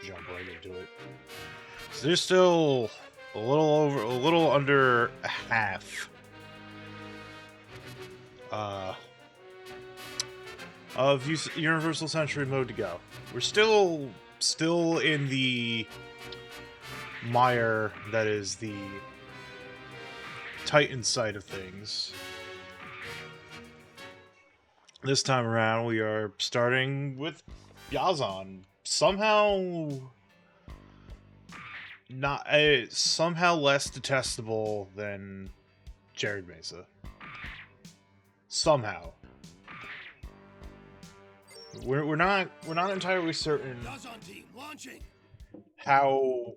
jump right into it. So there's still a little under half uh, of Universal Century mode to go. We're still in the mire that is the Titan side of things. This time around, we are starting with Yazan. Somehow less detestable than Jared Mesa. Somehow. We're not entirely certain how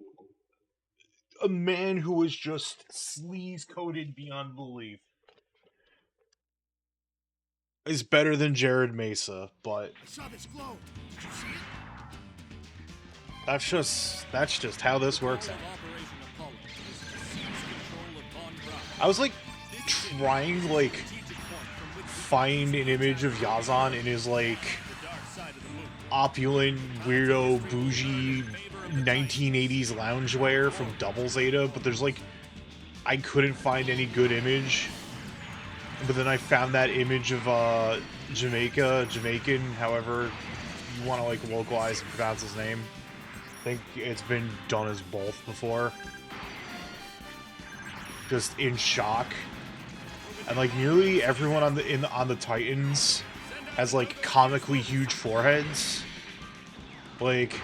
a man who was just sleaze coated beyond belief is better than Jared Mesa, but I saw this glow. Did you see it? that's just how this works out. I was like trying to like find an image of Yazan in his like opulent, weirdo, bougie 1980s loungewear from Double Zeta, but there's like I couldn't find any good image. But then I found that image of Jamaican, however you want to like localize and pronounce his name. I think it's been done as both before. Just in shock. And like nearly everyone on the Titans has like comically huge foreheads. Like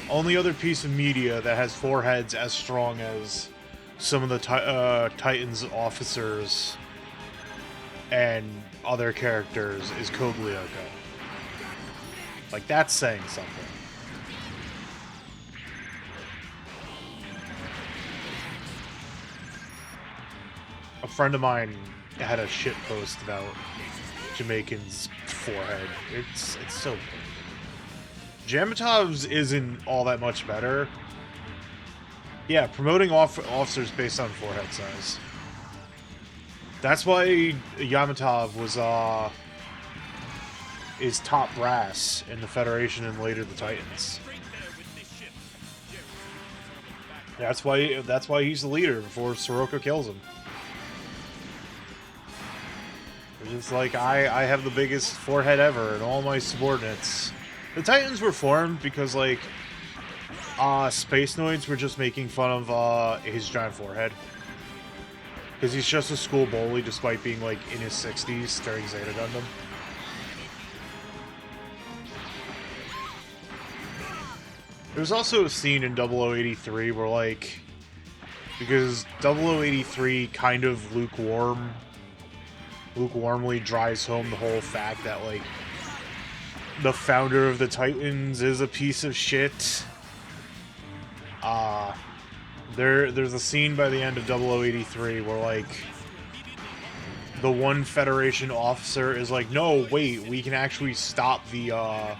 only other piece of media that has foreheads as strong as some of the Titans officers and other characters is Code Lyoko. Like, that's saying something. A friend of mine had a shit post about Jamaican's forehead. It's so big. Jamatov's isn't all that much better. Yeah, promoting officers based on forehead size. That's why Yamatov was is top brass in the Federation and later the Titans. That's why he's the leader before Soroka kills him. It's just like I have the biggest forehead ever and all my subordinates. The Titans were formed because like Space Noids were just making fun of his giant forehead. Because he's just a school bully despite being, like, in his 60s during Zeta Gundam. There's also a scene in 0083 where, like... Because 0083 kind of lukewarmly drives home the whole fact that, like... The founder of the Titans is a piece of shit. There's a scene by the end of 0083 where, like, the one Federation officer is like, no, wait, we can actually stop the,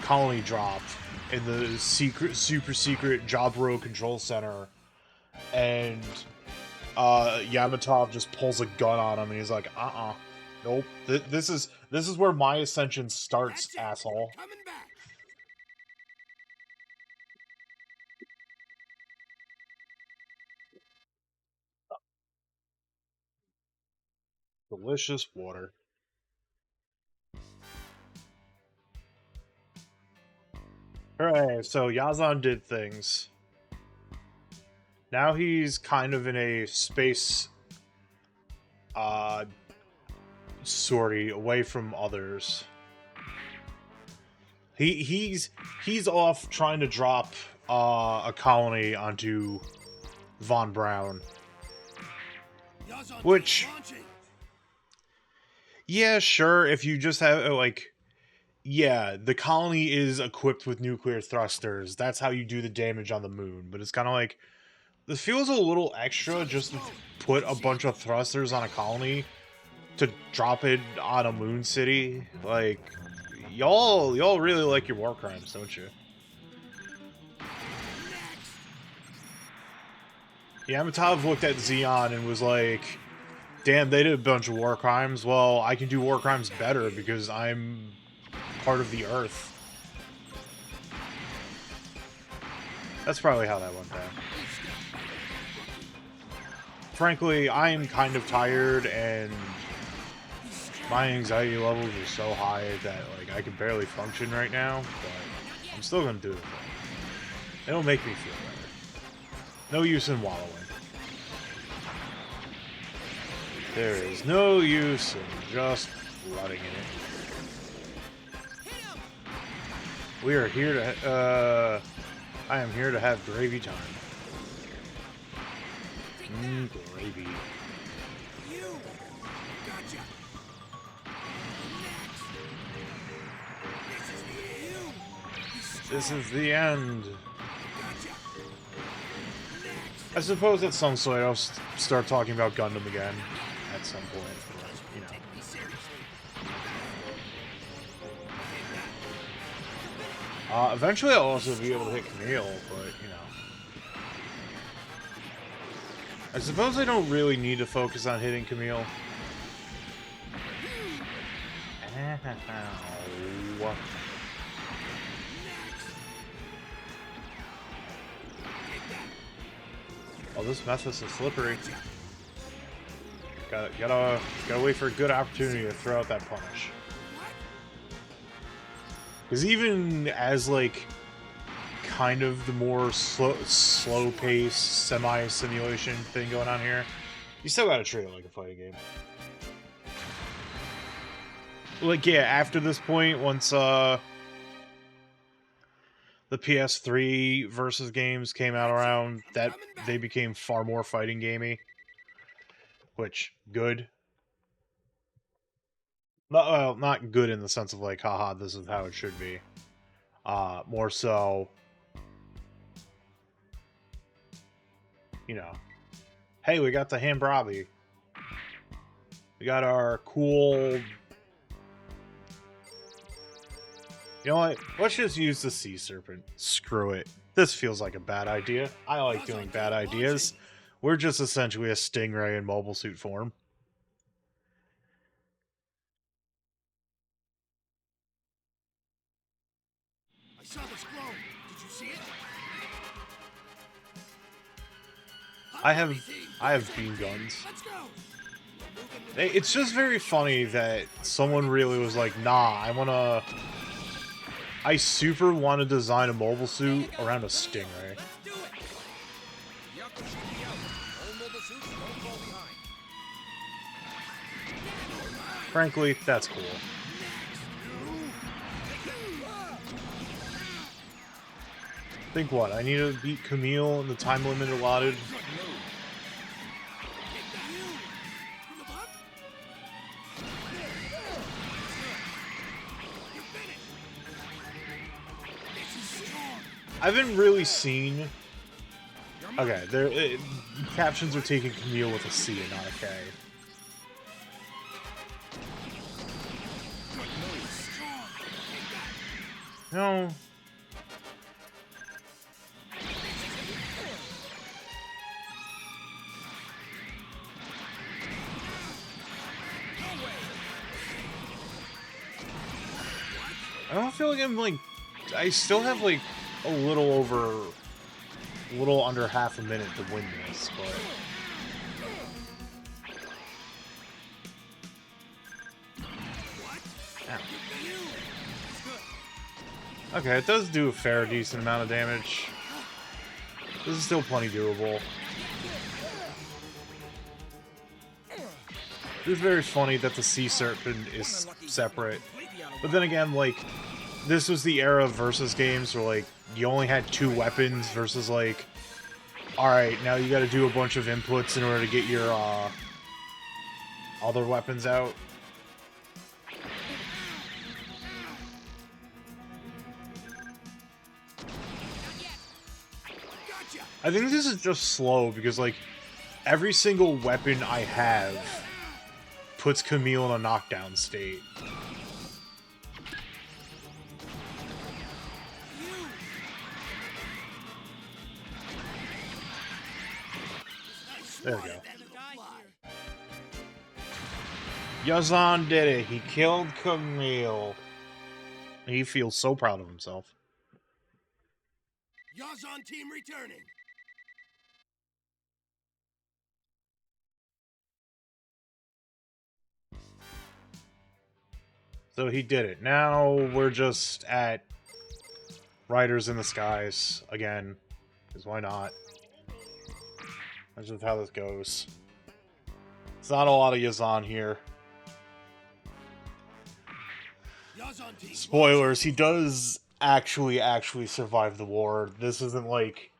colony drop in the super secret Jaburo Control Center. And, Yamatov just pulls a gun on him and he's like, nope, this is where my ascension starts, asshole. Coming back. Delicious water. Alright, so Yazan did things. Now he's kind of in a space sortie away from others. He's off trying to drop a colony onto Von Braun. Which, yeah, sure, if you just have, like, yeah, the colony is equipped with nuclear thrusters. That's how you do the damage on the moon. But it's kind of like, this feels a little extra just to put a bunch of thrusters on a colony to drop it on a moon city. Like, y'all really like your war crimes, don't you? Yamatov looked at Xeon and was like, damn, they did a bunch of war crimes. Well, I can do war crimes better because I'm part of the Earth. That's probably how that went down. Frankly, I am kind of tired, and my anxiety levels are so high that, like, I can barely function right now, but I'm still gonna do it. It'll make me feel better. No use in wallowing. There is no use in just rotting in it. We are here to, I am here to have gravy time. Gravy. This is the end. I suppose at some point I'll start talking about Gundam again at some point, but, you know. Eventually I'll also be able to hit Camille, but, you know. I suppose I don't really need to focus on hitting Camille. Ow. Oh, this method is slippery. Gotta wait for a good opportunity to throw out that punish. Because even as, like, kind of the more slow-paced, semi-simulation thing going on here, you still gotta treat it like a fighting game. Like, yeah, after this point, once, the PS3 versus games came out around, that they became far more fighting gamey. Which, good. Well, not good in the sense of like, haha, this is how it should be. More so, you know, hey, we got the Hambrabi. We got our cool... You know what? Let's just use the Sea Serpent. Screw it. This feels like a bad idea. I like doing bad ideas. We're just essentially a Stingray in mobile suit form. I saw this glow. Did you see it? I have beam guns. Let's go. It's just very funny that someone really was like, nah, I super want to design a mobile suit around a Stingray. Frankly, that's cool. Think what? I need to beat Camille in the time limit allotted. I haven't really seen... Okay, captions are taking Camille with a C and not a K. No. I don't feel like I'm like... I still have like a little under half a minute to win this, but... Ow. Okay, it does do a fair, decent amount of damage. This is still plenty doable. It's very funny that the Sea Serpent is separate. But then again, like, this was the era of versus games where, like, you only had 2 weapons versus, like, alright, now you gotta do a bunch of inputs in order to get your, other weapons out. I think this is just slow because, like, every single weapon I have puts Camille in a knockdown state. There we go. Yazan did it. He killed Camille. He feels so proud of himself. Yazan team returning. So he did it. Now we're just at Riders in the Skies again. Because why not? That's just how this goes. It's not a lot of Yazan here. Yazan team. Spoilers, he does actually survive the war. This isn't like,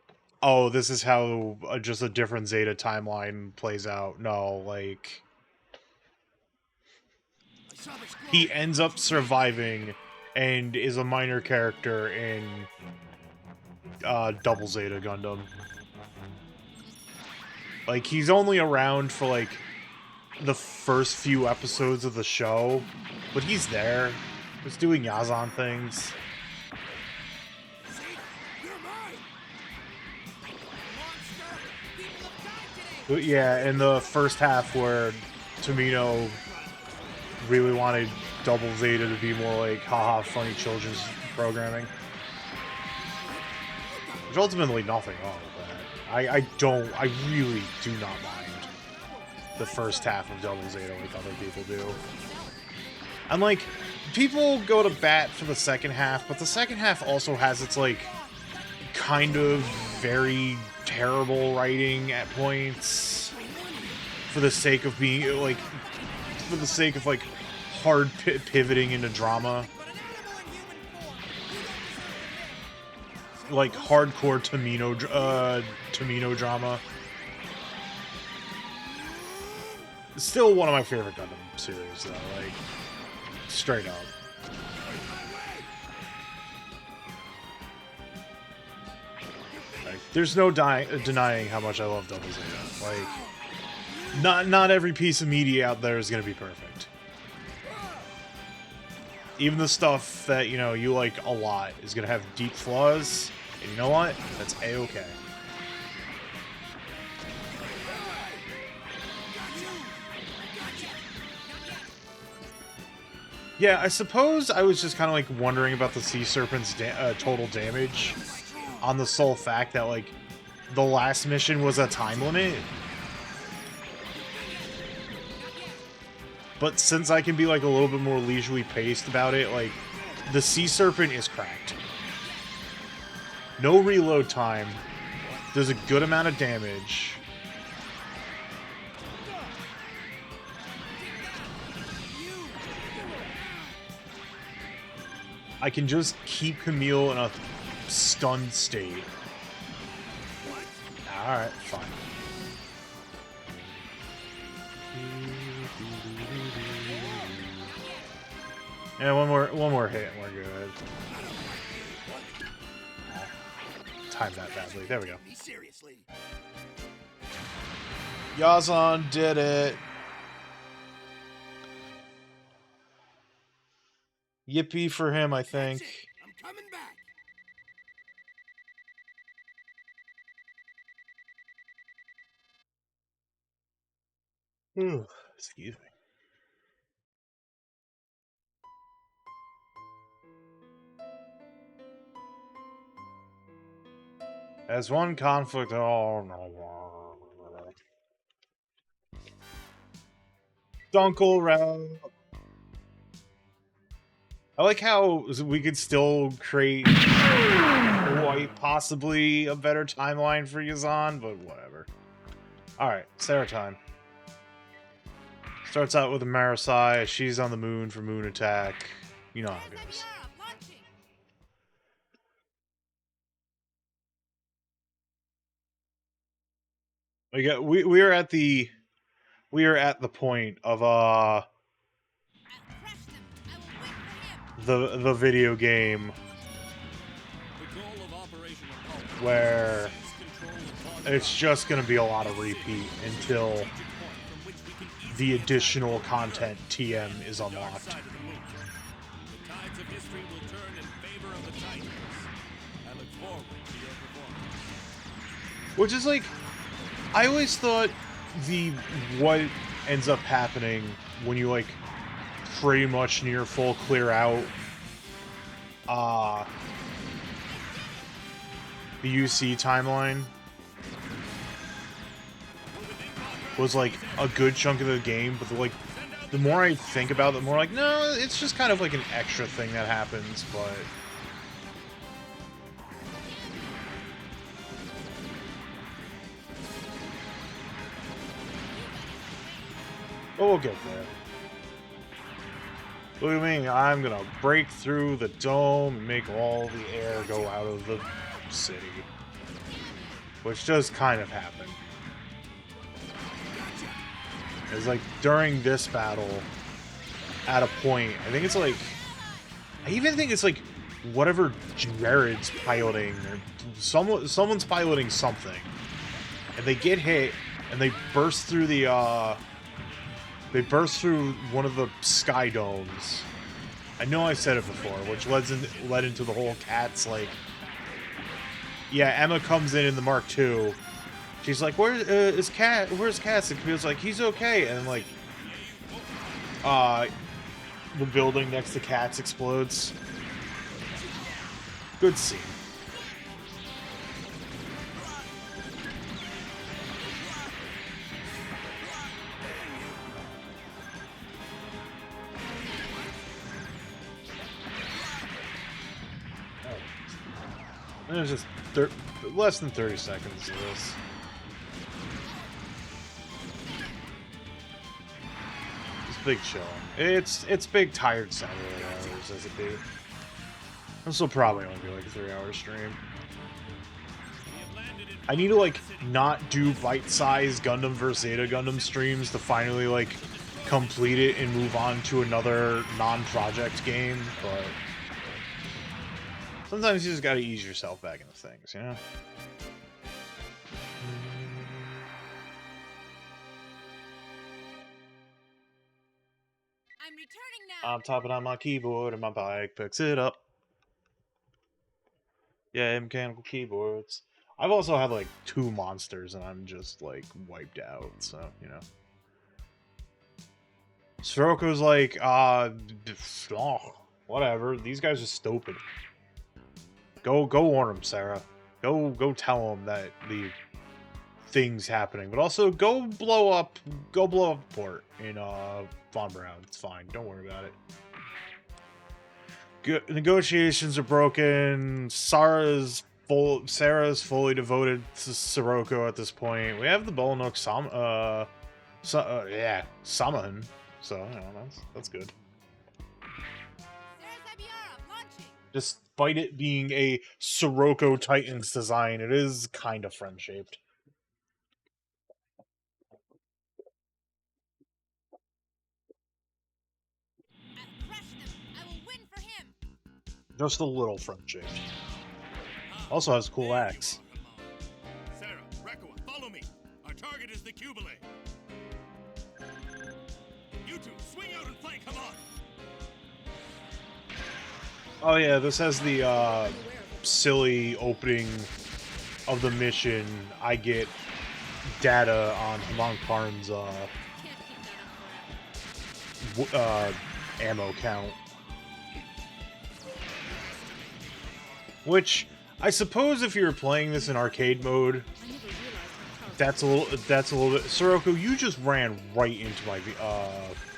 oh, this is how just a different Zeta timeline plays out. No, like, I saw the scroll. he ends up surviving and is a minor character in Double Zeta Gundam. Like, he's only around for, like, the first few episodes of the show, but he's there. He's doing Yazan things. Zeta, you're mine. Monster, people have died today. But yeah, in the first half where Tomino really wanted Double Zeta to be more like haha funny children's programming. There's ultimately nothing wrong with that. I really do not mind the first half of Double Zeta like other people do. And like, people go to bat for the second half, but the second half also has its like kind of very terrible writing at points for the sake of being like hard pivoting into drama, like hardcore Tomino drama. Still one of my favorite Gundam series though, like straight up. Like, there's no denying how much I love Double Zeta. Like, not every piece of media out there is gonna be perfect. Even the stuff that, you know, you like a lot is gonna have deep flaws, and you know what? That's A-okay. Yeah, I suppose I was just kind of like wondering about the Sea Serpent's total damage on the sole fact that, like, the last mission was a time limit. But since I can be, like, a little bit more leisurely paced about it, like, the Sea Serpent is cracked. No reload time. There's a good amount of damage. I can just keep Camille in a stunned state. Alright, fine. Yeah, one more hit and we're good. Timed that badly. There we go. Seriously. Yazan did it. Yippee for him, I think. That's it. I'm coming back. Ooh, excuse me. As one conflict, oh no. Dunkle round. I like how we could still create quite possibly a better timeline for Yazan, but whatever. Alright, Sarah time. Starts out with a Marasai. She's on the moon for moon attack. You know how it goes. We are at the point of the video game where it's just going to be a lot of repeat until the additional content TM is unlocked. Which is like, I always thought what ends up happening when you like pretty much near full clear out the UC timeline was like a good chunk of the game, but like the more I think about it, the more like, no, it's just kind of like an extra thing that happens, but we'll get there. Look at me, I'm gonna break through the dome and make all the air go out of the city. Which does kind of happen. It's like, during this battle, at a point, I think it's like, I even think it's like, whatever Jared's piloting, or someone's piloting something, and they get hit, and they burst through the, they burst through one of the sky domes. I know I said it before, which led into the whole Cat's, like... Yeah, Emma comes in the Mark II. She's like, where's Cat? Where's Cat? And Camille's like, he's okay. And, like... the building next to Cat's explodes. Good scene. There's just less than 30 seconds of this. It's big chill. It's big tired Saturday hours as it be. This will probably only be like a 3-hour stream. I need to like not do bite-sized Gundam vs Zeta Gundam streams to finally like complete it and move on to another non-project game, but sometimes you just gotta ease yourself back into things, you know? I'm returning now. I'm tapping on my keyboard and my bike picks it up. Yeah, mechanical keyboards. I've also had like 2 monsters and I'm just like wiped out, so, you know. Siroko's like, whatever. These guys are stupid. Go warn them, Sarah. Go tell them that the thing's happening. But also, go blow up a port in Von Braun. It's fine. Don't worry about it. Negotiations are broken. Sarah's fully devoted to Sirocco at this point. We have the Bolonok Samahan. So, you know, that's good. Despite it being a Sirocco Titans design, it is kind of friend-shaped. I'll crush them. I will win for him. Just a little friend-shaped. Also has a cool axe. Sarah, Rekua, follow me. Our target is the Cubile. You two, swing out and flank. Come on. Oh yeah, this has the silly opening of the mission. I get data on Haman Karn's ammo count. Which, I suppose if you were playing this in arcade mode, that's a little bit... Sirocco, you just ran right into my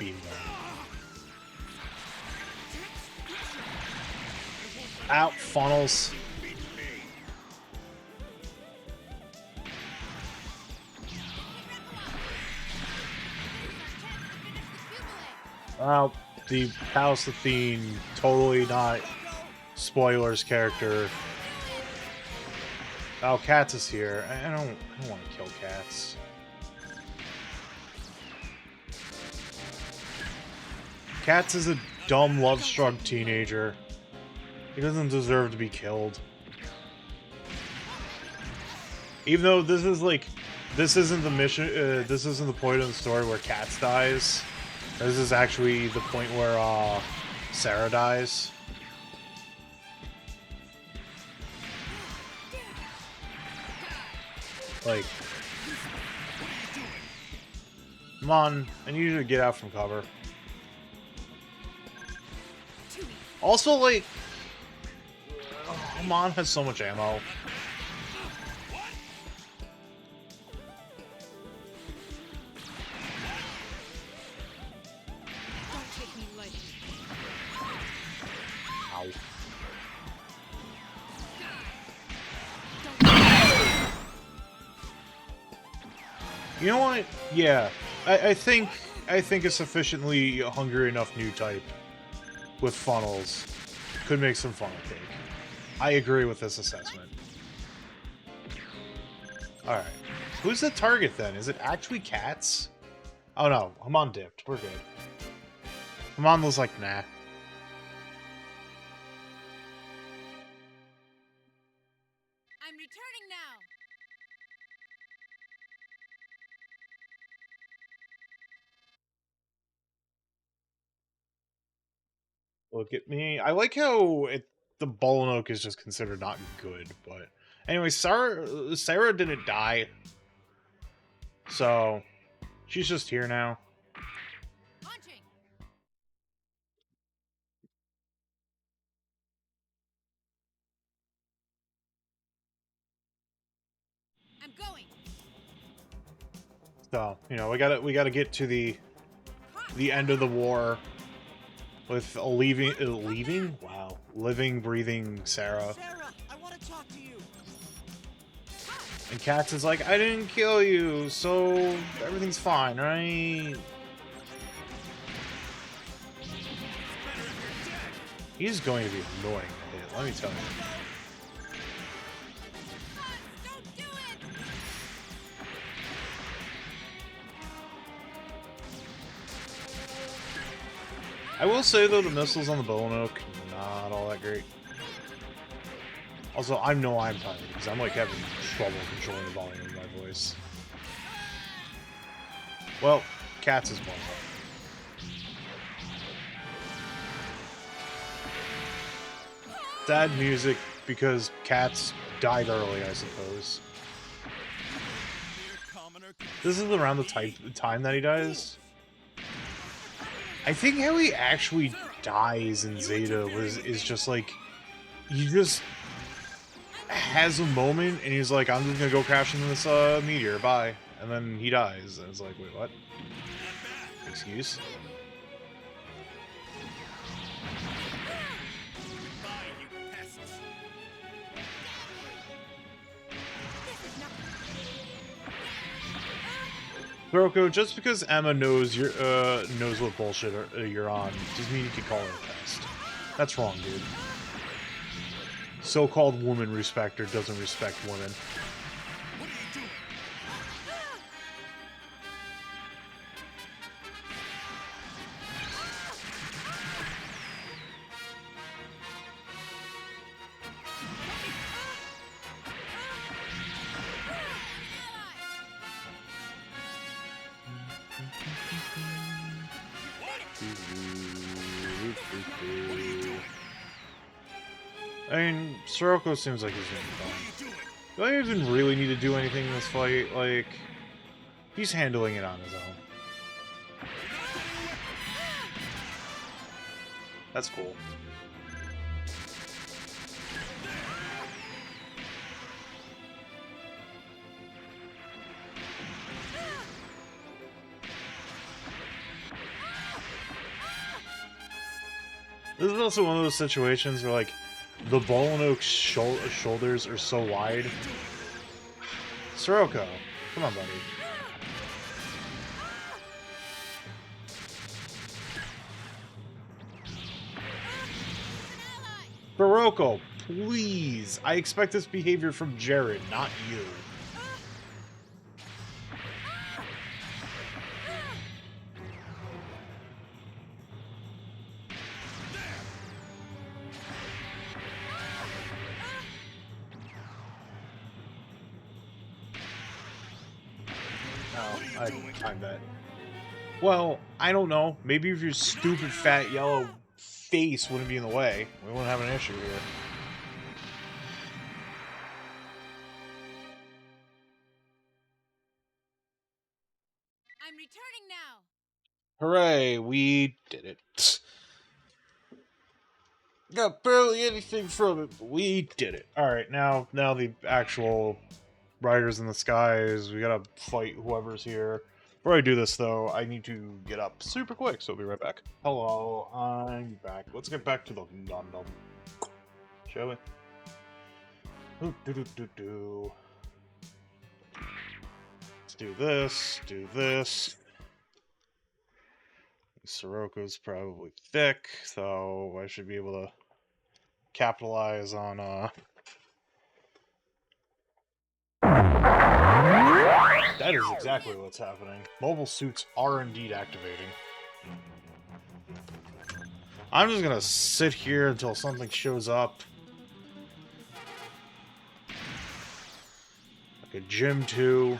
beam gun. Out funnels. Well, the Palestine, totally not spoilers character. Oh, Cats is here. I don't want to kill Cats. Cats is a dumb, love-struck teenager. He doesn't deserve to be killed. Even though this is like, this isn't the mission, this isn't the point of the story where Cats dies. This is actually the point where, Sarah dies. Like, come on, I need you to get out from cover. Also, like, Amon has so much ammo. You know what? Yeah, I think a sufficiently hungry enough new type with funnels could make some funnel cake. I agree with this assessment. Alright. Who's the target then? Is it actually cats? Oh no, Hamon dipped. We're good. Hamon was like, nah. I'm returning now. Look at me. I like how the Bolinoke is just considered not good, but... Anyway, Sarah didn't die. So, she's just here now. Launching. I'm going. So, you know, we gotta get to the end of the war with a leaving? Wow. Living, breathing Sarah. Sarah, I want to talk to you. And Katz is like, I didn't kill you, so everything's fine, right? He's going to be annoying to hit, let me tell you. Don't do it. I will say, though, the missiles on the Bolinoke, not all that great. Also, I know I'm tired, because I'm, like, having trouble controlling the volume of my voice. Well, Katz is one. Sad music, because Katz died early, I suppose. This is around the time that he dies. I think how he actually dies in Zeta is just like, he just has a moment and he's like, I'm just gonna go crash into this meteor, bye. And then he dies, and it's like, wait, what? Excuse? Kuroko, just because Emma knows knows what bullshit you're on, doesn't mean you can call her a pest. That's wrong, dude. So-called woman respecter doesn't respect women. I mean, Sirocco seems like he's doing fine. Do I even really need to do anything in this fight? Like, he's handling it on his own. That's cool. This is also one of those situations where, like, the Bolinoke's shoulders are so wide. Sirocco, come on, buddy. Sirocco, please! I expect this behavior from Jared, not you. I timed that. Well, I don't know. Maybe if your stupid fat yellow face wouldn't be in the way, we wouldn't have an issue here. I'm returning now. Hooray, we did it. Got barely anything from it, but we did it. Alright, now the actual riders in the skies, we gotta fight whoever's here. Before I do this, though, I need to get up super quick, so I'll be right back. Hello, I'm back. Let's get back to the Gundam. Shall we? do this, do this. Siroko's probably thick, so I should be able to capitalize on, That is exactly what's happening. Mobile suits are indeed activating. I'm just gonna sit here until something shows up. Like a gym 2.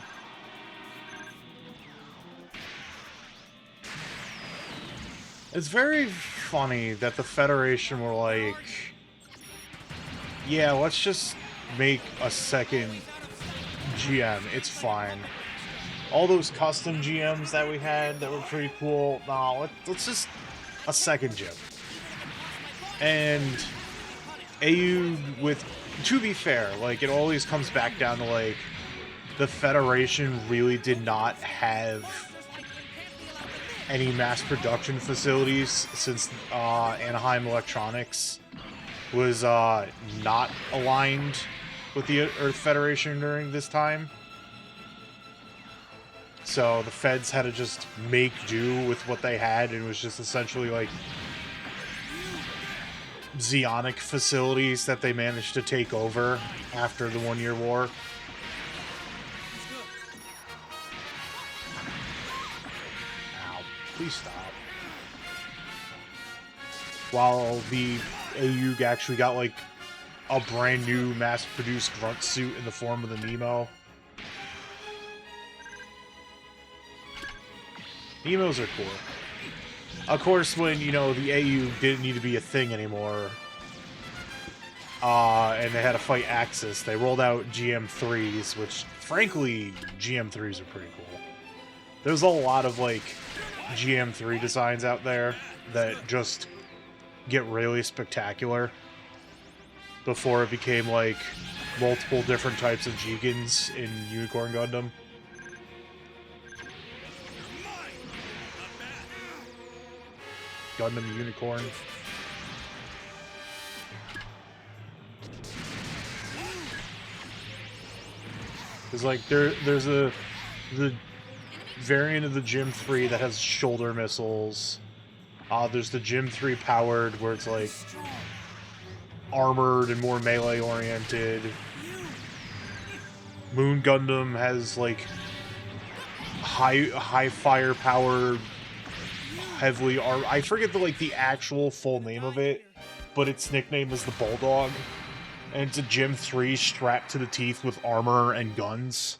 It's very funny that the Federation were like, yeah, let's just make a second GM. It's fine. All those custom GMs that we had that were pretty cool, no, let's just a second gym. And AU with, to be fair, like, it always comes back down to, like, the Federation really did not have any mass production facilities since Anaheim Electronics was not aligned with the Earth Federation during this time. So the feds had to just make do with what they had, and it was just essentially like Zeonic facilities that they managed to take over after the 1-year war. Ow, please stop. While the AU actually got like a brand new mass-produced grunt suit in the form of the Nemo. Nemos are cool. Of course, when, you know, the AU didn't need to be a thing anymore, and they had to fight Axis, they rolled out GM3s, which, frankly, GM3s are pretty cool. There's a lot of, like, GM3 designs out there that just get really spectacular before it became, like, multiple different types of Jigans in Unicorn Gundam. Gundam Unicorn. Because, like, there's the variant of the Gym 3 that has shoulder missiles. There's the Gym 3 powered, where it's, like, armored and more melee-oriented. Moon Gundam has, like, high firepower, heavily I forget the actual full name of it, but its nickname is the Bulldog, and it's a Gym 3 strapped to the teeth with armor and guns.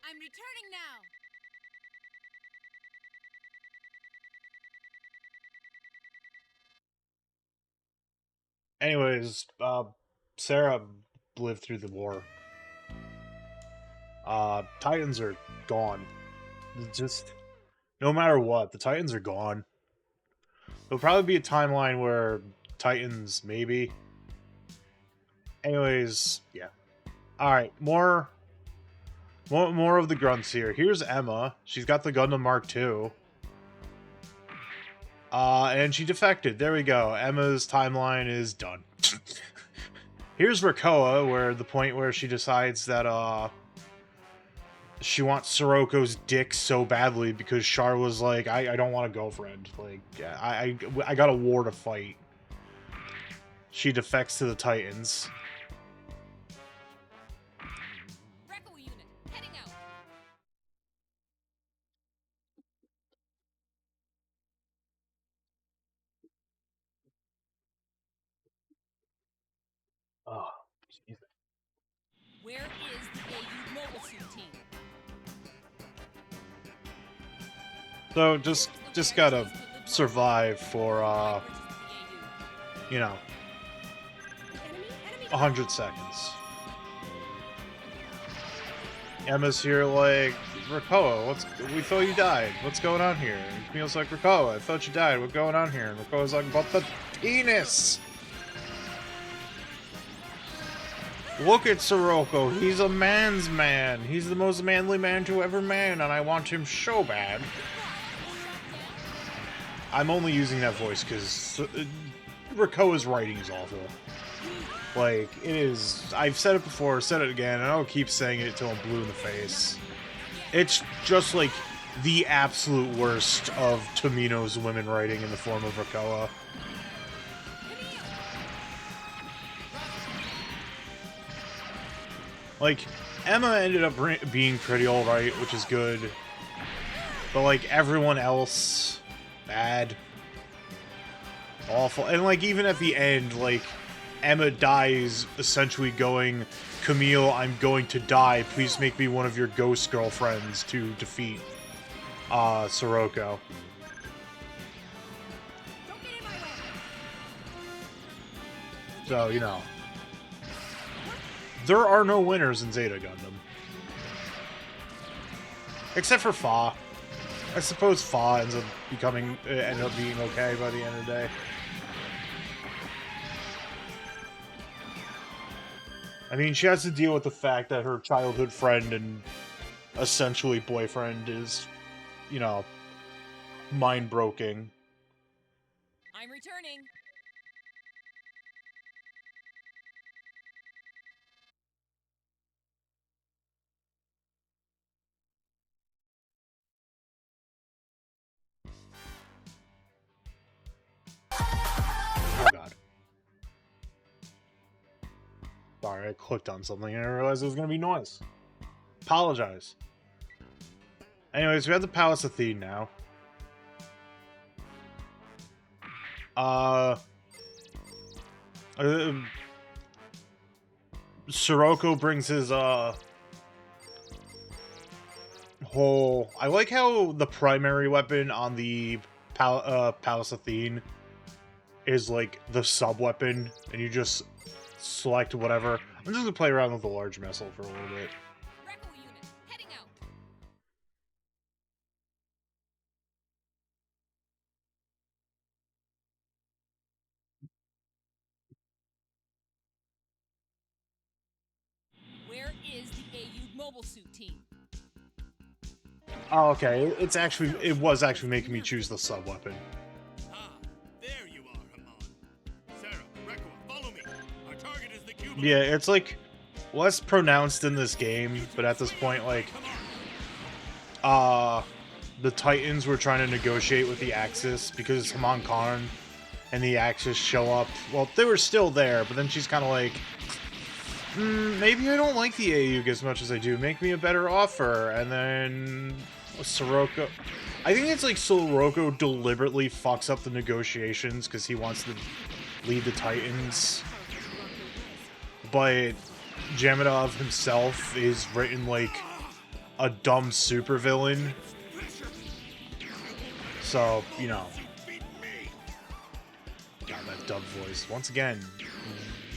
I'm returning now. Anyways, Sarah lived through the war. Titans are gone. Just, no matter what, the Titans are gone. There'll probably be a timeline where Titans, maybe. Anyways, yeah. Alright, more of the grunts here. Here's Emma. She's got the Gundam Mark II. And she defected. There we go. Emma's timeline is done. Here's Rakoa, where the point where she decides that, she wants Siroko's dick so badly because Char was like, I don't want a girlfriend. Like, I got a war to fight. She defects to the Titans. Recco unit, heading out. Oh, Jesus. Where is the AU mobile suit team? So just gotta survive for you know, 100 seconds. Emma's here like, Rakoa, we thought you died. What's going on here? And Camille's like, Rakoa, I thought you died. What's going on here? And Rakoa's like, but the penis! Look at Sirocco. He's a man's man. He's the most manly man to ever man, and I want him so bad. I'm only using that voice because Rakoa's writing is awful. Like, it is... I've said it before, said it again, and I'll keep saying it till I'm blue in the face. It's just, like, the absolute worst of Tomino's women writing in the form of Rakoa. Like, Emma ended up being pretty alright, which is good. But, like, everyone else... bad. Awful. And, like, even at the end, like... Emma dies, essentially going, Camille, I'm going to die. Please make me one of your ghost girlfriends to defeat Sirocco. So, you know. There are no winners in Zeta Gundam. Except for Fa. I suppose Fa ends up being okay by the end of the day. I mean, she has to deal with the fact that her childhood friend and essentially boyfriend is, you know, mind-broken. I'm returning. Oh, God. Sorry, I clicked on something and I realized it was going to be noise. Apologize. Anyways, we have the Palace of Thede now. Sirocco brings his, whole... I like how the primary weapon on the Palace of Thede is, like, the sub-weapon, and you just select whatever. I'm just gonna play around with the large missile for a little bit. Recco unit, heading out. Where is the AU mobile suit team? Oh, okay. It was actually making me choose the sub-weapon. Ah, there you are, Haman. Sarah, Rekoa, follow me. Our target is the cube. Yeah, it's, like, less pronounced in this game, but at this point, like, the Titans were trying to negotiate with the Axis because Haman Khan and the Axis show up. Well, they were still there, but then she's kind of like, maybe I don't like the AUG as much as I do. Make me a better offer. And then Sirocco... I think it's like Sirocco deliberately fucks up the negotiations because he wants to lead the Titans. But Jamadov himself is written like a dumb supervillain. So, you know. God, that dub voice. Once again,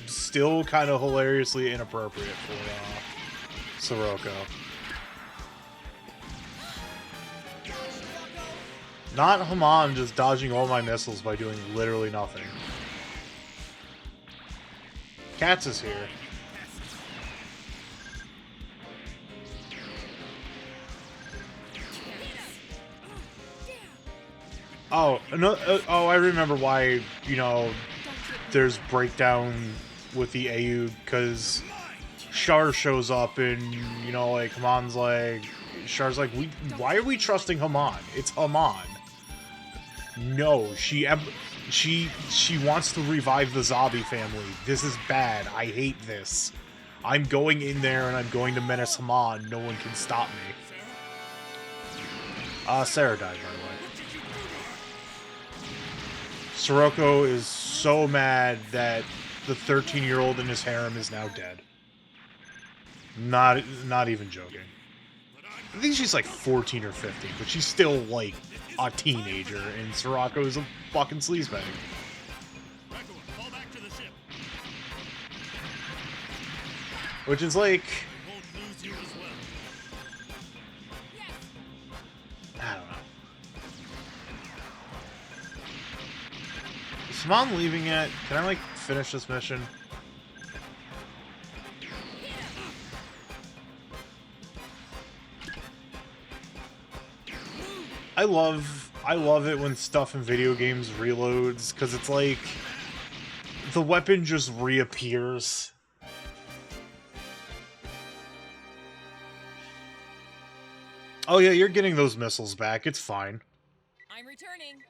still kind of hilariously inappropriate for Sirocco. Not Haman just dodging all my missiles by doing literally nothing. Katz is here. Oh, no, I remember why, you know, there's breakdown with the AU, because Char shows up and, you know, like, Haman's like, Char's like, why are we trusting Haman? It's Haman. No, she wants to revive the Zabi family. This is bad. I hate this. I'm going in there and I'm going to menace Haman. No one can stop me. Sarah died, by the way. Sirocco is so mad that the 13-year-old in his harem is now dead. Not even joking. I think she's like 14 or 15, but she's still like a teenager, and Sirocco is a fucking sleazebag. Fall back to the ship. Which is like, Won't lose you as well. I don't know. Is Haman leaving yet? Can I like finish this mission? I love it when stuff in video games reloads, because it's like, the weapon just reappears. Oh yeah, you're getting those missiles back. It's fine. I'm returning.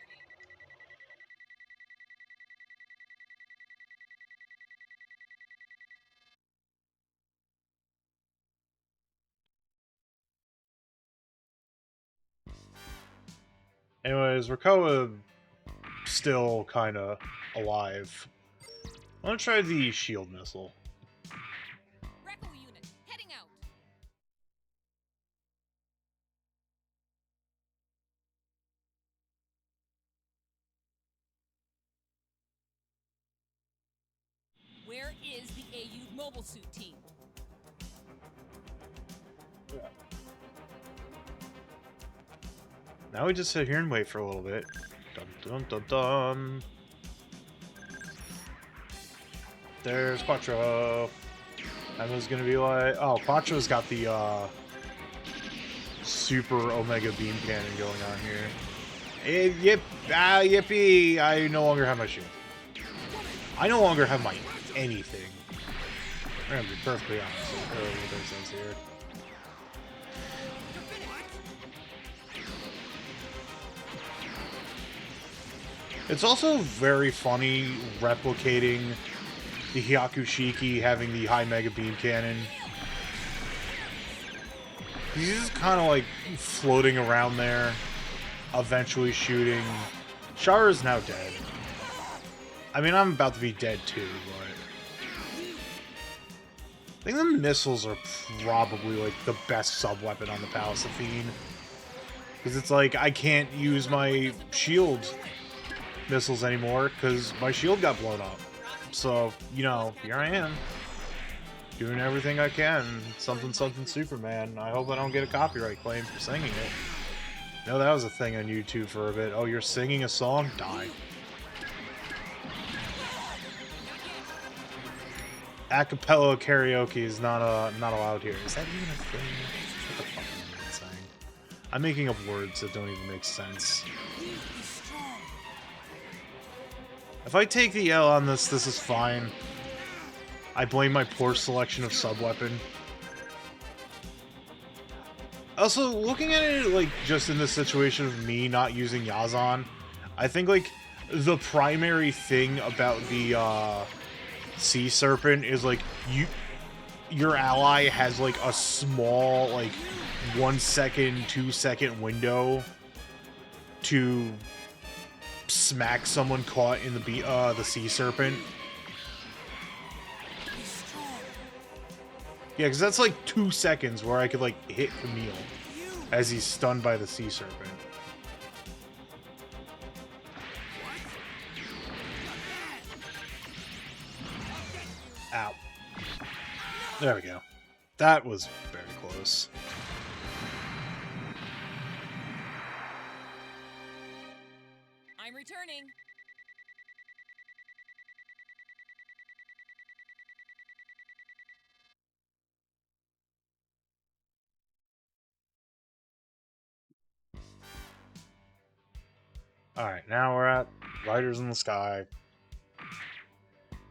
Anyways, Rakoa still kind of alive. I want to try the shield missile. Recco unit, heading out. Where is the AU mobile suit team? Now we just sit here and wait for a little bit. Dun dun dun dun. There's Quattro. Emma's gonna be like, oh, Quattro's got the super Omega Beam Cannon going on here. Yip, yippee! I no longer have my shield. I no longer have my anything. I'm gonna be perfectly honest with this here. It's also very funny replicating the Hyakushiki having the high Mega Beam Cannon. He's just kind of like floating around there, eventually shooting. Shara's now dead. I mean, I'm about to be dead too, but I think the missiles are probably like the best sub-weapon on the Palace of Fiend. Because it's like, I can't use my shield missiles anymore because my shield got blown up. So, you know, here I am. Doing everything I can. Something Superman. I hope I don't get a copyright claim for singing it. No, that was a thing on YouTube for a bit. Oh, you're singing a song? Die. Acapella karaoke is not allowed here. Is that even a thing? What the fuck am I saying? I'm making up words that don't even make sense. If I take the L on this, this is fine. I blame my poor selection of sub-weapon. Also, looking at it, like, just in the situation of me not using Yazan, I think, like, the primary thing about the, Sea Serpent is, like, your ally has, like, a small, like, 1 second, 2 second window to smack someone caught in the Sea Serpent. Yeah, because that's like 2 seconds where I could like hit Camille as he's stunned by the Sea Serpent. Ow. There we go. That was very close. I'm returning. Alright, now we're at Riders in the Sky.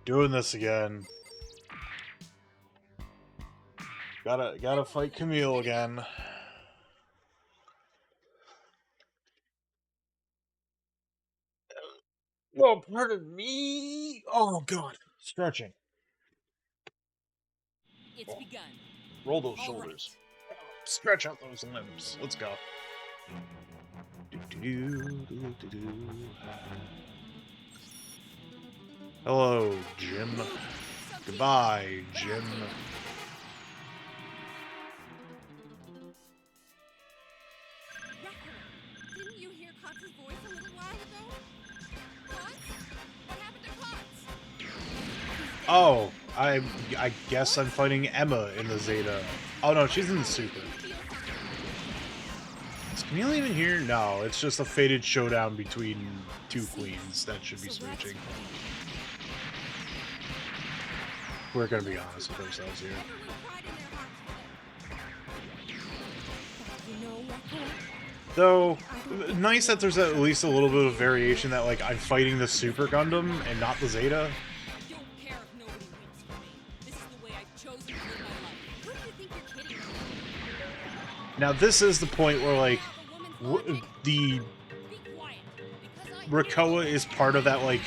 Doing this again. Gotta fight Camille again. Oh, pardon me. Oh god, stretching. It's begun. Roll those All shoulders. Stretch out those limbs. Let's go. Hello, Jim. Goodbye, Jim. Didn't you hear Cox's voice a little while ago? Cox? What happened to Cox? Oh, I guess I'm fighting Emma in the Zeta. Oh no, she's in the Super. Is Camille even here? No, it's just a fated showdown between two queens that should be switching. We're gonna be honest with ourselves here. Though, nice that there's at least a little bit of variation that, like, I'm fighting the Super Gundam and not the Zeta. think you're kidding. Now this is the point where like The woman's logic. the Be quiet. Because I Rakoa is part of that like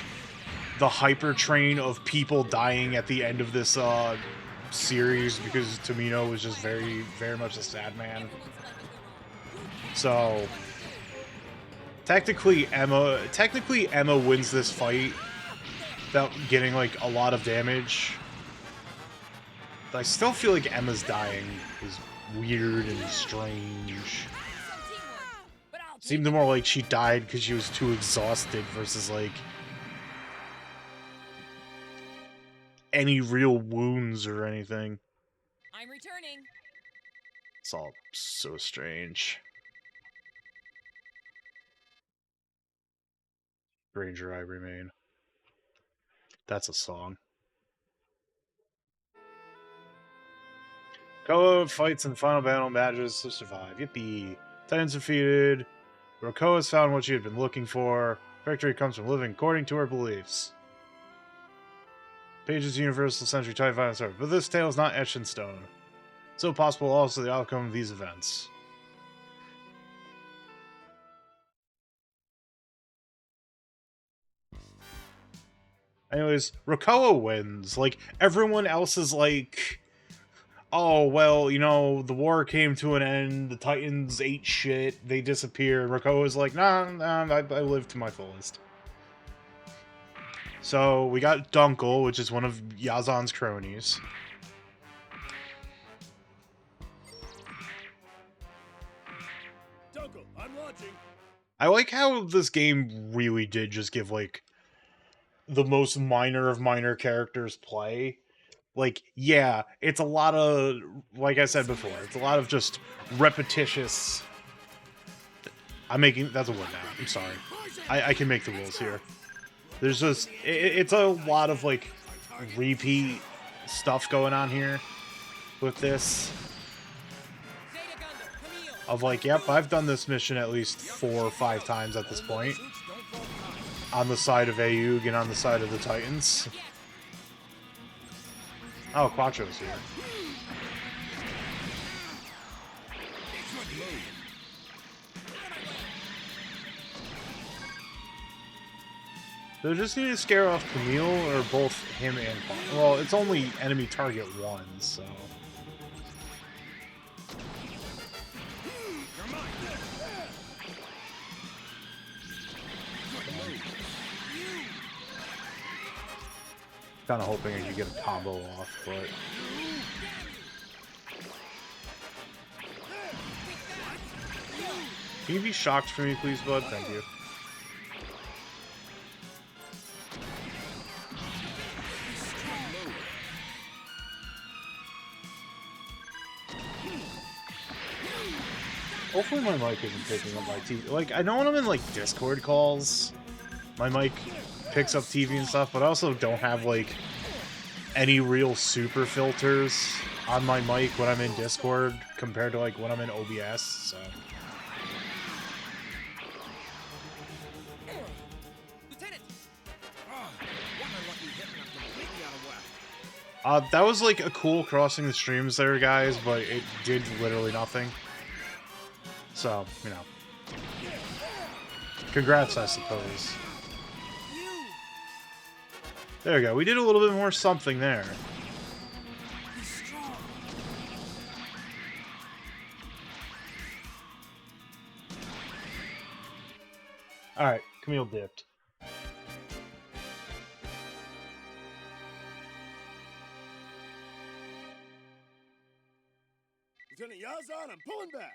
the hyper train of people dying at the end of this series because Tomino was just very much a sad man. Everyone's life will go wrong. So technically Emma wins this fight without getting like a lot of damage. But I still feel like Emma's dying is weird and strange. Some teamwork. But I'll Seemed more like she died because she was too exhausted versus like any real wounds or anything. I'm returning. It's all so strange. Ranger I Remain. That's a song. Rakoa fights in the final battle matches to survive. Yippee! Titans defeated. Rakoa has found what she had been looking for. Victory comes from living according to her beliefs. Page's Universal Century Titan Final Story. But this tale is not etched in stone. So possible also the outcome of these events. Anyways, Rakoa wins. Like, everyone else is like, oh, well, you know, the war came to an end, the Titans ate shit, they disappeared. Rakoa's like, nah, I lived to my fullest. So, we got Dunkel, which is one of Yazan's cronies. Dunkel, I'm launching. I like how this game really did just give, like, the most minor of minor characters play. Like, yeah, it's a lot of, like I said before, it's a lot of just repetitious. I'm making, that's a word now, I'm sorry. I can make the rules here. There's just, it's a lot of, like, repeat stuff going on here with this. Zeta Gundam, Camille. Of like, yep, I've done this mission at least 4 or 5 times at this point. On the side of Ayug and on the side of the Titans. Oh, Quattro's here. So just need to scare off Camille or both him and Quattro. Well, it's only enemy target 1, so. Kind of hoping I could get a combo off, but. Can you be shocked for me, please, bud? Thank you. Hopefully my mic isn't picking up my TV. Like, I know when I'm in, like, Discord calls, my mic picks up TV and stuff, but I also don't have, like, any real super filters on my mic when I'm in Discord compared to, like, when I'm in OBS, so. Lieutenant! Wonder what you hit when I'm completely out of whack. That was, like, a cool crossing the streams there, guys, but it did literally nothing. So, you know. Congrats, I suppose. There we go. We did a little bit more something there. Alright, Camille dipped. Lieutenant Yazan, I'm pulling back.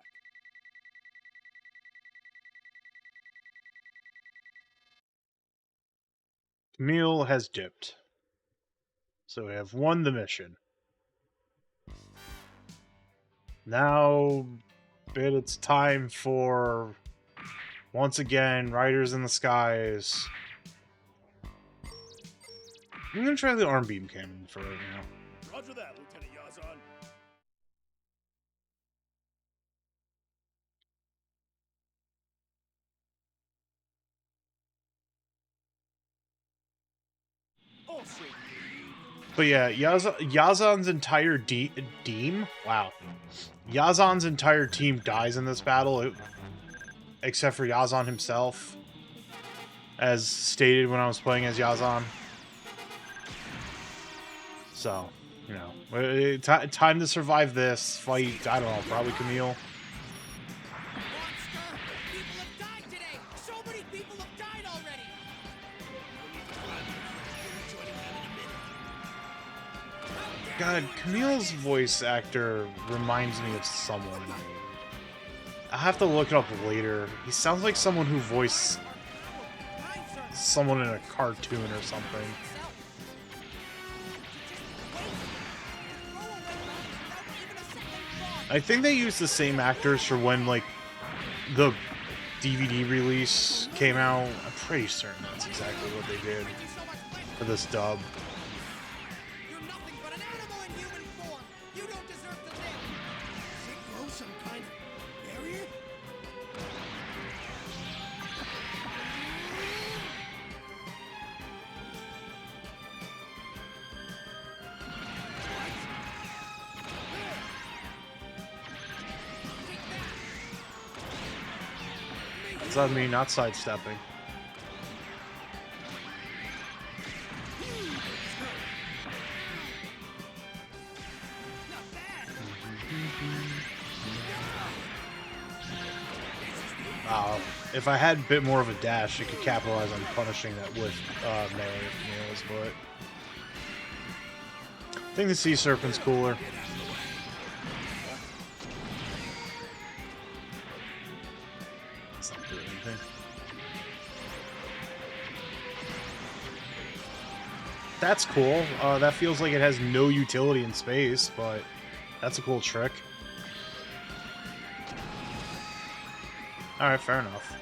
Camille has dipped. So we have won the mission. Now, it's time for, once again, Riders in the Skies. I'm gonna try the arm beam cannon for right now. Roger that, Lieutenant Yazan. Also, But yeah, Yazan's entire team. Wow, Yazan's entire team dies in this battle, except for Yazan himself, as stated when I was playing as Yazan. So, you know, time to survive this fight. I don't know, probably Camille. Monster! People have died today! So many people have died already! God, Camille's voice actor reminds me of someone. I'll have to look it up later. He sounds like someone who voiced someone in a cartoon or something. I think they used the same actors for when, like, the DVD release came out. I'm pretty certain that's exactly what they did for this dub. You're nothing but an animal in human form! You don't deserve to live! Does it grow some kind of barrier? It's on me, not sidestepping. If I had a bit more of a dash, I could capitalize on punishing that with melee nails, but I think the Sea Serpent's cooler. It's not doing anything. That's cool. That feels like it has no utility in space, but that's a cool trick. Alright, fair enough.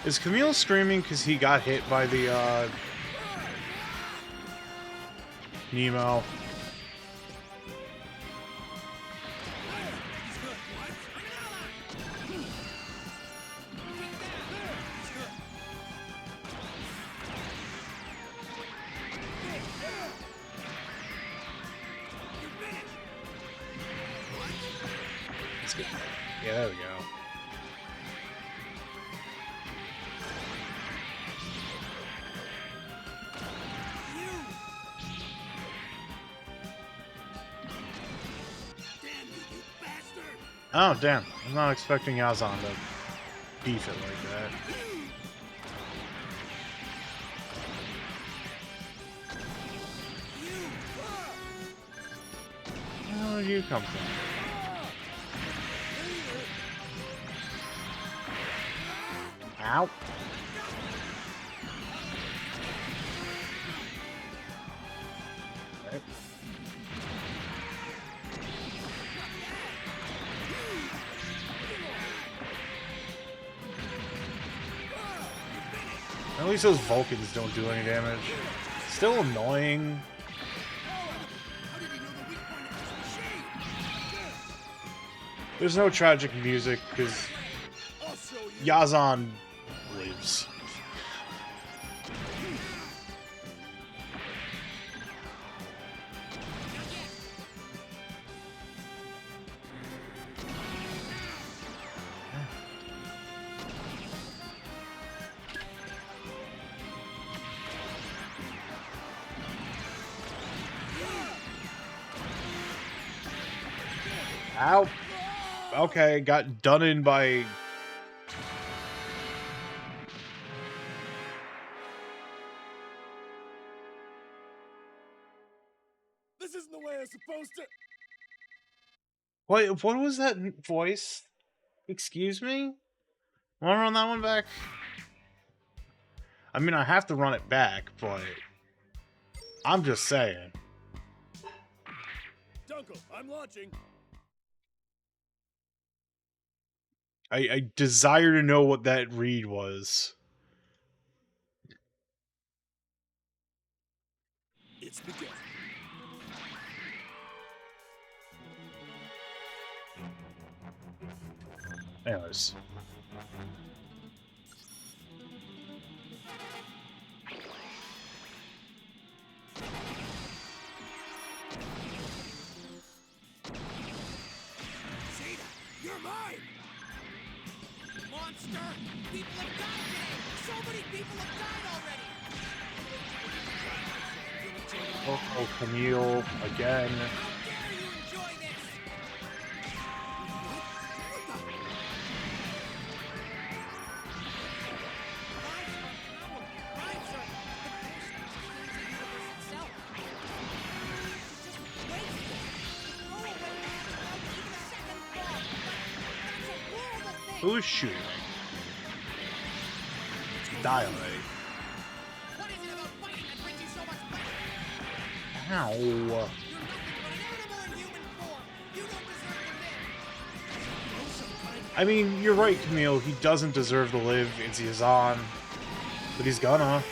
Is Camille screaming because he got hit by the, Nemo? Let's get that. Yeah, there we go. Oh, damn. I'm not expecting Yazan to beef it like that. Where did you come from? Ow. Okay. At least those Vulcans don't do any damage. Still annoying. There's no tragic music because Yazan lives. Ow. Okay, got done in by... This isn't the way I'm supposed to. What was that voice? Excuse me? Wanna run that one back? I mean, I have to run it back, but... I'm just saying. Dunkel, I'm launching. I desire to know what that read was. It's begun. Anyways. Zeta, you're mine! Monster! People have died today! So many people have died already! Oh, Camille, again. How dare you enjoy this? Lives are Who is shooting? Die already. What is it about fighting that brings you so much pleasure? Ow. You're nothing but an animal in human form. You don't deserve to live. I mean, you're right, Camille. He doesn't deserve to live. It's Yazan. But he's gonna.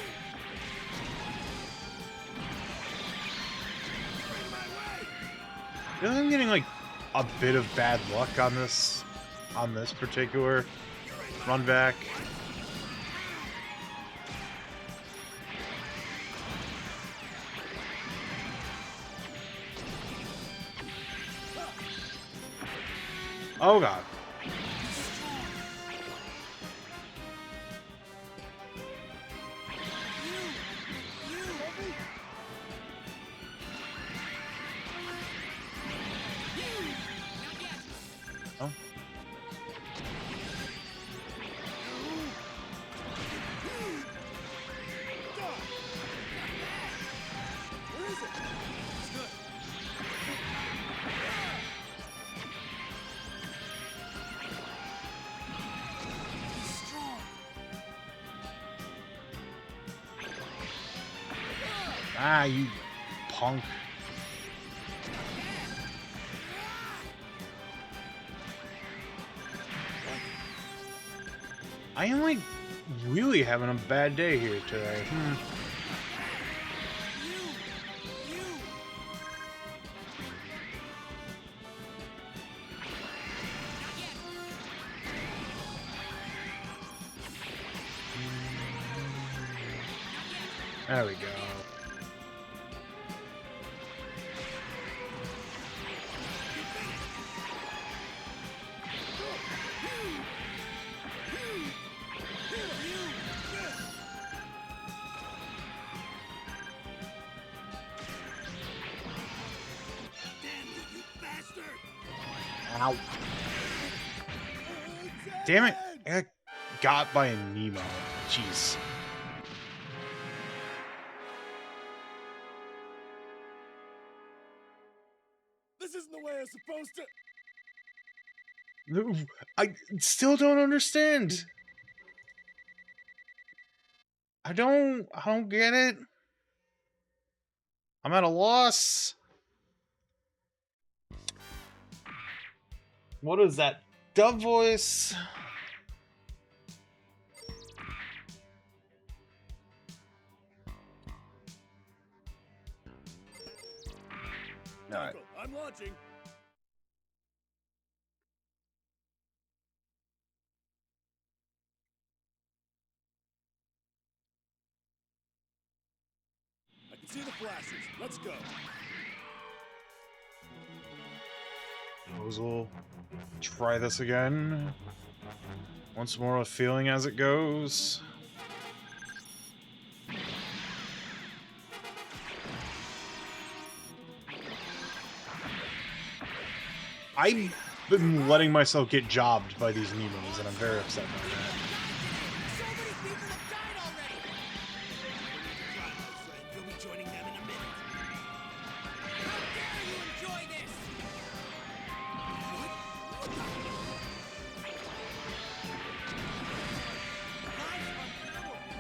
I feel like I'm getting, like, a bit of bad luck on this particular run back. Oh god. Oh. Where is it? It's good. He's strong. Ah, you punk. I am, like, really having a bad day here today. There we go. Damn you bastard! Ow. Damn it. I got got by a Nemo. Jeez. This isn't the way I was supposed to. I still don't understand. I don't get it. I'm at a loss. What is that? Dub voice? Alright. Uncle, I'm launching. I can see the flashes. Let's go. We'll try this again. Once more with feeling as it goes. I've been letting myself get jobbed by these Nemos, and I'm very upset by that. So many people have died already! You'll be joining them in a minute. How dare you enjoy this?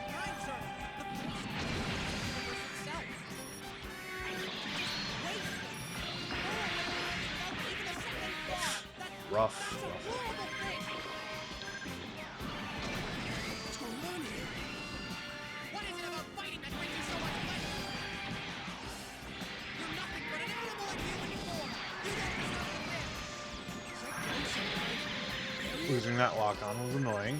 Lives are the universe itself. Rough. That's a horrible thing. What's going on here? What is it about fighting that brings you so much pleasure? You're nothing but an animal in human form. You don't deserve to live. Is that Gundam? There he Losing that lock on was annoying.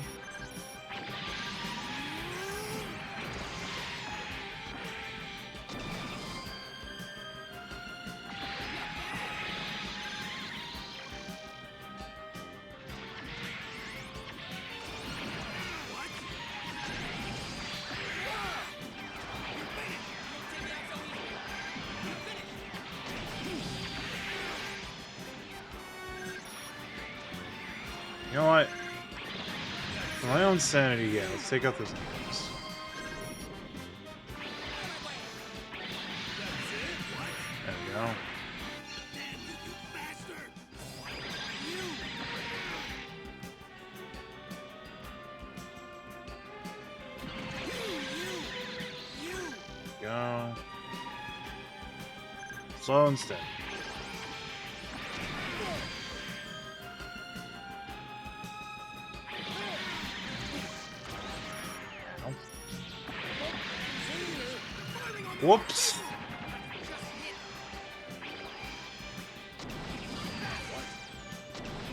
You know what? For my own sanity, yeah, let's take out this necklace. There we go. Go. Slow and steady. Whoops.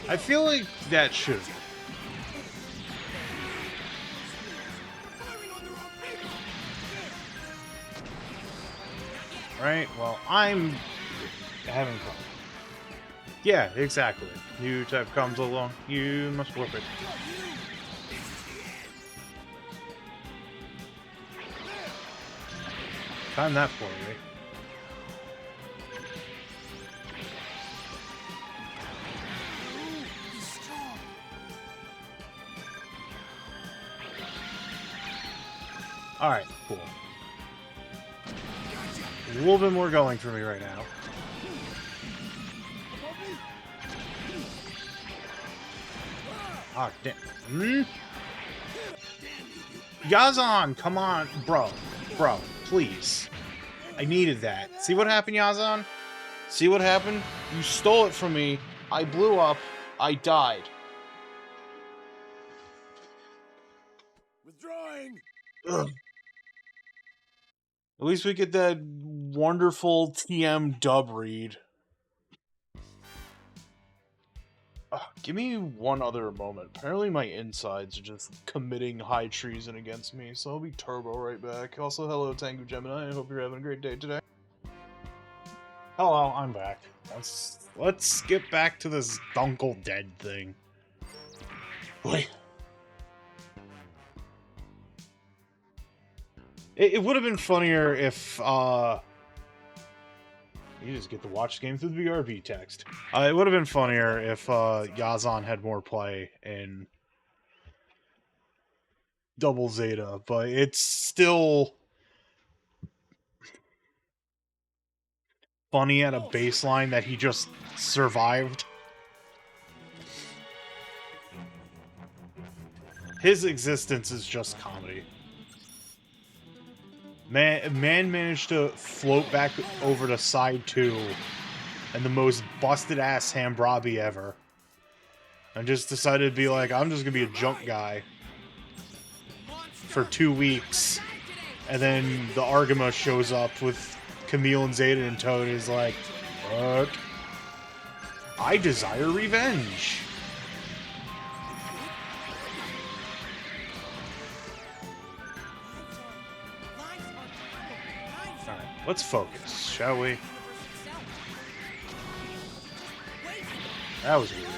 I feel like that should. Right? Well, I'm having fun. Yeah, exactly. New type comes along, you must work it. Time that for me. Alright, cool. A little bit more going for me right now. Ah, damn. Yazan, come on, bro. Bro, please. I needed that. See what happened, Yazan? See what happened? You stole it from me. I blew up. I died. Withdrawing. Ugh. At least we get that wonderful TM dub read. Give me one other moment. Apparently my insides are just committing high treason against me, so I'll be turbo right back. Also, hello Tengu Gemini, I hope you're having a great day today. Hello, I'm back. Let's get back to this Dunkel Dead thing. Wait. It would have been funnier if, you just get to watch the game through the BRB text. It would have been funnier if Yazan had more play in Double Zeta, but it's still funny at a baseline that he just survived. His existence is just comedy. Man managed to float back over to side 2 and the most busted ass Hambrabi ever. And just decided to be like, I'm just gonna be a junk guy for 2 weeks. And then the Argama shows up with Camille and Zeta in tow and is like, what? I desire revenge. Alright, let's focus, shall we? That was weird.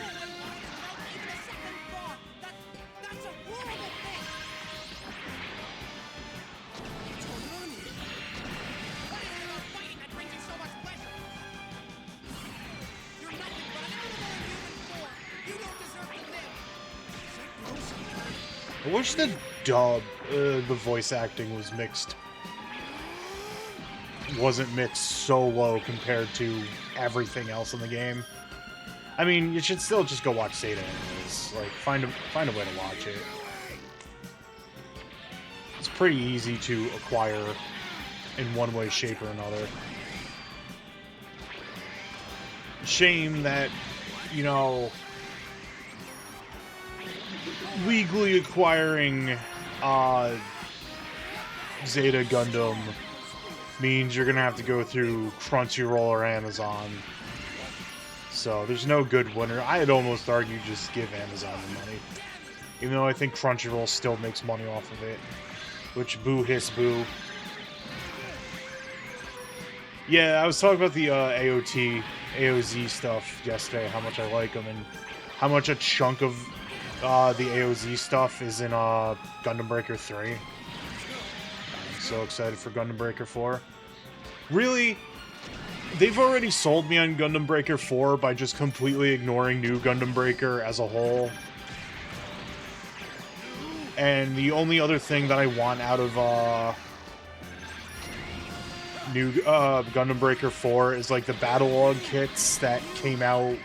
I wish the dub, the voice acting was wasn't mixed so low compared to everything else in the game. I mean, you should still just go watch Zeta anyways. Like, find a way to watch it. It's pretty easy to acquire in one way, shape, or another. Shame that, you know, legally acquiring Zeta Gundam means you're gonna have to go through Crunchyroll or Amazon. so there's no good winner. I'd almost argue just give Amazon the money. Even though I think Crunchyroll still makes money off of it. Which, boo hiss boo. Yeah, I was talking about the AOZ stuff yesterday, how much I like them, and how much a chunk of the AOZ stuff is in Gundam Breaker 3. I'm so excited for Gundam Breaker 4. Really, they've already sold me on Gundam Breaker 4 by just completely ignoring New Gundam Breaker as a whole. And the only other thing that I want out of New Gundam Breaker 4 is like the battle log kits that came out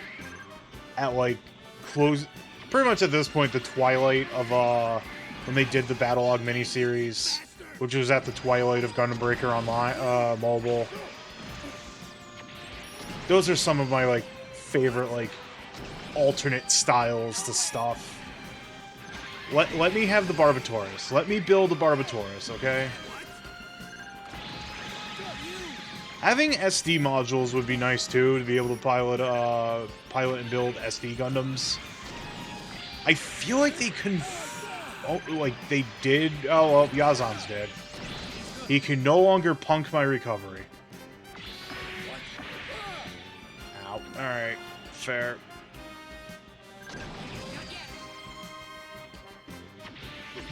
at like pretty much at this point the twilight of when they did the battle log miniseries, which was at the twilight of Gundam Breaker Online mobile. Those are some of my like favorite like alternate styles to stuff. Let me have the Barbatoris. Let me build a Barbatoris, okay? Having SD modules would be nice too, to be able to pilot and build SD Gundams. I feel like they they did. Oh well, Yazan's dead. He can no longer punk my recovery. Ow. All right, fair.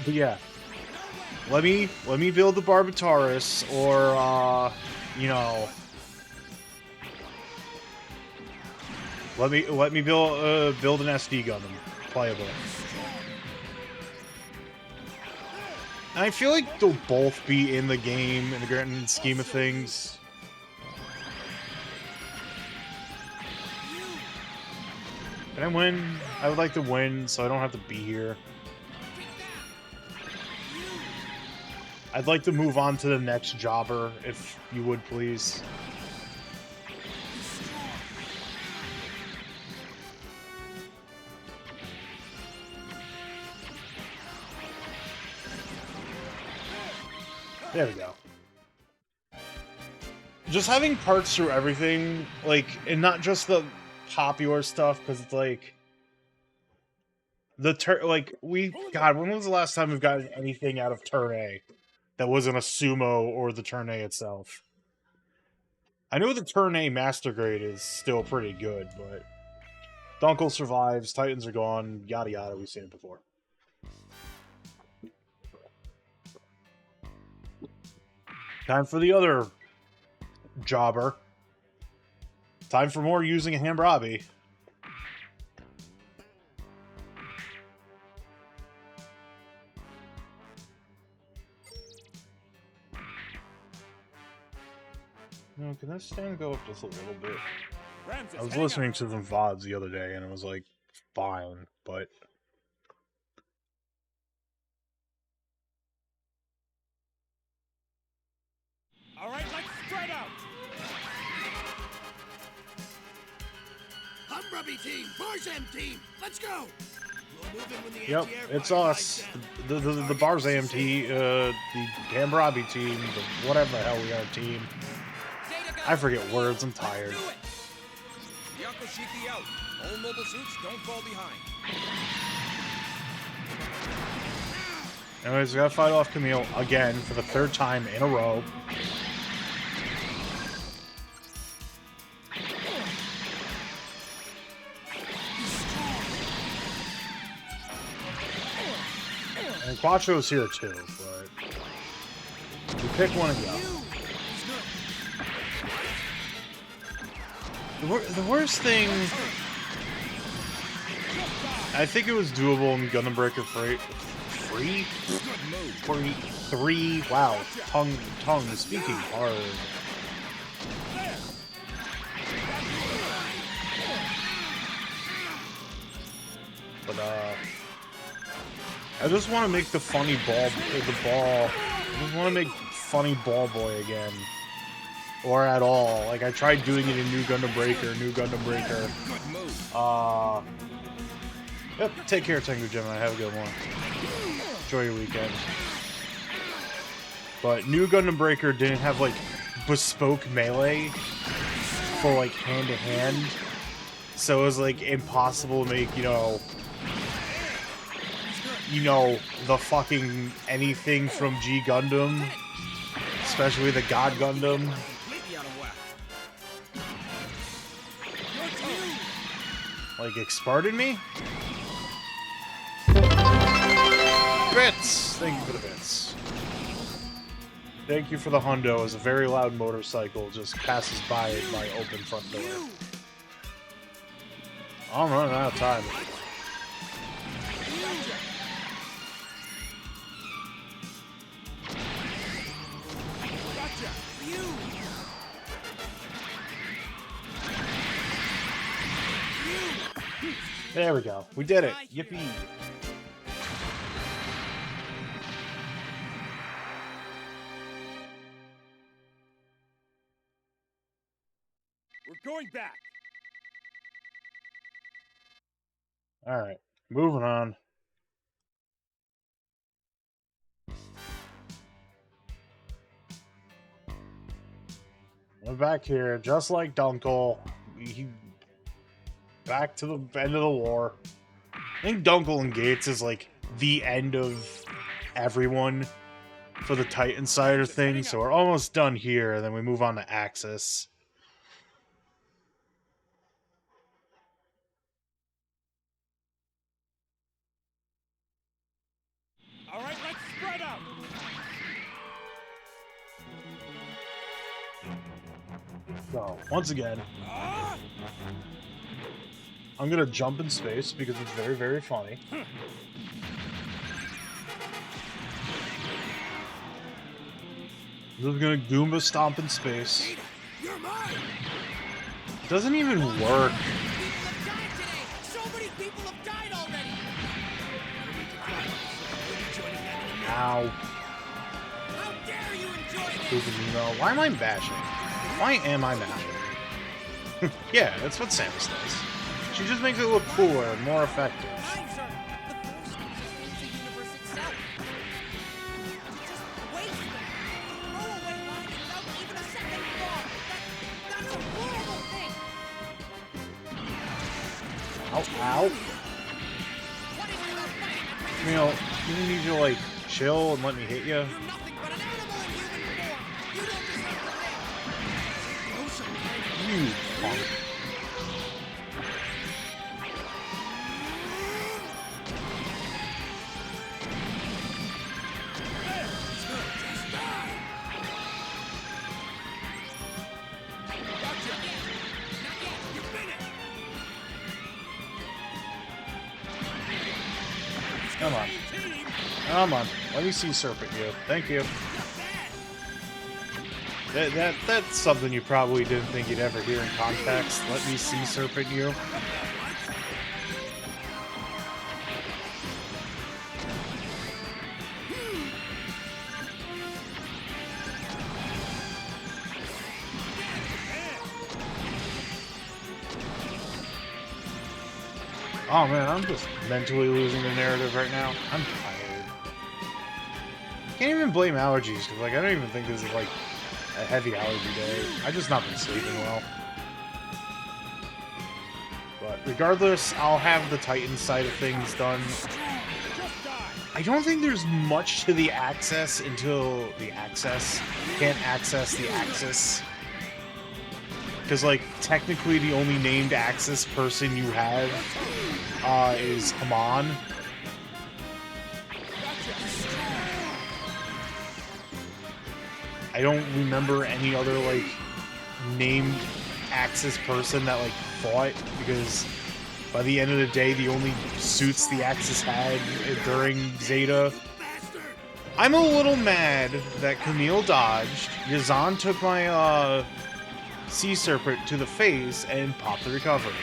But yeah, let me build the Barbataris, or you know, let me build an SD Gundam playable. And I feel like they'll both be in the game in the grand scheme of things. Can I win? I would like to win, so I don't have to be here. I'd like to move on to the next jobber, if you would, please. There we go. Just having parts through everything, like, and not just the popular stuff, because it's like... God, when was the last time we've gotten anything out of Turn A that wasn't a sumo or the Turn A itself? I know the Turn A Master Grade is still pretty good, but Dunkel survives, Titans are gone, yada yada, we've seen it before. Time for the other jobber. Time for more using a Hambrabi. No, can this stand go up just a little bit? I was listening to some VODs the other day and it was like, fine, but... Alright, let's spread out! Humrubby team, Barzam team, let's go! We'll move in when the Yep, anti-air it's fire us. lights down. The Barzam team, the Hambrabi team, the whatever the hell we are team. I forget words, I'm tired. Yako Shiki out. All mobile suits don't fall behind. Anyways, we gotta fight off Camille again for the third time in a row. And Quatro's here too, but we pick one and go. The worst thing, I think it was doable in Gundam Breaker 3? Wow, tongue speaking hard. But I just want to make the funny I just want to make funny ball boy again. Or at all. Like, I tried doing it in New Gundam Breaker. Yep, take care, Tengu Gemini. Have a good one. Enjoy your weekend. But New Gundam Breaker didn't have, like, bespoke melee for, like, hand-to-hand so it was like impossible to make, the fucking anything from G Gundam, especially the God Gundam. Completely out of whack. Like, exparded me? Bits! Thank you for the bits. Thank you for the hundo as a very loud motorcycle just passes by my open front door. I'm running out of time. There we go. We did it. Yippee. We're going back. Alright. Moving on. We're back here, just like Dunkel. Back to the end of the war. I think Dunkel and Gates is like the end of everyone for the Titan side of things, so we're almost done here, and then we move on to Axis. All right, let's spread out. So, once again, I'm gonna jump in space because it's very, very funny. This is gonna Goomba stomp in space. You're mine. Doesn't even work. People have died today! So many people have died already! Ow. How dare you enjoy this! Stupid Nemo. Why am I bashing? Why am I bashing? Yeah, that's what Samus does. She just makes it look cooler and more effective. Lives are the force sustains the universe itself. To just waste them, throw away lives without even a second thought. That's a horrible thing. Ow, ow. What is it about fighting that makes Camille, you need to, like, chill and let me hit you. you nothing but an animal in human form? You don't deserve to live. You punk. Come on. Come on. Let me see Serpent you. Thank you. That's something you probably didn't think you'd ever hear in context. Let me see Serpent you. Oh man, I'm just mentally losing the narrative right now. I'm tired. Can't even blame allergies, because like I don't even think this is like a heavy allergy day. I just not been sleeping well. But regardless, I'll have the Titan side of things done. I don't think there's much to the access until the access. Can't access the axis. Because, like, technically the only named Axis person you have is Haman. I don't remember any other, like, named Axis person that, like, fought, because by the end of the day, the only suits the Axis had during Zeta. I'm a little mad that Camille dodged. Yazan took my, Sea Serpent to the face and popped the recovery.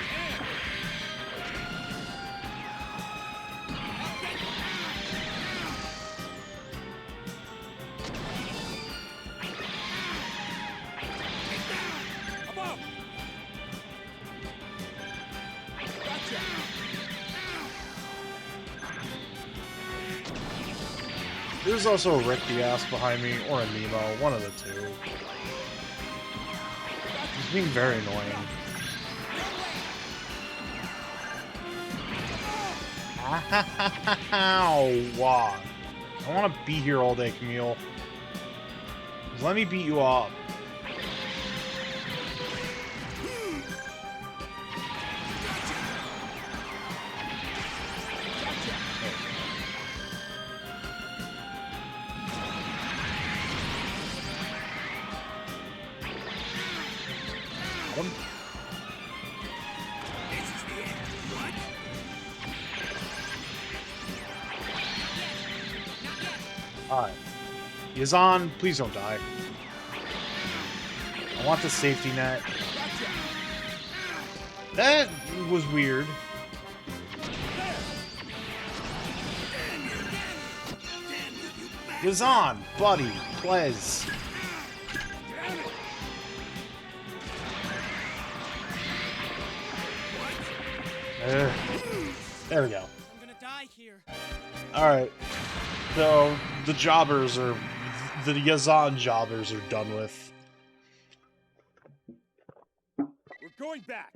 There's also a Rick Diaz behind me, or a Nemo, one of the two. He's being very annoying. Ow! Wow. I want to be here all day, Camille. Just let me beat you up. Got him. Alright. Yazan, please don't die. I want the safety net. That was weird. Yazan, buddy, please. There we go. I'm gonna die here. Alright. So, the jobbers are... The Yazan jobbers are done with. We're going back.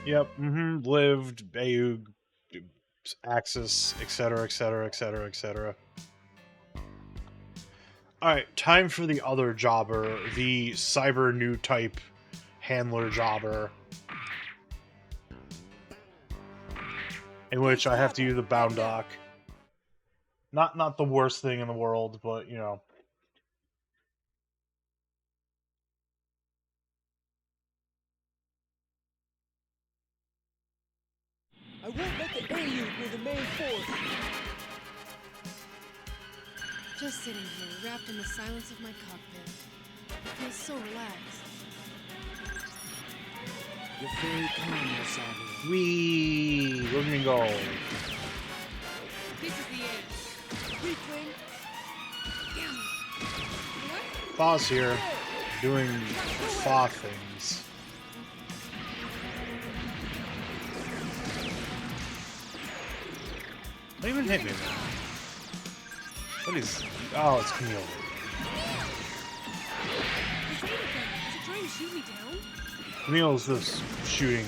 Yep, lived, Bayug, Axis, etc., etc., etc., etc. Alright, time for the other jobber, the cyber new type handler jobber. In which I have to use the bound dock. Not the worst thing in the world, but, you know. I won't let the AU be the main force. Just sitting here, wrapped in the silence of my cockpit. I feel so relaxed. You're very calm, Wasabi. Whee! Look at me go. This is the end. Weakling. Damn it. What? Boss here, doing fa things. Don't even hit me, man. What is... Oh, it's Camille. The Zeta gun. Is it trying to shoot me down? Camille's just shooting.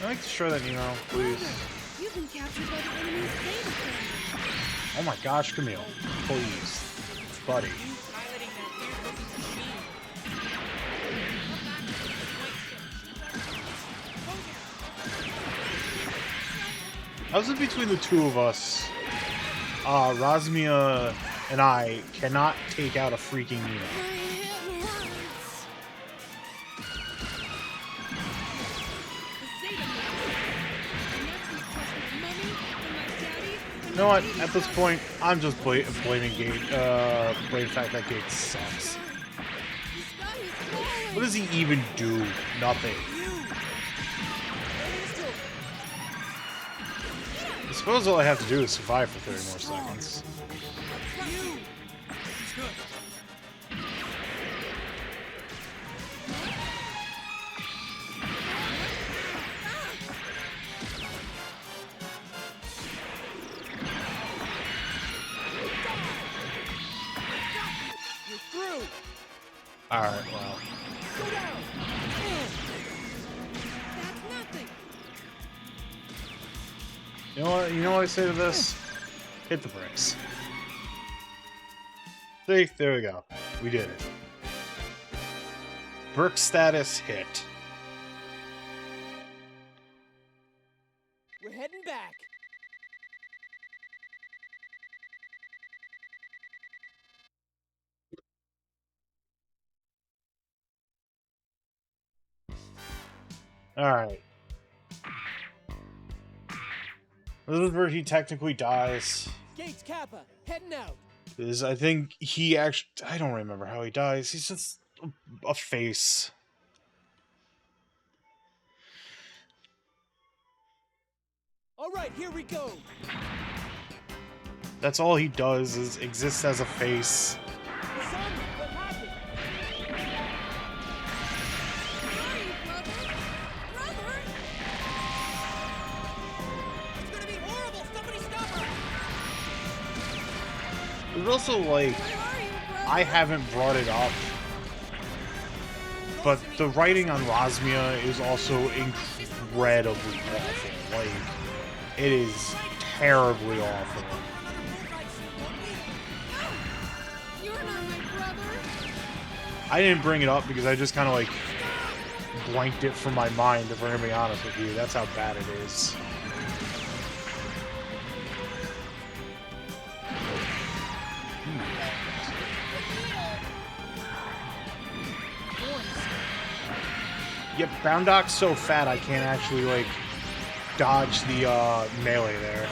I'd like to show that email, please. You've been captured by the enemy's Zeta gun. Oh my gosh, Camille. Please. Buddy. Piloting that weird-looking machine. How's it between the two of us? Razmia and I cannot take out a freaking Nemo. My head hurts. The Zeta gun. And that's gonna cost my mommy and my daddy and You know my what? baby At this brother. point, I'm just blaming Gate. Blaming the fact that Gate sucks. The sky is falling. What does he even do? Nothing. I suppose all I have to do is survive for 30 more seconds. You're through. Alright, well. Go down. That's nothing. You know what? You know what I say to this? Hit the brakes. See? There we go. We did it. Brick status hit. We're heading back. Alright. This is where he technically dies. Gates Kappa, heading out. Is I think he actually... I don't remember how he dies. He's just a face. All right, here we go. That's all he does, is exists as a face. Son, what happened? Sorry, brother. Brother. It's gonna be horrible, There's also, like, Where are you, brother? I haven't brought it up, but the writing on Rosmia is also incredibly awful. Like, it is terribly awful. You're not my brother. I didn't bring it up because I just kind of, like, blanked it from my mind, if we're gonna be honest with you. That's how bad it is. Yep, Boundoc's so fat I can't actually, like, dodge the, melee there.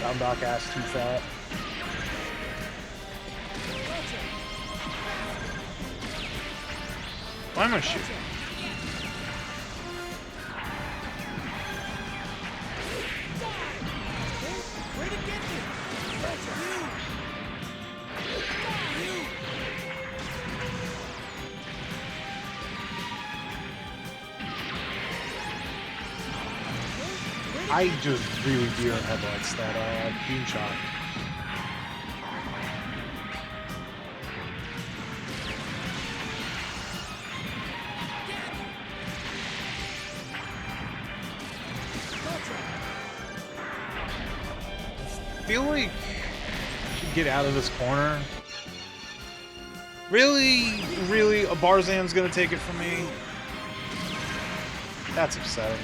Boundoc ass too fat. Why am I shooting? Way to get me! I just really deer in headlights that beam shot. I feel like I should get out of this corner. Really? Really? A Barzan's gonna take it from me? That's upsetting.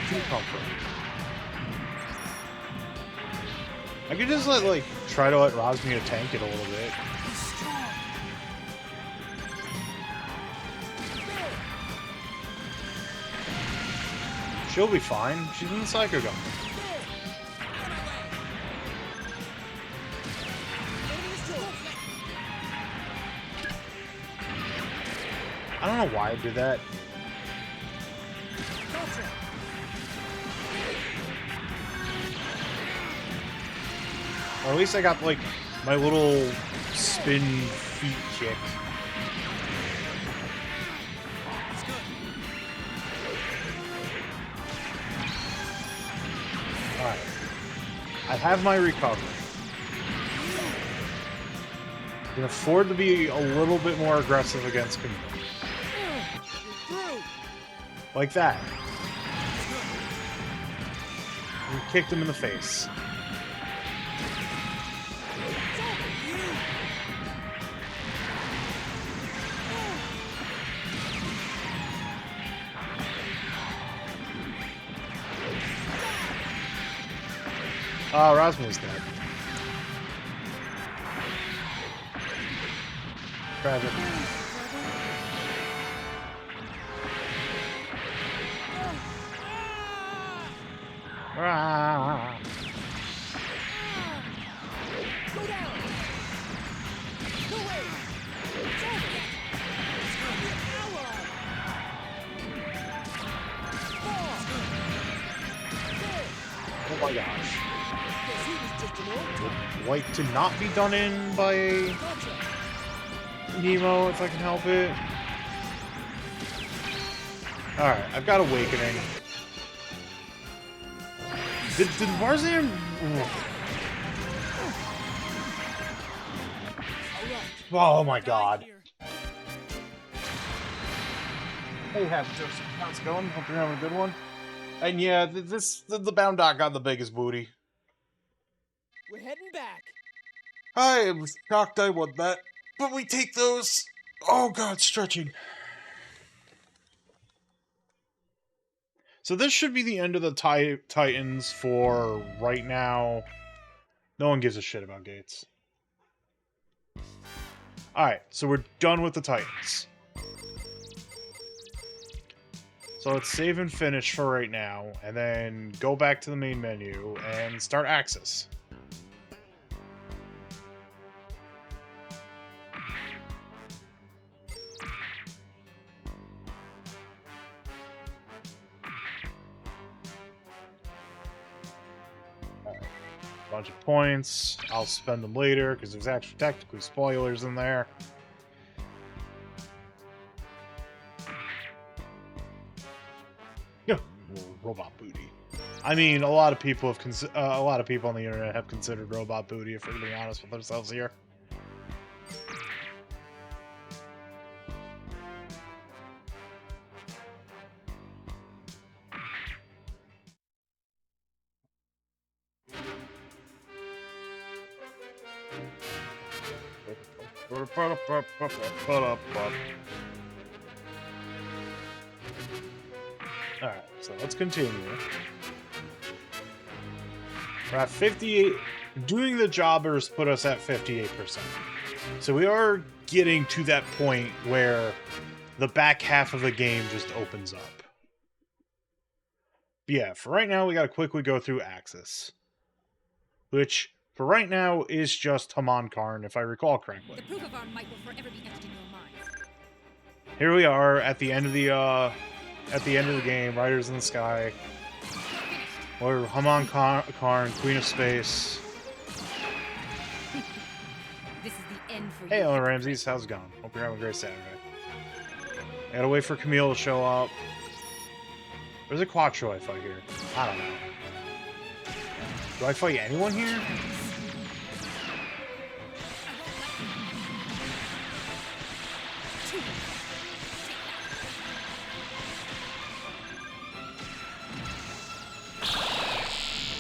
Too comfort. I could just like try to let Rosmia tank it a little bit. She'll be fine. She's in the Psycho Gun. I don't know why I did that. Or at least I got, like, my little spin feet kick. Alright. I have my recovery. I can afford to be a little bit more aggressive against Camille. Like that. And kicked him in the face. Oh, Rosmia's dead. Tragic. Ah. Go down! No way! It's over! It's gonna be an ally! Oh my gosh. Guess he was just an old toy. Like to not be done in by Nemo if I can help it. Alright, I've got Awakening. Did Barzan... Oh my god. Hey, happy Joseph. How's it going? Hope you're having a good one. And yeah, the Bound Dog got the biggest booty. We're heading back. I was shocked I won that. But we take those. Oh god, stretching. So this should be the end of the Titans for right now. No one gives a shit about Gates. Alright, so we're done with the Titans. So let's save and finish for right now, and then go back to the main menu and start Axis. Bunch of points. I'll spend them later because there's actually technically spoilers in there. Yeah, robot booty. I mean, a lot of people have a lot of people on the internet have considered robot booty, if we're being honest with ourselves here. Alright, so let's continue. We're at 58. Doing the jobbers put us at 58%. So we are getting to that point where the back half of the game just opens up. But yeah, for right now, we gotta quickly go through Axis. Which, for right now, is just Haman Karn, if I recall correctly. The proof of our might will forever be etched in your minds. Here we are at the end of the game, Riders in the Sky. Or Haman Karn, Queen of Space. This is the end for Hey, you. Ellen Ramses, how's it going? Hope you're having a great Saturday. I gotta wait for Camille to show up. There's a Quattro I fight here. I don't know. Do I fight anyone here?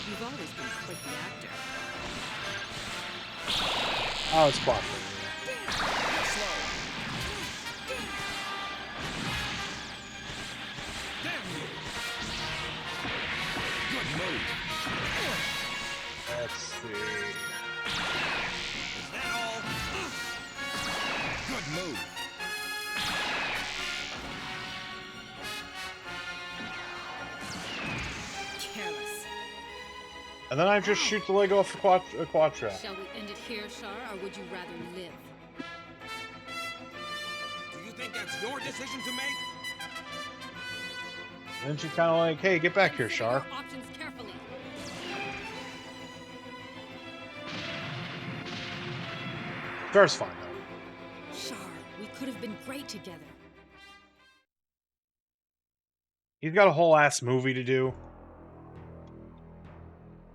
You've always been quite the actor. Oh, it's Quattro. Slow. Damn you. Good move. Let's see. Is that all? Good move. Careless. And then I just shoot the leg off a Quattro. Shall we end it here, Shar, or would you rather live? Do you think that's your decision to make? And then she's kind of like, hey, get back here, Consider Shar. your options carefully. Shar's fine, though. Shar, we could have been great together. He's got a whole ass movie to do.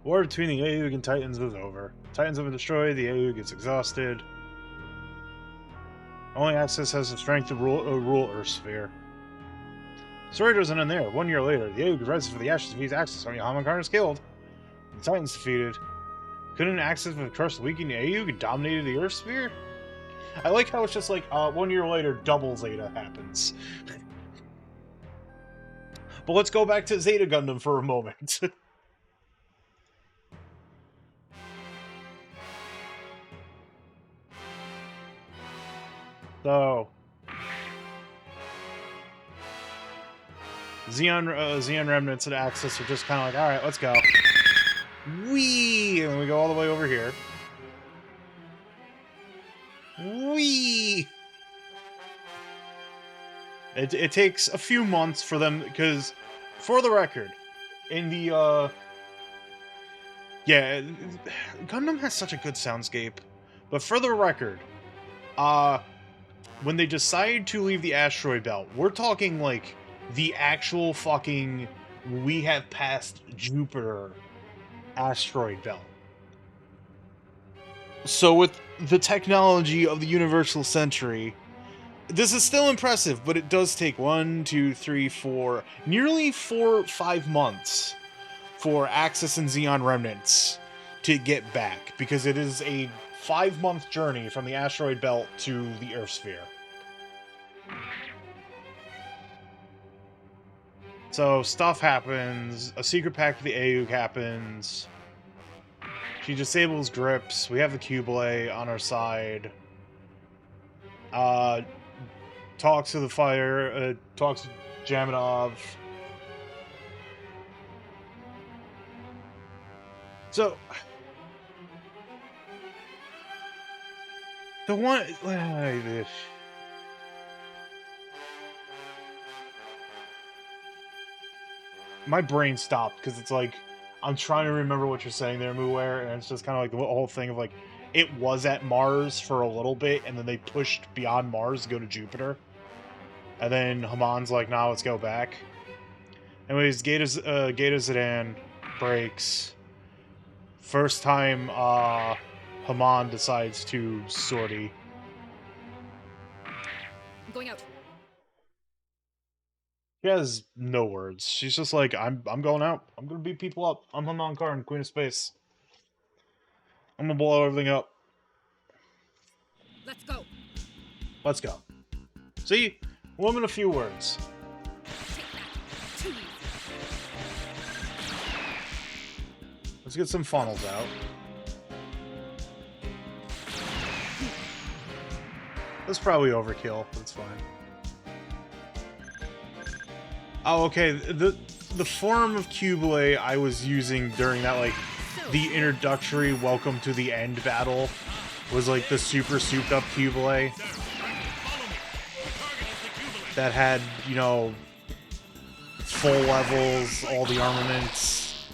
War between the Aeug and Titans is over. Titans have been destroyed, the Aeug gets exhausted. Only Axis has the strength to rule Earth sphere. Story doesn't end there. 1 year later, the Aeug rises for the ashes of Axis when Haman Karn is killed. The Titans defeated. Couldn't Axis have crushed the weakened Aeug and dominated the Earth sphere? I like how it's just like, 1 year later, double Zeta happens. But let's go back to Zeta Gundam for a moment. So, Xeon Remnants and Axis are just kind of like, all right, let's go. Whee! And then we go all the way over here. Whee! It takes a few months for them, because, for the record, in the, yeah, Gundam has such a good soundscape, but for the record, when they decide to leave the asteroid belt, we're talking, like, the actual fucking we have passed Jupiter asteroid belt. So with the technology of the Universal Century, this is still impressive, but it does take 1, 2, 3, 4, nearly 5 months for Axis and Xeon Remnants to get back, because it is a 5-month journey from the asteroid belt to the Earth sphere. So stuff happens, a secret pact with the Aeug happens, she disables grips, we have the Cubelay on our side, talks to the fire, talks to Jaminov. So, the one, my brain stopped because it's like, I'm trying to remember what you're saying there, Muware, and it's just kind of like the whole thing of like, it was at Mars for a little bit, and then they pushed beyond Mars to go to Jupiter. And then Hamon's like, nah, let's go back. Anyways, Geta Zidane breaks. First time Hamon decides to sortie. I'm going out. She has no words. She's just like, I'm going out. I'm gonna beat people up. I'm Hamon Karn, Queen of Space. I'm gonna blow everything up. Let's go. Let's go. See? Woman, a few words. Take that. Too easy. Let's get some funnels out. That's probably overkill, but it's fine. Oh, okay. The form of Cubile I was using during that, like, the introductory Welcome to the End battle was, like, the super souped up Cubile that had, you know, full levels, all the armaments.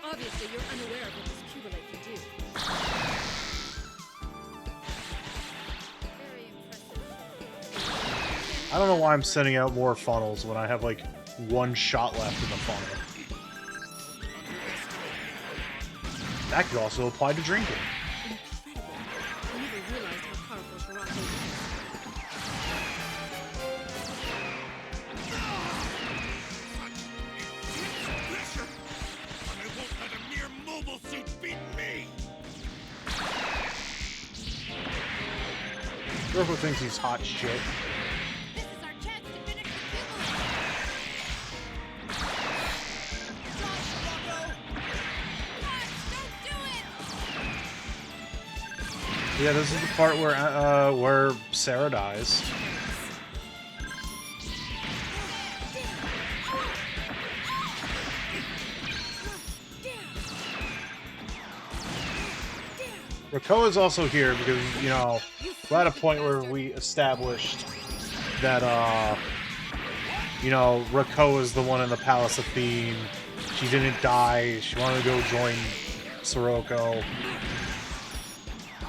Obviously, you're unaware of what this Cubile can do. Very impressive. I don't know why I'm sending out more funnels when I have, like, one shot left in the funnel. That could also apply to drinking. Incredible. I never realized how powerful Shirako was. Pressure! I won't let a mere mobile suit beat me! Shirako thinks he's hot shit. This is our chance to finish the Cubile! Don't do it! Yeah, this is the part where Sarah dies. Rakoa's also here because, you know, we're at a point where we established that, you know, Rakoa's the one in the Palace of Theme. She didn't die. She wanted to go join Sirocco.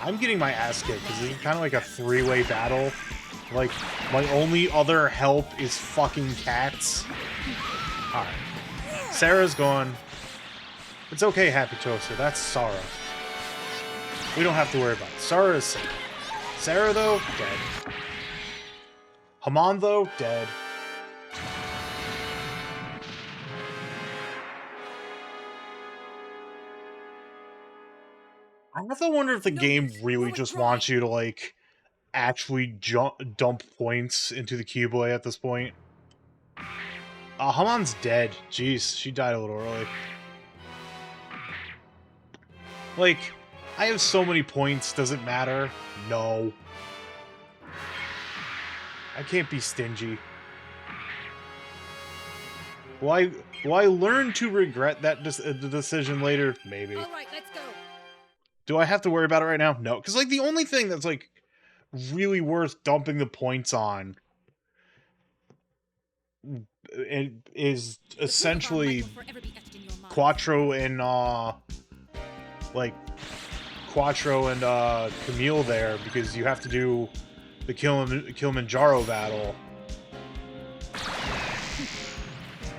I'm getting my ass kicked because this is kind of like a three-way battle. Like, my only other help is fucking cats. Alright. Sarah's gone. It's okay, Happy Toaster. That's Sarah. We don't have to worry about it. Sarah is safe. Sarah, though, dead. Hamon, though, dead. I have to wonder if the game really just wants you to, like, actually dump points into the Cubile at this point. Hamon's dead. Jeez, she died a little early. Like, I have so many points, does it matter? No. I can't be stingy. Will I learn to regret that the decision later? Maybe. All right, let's go. Do I have to worry about it right now? No. Because, like, the only thing that's, like, really worth dumping the points on is essentially The proof of our might will forever be etched in your mind. Quattro and, like, Quattro and, Camille there, because you have to do the Kilimanjaro battle.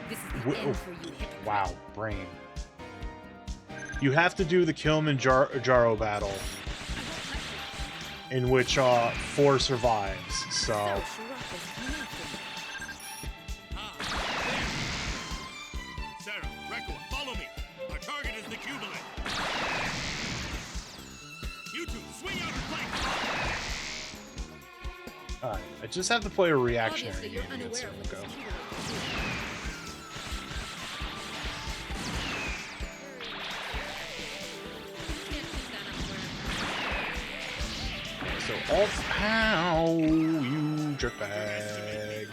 This is the end for you, hypocrite. Wow, brain. You have to do the Kilimanjaro battle, in which, 4 survives, so... Shirako's coming after me. Sarah, Rekoa, follow me! Our target is the Cubile! You two, swing out and flank! Alright, I just have to play a reactionary Obviously, you're game against unaware of what this Sirocco. Cubile can do. Can't keep that up, Gwen. So, off how you jerkbag.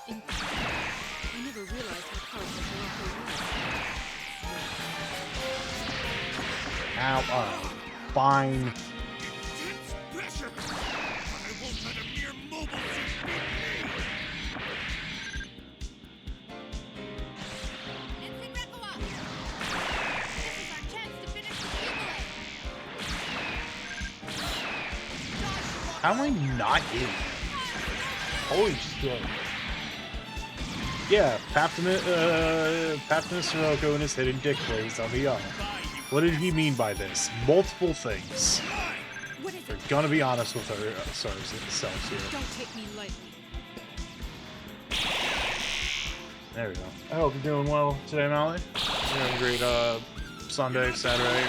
I never realized how powerful Shirako was. Ow, fine. Intense pressure! I won't let a mere mobile suit beat me! How am I not hitting? Holy shit. Yeah, Paptimus Sirocco and his hidden dick plays on the What did he mean by this? Multiple things. What is We're it? gonna be honest with ourselves here. Don't take me lightly. There we go. I hope you're doing well today, Molly. You're having a great Sunday, Saturday.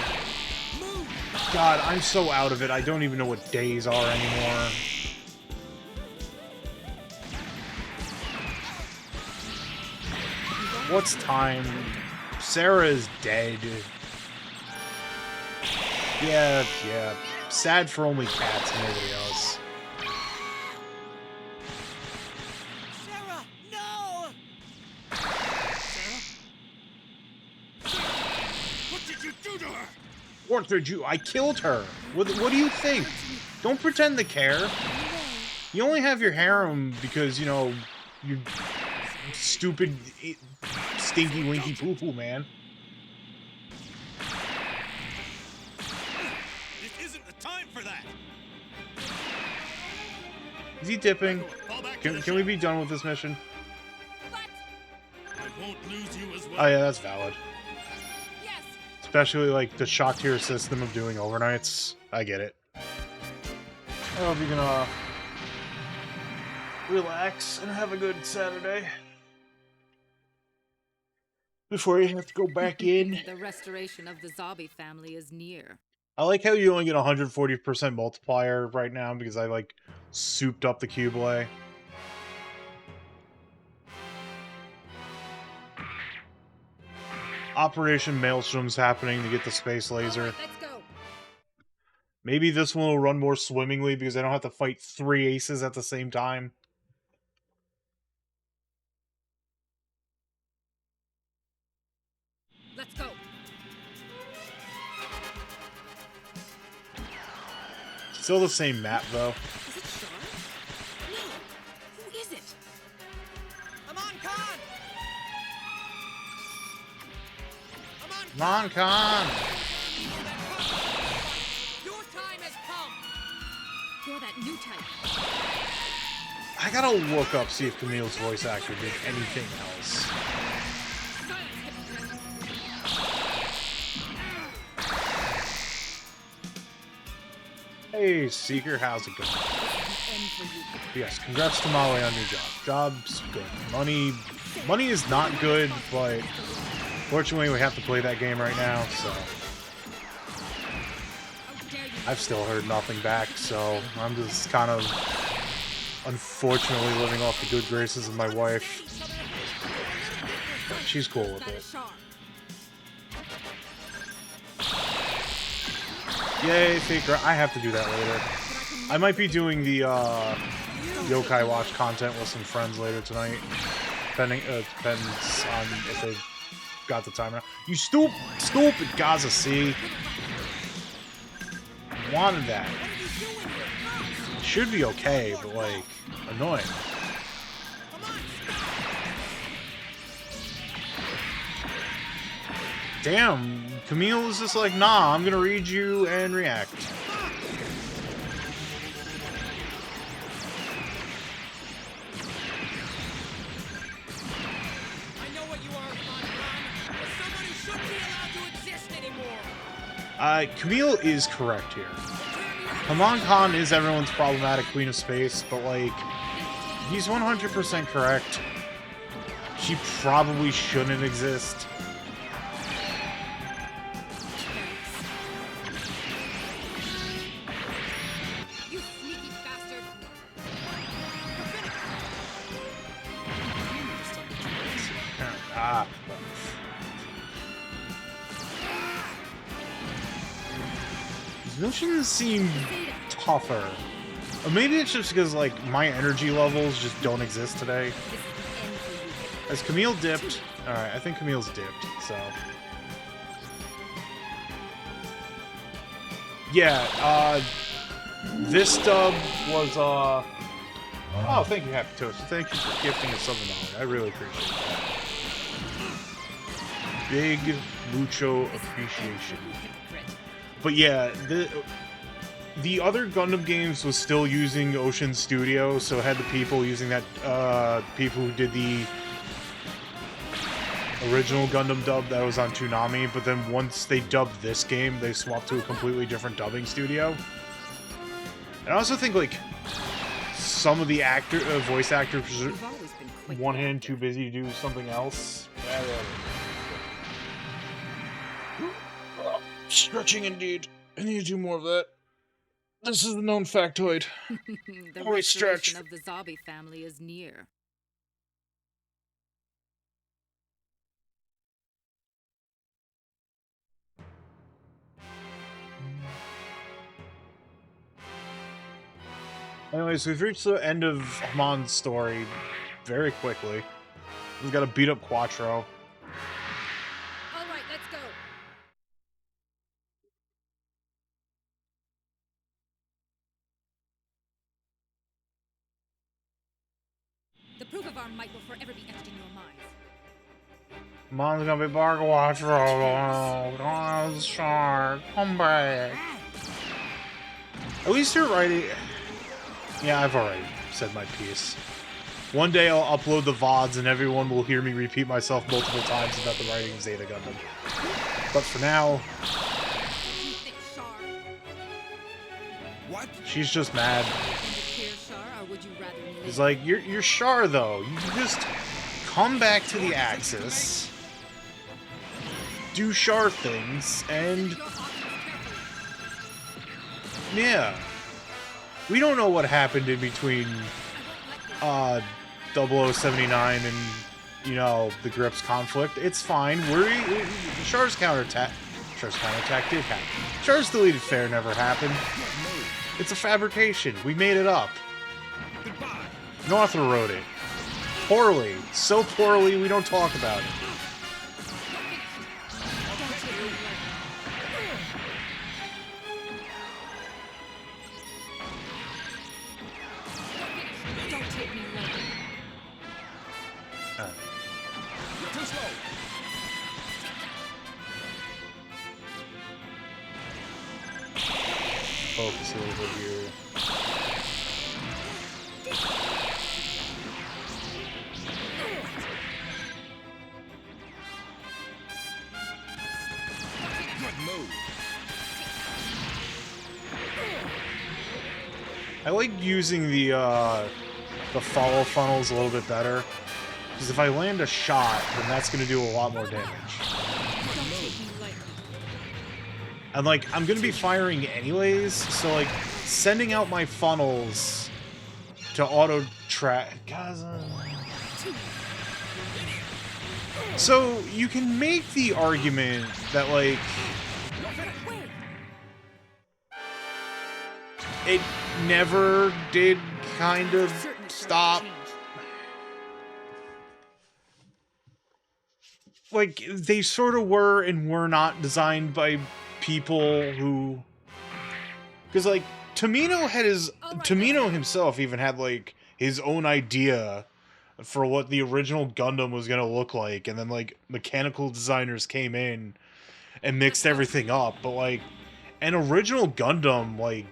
God, I'm so out of it. I don't even know what days are anymore. What's time? Sarah is dead. Yeah. Sad for only cats and nobody else. Sarah, no! What did you do to her? What did you? I killed her. What do you think? Don't pretend to care. You only have your harem because, you know, you stupid, stinky, winky poo-poo, man. This isn't the time for that. Is he dipping? Fall back to the Can we ship. be done with this mission? But I won't lose you as well. Oh yeah, that's valid. yes, Especially, like, the shock tier system of doing overnights. I get it. I hope you're gonna relax and have a good Saturday. Before you have to go back in. the restoration of the zombie family is near. I like how you only get 140% multiplier right now because I, like, souped up the Cubelay. Operation Maelstrom's happening to get the space laser. Alright, let's go. Maybe this one will run more swimmingly because I don't have to fight 3 aces at the same time. Let's go. Still the same map, though. Is it Shark? No. Who is it? I'm on Khan! Mon-Con! Your time has come! You're that new type. I gotta look up, see if Camille's voice actor did anything else. Silence, hypocrite. Hey, Seeker, how's it going? End for you. Yes, congrats to Molly on your job. Job's good. Money is not good, but fortunately we have to play that game right now, so How dare you? I've still heard nothing back, so I'm just kind of unfortunately living off the good graces of my wife. But she's cool with That it. is Shark. Yay, Faker. I have to do that later. I might be doing the Yokai Watch content with some friends later tonight. Depends on if they've got the time or not. You stupid Gaza C. Wanted that. It should be okay, but like, annoying. Damn, Camille is just like, nah, I'm gonna read you and react. I know what you are, Khan. But someone who shouldn't be allowed to exist anymore! Camille is correct here. Haman Khan is everyone's problematic Queen of Space, but like, he's 100% correct. She probably shouldn't exist. You sneaky bastard. Ah. These missions seem tougher. Or maybe it's just because, like, my energy levels just don't exist today. This is the end for you. Has Camille dipped? Alright, I think Camille's dipped, so... Yeah, this dub was, Oh, thank you, Happy Toast. Thank you for gifting us $7. I really appreciate that. Big mucho appreciation. But yeah, the other Gundam games was still using Ocean Studio, so it had the people using that, people who did the original Gundam dub that was on Toonami, but then once they dubbed this game, they swapped to a completely different dubbing studio. And I also think, like, some of the voice actors You've always been quick. one hand too busy to do something else. Stretching indeed. I need to do more of that. This is the known factoid. The Always stretch. restoration of the Zabi family is near. Anyways, we've reached the end of Hamon's story very quickly. We've got to beat up Quattro. All right, let's go. The proof of our might will forever be etched in your minds. Hamon's gonna be back, Quattro. Oh, shark, come back. At least you're writing. Yeah, I've already said my piece. One day I'll upload the VODs and everyone will hear me repeat myself multiple times about the writing of Zeta Gundam. But for now, You think, Shar? What? she's just mad. And the care, Shar, or would you rather live? He's like, you're Char though. You can just come back to the Axis, do Char things, and Your options carefully. yeah. We don't know what happened in between 0079 and, you know, the Grips conflict. It's fine. Char's counterattack did happen. Char's deleted fare never happened. It's a fabrication. We made it up. Goodbye. An author wrote it. Poorly. So poorly we don't talk about it. Don't take me lightly. You're too slow. Focus a little bit here. Good move. I like using the follow funnels a little bit better. Because if I land a shot, then that's going to do a lot more damage. Don't take me lightly. And, like, I'm going to be firing anyways, so, like, sending out my funnels to auto-track... So, you can make the argument that, like, it never did kind of Certainly stop. change. Like, they sort of were and were not designed by people who... Because, like, Tomino himself even had, like, his own idea for what the original Gundam was going to look like, and then, like, mechanical designers came in and mixed everything up, but, like, an original Gundam, like,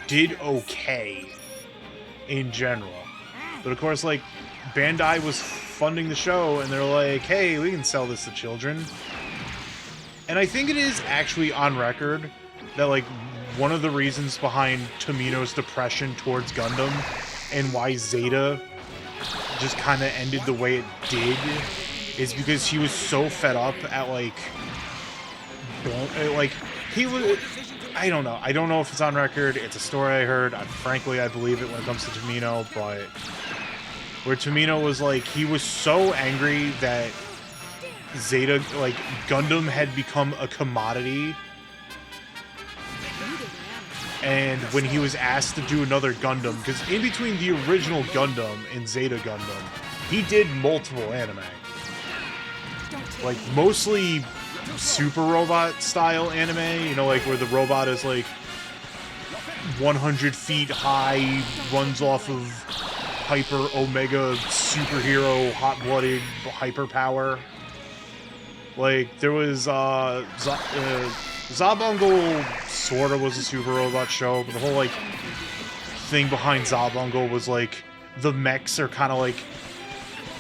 did okay in general. But, of course, like, Bandai was funding the show, and they're like, hey, we can sell this to children. And I think it is actually on record that, like, one of the reasons behind Tomino's depression towards Gundam and why Zeta just kind of ended the way it did is because he was so fed up at, like, he was... I don't know. I don't know if it's on record. It's a story I heard. Frankly, I believe it when it comes to Tomino, but... Where Tomino was like, he was so angry that Zeta, like, Gundam had become a commodity. And when he was asked to do another Gundam, because in between the original Gundam and Zeta Gundam, he did multiple anime. Like, mostly super robot style anime, you know, like where the robot is like 100 feet high, runs off of hyper omega superhero hot-blooded hyper power. Like, there was Zabungle sorta was a super robot show, but the whole like thing behind Zabungle was like the mechs are kind of like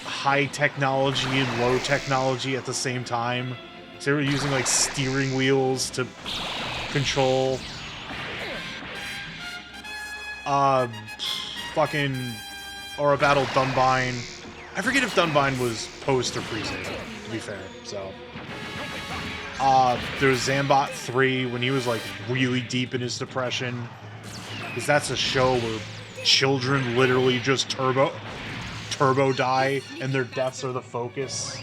high technology and low technology at the same time. So they were using like steering wheels to control fucking or a battle Dunbine. I forget if Dunbine was post or pre-Zeta, to be fair. So there's Zambot 3 when he was like really deep in his depression. Because that's a show where children literally just turbo die and their deaths are the focus.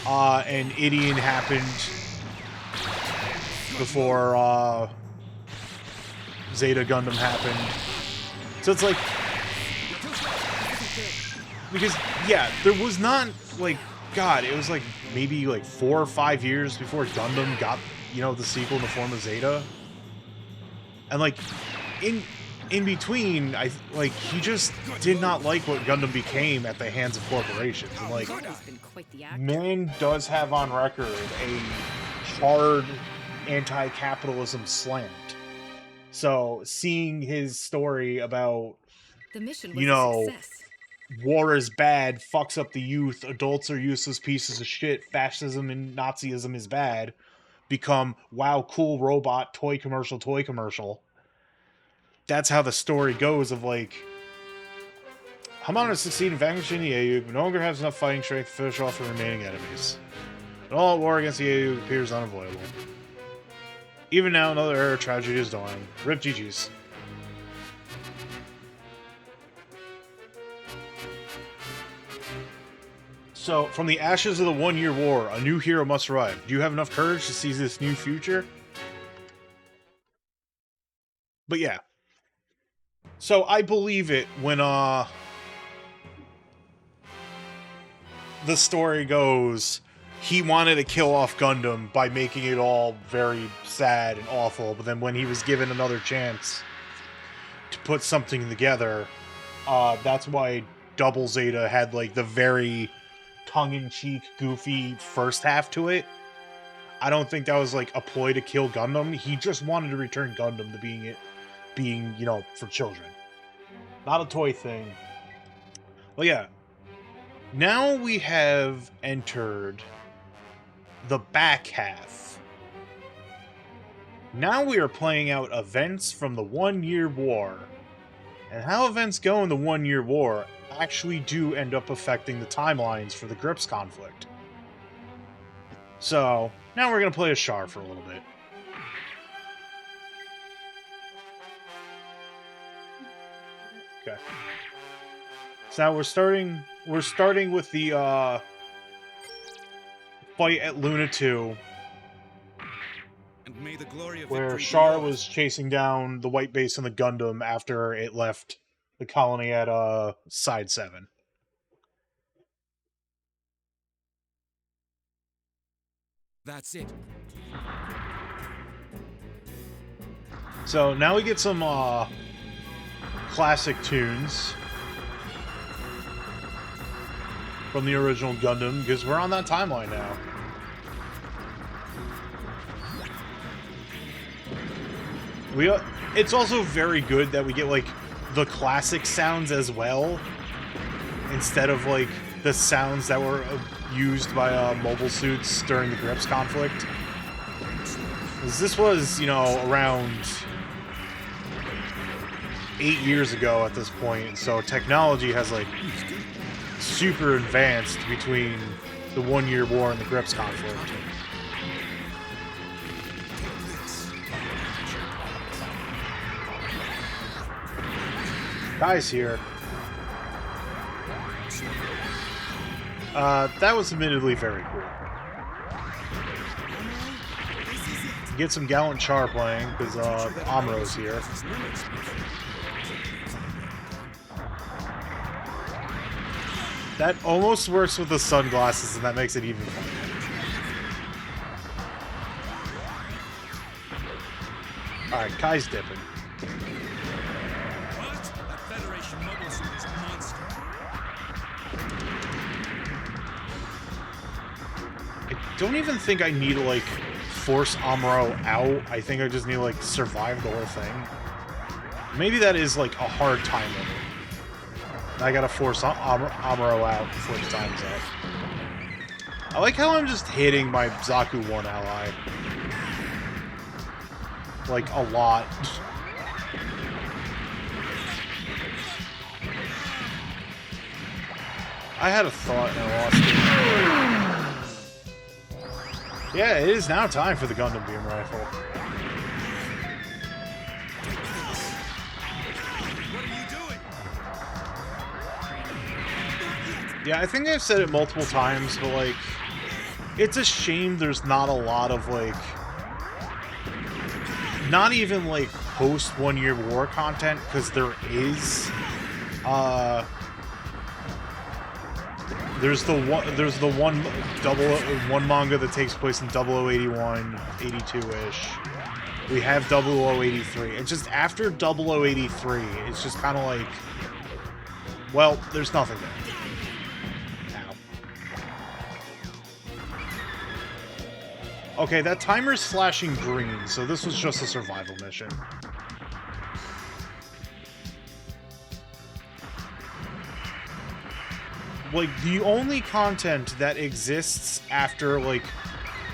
And Idion happened before Zeta Gundam happened. So it's like, because yeah, there was not like, God, it was like maybe like 4 or 5 years before Gundam got, you know, the sequel in the form of Zeta. And like in between, he just did not like what Gundam became at the hands of corporations. And like, He's been quite the actor. man does have on record a hard anti-capitalism slant. So seeing his story about, The mission was you know, a success. war is bad, fucks up the youth, adults are useless pieces of shit, fascism and Nazism is bad, become, wow, cool robot, toy commercial. That's how the story goes of, like, Hamana has succeeded in vanquishing the AU, but no longer has enough fighting strength to finish off the remaining enemies. An all-out war against the AU appears unavoidable. Even now, another era of tragedy is dawning. Rip GG's. So, from the ashes of the one-year war, a new hero must arrive. Do you have enough courage to seize this new future? But yeah. So, I believe it when, the story goes, he wanted to kill off Gundam by making it all very sad and awful, but then when he was given another chance to put something together, that's why Double Zeta had, like, the very tongue-in-cheek, goofy first half to it. I don't think that was, like, a ploy to kill Gundam. He just wanted to return Gundam to being, you know, for children. Not a toy thing. Well, yeah. Now we have entered the back half. Now we are playing out events from the one-year war. And how events go in the one-year war actually do end up affecting the timelines for the Grips conflict. So, now we're going to play as Char for a little bit. Okay. So now we're starting with the fight at Luna 2, And may the glory of where victory be Char yours. was chasing down the white base in the Gundam after it left the colony at Side 7. That's it. So now we get some classic tunes from the original Gundam, because we're on that timeline now. It's also very good that we get, like, the classic sounds as well, instead of, like, the sounds that were used by mobile suits during the Grips conflict. 'Cause this was, you know, around 8 years ago at this point, so technology has, like, super advanced between the one-year war and the Grips conflict. Guys here. That was admittedly very cool. Get some Gallant Char playing, because Amro's here. That almost works with the sunglasses, and that makes it even funnier. Alright, Kai's dipping. What? That Federation mobile suit is a monster. don't even think I need to, like, force Amuro out. I think I just need to, like, survive the whole thing. Maybe that is, like, a hard time limit. I gotta force Amuro out before the time's up. I like how I'm just hitting my Zaku 1 ally. Like, a lot. I had a thought and I lost it. Yeah, it is now time for the Gundam beam rifle. What are you doing? Yeah, I think I've said it multiple times, but, like, it's a shame there's not a lot of, like, not even, like, post-one-year war content, because there is. There's the one manga that takes place in 0081, 82-ish. We have 0083. It's just after 0083, it's just kind of like, well, there's nothing there. Ow. Okay, that timer's flashing green, so this was just a survival mission. Like, the only content that exists after, like,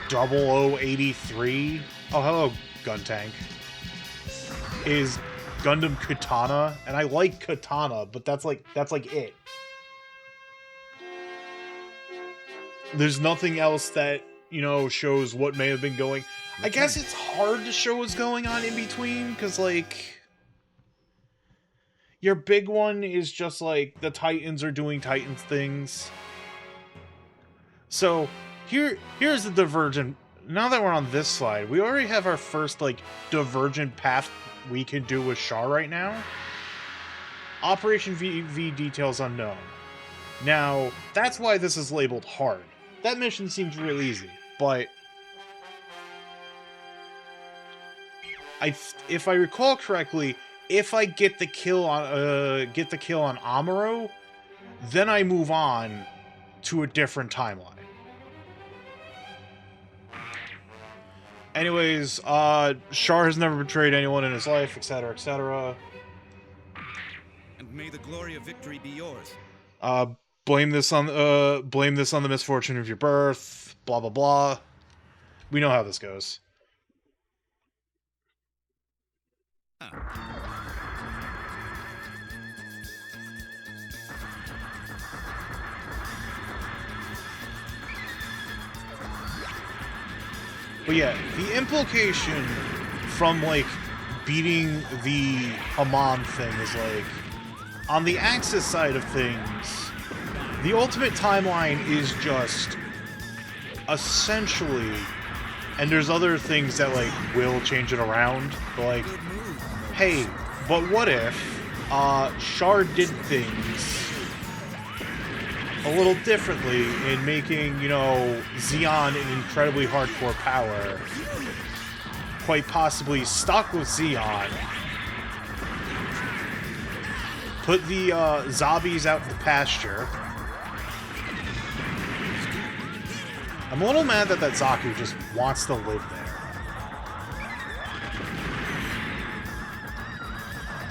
0083... Oh, hello, Guntank. Is Gundam Katana, and I like Katana, but that's like it. There's nothing else that, you know, shows what may have been going... I guess it's hard to show what's going on in between, because, like... Your big one is just, like, the Titans are doing Titans things. So, here's the divergent... Now that we're on this slide, we already have our first, like, divergent path we can do with Char right now. Operation V details unknown. Now, that's why this is labeled hard. That mission seems real easy, but... if I recall correctly... If I get the kill on Amuro, then I move on to a different timeline. Anyways, Char has never betrayed anyone in his life, etc., etc. And may the glory of victory be yours. Blame this on the misfortune of your birth. Blah blah blah. We know how this goes. But yeah, the implication from, like, beating the Haman thing is, like, on the Axis side of things, the ultimate timeline is just essentially, and there's other things that, like, will change it around, but, like, hey, but what if Char did things a little differently in making, you know, Zeon an incredibly hardcore power. Quite possibly stuck with Zeon. Put the zombies out in the pasture. I'm a little mad that Zaku just wants to live there.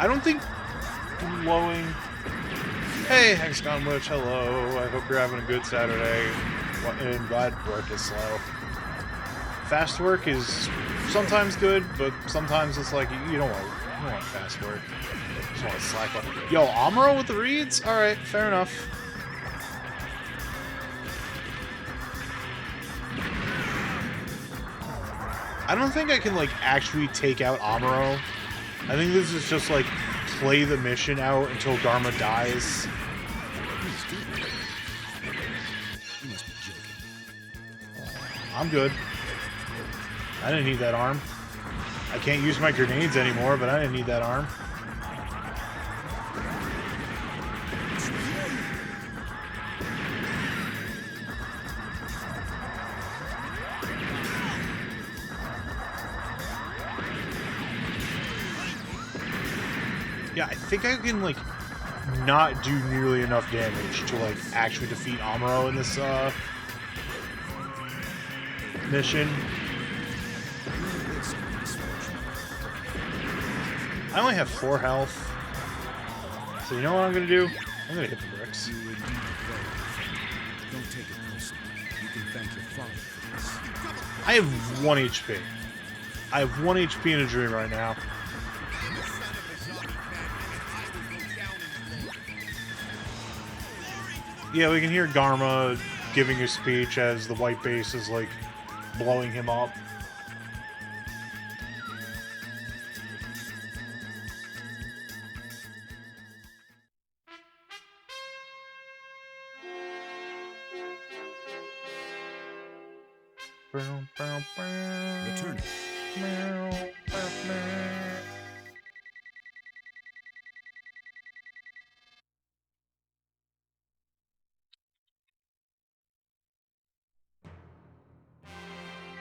I don't think glowing... Hey, Hexagon Witch, hello. I hope you're having a good Saturday. And glad work is slow. Fast work is sometimes good, but sometimes it's like, you don't want fast work. You just want to slack off. Yo, Amuro with the reads? Alright, fair enough. I don't think I can, like, actually take out Amuro. I think this is just, like, play the mission out until Dharma dies. I'm good. I didn't need that arm. I can't use my grenades anymore, but I didn't need that arm. Yeah, I think I can, like, not do nearly enough damage to, like, actually defeat Amuro in this, mission. I only have 4 health. So you know what I'm gonna do? I'm gonna hit the bricks. You indeed developed. Don't take it personally. You can thank your father for this. I have 1 HP. I have 1 HP in a dream right now. Yeah, we can hear Garma giving a speech as the white base is like blowing him up. Returning.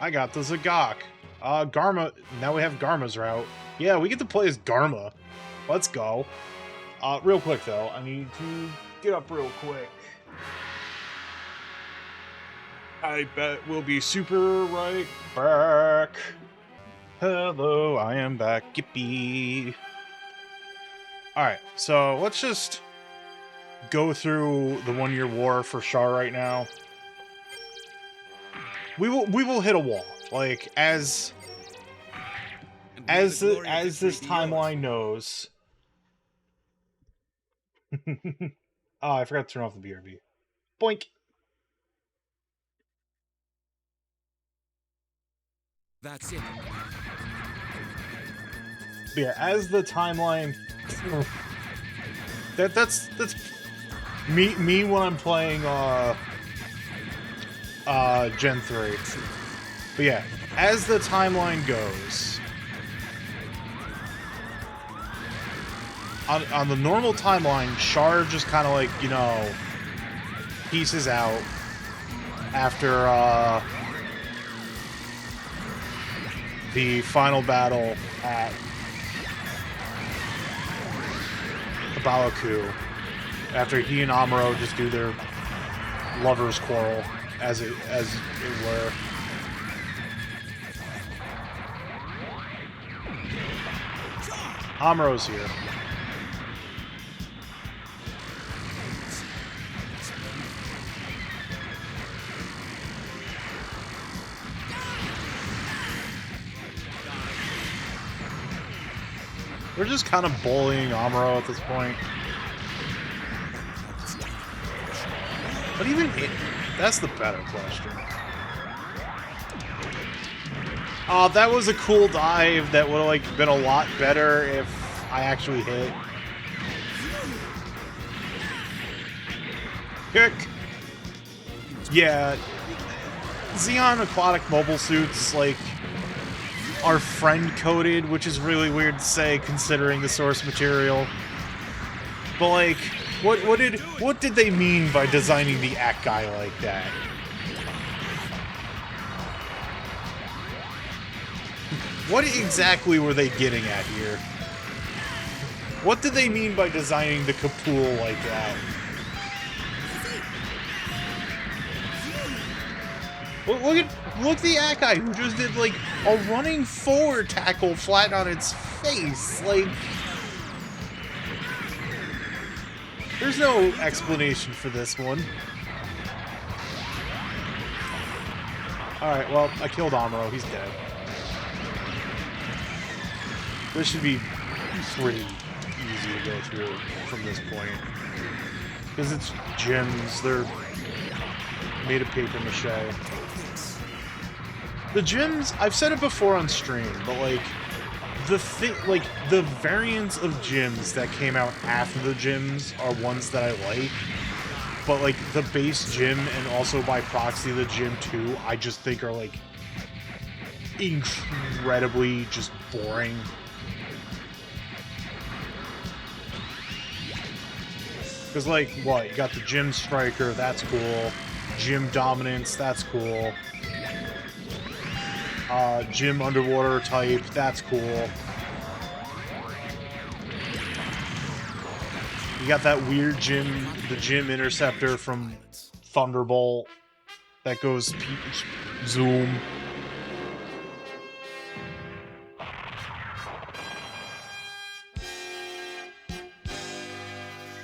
I got the Zagok. Garma. Now we have Garma's route. Yeah, we get to play as Garma. Let's go. Real quick though, I need to get up real quick. I bet we'll be super right back. Hello, I am back. Yippee. Alright, so let's just go through the 1-year war for Char right now. We will hit a wall. Like, as this timeline knows. Oh, I forgot to turn off the BRB. Boink. That's it. But yeah, as the timeline, that's me when I'm playing Gen 3. But yeah, as the timeline goes, on the normal timeline, Char just kind of like, you know, pieces out after the final battle at Balaku, after he and Amuro just do their lovers' quarrel, as it were. Amuro's here. We're just kind of bullying Amuro at this point. But even that's the better question. That was a cool dive that would have like been a lot better if I actually hit. Kick. Yeah. Xeon aquatic mobile suits like are friend coded, which is really weird to say considering the source material. But like, what did they mean by designing the Act guy like that? What exactly were they getting at here? What did they mean by designing the Kapool like that? Look the Akai who just did like a running forward tackle flat on its face. Like, there's no explanation for this one. Alright, well, I killed Amuro. He's dead. This should be pretty easy to go through from this point. Because it's gyms, they're made of paper mache. The gyms, I've said it before on stream, but like the variants of gyms that came out after the gyms are ones that I like. But like the base gym and also by proxy the gym 2, I just think are like incredibly just boring. Because like, what, you got the gym striker, that's cool. Gym dominance, that's cool. Gym underwater type, that's cool. You got that weird gym, the gym interceptor from Thunderbolt that goes zoom.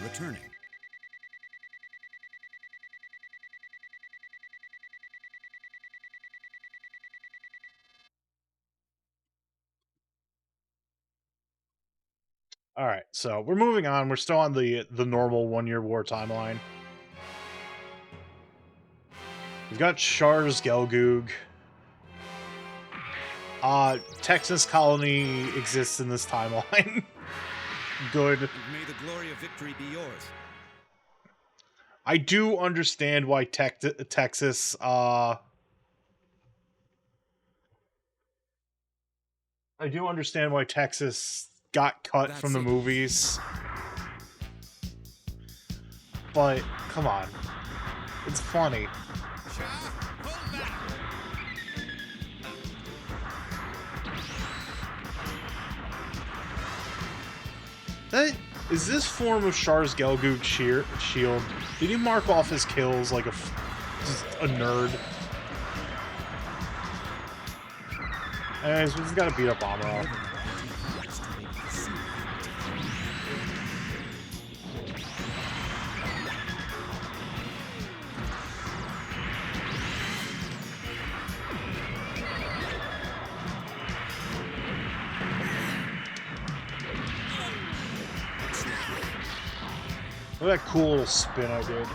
Returning. All right, so we're moving on. We're still on the normal 1-year war timeline. We've got Char's Gelgoog. Texas colony exists in this timeline. Good. May the glory of victory be yours. I do understand why Texas I do understand why Texas got cut That's from the it. movies. But come on. It's funny. Sha, hold back. Is this form of Char's Gelgoog shield? Did he mark off his kills like just a nerd? Anyways, we just gotta beat up Amuro. Look at that cool little spin I did.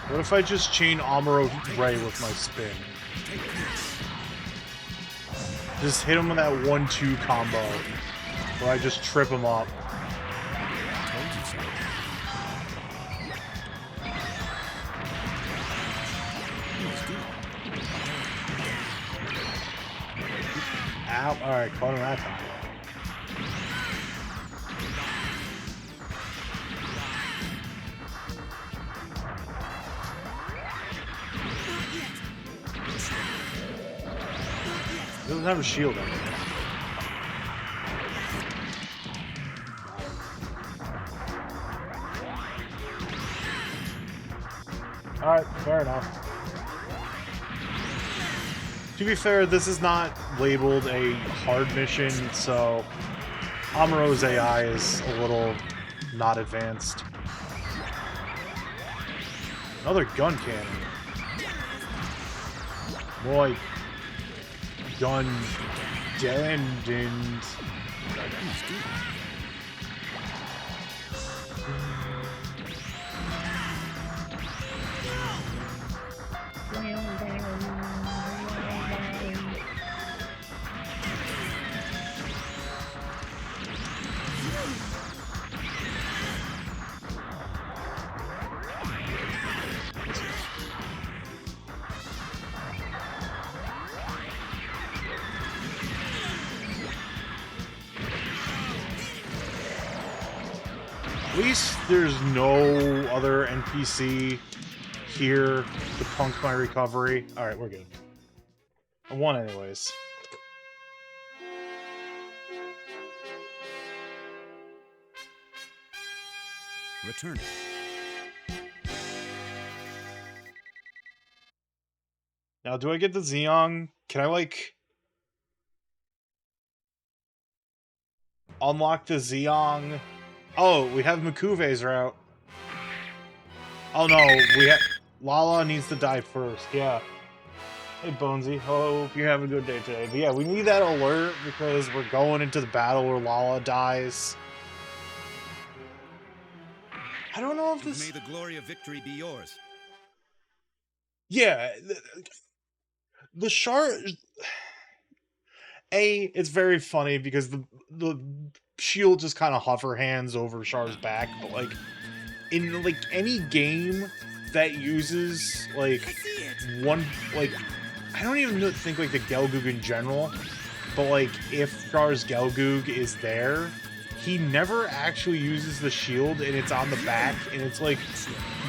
What if I just chain Amuro Ray with my spin? Just hit him with that 1-2 combo. Where I just trip him up. Ow. Alright, caught him that time. He doesn't have a shield on him. Alright, fair enough. To be fair, this is not labeled a hard mission, so Amuro's AI is a little not advanced. Another gun cannon. More like gun dendins. At least there's no other NPC here to punk my recovery. Alright, we're good. I won anyways. Returning. Now, do I get the Zeong? Can I, like, unlock the Zeong? Oh, we have Makuve's route. Oh no, Lala needs to die first, yeah. Hey Bonesy, hope you have a good day today. But yeah, we need that alert because we're going into the battle where Lala dies. I don't know if this... May the glory of victory be yours. Yeah, the Char... It's very funny because the shield just kind of hover hands over Char's back, but like in like any game that uses like one, like I don't even think like the Gelgoog in general, but like if Char's Gelgoog is there, he never actually uses the shield and it's on the back and it's like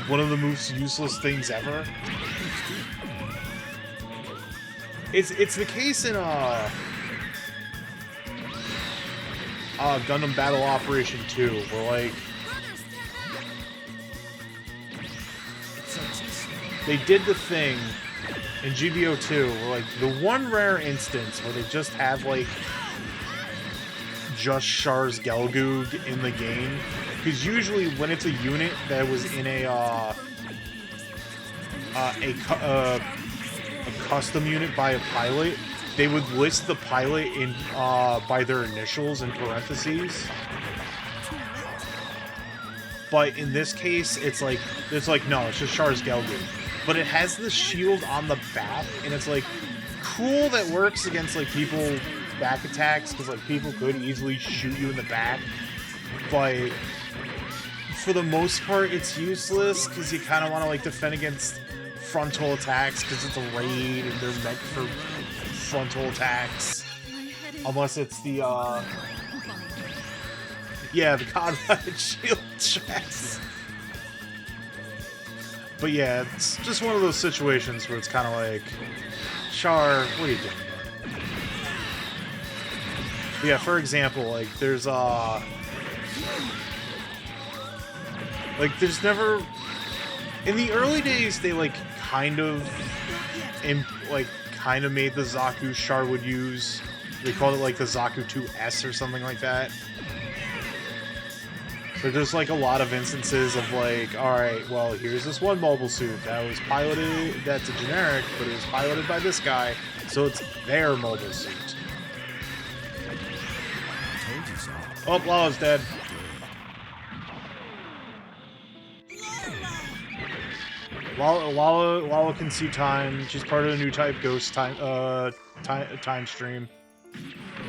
one of the most useless things ever. It's the case in Gundam Battle Operation 2, where, like, they did the thing in GBO 2, where, like, the one rare instance where they just have, like, just Char's Gelgoog in the game. Because usually when it's a unit that was in a custom unit by a pilot, they would list the pilot in by their initials in parentheses. But in this case, it's like no, it's just Char's Gelgoog. But it has the shield on the back, and it's like cool that works against like people back attacks, because like people could easily shoot you in the back. But for the most part, it's useless because you kind of want to like defend against frontal attacks because it's a raid and they're meant for frontal attacks. Unless it's the yeah, the combat shield tracks. But yeah, it's just one of those situations where it's kind of like, Char, what are you doing, bud? But yeah, for example, like there's never in the early days they like kind of made the Zaku Char would use. They called it like the Zaku 2S or something like that. But there's like a lot of instances of like, alright, well, here's this one mobile suit that was piloted, that's a generic, but it was piloted by this guy, so it's their mobile suit. Oh, Lala's dead. Lala can see time. She's part of the new type ghost time stream. They're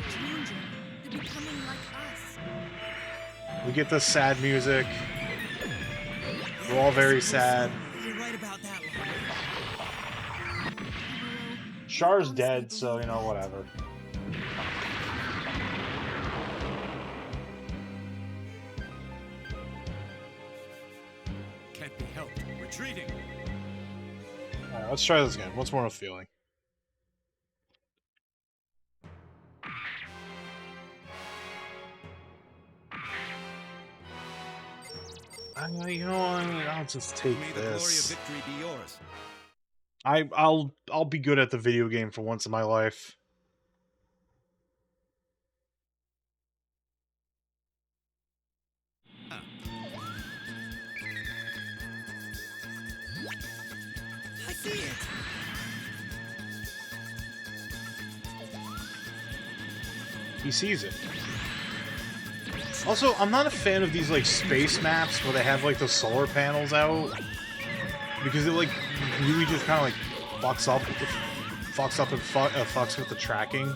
changing. They're becoming like us. We get the sad music. We're all very sad. You're right about that one. Char's dead, so you know, whatever. Can't be helped. Retreating. Alright, let's try this again. What's more of a feeling? You know what? I'll just take May the glory of this. victory be yours. I'll be good at the video game for once in my life. I see it. He sees it. Also, I'm not a fan of these like space maps where they have like the solar panels out, because it like really just kind of like fucks up and fucks with the tracking.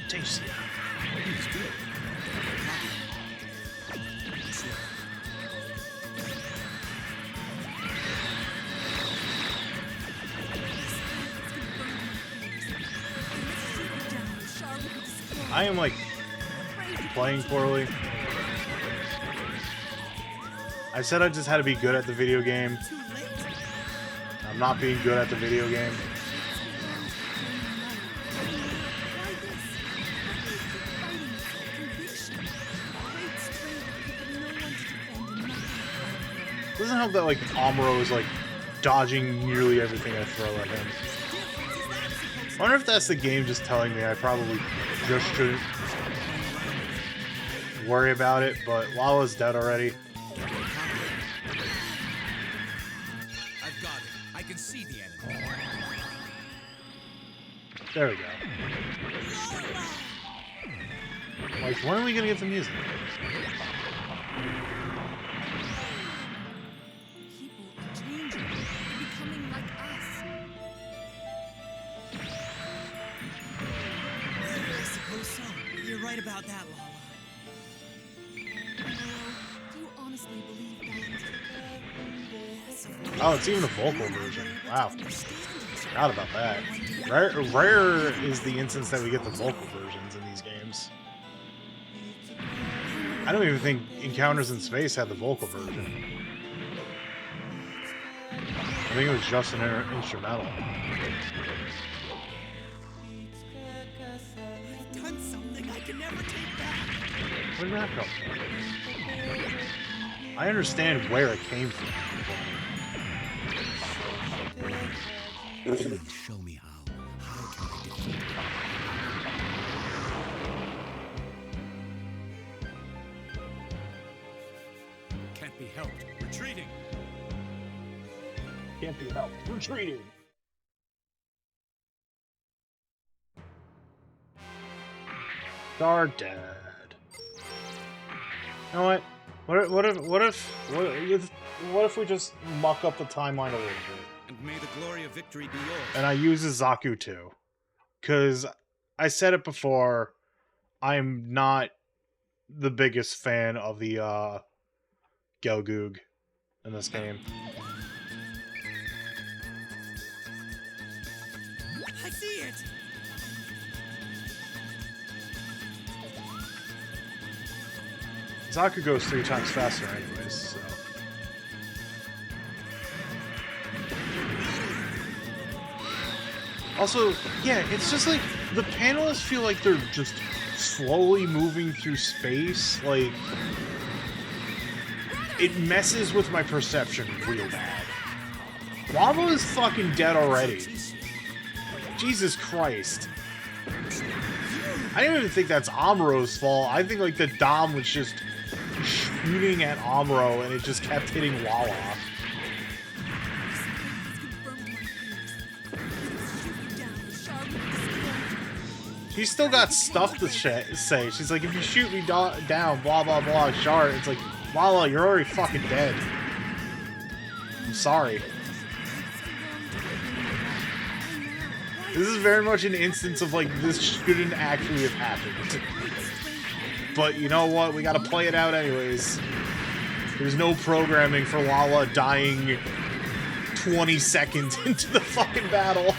Tasty. He's good. I am like playing poorly. I said I just had to be good at the video game. I'm not being good at the video game. Doesn't help that like Amuro is like dodging nearly everything I throw at him. I wonder if that's the game just telling me I probably just shouldn't worry about it, but Lala's dead already. I've got it. I can see the enemy. There we go. Like, when are we gonna get the music? People are changing. They're becoming like us. I suppose so. You're right about that, Lala. Do you honestly believe that? Yes, Oh, it's even a vocal version. Wow. Forgot about that. Rare is the instance that we get the vocal versions in these games. I don't even think Encounters in Space had the vocal version. I think it was just an instrumental. I've done something I can never take back. Where did that come from? I understand where it came from. Show me how. How can I defeat you? Can't be helped. Retreating. Can't be helped. Retreating. Are dead. You know what? What if we just muck up the timeline a little bit? And may the glory of victory be yours. And I use a Zaku too. Because I said it before, I'm not the biggest fan of the Gelgoog in this game. I see it! Zaku goes 3 times faster anyways, so... Also, yeah, it's just like, the panelists feel like they're just slowly moving through space, like... It messes with my perception real bad. Lava is fucking dead already. Jesus Christ. I don't even think that's Amuro's fault. I think, like, the Dom was just shooting at Amuro and it just kept hitting Lala. She's still got stuff to say. She's like, if you shoot me down, blah, blah, blah, Shard. It's like, Lala, you're already fucking dead. I'm sorry. This is very much an instance of, like, this shouldn't actually have happened. But you know what? We gotta play it out anyways. There's no programming for Lala dying 20 seconds into the fucking battle.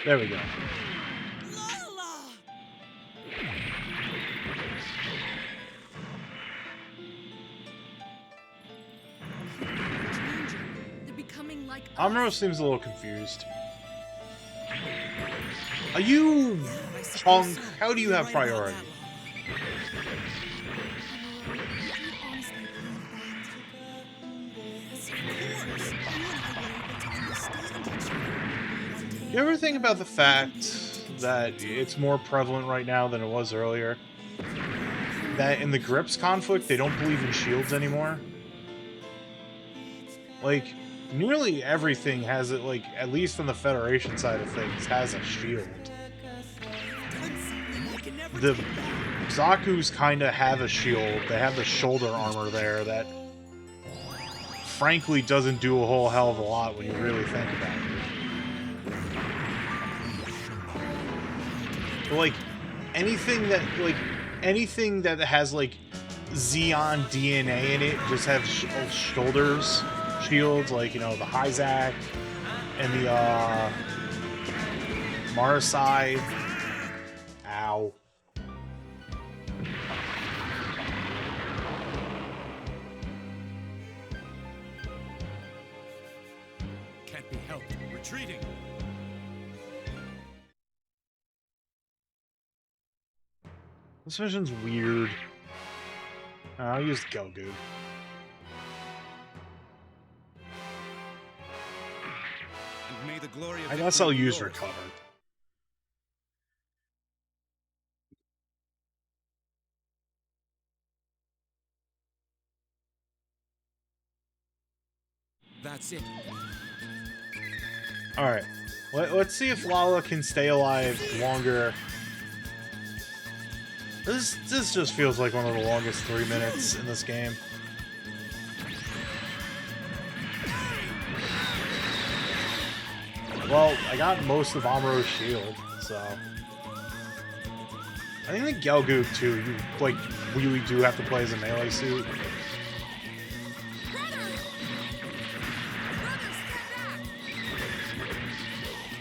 There we go. Lala! They're becoming like Amuro seems a little confused. Are you punk? How do you have priority? You ever think about the fact that it's more prevalent right now than it was earlier? That in the Grips conflict, they don't believe in shields anymore? Like, nearly everything has it, like, at least on the Federation side of things, has a shield. The Zaku's kind of have a shield. They have the shoulder armor there that, frankly, doesn't do a whole hell of a lot when you really think about it. But, like, anything that has, like, Zeon DNA in it just have shoulders, shields, like, you know, the Hyzak and the, Marasai. Ow. Can't be helped. Retreating. This mission's weird. I'll use Gelgoog. And may the glory of I guess victory I'll be use yours. Recover. That's it. Alright. Let's see if Lala can stay alive longer. This just feels like one of the longest 3 minutes in this game. Well, I got most of Amuro's shield, so... I think the Gelgoog, too, you, like, really do have to play as a melee suit.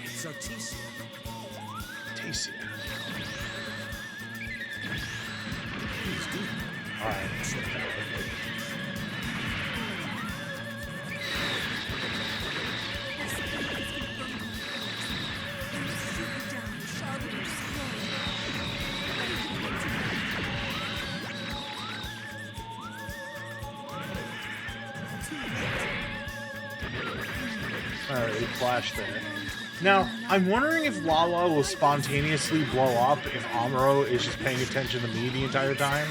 It's Artesia. Tasia. Please do. Alright. Alright, it flashed there. Now, I'm wondering if Lala will spontaneously blow up if Amuro is just paying attention to me the entire time.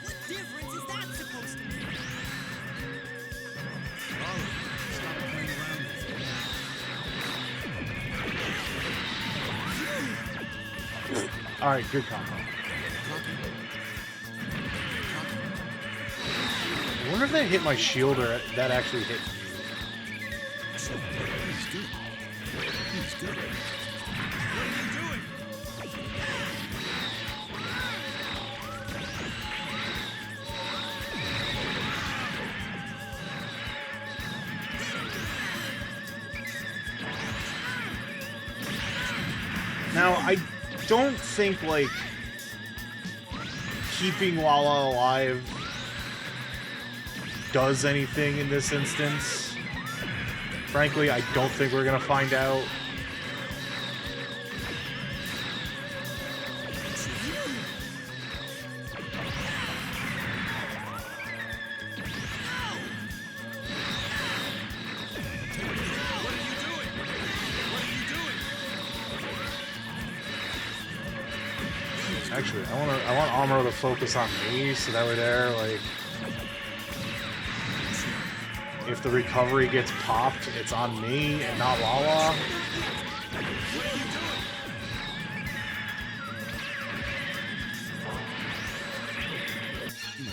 What difference is that supposed to make? Stop playing around with it. Alright, good combo. I wonder if that hit my shield or that actually hit me. He's good. He's good. What are you doing? Now, I don't think, like, keeping Lala alive does anything in this instance. Frankly, I don't think we're gonna find out. What are you doing? What are you doing? Actually, I want Amuro to focus on me, so that way there, like, if the recovery gets popped, it's on me and not Lala.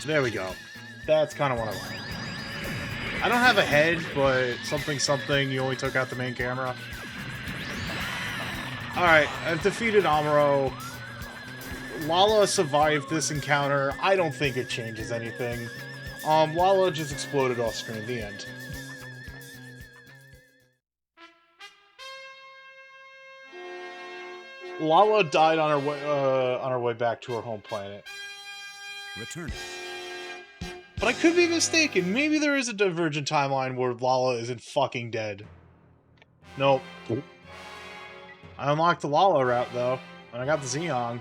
There we go. That's kind of what I want. I don't have a head, but something, you only took out the main camera. Alright, I've defeated Amuro. Lala survived this encounter. I don't think it changes anything. Lala just exploded off screen. The end. Lala died on her way back to her home planet. Returning. But I could be mistaken. Maybe there is a divergent timeline where Lala isn't fucking dead. Nope. I unlocked the Lala route though, and I got the Xeon.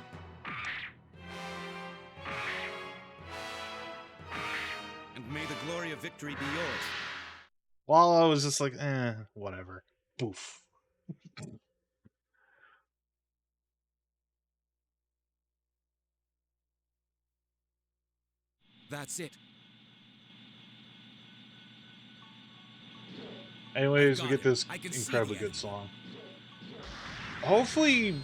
And may the glory of victory be yours. Lala was just like, whatever. Boof. That's it. Anyways, we Got get it. this I can see incredibly the good end. song. Hopefully,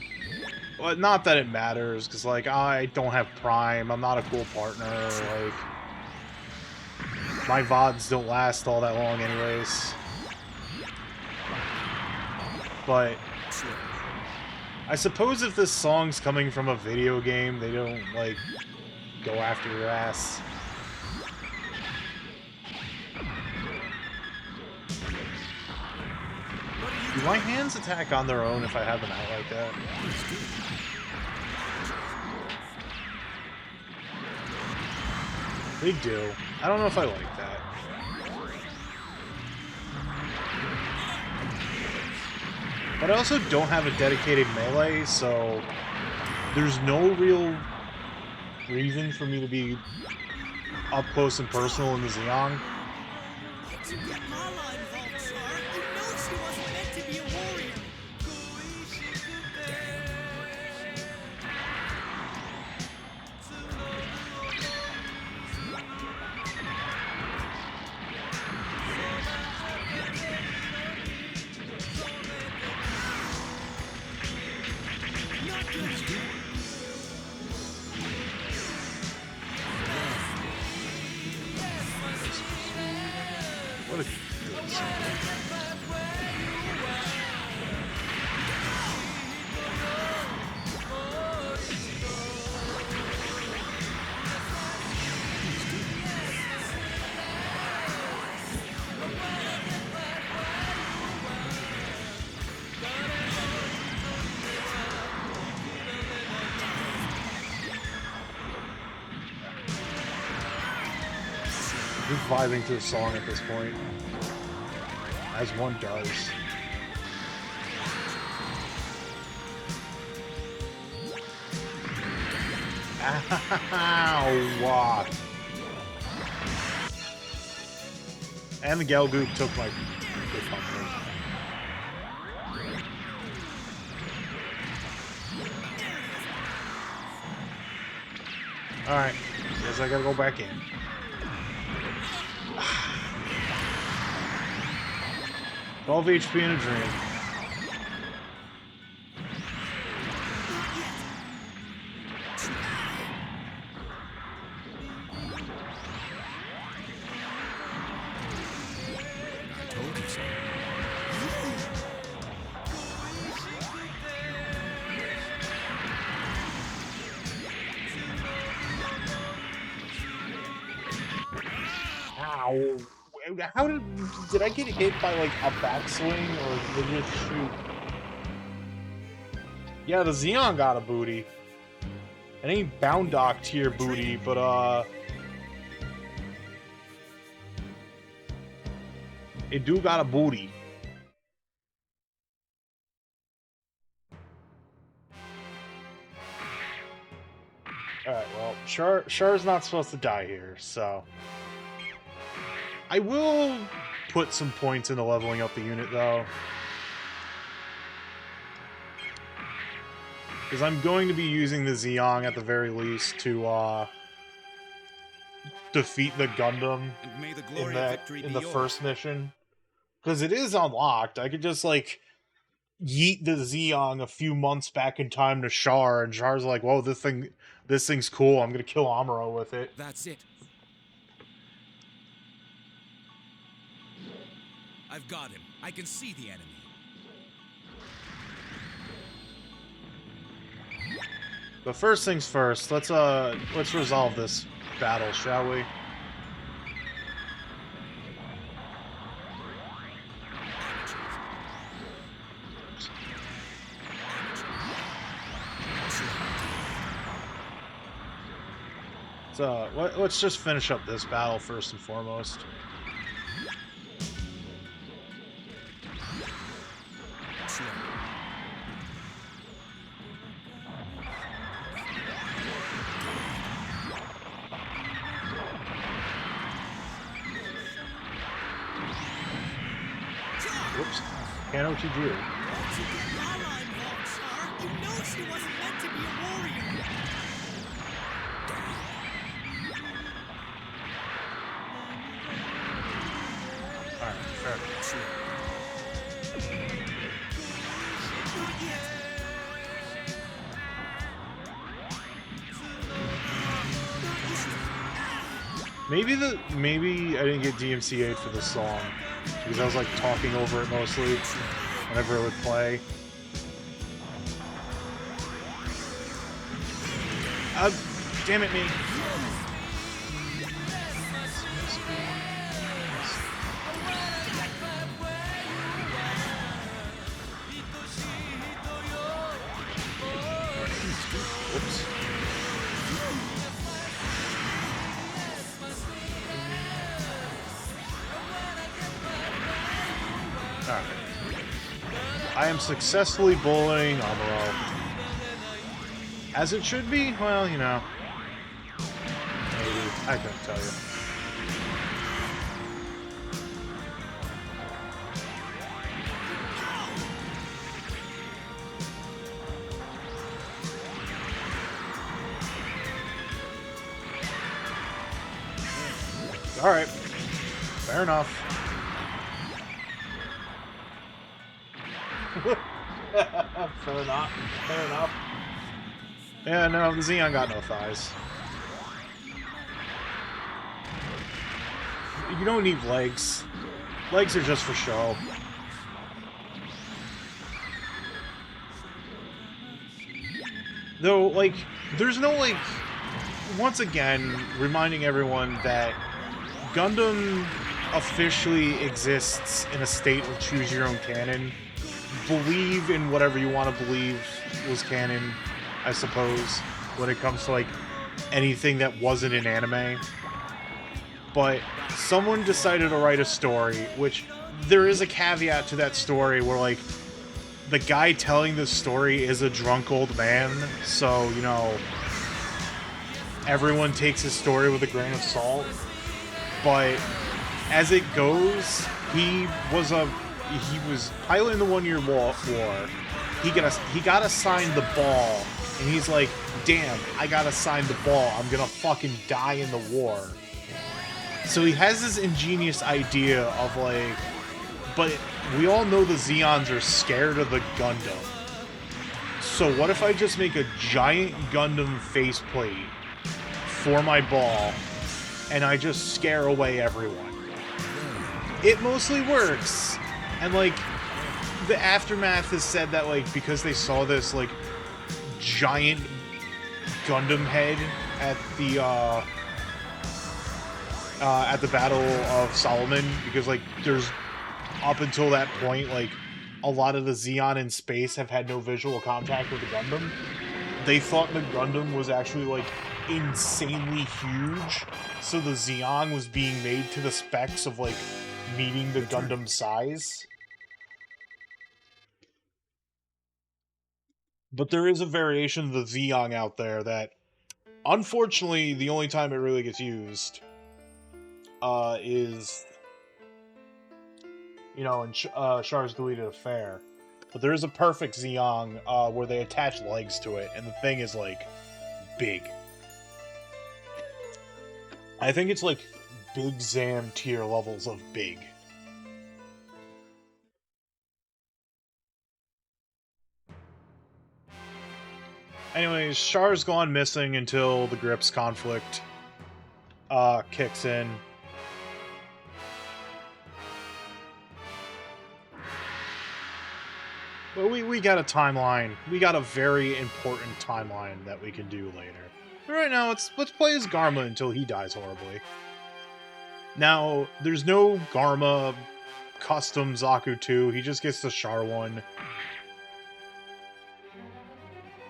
well, not that it matters, because, like, I don't have Prime, I'm not a cool partner, like, my VODs don't last all that long anyways. But, I suppose if this song's coming from a video game, they don't, like, go after your ass. Do my hands attack on their own if I have them out like that? They do. I don't know if I like that. But I also don't have a dedicated melee, so there's no real reason for me to be up close and personal in the Xeon. Why'd you get Lala involved, Char? You know she wasn't meant to be a warrior. What a good song. Just vibing to the song at this point, as one does. Ow! And the Galgoop took my good company. Alright, guess I gotta go back in. 12 HP in a dream. I told you so. Ow. How did I get hit by like a backswing or did it just shoot? Yeah, the Xeon got a booty. It ain't Boundock tier booty, but it do got a booty. Alright, well, Char's not supposed to die here, so... I will put some points into leveling up the unit, though. Because I'm going to be using the Zeong at the very least to, defeat the Gundam And may the glory in of victory the be yours. first mission. Because it is unlocked. I could just, like, yeet the Zeong a few months back in time to Char, and Char's like, whoa, this thing's cool, I'm gonna kill Amuro with it. That's it. I've got him. I can see the enemy. But first things first, let's resolve this battle, shall we? So, let's just finish up this battle first and foremost. Whoops. Can't know what you do. Once you get Lala involved, Char, you know she wasn't meant to be a warrior. Alright, fair. Maybe I didn't get DMCA'd for this song because I was like talking over it mostly whenever it would play. Damn it, me. Whoops. Alright. I am successfully bullying Amuro. As it should be? Well, you know. Maybe. I couldn't tell you. Alright. Fair enough. Fair enough. Fair enough. Yeah, no, the Xeon got no thighs. You don't need legs. Legs are just for show. Though, like, there's no, like... Once again, reminding everyone that Gundam officially exists in a state of choose your own canon. Believe in whatever you want to believe was canon, I suppose, when it comes to, like, anything that wasn't in anime. But someone decided to write a story, which there is a caveat to that story where, like, the guy telling the story is a drunk old man, so, you know, everyone takes his story with a grain of salt. But as it goes, he was piloting the 1-year war. He got assigned the ball, and he's like, damn, I got assigned the ball. I'm gonna fucking die in the war. So he has this ingenious idea of like, but we all know the Zeons are scared of the Gundam. So what if I just make a giant Gundam faceplate for my ball, and I just scare away everyone? It mostly works. And like, the aftermath has said that like, because they saw this like giant Gundam head at the Battle of Solomon, because like there's, up until that point, like a lot of the Zeon in space have had no visual contact with the Gundam. They thought the Gundam was actually like insanely huge, so the Zeon was being made to the specs of like meeting the Gundam size. But there is a variation of the Zeon out there that, unfortunately, the only time it really gets used is, you know, in Char's Deleted Affair. But there is a perfect Zeon where they attach legs to it, and the thing is, like, big. I think it's, like, Big Zam tier levels of big. Anyways, Char's gone missing until the Grips conflict kicks in. But we got a timeline. We got a very important timeline that we can do later. But right now, let's play as Garma until he dies horribly. Now, there's no Garma custom Zaku 2. He just gets the Char one.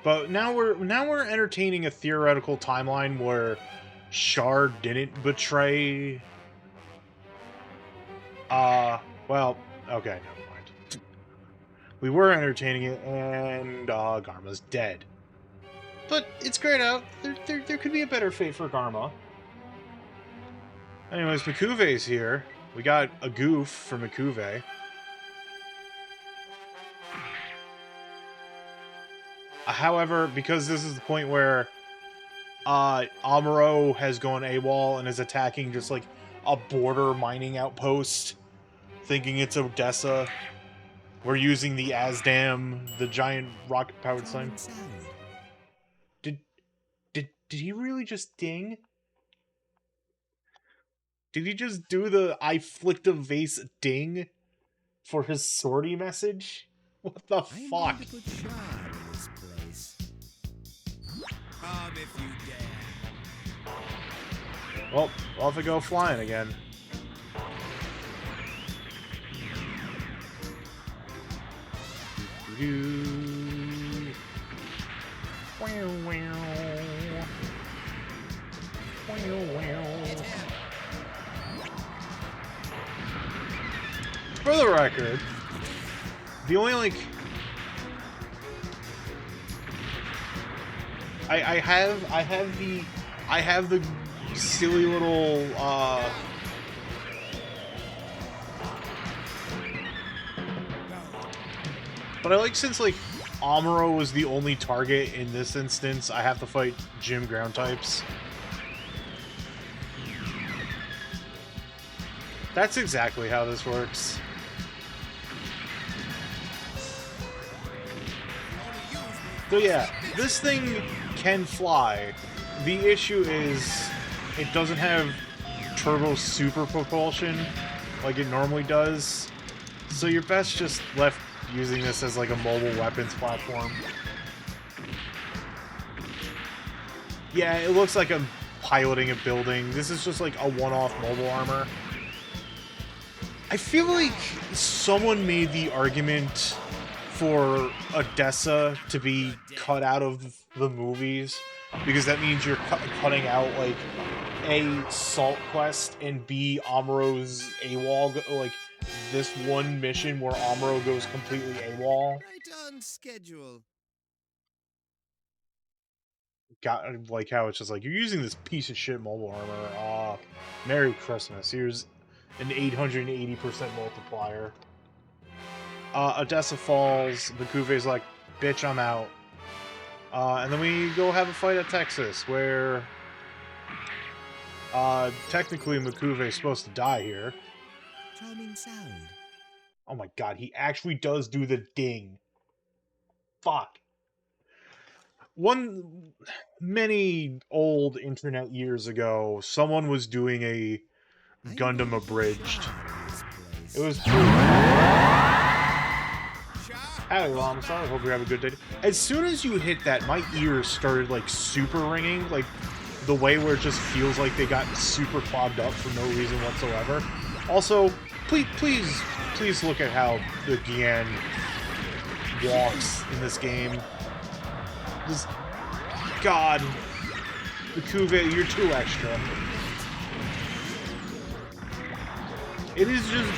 But now we're entertaining a theoretical timeline where Char didn't betray. Well, okay, never mind. We were entertaining it, and Garma's dead. But it's grayed out. There could be a better fate for Garma. Anyways, Mikuve's here. We got a goof for Mikuve. However, because this is the point where Amuro has gone AWOL and is attacking just like a border mining outpost, thinking it's Odessa, we're using the Asdam, the giant rocket-powered slime. Did he really just ding? Did he just do the I flicked a vase ding for his sortie message? What the fuck? Come if you dare. Well, off I go flying again. For the record, the only like I have the silly little but I like, since like Amuro was the only target in this instance, I have to fight gym ground types. That's exactly how this works. So yeah, this thing can fly. The issue is it doesn't have turbo super propulsion like it normally does. So you're best just left using this as like a mobile weapons platform. Yeah, it looks like I'm piloting a building. This is just like a one-off mobile armor. I feel like someone made the argument for Odessa to be cut out of the movies, because that means you're cutting out like A, Salt Quest, and B, Amuro's AWOL, like this one mission where Amuro goes completely AWOL. Right on schedule. got like how it's just like you're using this piece of shit mobile armor. Merry Christmas. Here's an 880% multiplier. Odessa falls. Mikuve's like, bitch, I'm out. And then we go have a fight at Texas, where technically Mikuve is supposed to die here. Charming sound. Oh my god, he actually does do the ding. Fuck. Many old internet years ago, someone was doing a Gundam abridged. It was true. Howdy, Mom. Sorry, hope you're having a good day. As soon as you hit that, my ears started like super ringing, like the way where it just feels like they got super clogged up for no reason whatsoever. Also, please look at how the Gian walks in this game. Just, God, Mikuve, you're too extra. It is just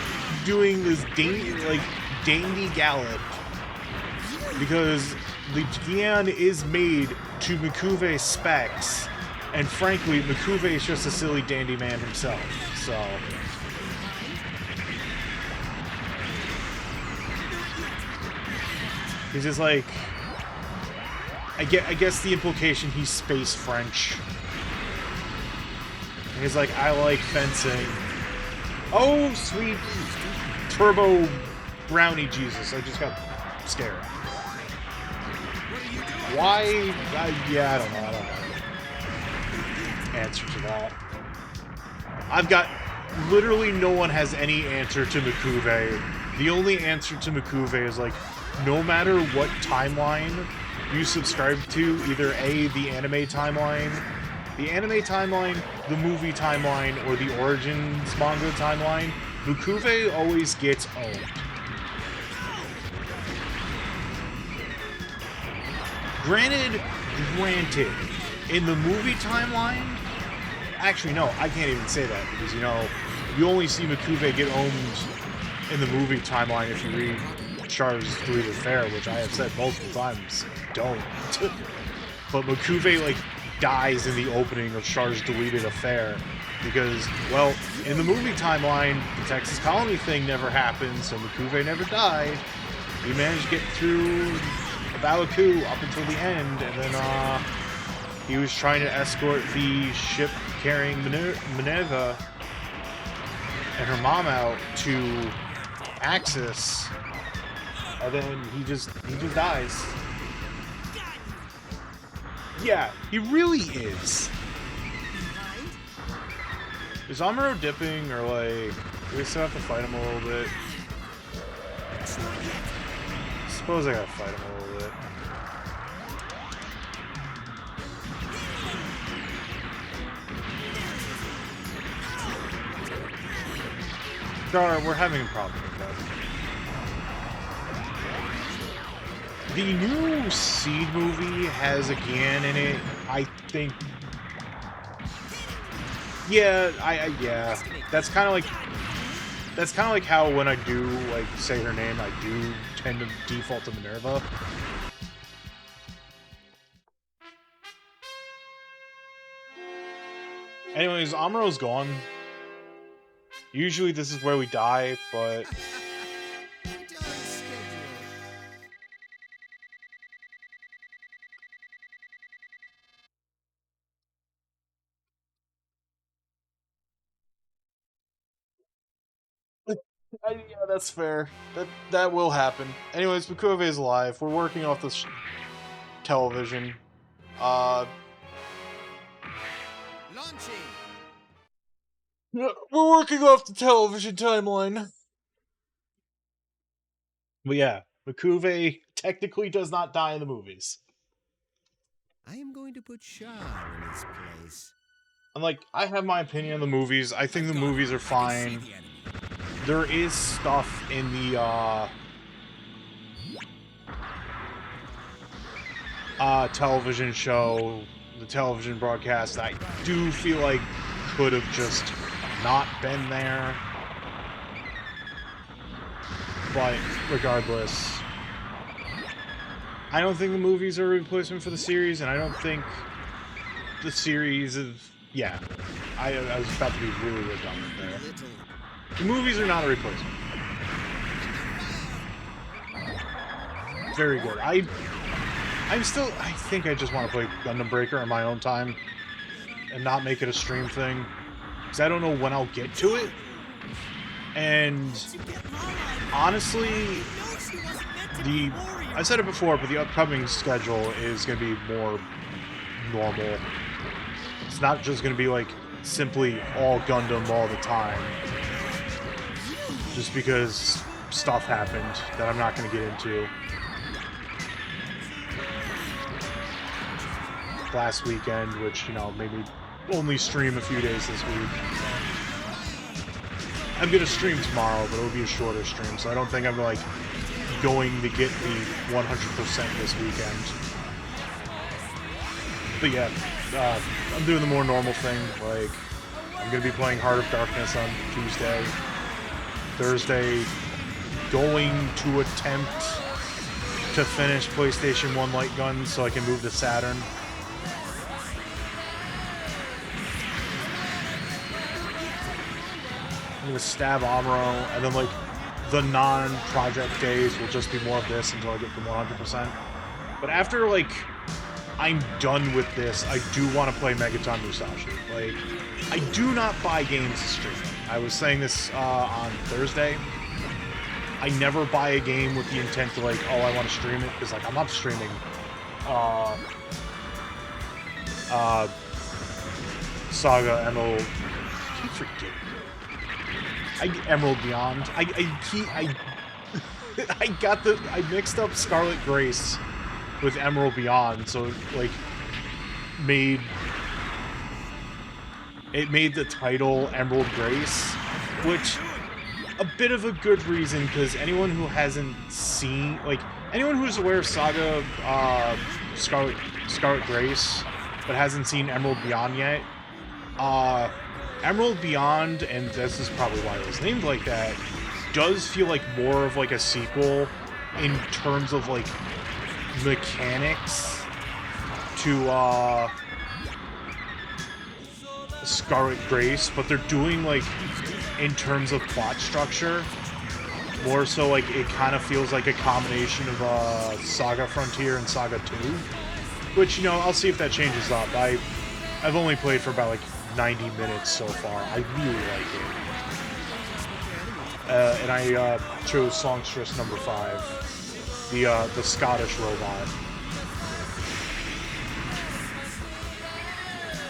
doing this dandy gallop because the Gian is made to Mikuve's specs, and frankly, Mikuve is just a silly dandy man himself. So. He's just like, I guess the implication he's space French. And he's like, I like fencing. Oh, sweet turbo brownie Jesus! I just got scared. Why? Yeah, I don't know. Answer to that. I've got literally no one has any answer to Mikuve. The only answer to Mikuve is like, no matter what timeline you subscribe to, either A, the anime timeline, the movie timeline, or the Origins manga timeline, Mikuve always gets owned. Granted, in the movie timeline, actually no, I can't even say that, because, you know, you only see Mikuve get owned in the movie timeline if you read Char's Deleted Affair, which I have said multiple times, don't. But Mikuve, like, dies in the opening of Char's Deleted Affair, because, well, in the movie timeline, the Texas Colony thing never happened, so Mikuve never died. He managed to get through Babaku up until the end, and then, he was trying to escort the ship carrying Minerva and her mom out to Axis, and then he just dies. Yeah, he really is. Is Amuro dipping, or like, do we still have to fight him a little bit? I suppose I gotta fight him a little bit. Dar, we're having a problem with that. The new Seed movie has a Gian in it. I think. Yeah, yeah. That's kind of like how when I do like say her name, I do tend to default to Minerva. Anyways, Amuro's gone. Usually this is where we die, but yeah, that's fair. That will happen. Anyways, Mikuve is alive. We're working off this television. Launching. We're working off the television timeline. But yeah, Mikuve technically does not die in the movies. I am going to put Shah in his place. And like, I have my opinion on the movies. I think the movies are fine. There is stuff in the television show, the television broadcast, that I do feel like could have just not been there. But regardless, I don't think the movies are a replacement for the series, and I don't think the series of... Yeah, I was about to be really redundant there. The movies are not a replacement. Very good. I think I just want to play Gundam Breaker on my own time and not make it a stream thing, because I don't know when I'll get to it. And honestly, I said it before, but the upcoming schedule is going to be more normal. It's not just going to be like simply all Gundam all the time, just because stuff happened that I'm not going to get into. Last weekend, which, you know, made me only stream a few days this week. I'm gonna stream tomorrow, but it'll be a shorter stream, so I don't think I'm like going to get the 100% this weekend. But yeah, I'm doing the more normal thing. Like, I'm gonna be playing Heart of Darkness on Tuesday. Thursday, going to attempt to finish PlayStation 1 Light Gun so I can move to Saturn. I'm gonna stab Amuro, and then like the non-project days will just be more of this until I get to 100%. But after like I'm done with this, I do want to play Megaton Musashi. Like, I do not buy games to stream. I was saying this on Thursday. I never buy a game with the intent to like, oh, I want to stream it, because like I'm not streaming Saga Emerald. I keep forgetting. Emerald Beyond. I mixed up Scarlet Grace with Emerald Beyond, so it, like, made the title Emerald Grace, which a bit of a good reason, because anyone who hasn't seen, like, anyone who's aware of Saga Scarlet Grace but hasn't seen Emerald Beyond yet, Emerald Beyond, and this is probably why it was named like that, does feel like more of like a sequel in terms of like mechanics to Scarlet Grace, but they're doing like in terms of plot structure more so like it kind of feels like a combination of Saga Frontier and Saga 2, which, you know, I'll see if that changes up. I've only played for about like 90 minutes so far. I really like it. And I chose Songstress number 5, the Scottish robot.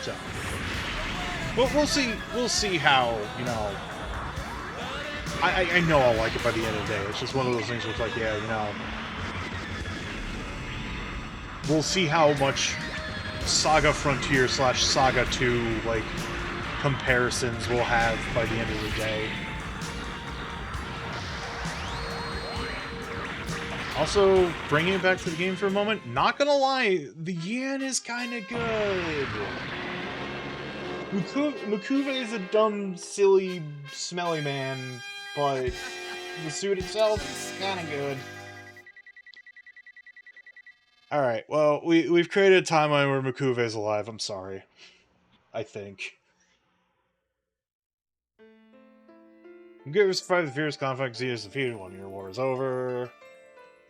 So, we'll see how, you know. I know I'll like it by the end of the day. It's just one of those things where it's like, yeah, you know, we'll see how much Saga Frontier / Saga 2 like comparisons we'll have by the end of the day. Also, bringing it back to the game for a moment, not gonna lie, the Yan is kind of good. Makuve is a dumb, silly, smelly man, but the suit itself is kind of good. Alright, well, we've created a timeline where Makuve is alive, I'm sorry. I think. Makuve survived the fierce conflict, Zeta is defeated, 1 year war is over.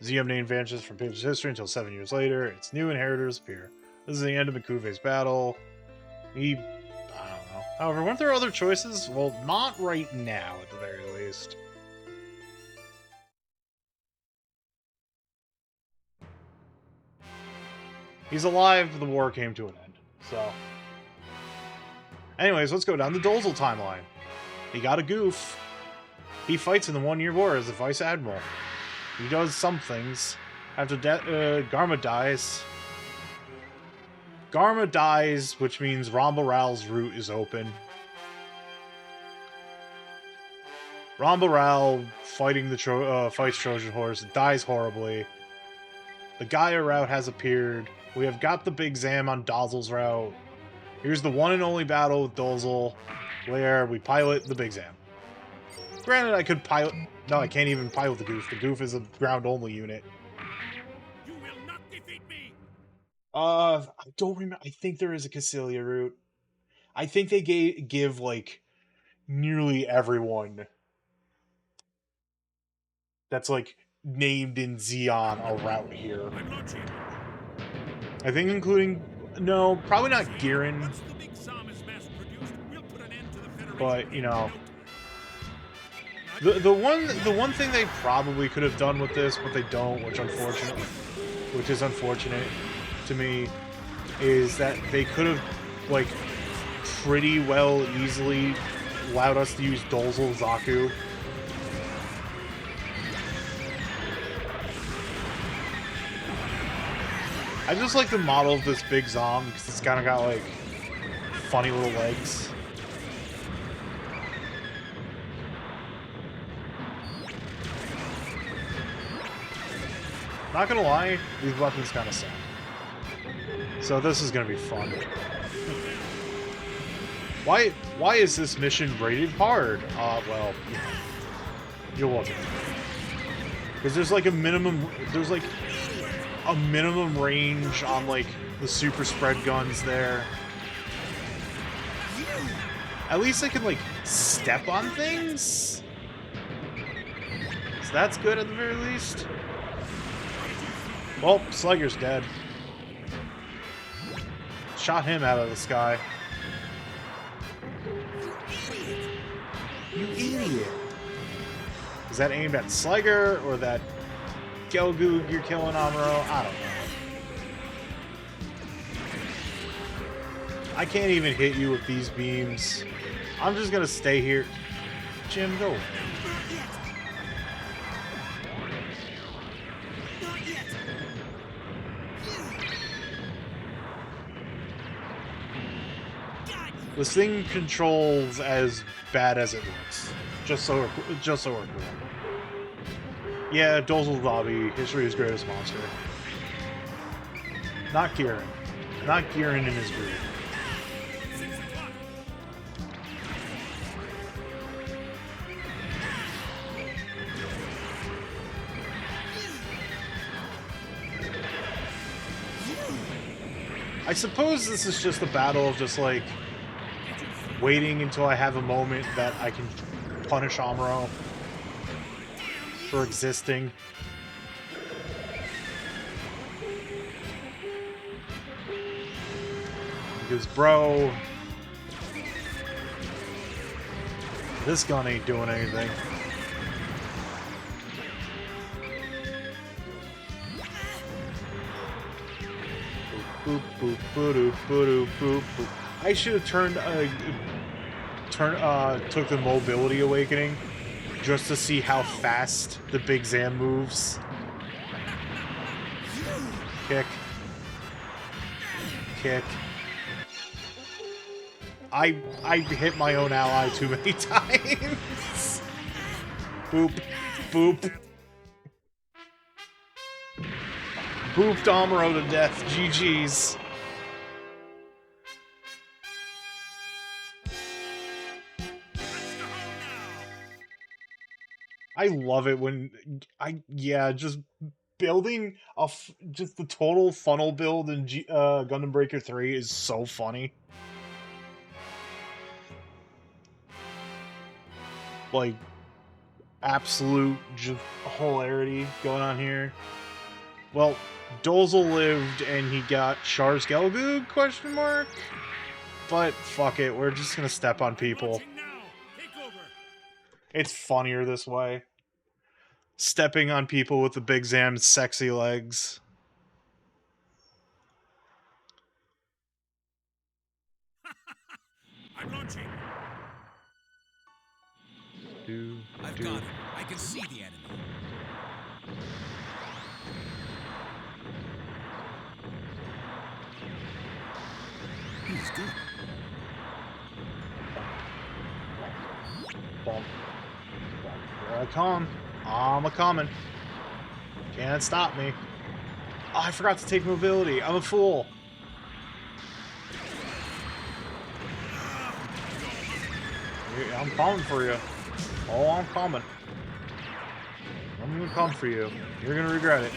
ZM name vanishes from Page's history until 7 years later. Its new inheritors appear. This is the end of Makuve's battle. I don't know. However, weren't there other choices? Well, not right now, at the very least. He's alive, the war came to an end. So. Anyways, let's go down the Dolzel timeline. He got a goof. He fights in the 1 year war as the Vice Admiral. He does some things. After Garma dies. Garma dies, which means Ramba Ral's route is open. Ramba Ral, fighting the fights Trojan Horse, dies horribly. The Gaia route has appeared. We have got the Big Zam on Dozzel's route. Here's the one and only battle with Dozzel, where we pilot the Big Zam. Granted, I could pilot... No, I can't even pilot the Goof. The Goof is a ground-only unit. You will not defeat me! I don't remember. I think there is a Cassilia route. I think they give like nearly everyone that's like named in Xeon a route here. I'm launching. I think including no, probably not Girin, Once the big SOM is mass produced, we'll put an end to the Federation but you in know, no time. the one thing they probably could have done with this, but they don't, which is unfortunate to me, is that they could have like pretty well easily allowed us to use Dolzel Zaku. I just like the model of this big Zom because it's kind of got like funny little legs. Not gonna lie, these weapons kind of suck. So this is gonna be fun. Why is this mission rated hard? Well, you know, you'll look at it. Because there's like a minimum range on like the super spread guns there. At least I can like step on things. So that's good at the very least. Well, Slugger's dead. Shot him out of the sky. You idiot. Is that aimed at Slugger or that Gelgoog you're killing, Amuro? I don't know. I can't even hit you with these beams. I'm just gonna stay here. Jim, go. This thing controls as bad as it looks. Just so we're clear. Yeah, Dolzel Lobby, history's greatest monster. Not Girin. Not Girin in his group. I suppose this is just a battle of just like waiting until I have a moment that I can punish Amuro for existing. Because, bro, this gun ain't doing anything. Boop, boop, boop, boop, boop, boop. I should have took the mobility awakening just to see how fast the Big Zam moves. Kick. Kick. I hit my own ally too many times. Boop. Boop. Booped Amuro to death. GG's. I love it when just building just the total funnel build in Gundam Breaker 3 is so funny. Like absolute just hilarity going on here. Well, Dolzel lived and he got Char's Gelgoog, question mark? But fuck it, we're just gonna step on people. It's funnier this way. Stepping on people with the Big Zam's sexy legs. I'm launching. I've got him. I can see the enemy. He's good. Bump. Here I come. I'm a-coming. Can't stop me. Oh, I forgot to take mobility. I'm a fool. I'm coming for you. Oh, I'm coming. I'm gonna come for you. You're gonna regret it.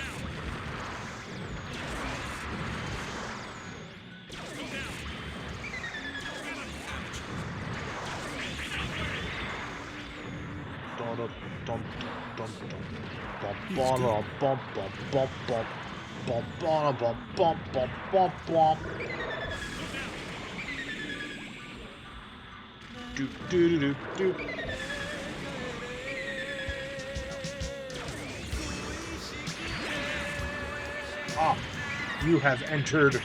Doop doo doo doop. Ah, you have entered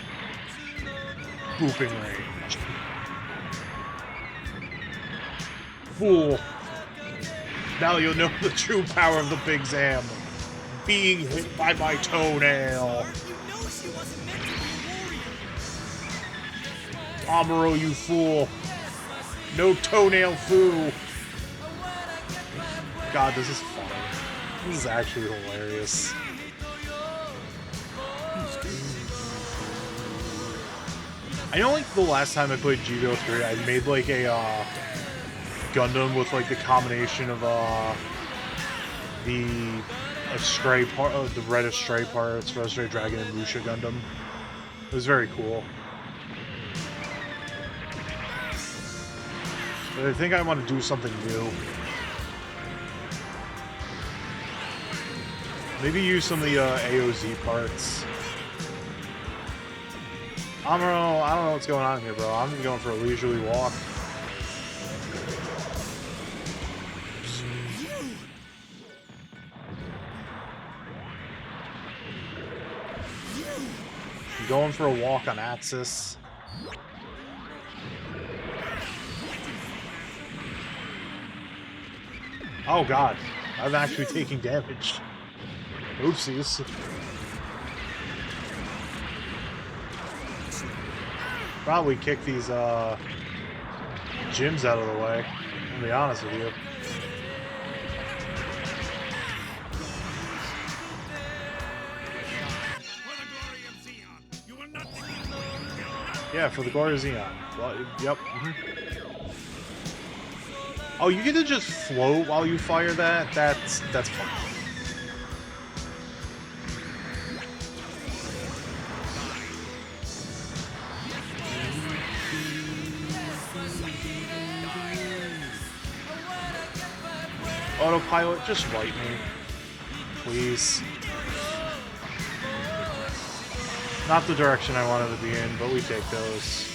booping range. Fool. Now you'll know the true power of the Big Zam. Being hit by my toenail. You know she wasn't meant to be a warrior. Amuro, you fool. No toenail foo. God, this is funny. This is actually hilarious. I know, like, the last time I played Jigo 3, I made, like, a, Gundam with, like, the combination of, the Astray part, the Red Astray parts, Red Astray Dragon and Musha Gundam. It was very cool. But I think I want to do something new. Maybe use some of the AOZ parts. Amuro, I don't know what's going on here, bro. I'm going for a leisurely walk. I'm going for a walk on Axis. Oh god, I'm actually taking damage. Oopsies. Probably kick these gyms out of the way, to be honest with you. Yeah, for the glory of Xeon. Well, yep. Oh, you get to just float while you fire that? That's fun. Autopilot, just wipe me. Please. Not the direction I wanted to be in, but we take those.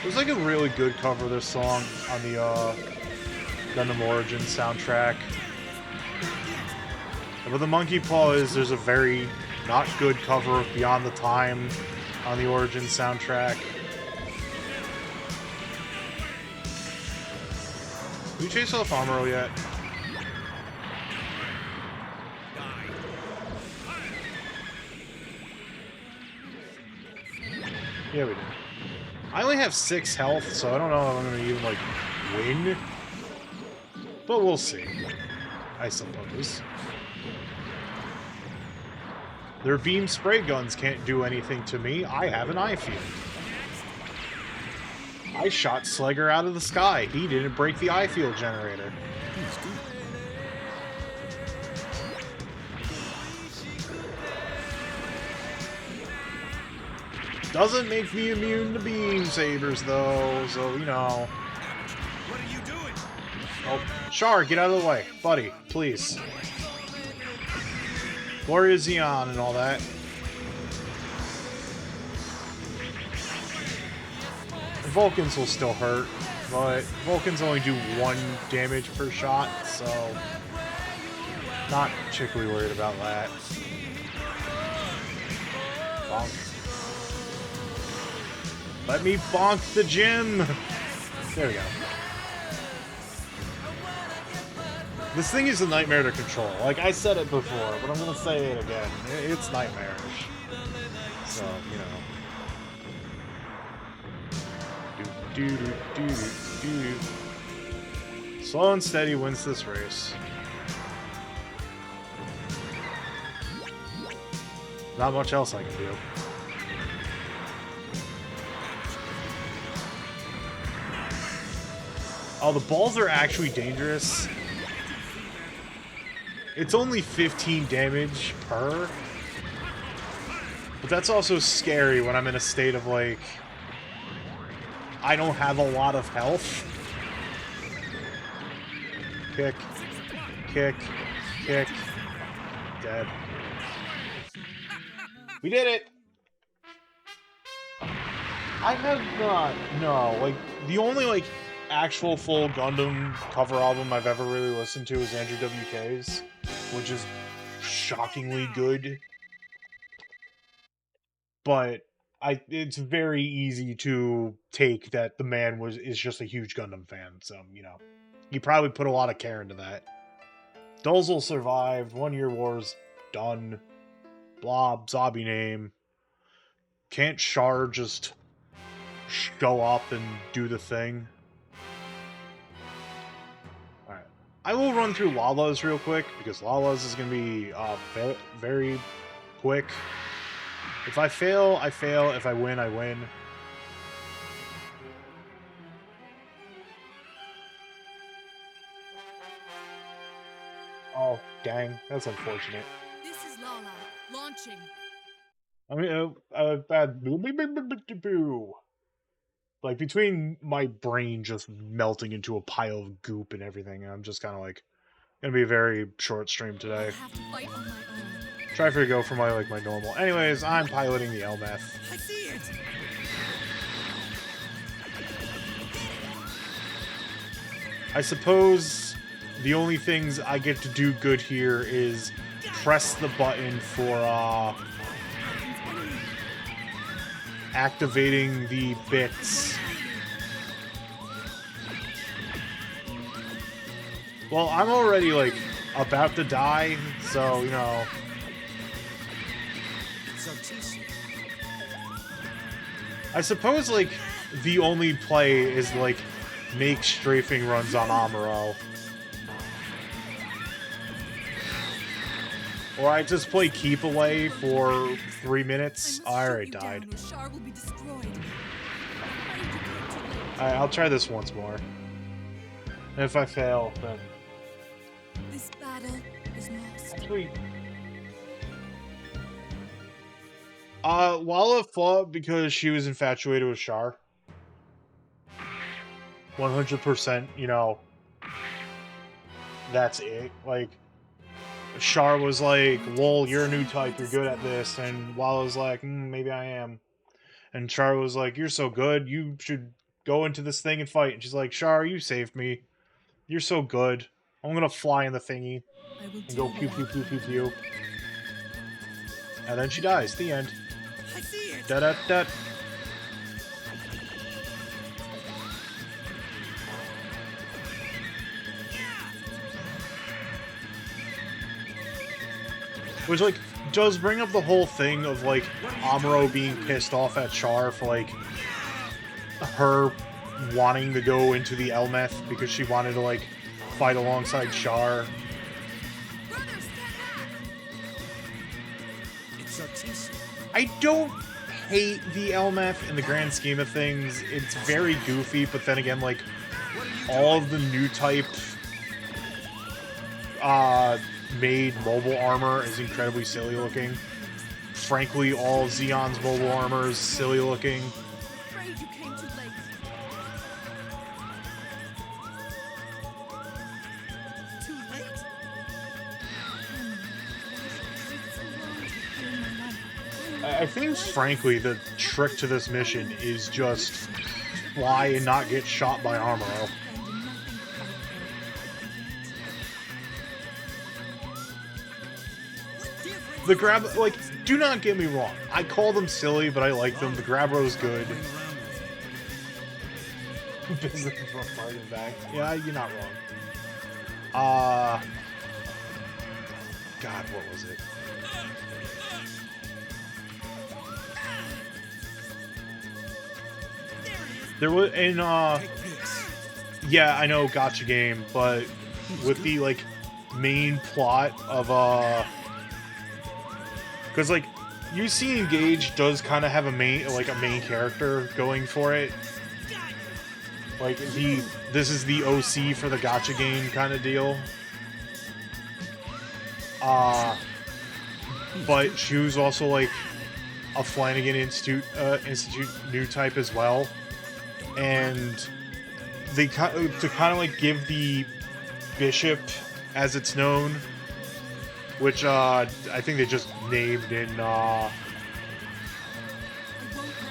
There's like a really good cover of this song on the Gundam Origin soundtrack. But the Monkey Paw is, there's a very not good cover of Beyond the Time on the Origin soundtrack. Have you chased off Amuro yet? Yeah, we did. I only have 6 health, so I don't know if I'm going to even, like, win. But we'll see. I suppose. Their beam spray guns can't do anything to me. I have an eye field. I shot Slegger out of the sky. He didn't break the eye field generator. Doesn't make me immune to beam sabers, though, so, you know. What are you doing? Oh, Char, get out of the way. Buddy, please. Gloria Xeon and all that. Vulcans will still hurt, but Vulcans only do 1 damage per shot, so not particularly worried about that. Bonk. Let me bonk the gym! There we go. This thing is a nightmare to control. Like, I said it before, but I'm gonna say it again. It's nightmarish. So, you know. Slow and steady wins this race. Not much else I can do. Oh, the balls are actually dangerous. It's only 15 damage per. But that's also scary when I'm in a state of, like, I don't have a lot of health. Kick. Kick. Kick. Dead. We did it! I have not, no, like, the only, like, actual full Gundam cover album I've ever really listened to is Andrew WK's, which is shockingly good. But it's very easy to take that the man is just a huge Gundam fan, so, you know, he probably put a lot of care into that. Dulzel survived, 1 Year War's done, Blob, Zobby name. Can't Char just show up and do the thing? Alright. I will run through Lala's real quick, because Lala's is going to be very quick. If I fail, I fail. If I win, I win. Oh, dang. That's unfortunate. This is Lala, launching. I mean, like, between my brain just melting into a pile of goop and everything, I'm just kind of like, gonna be a very short stream today. I have to fight on my own. Try to go for my normal. Anyways, I'm piloting the Elmeth. I see it! I suppose the only things I get to do good here is press the button for activating the bits. Well, I'm already, like, about to die, so, you know. I suppose, like, the only play is, like, make strafing runs on Amuro. Or I just play keep away for 3 minutes. Oh, I already died. Char will be destroyed. Alright, I'll try this once more. And if I fail, then... This battle is lost. Actually... Lala fought because she was infatuated with Char. 100%, you know... That's it. Like... Char was like, lol, you're a new type, you're good at this, and Lala was like, maybe I am. And Char was like, you're so good, you should go into this thing and fight. And she's like, Char, you saved me. You're so good. I'm gonna fly in the thingy and go pew pew pew pew pew. And then she dies. The end. I see it! Da da da. Which, like, does bring up the whole thing of, like, Amuro being pissed off at Char for, like, her wanting to go into the Elmeth because she wanted to, like, fight alongside Char. I don't hate the Elmeth in the grand scheme of things. It's very goofy, but then again, like, all of the new type made mobile armor is incredibly silly looking. Frankly, all of Zeon's mobile armor is silly looking. Afraid you came too late. Too late? I think, frankly, the trick to this mission is just fly and not get shot by Amuro. The grab, like, do not get me wrong. I call them silly, but I like them. The grab row's good. Business from fighting back. Yeah, you're not wrong. God, what was it? There was, in, yeah, I know, gotcha game, but with the, like, main plot of, because, like, UC Engage does kind of have a main character going for it. Like, this is the OC for the gotcha game kind of deal. But she was also like a Flanagan Institute new type as well, and they to kind of like give the bishop, as it's known, which I think they just named in I won't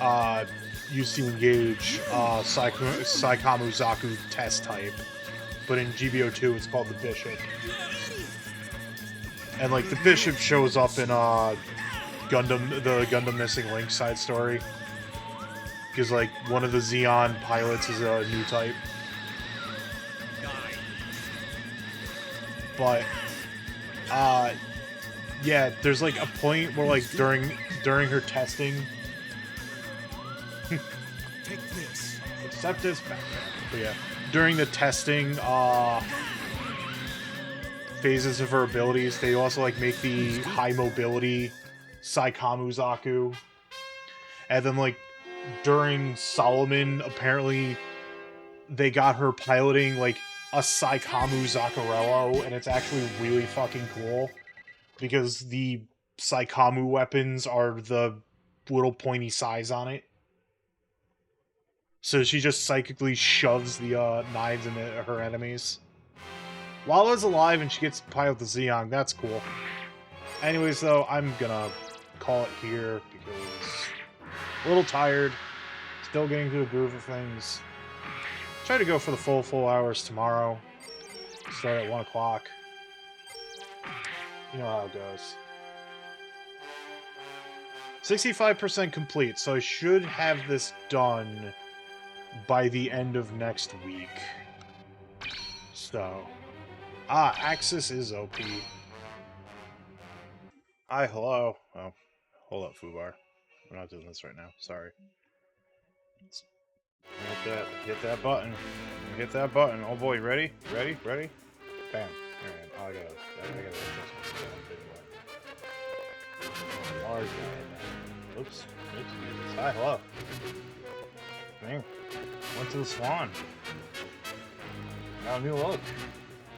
let you. UC Engage Saikamu Zaku test type, but in GBO2 it's called the bishop. And like the bishop shows up in Gundam, the Gundam Missing Link side story, because like one of the Xeon pilots is a new type. But yeah, there's like a point where like during her testing, Take this. accept this back. But yeah, during the testing phases of her abilities, they also like make the high mobility Saikamu Zaku, and then like during Solomon, apparently they got her piloting like a Saikamu Zaccarello, and it's actually really fucking cool because the Saikamu weapons are the little pointy size on it. So she just psychically shoves the knives into her enemies. Lala's alive and she gets to pilot the Zeong. That's cool. Anyways, though, I'm gonna call it here because a little tired. Still getting to the groove of things. Try to go for the full hours tomorrow. Start at 1 o'clock. You know how it goes. 65% complete, so I should have this done by the end of next week. So... Axis is OP. Hi, hello. Oh, hold up, Fubar. We're not doing this right now. Sorry. Hit that button. Hit that button. Oh boy, ready? Ready? Ready? Bam. Alright, I gotta adjust my scale on big one. Large guy. Oops. Oops. Hi, hello. Man, went to the Swan. Got a new look.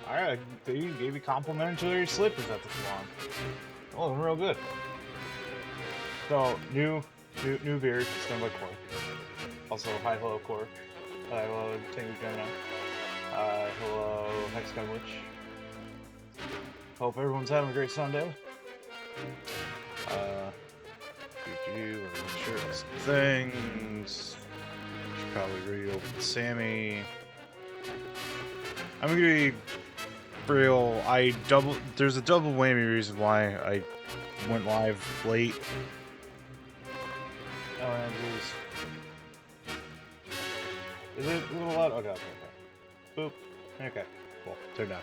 Alright, they gave you complimentary slippers at the Swan. Oh, looking real good. So, new beard, done by Cork. Also, hi, hello, Cork. Hi, hello, Tango Gemini. Hello, Hexagon Witch. Hope everyone's having a great Sunday. Let me make sure it's things. Should probably reopen Sammy. I'm gonna be real. There's a double whammy reason why I went live late. Oh, Andrews. Is it a little loud? Okay. Boop. Okay, cool. Turn down.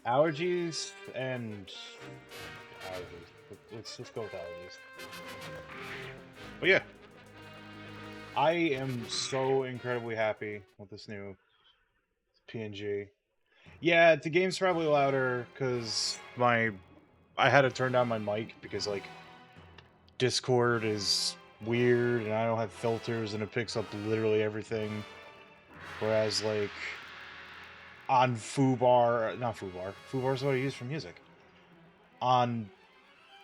Allergies and allergies. Let's just go with allergies. But yeah. I am so incredibly happy with this new PNG. Yeah, the game's probably louder because I had to turn down my mic because like Discord is weird and I don't have filters and it picks up literally everything. Whereas like on Fubar's what I use for music. On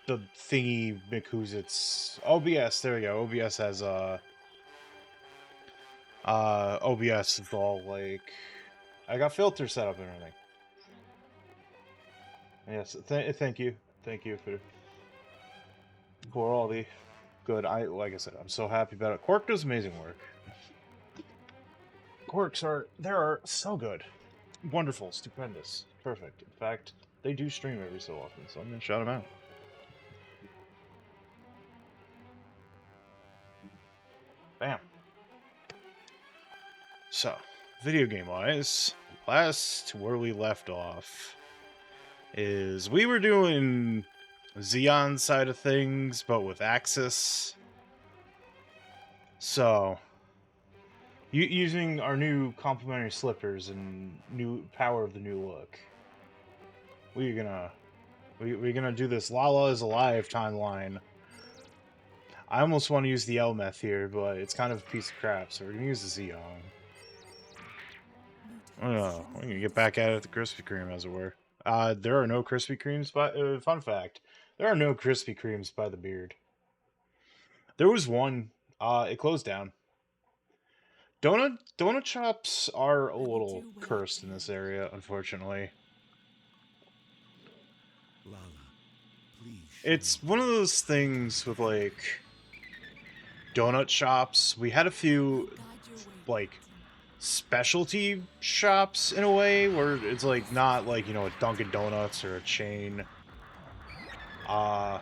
the thingy Mikuzit's OBS, there we go. OBS has OBS is all like I got filters set up and everything. Yes, thank you for all the good. Like I said, I'm so happy about it. Quark does amazing work. Quarks are so good, wonderful, stupendous, perfect. In fact, they do stream every so often, so I'm gonna shout them out. Bam. So, video game wise, last where we left off is we were doing Xeon side of things, but with Axis. So, using our new complementary slippers and new power of the new look, we're gonna do this Lala is Alive timeline. I almost want to use the Elmeth here, but it's kind of a piece of crap, so we're gonna use the Xeon. Oh, we're gonna get back at it at the Krispy Kreme, as it were. There are no Krispy Kremes by. Fun fact: there are no Krispy Kremes by the beard. There was one. It closed down. Donut shops are a little cursed in this area, unfortunately. Lala, please. It's one of those things with like donut shops. We had a few like specialty shops in a way where it's like not like, you know, a Dunkin' Donuts or a chain. And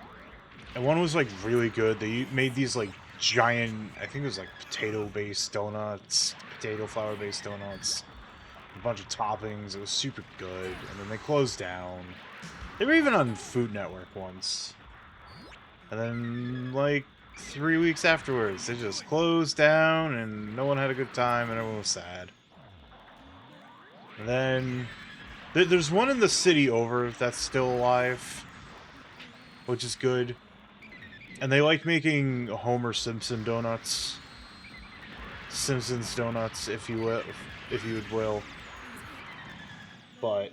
one was like really good. They made these like giant, I think it was like potato-based donuts, potato flour-based donuts, a bunch of toppings. It was super good. And then they closed down. They were even on Food Network once. And then like 3 weeks afterwards, they just closed down and no one had a good time and everyone was sad. And then there's one in the city over that's still alive, which is good. And they like making Homer Simpson donuts. Simpsons donuts, if you will, if you will. But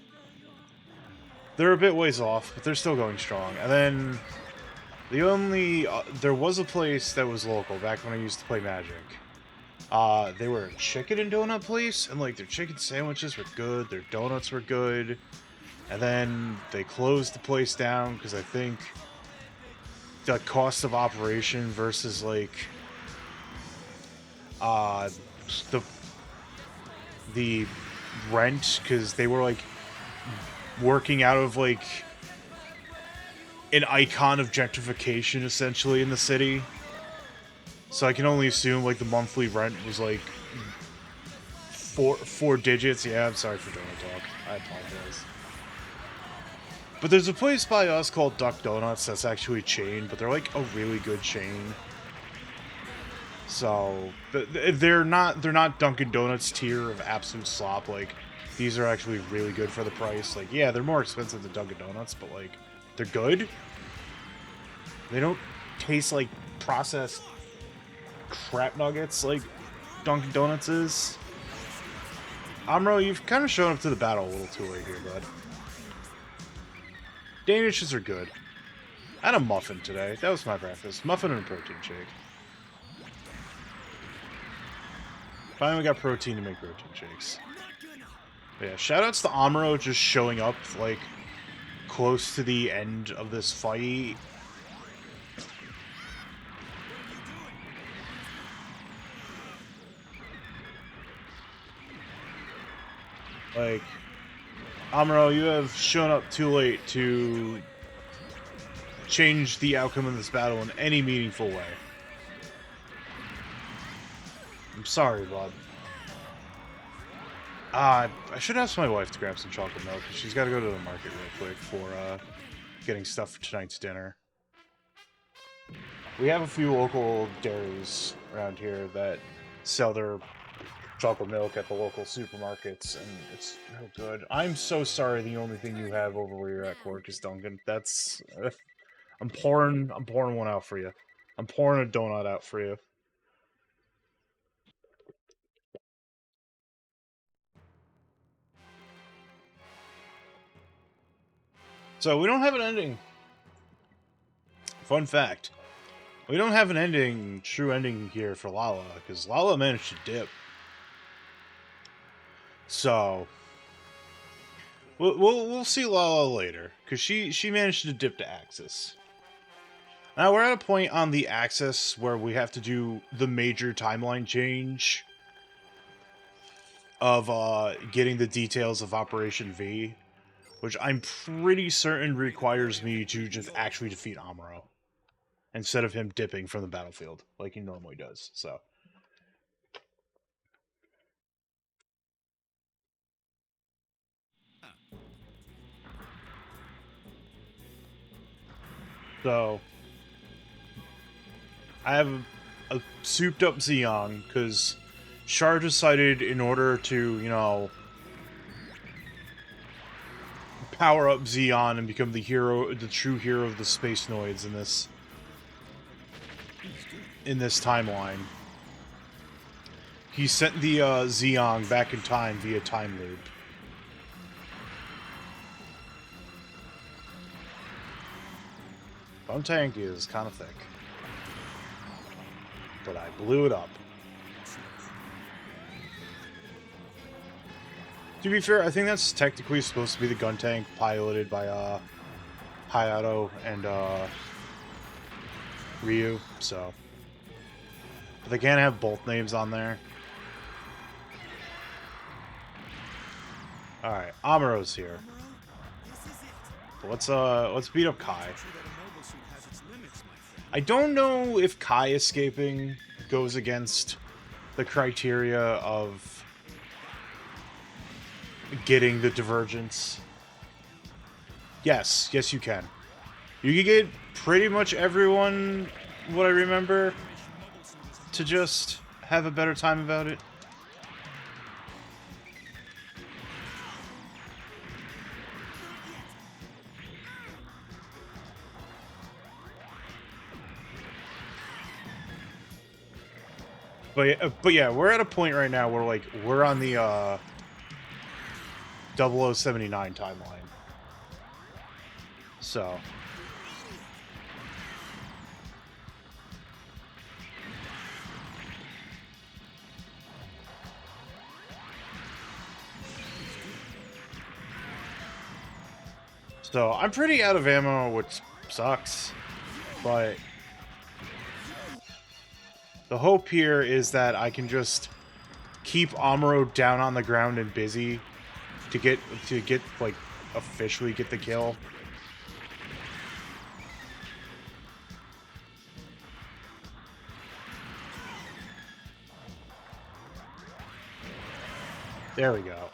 they're a bit ways off, but they're still going strong. And then the only there was a place that was local back when I used to play Magic. They were a chicken and donut place, and like their chicken sandwiches were good, their donuts were good. And then they closed the place down because I think the cost of operation versus like the rent, because they were like working out of like an icon of gentrification essentially in the city. So I can only assume like the monthly rent was like four digits. Yeah, I'm sorry for donut talk. I apologize. But there's a place by us called Duck Donuts that's actually a chain, but they're like a really good chain. So they're not Dunkin' Donuts tier of absolute slop. Like these are actually really good for the price. Like yeah, they're more expensive than Dunkin' Donuts, but like they're good. They don't taste like processed crap nuggets like Dunkin' Donuts is. Amro, you've kind of shown up to the battle a little too late here, bud. Danishes are good. I had a muffin today. That was my breakfast. Muffin and a protein shake. Finally got protein to make protein shakes. But yeah, shoutouts to Amuro just showing up, like, close to the end of this fight. Like, Amuro, you have shown up too late to change the outcome of this battle in any meaningful way. I'm sorry, bud. I should ask my wife to grab some chocolate milk, because she's got to go to the market real quick for getting stuff for tonight's dinner. We have a few local dairies around here that sell their chocolate milk at the local supermarkets, and it's real good. I'm so sorry the only thing you have over where you're at, Cork, is Dunkin'. That's... I'm pouring one out for you. I'm pouring a donut out for you. So, we don't have an ending. Fun fact. We don't have an true ending here for Lala, because Lala managed to dip. So, we'll see Lala later, because she managed to dip to Axis. Now, we're at a point on the Axis where we have to do the major timeline change of getting the details of Operation V, which I'm pretty certain requires me to just actually defeat Amuro instead of him dipping from the battlefield like he normally does. So I have a souped up Xeon because Char decided in order to, you know, power up Xeon and become the true hero of the Space Noids in this timeline, He sent the Zeong back in time via time loop. Bone tank is kind of thick. But I blew it up. To be fair, I think that's technically supposed to be the gun tank piloted by Hayato and Ryu, so. But they can't have both names on there. Alright, Amuro's here. Let's beat up Kai. I don't know if Kai escaping goes against the criteria of getting the divergence. Yes, you can. You can get pretty much everyone, what I remember, to just have a better time about it. But yeah, we're at a point right now where, like, we're on the 0079 timeline. So. So, I'm pretty out of ammo, which sucks, but the hope here is that I can just keep Amuro down on the ground and busy to get like officially get the kill. There we go.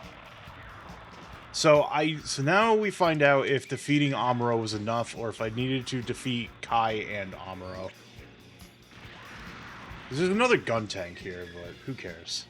So now we find out if defeating Amuro was enough, or if I needed to defeat Kai and Amuro. There's another gun tank here, but who cares?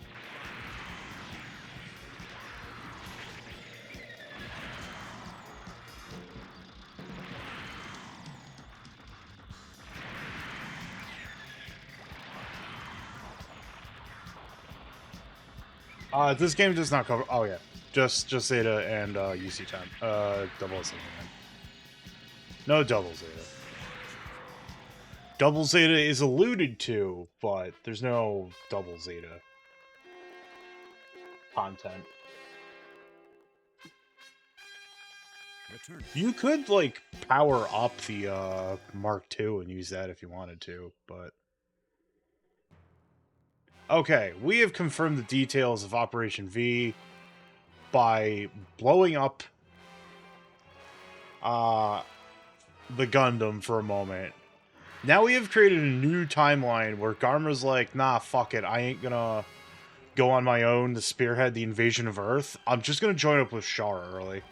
This game does not cover. Oh yeah, just Zeta and UC time. 007. No double Zeta. Double Zeta is alluded to, but there's no double Zeta content. Return. You could, like, power up the Mark II and use that if you wanted to, but... Okay, we have confirmed the details of Operation V by blowing up the Gundam for a moment. Now we have created a new timeline where Garma's like, nah, fuck it, I ain't gonna go on my own to spearhead the invasion of Earth. I'm just gonna join up with Char early.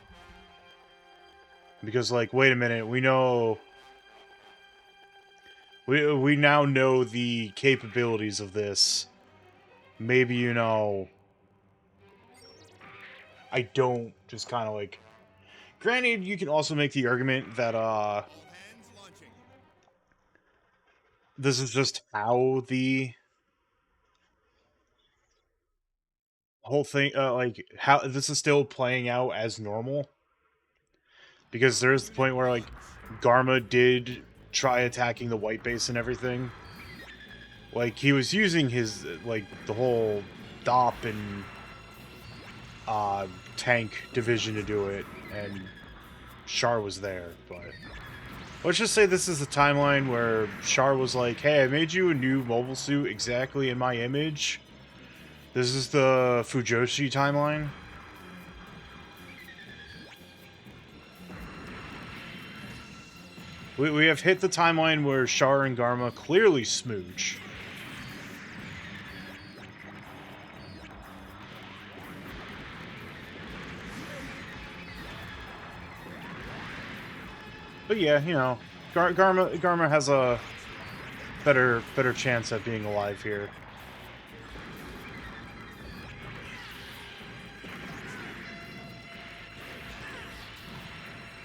Because, like, wait a minute, we know... We now know the capabilities of this. Maybe, you know... I don't just kind of, like... Granted, you can also make the argument that, Hands launching. this is just how the whole thing, like, how this is still playing out as normal. Because there's the point where, like, Garma did try attacking the white base and everything. Like, he was using his, like, the whole DOP and tank division to do it, and Char was there, but... Let's just say this is the timeline where Char was like, hey, I made you a new mobile suit exactly in my image. This is the Fujoshi timeline. We have hit the timeline where Char and Garma clearly smooch. But yeah, you know, Garma has a better chance at being alive here.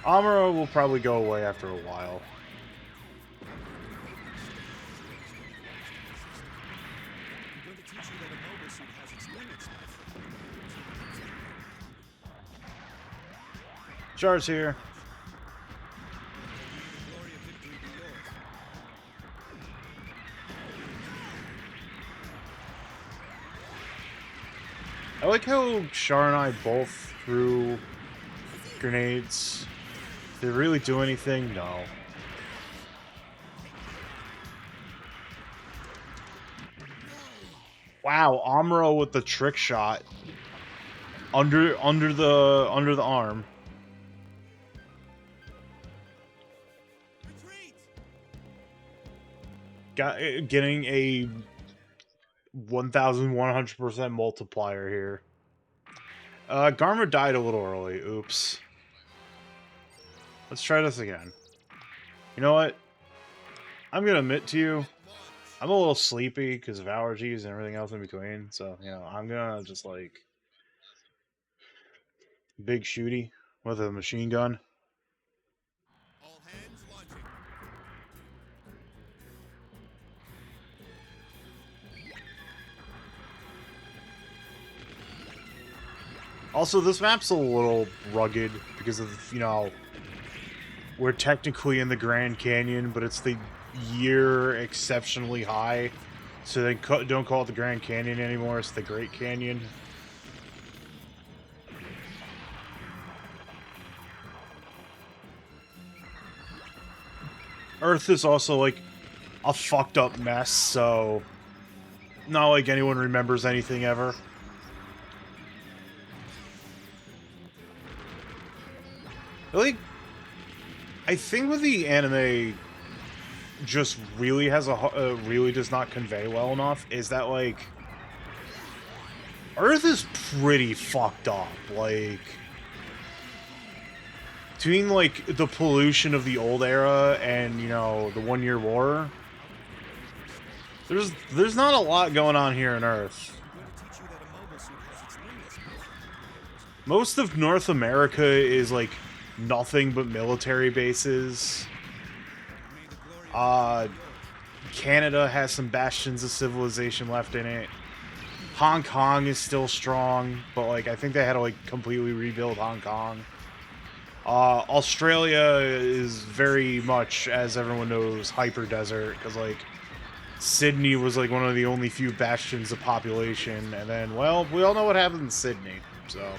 Amuro will probably go away after a while. I'm going to teach you that a mobile suit has its limits, my friend. Char's here. May the glory of victory be yours. I like how Char and I both threw grenades. Did it really do anything? No. Wow, Amuro with the trick shot under the arm. Retreat! Getting a 1,100% multiplier here. Garma died a little early. Oops. Let's try this again. You know what? I'm gonna admit to you, I'm a little sleepy because of allergies and everything else in between. So, you know, I'm gonna just like big shooty with a machine gun. All hands launching. Also, this map's a little rugged because of, you know, we're technically in the Grand Canyon, but it's the year exceptionally high. So they don't call it the Grand Canyon anymore, it's the Great Canyon. Earth is also, like, a fucked up mess, so not like anyone remembers anything ever. Like, I think what the anime just really has really does not convey well enough is that, like, Earth is pretty fucked up. Like, between, like, the pollution of the old era and, you know, the 1 Year War, there's not a lot going on here on Earth. I'm going to teach you that a mobile suit has its limits, my friend. Most of North America is, like, nothing but military bases. May the glory of Canada has some bastions of civilization left in it. Hong Kong is still strong, but, like, I think they had to, like, completely rebuild Hong Kong. Australia is very much, as everyone knows, hyper desert, because, like, Sydney was, like, one of the only few bastions of population, and then, well, we all know what happened in Sydney, so.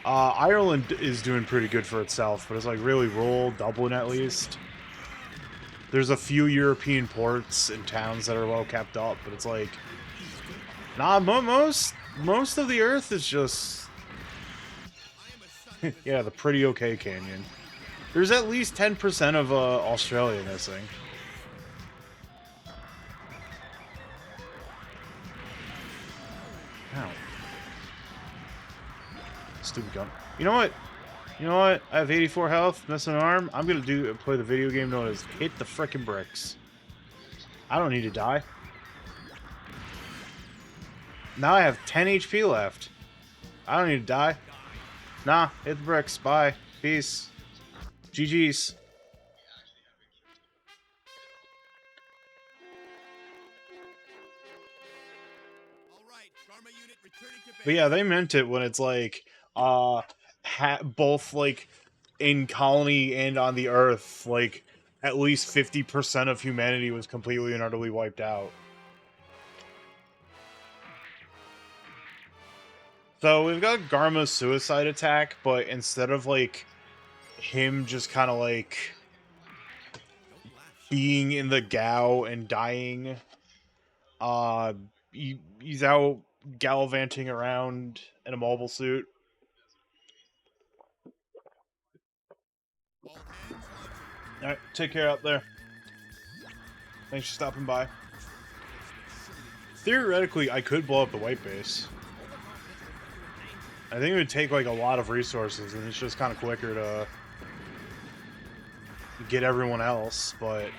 Ireland is doing pretty good for itself, but it's, like, really rural, Dublin at least. There's a few European ports and towns that are well kept up, but it's, like, nah, most of the Earth is just, yeah, the pretty okay canyon. There's at least 10% of Australia missing. Ow. Stupid gun. You know what? You know what? I have 84 health, missing an arm. I'm gonna play the video game known as Hit the Frickin' Bricks. I don't need to die. Now I have 10 HP left. I don't need to die. Nah, hit the bricks. Bye. Peace. GG's. All right, Dharma unit returning to base. But yeah, they meant it when it's like, both, like, in colony and on the Earth, like, at least 50% of humanity was completely and utterly wiped out. So we've got Garma's suicide attack, but instead of, like, him just kind of, like, being in the Gao and dying, he's out gallivanting around in a mobile suit. All hands launching. Alright, take care out there. Thanks for stopping by. Theoretically, I could blow up the white base. I think it would take, like, a lot of resources, and it's just kind of quicker to get everyone else, but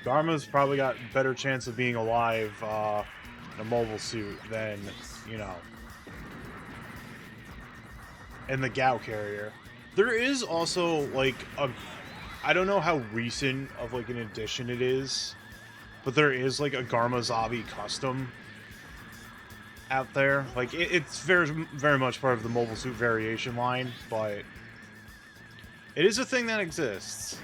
Garma's probably got better chance of being alive in a mobile suit than, you know, and the Gao carrier. There is also like a, I don't know how recent of like an addition it is, but there is like a Garmazabi custom out there. Like it's very much part of the Mobile Suit Variation line, but it is a thing that exists.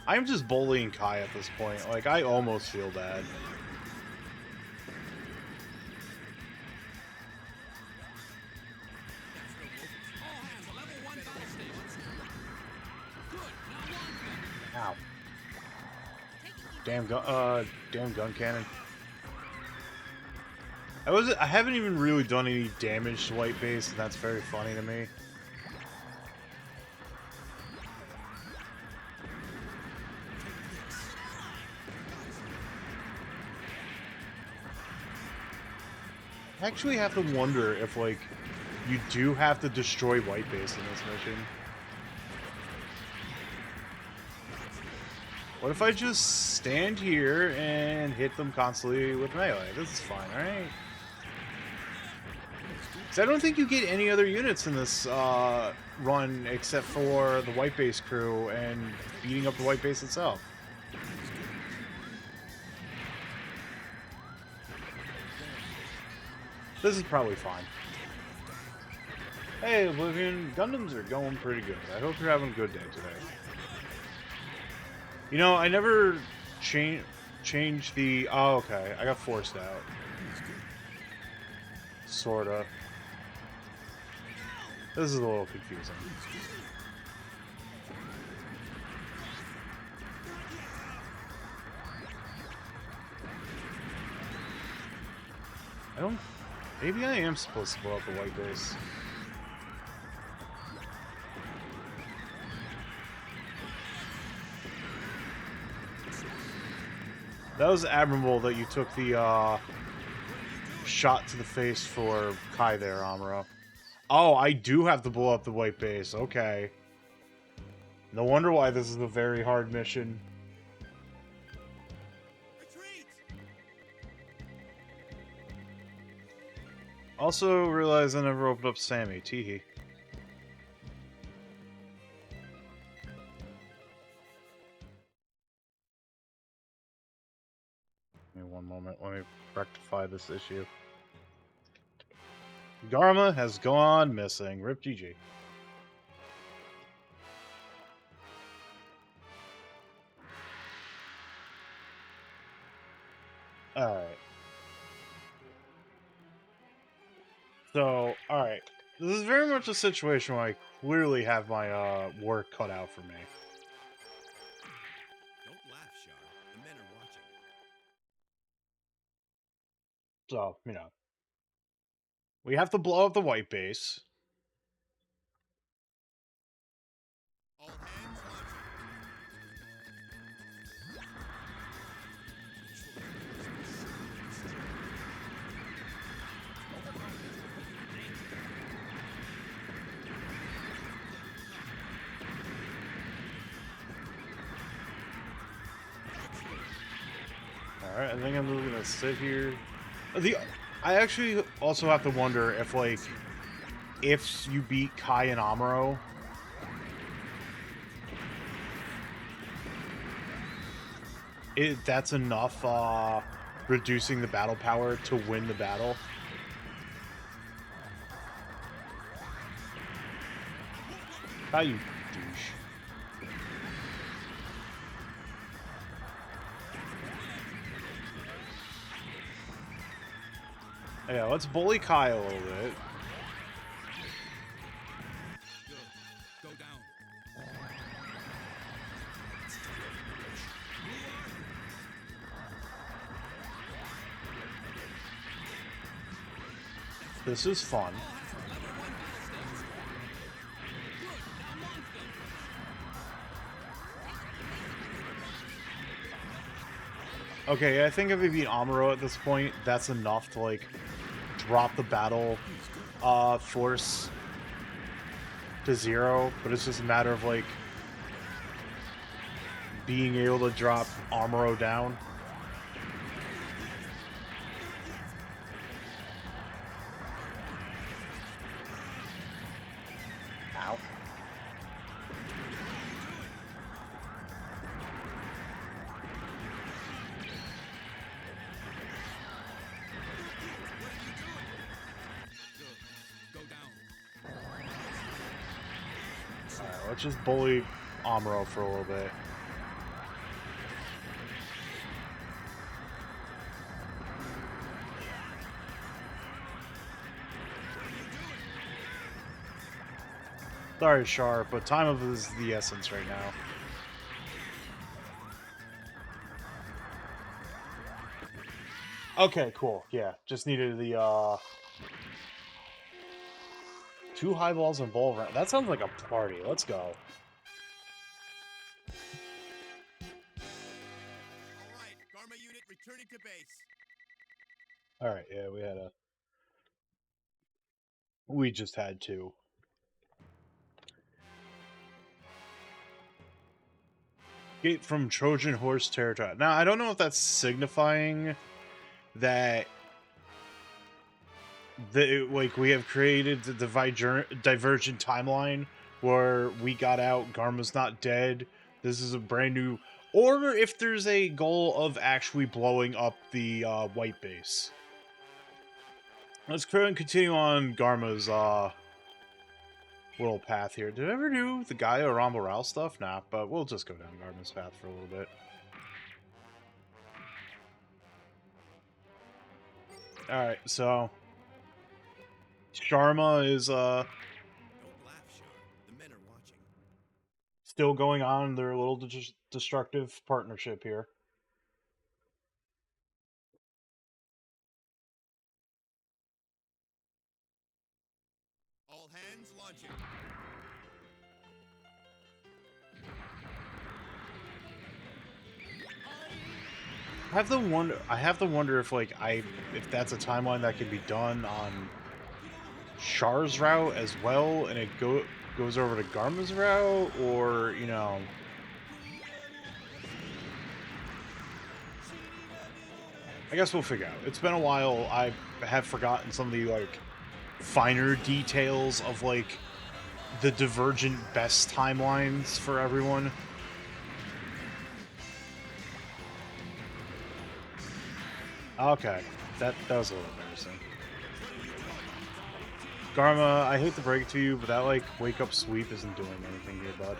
I'm just bullying Kai at this point. Like, I almost feel bad. Ow. Damn gun cannon. I haven't even really done any damage to White Base, and that's very funny to me. I actually have to wonder if, like, you do have to destroy White Base in this mission. What if I just stand here and hit them constantly with melee? This is fine, right? So I don't think you get any other units in this run except for the White Base crew and beating up the White Base itself. This is probably fine. Hey, Oblivion, Gundams are going pretty good. I hope you're having a good day today. You know, I never changed the... Oh, okay. I got forced out. Sorta. This is a little confusing. I don't... Maybe I am supposed to blow up the White Base. That was admirable that you took the shot to the face for Kai there, Amuro. Oh, I do have to blow up the White Base. Okay. No wonder why this is a very hard mission. Also, realize I never opened up Sammy. Teehee. Give me one moment. Let me rectify this issue. Garma has gone missing. Rip GG. Alright. So, alright. This is very much a situation where I clearly have my work cut out for me. Don't laugh, Shar. The men are watching. So, you know. We have to blow up the White Base. All hands launching. Alright, I think I'm just gonna sit here. I actually also have to wonder if, like, if you beat Kai and Amuro, that's enough, reducing the battle power to win the battle. How you douche. Yeah, let's bully Kai a little bit. Go down. This is fun. Okay, I think if we beat Amuro at this point, that's enough to, like, drop the battle force to 0, but it's just a matter of, like, being able to drop Amuro down. Ow. Go down. Alright, let's just bully Amuro for a little bit. Sorry, Sharp, but time of is the essence right now. Okay, cool. Yeah, just needed the 2 highballs and ball round. That sounds like a party. Let's go. All right, Garma unit returning to base. Alright, yeah, we just had 2. Escape from Trojan Horse territory. Now, I don't know if that's signifying that like we have created the divergent timeline where we got out, Garma's not dead. This is a brand new, or if there's a goal of actually blowing up the white base. Let's continue on Garma's little path here. Did I ever do the Gaia Ramboral stuff? Nah, but we'll just go down Garma's path for a little bit. Alright, so Sharma is Don't laugh, Shar. The men are watching. still going on their little destructive partnership here. All hands launching. I have to wonder if like if that's a timeline that can be done on Char's route as well, and it goes over to Garma's route, or you know. I guess we'll figure out. It's been a while. I have forgotten some of the like finer details of like the divergent best timelines for everyone. Okay, that was a little embarrassing. Garma, I hate to break it to you, but that like wake up sweep isn't doing anything here, bud.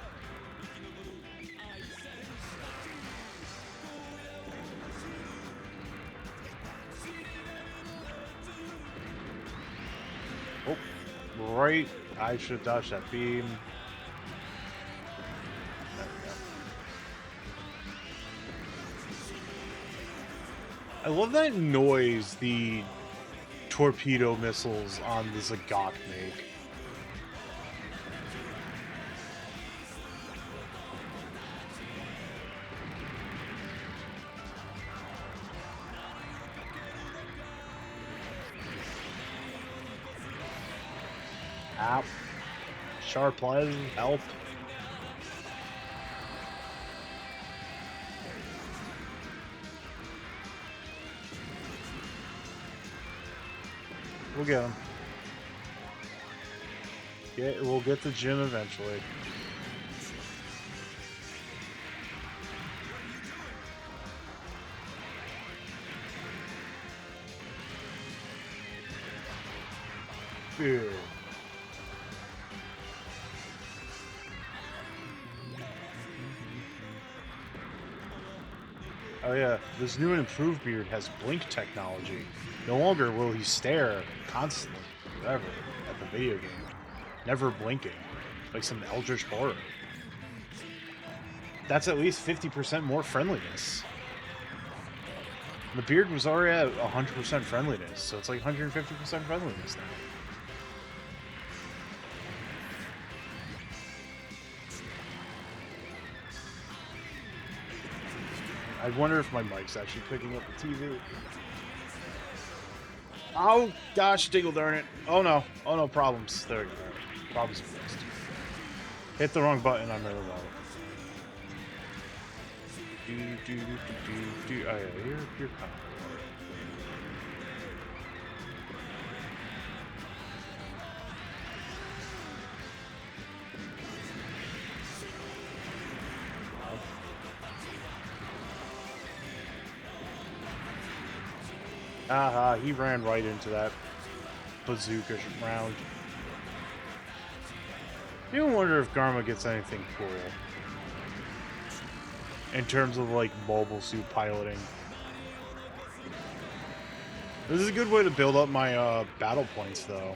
Oh, right. I should have dodged that beam. There we go. I love that noise the torpedo missiles on the Zagok make. Ow. Sharp leg, help. We'll get him. We'll get the gym eventually. Yeah. Oh yeah, this new and improved beard has blink technology. No longer will he stare constantly, forever, at the video game, never blinking, like some eldritch horror. That's at least 50% more friendliness. The beard was already at 100% friendliness, so it's like 150% friendliness now. I wonder if my mic's actually picking up the TV. Oh gosh, dingle darn it. Oh no, problems. There we go. Problems fixed. Hit the wrong button, I'm really low. Oh yeah, you're kind of Haha, he ran right into that bazooka round. You wonder if Garma gets anything cool in terms of like mobile suit piloting. This is a good way to build up my battle points though,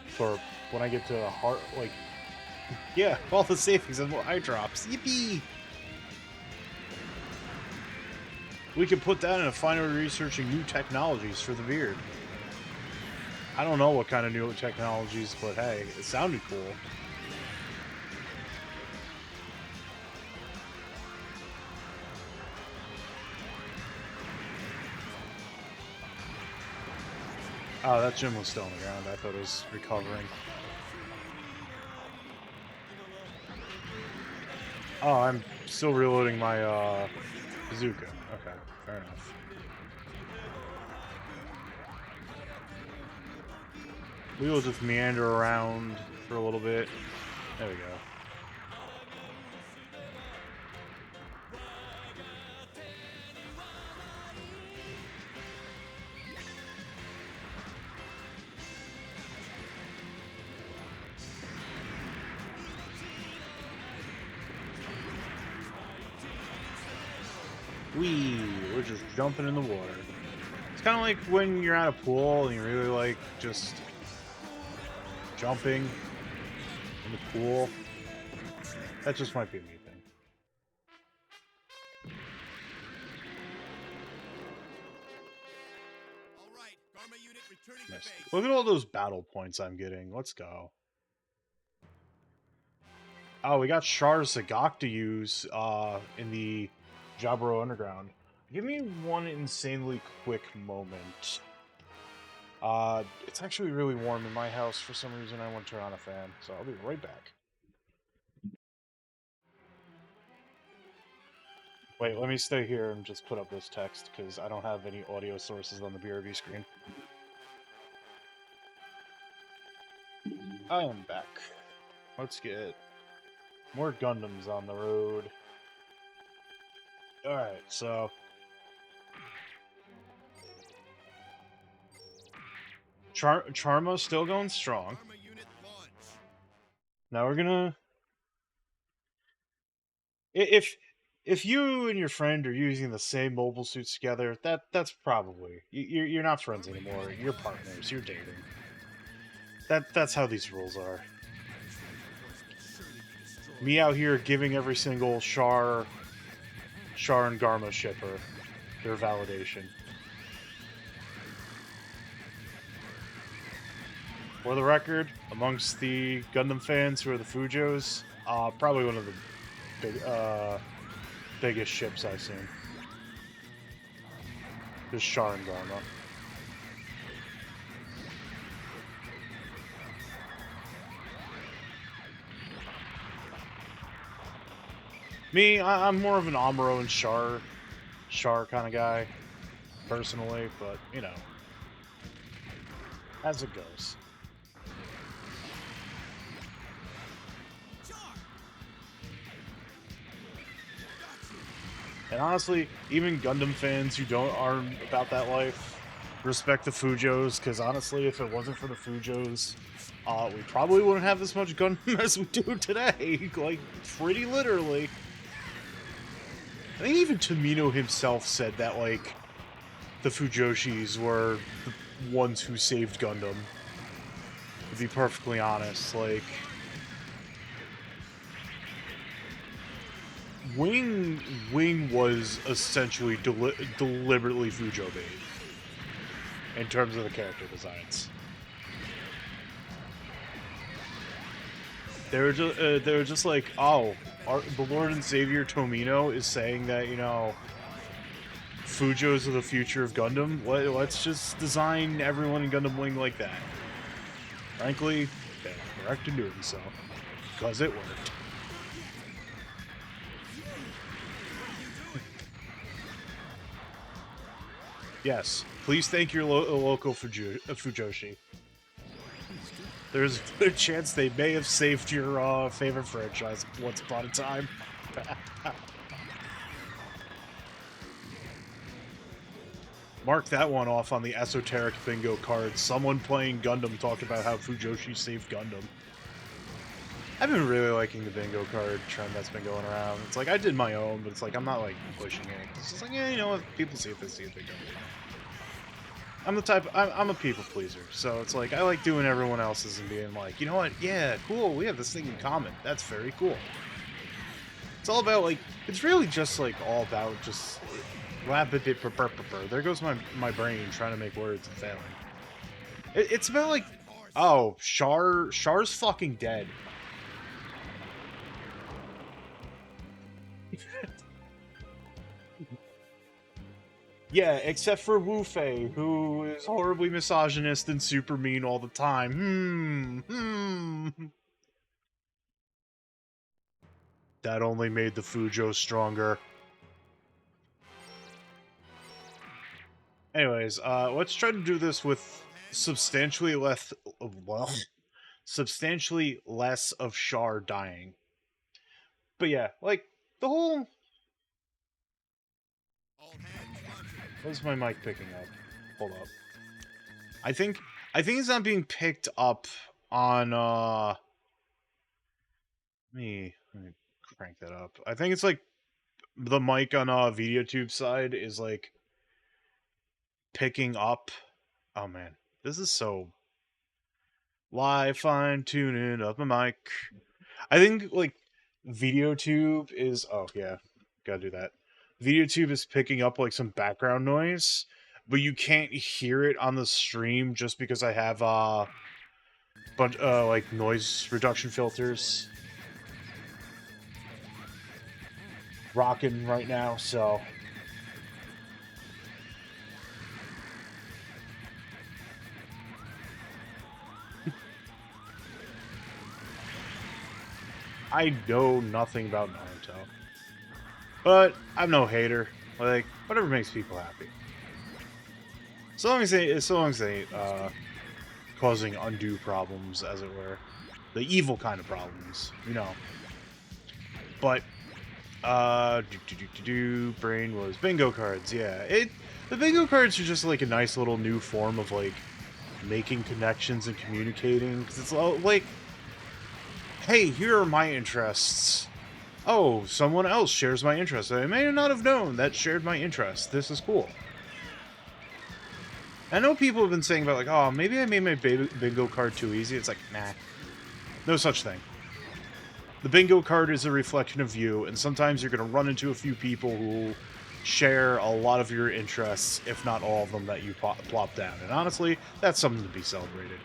for when I get to hard like yeah, all the savings and more eye drops. Yippee! We can put that in a final researching new technologies for the beard. I don't know what kind of new technologies, but hey, it sounded cool. Oh, that gym was still on the ground. I thought it was recovering. Oh, I'm still reloading my bazooka. Okay, fair enough. We will just meander around for a little bit. There we go. Whee! We're just jumping in the water. It's kind of like when you're at a pool and you really like just jumping in the pool. That just might be a me thing. All right, Garma unit returning Nice. to base. Look at all those battle points I'm getting. Let's go. Oh, we got Char Zagok to use in the Jabro Underground. Give me one insanely quick moment. It's actually really warm in my house. For some reason, I want to turn on a fan, so I'll be right back. Wait, let me stay here and just put up this text, because I don't have any audio sources on the BRB screen. I am back. Let's get more Gundams on the road. Alright, so... Charma's still going strong. Garma unit launch. Now we're gonna... If you and your friend are using the same mobile suits together, that's probably... You're not friends anymore, you're partners, you're dating. That's how these rules are. Me out here giving every single Char and Garma shipper their validation. For the record, amongst the Gundam fans who are the Fujos, probably one of the biggest ships I've seen. Just Char and Garma. Me, I'm more of an Amuro and Char kind of guy, personally, but, you know, as it goes. And honestly, even Gundam fans who aren't about that life respect the Fujos, because honestly, if it wasn't for the Fujos, we probably wouldn't have as much Gundam as we do today. Like, pretty literally. I think even Tomino himself said that, like, the Fujoshis were the ones who saved Gundam. To be perfectly honest, like... Wing was essentially deliberately Fujo bait in terms of the character designs. They were just like, oh, the Lord and Savior Tomino is saying that, you know, Fujos are the future of Gundam. Let's just design everyone in Gundam Wing like that. Frankly, they're correct in doing so, because it worked. Yes, please thank your local Fujoshi. There's a good chance they may have saved your favorite franchise once upon a time. Mark that one off on the esoteric bingo card. Someone playing Gundam talked about how Fujoshi saved Gundam. I've been really liking the bingo card trend that's been going around. It's like, I did my own, but it's like, I'm not, like, pushing it. It's just like, yeah, you know what, people see it, they see it, they go. I'm the type, I'm a people pleaser, so it's like, I like doing everyone else's and being like, you know what, yeah, cool, we have this thing in common. That's very cool. It's all about, like, it's really just, like, all about just, there goes my brain trying to make words and failing. It's about, like, oh, Char's fucking dead. Yeah, except for Wu Fei, who is horribly misogynist and super mean all the time. That only made the Fujo stronger. Anyways, let's try to do this with substantially less, well, substantially less of Char dying. But yeah, like, the whole... What's my mic picking up? Hold up. I think it's not being picked up on, let me crank that up. I think it's, like, the mic on, VideoTube side is, like, picking up... Oh, man. This is so... Live fine-tuning up my mic. I think, like, VideoTube is... Oh, yeah. Gotta do that. VideoTube is picking up, like, some background noise, but you can't hear it on the stream just because I have, bunch, like, noise reduction filters rocking right now, so... I know nothing about Naruto. But I'm no hater. Like, whatever makes people happy. So long as they ain't causing undue problems, as it were. The evil kind of problems, you know. But brain was bingo cards, yeah. The bingo cards are just like a nice little new form of like making connections and communicating, because it's like, hey, here are my interests. Oh, someone else shares my interest. I may not have known that shared my interest. This is cool. I know people have been saying about, like, oh, maybe I made my bingo card too easy. It's like, nah. No such thing. The bingo card is a reflection of you, and sometimes you're going to run into a few people who share a lot of your interests, if not all of them, that you plop down. And honestly, that's something to be celebrated.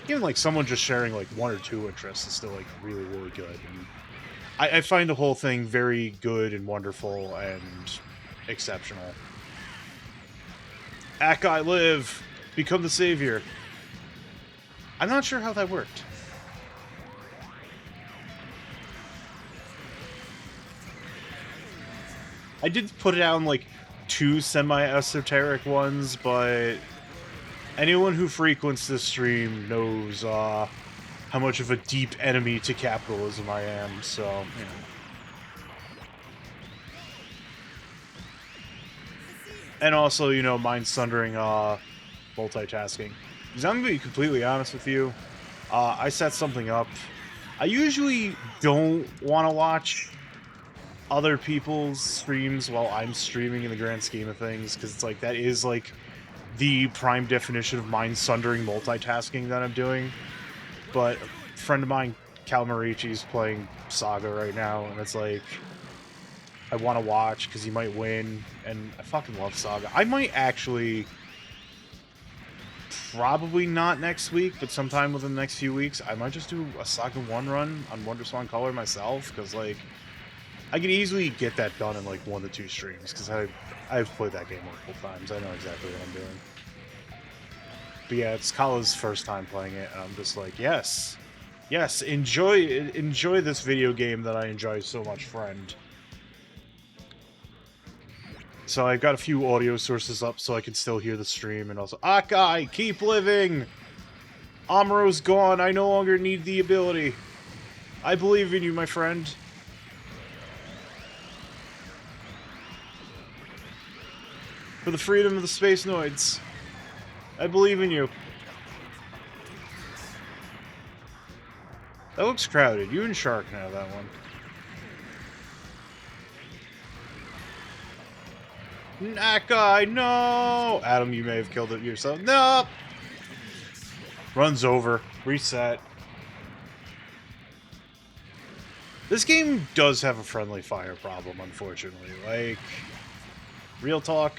Even, like, someone just sharing, like, one or two interests is still, like, really, really good. And I find the whole thing very good and wonderful and exceptional. Akai live! Become the savior. I'm not sure how that worked. I did put it out in, like, 2 semi-esoteric ones, but anyone who frequents this stream knows, how much of a deep enemy to capitalism I am, so, you know. And also, you know, mind-sundering, multitasking. Because I'm gonna be completely honest with you, I set something up. I usually don't want to watch other people's streams while I'm streaming in the grand scheme of things, because it's like, that is, like, the prime definition of mind-sundering multitasking that I'm doing. But a friend of mine, Cal Marichi's playing Saga right now, and it's like, I want to watch because he might win, and I fucking love Saga. I might actually, probably not next week, but sometime within the next few weeks, I might just do a Saga 1 run on WonderSwan Color myself, because, like, I can easily get that done in, like, 1 to 2 streams, because I've played that game multiple times. I know exactly what I'm doing. But yeah, it's Kala's first time playing it, and I'm just like, yes, yes, enjoy this video game that I enjoy so much, friend. So I've got a few audio sources up so I can still hear the stream, and also, Akai, keep living! Amuro's gone, I no longer need the ability. I believe in you, my friend. For the freedom of the Space Noids. I believe in you. That looks crowded. You and Shark can have that one. That guy, no! Adam, you may have killed it yourself. No! Runs over. Reset. This game does have a friendly fire problem, unfortunately. Like, real talk.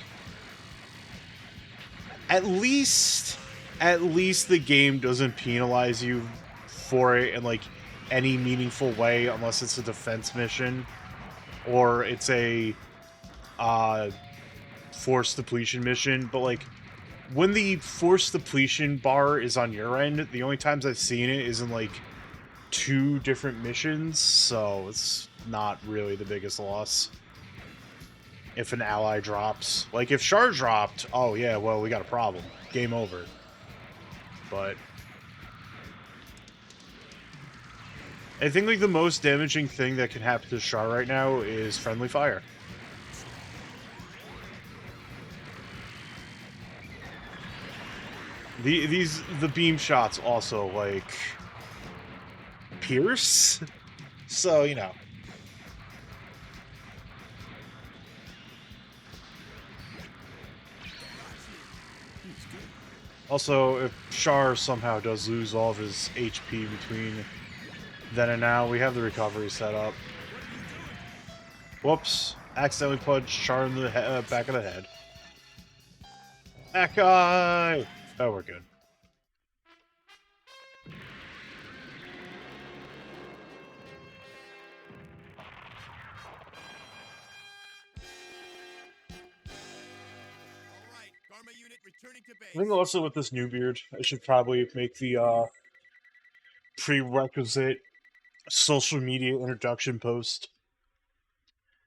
At least the game doesn't penalize you for it in, like, any meaningful way, unless it's a defense mission, or it's a, force depletion mission, but, like, when the force depletion bar is on your end, the only times I've seen it is in, like, 2 different missions, so it's not really the biggest loss. If an ally drops. Like, if Char dropped, oh yeah, well, we got a problem. Game over. But I think, like, the most damaging thing that can happen to Char right now is friendly fire. The beam shots also, like, pierce? So, you know. Also, if Char somehow does lose all of his HP between then and now, we have the recovery set up. Whoops. Accidentally punched Char in the back of the head. That guy! Oh, we're good. Alright, Karma unit returning to base. I think also with this new beard, I should probably make the prerequisite social media introduction post.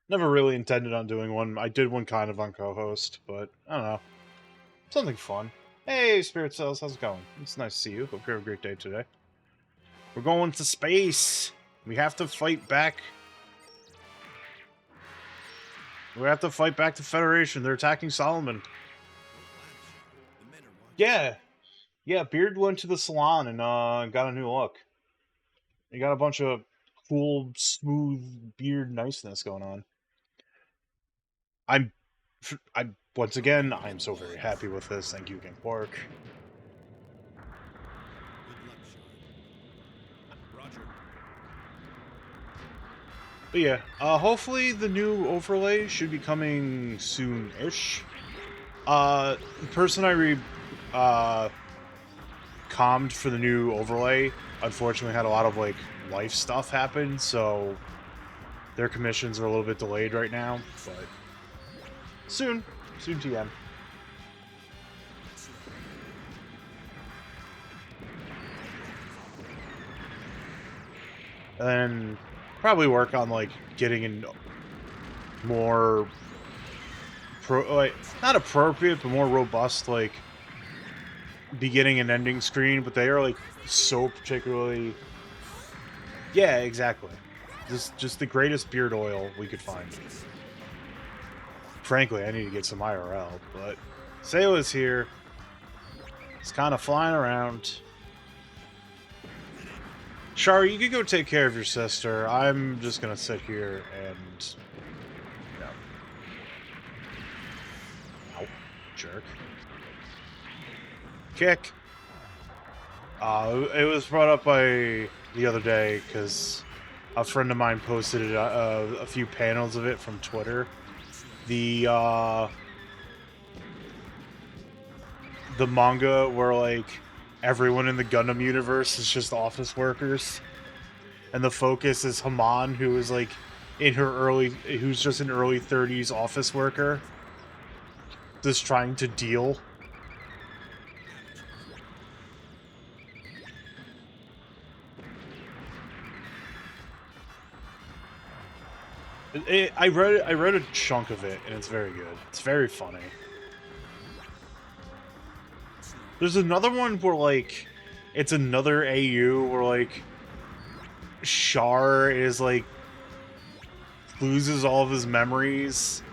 Never really intended on doing one. I did one kind of on co-host, but I don't know. Something fun. Hey, Spirit Cells, how's it going? It's nice to see you. Hope you have a great day today. We're going to space. We have to fight back. We have to fight back the Federation. They're attacking Solomon. The men are watching. Yeah. Yeah, Beard went to the salon and got a new look. He got a bunch of cool, smooth beard niceness going on. I'm once again, I'm so very happy with this. Thank you again, Quark. Good luck, Sean. Roger. But yeah, hopefully the new overlay should be coming soon-ish. The person I commed for the new overlay unfortunately had a lot of, like, life stuff happen, so their commissions are a little bit delayed right now, but soon TM. And then probably work on, like, getting in more not appropriate, but more robust, like, beginning and ending screen, but they are, like, so particularly... Yeah, exactly. Just the greatest beard oil we could find. Frankly, I need to get some IRL, but Sayla's here. It's kind of flying around. Char, you could go take care of your sister. I'm just gonna sit here and... No. Ow. Jerk. Kick. It was brought up by the other day because a friend of mine posted a few panels of it from Twitter. The manga where, like, everyone in the Gundam universe is just office workers, and the focus is Haman, who is, like, who's just an early 30s office worker, just trying to deal. I read a chunk of it, and it's very good. It's very funny. There's another one where, like, it's another AU where, like, Char is, like, loses all of his memories,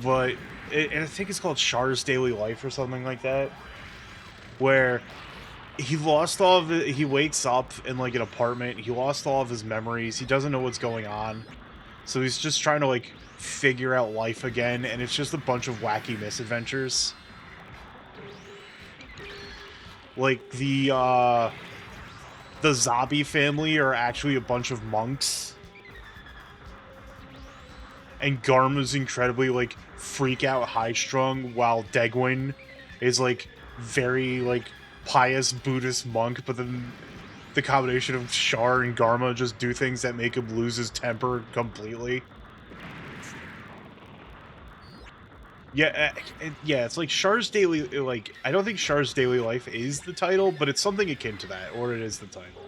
but and I think it's called Char's Daily Life or something like that, where he lost all of it. He wakes up in like an apartment. He lost all of his memories. He doesn't know what's going on, so he's just trying to like figure out life again, and it's just a bunch of wacky misadventures. Like the Zabi family are actually a bunch of monks. And Garma's incredibly, like, freak out high-strung, while Degwin is, like, very, like, pious Buddhist monk, but then the combination of Char and Garma just do things that make him lose his temper completely. Yeah, yeah, it's like Char's Daily, like, I don't think Char's Daily Life is the title, but it's something akin to that, or it is the title.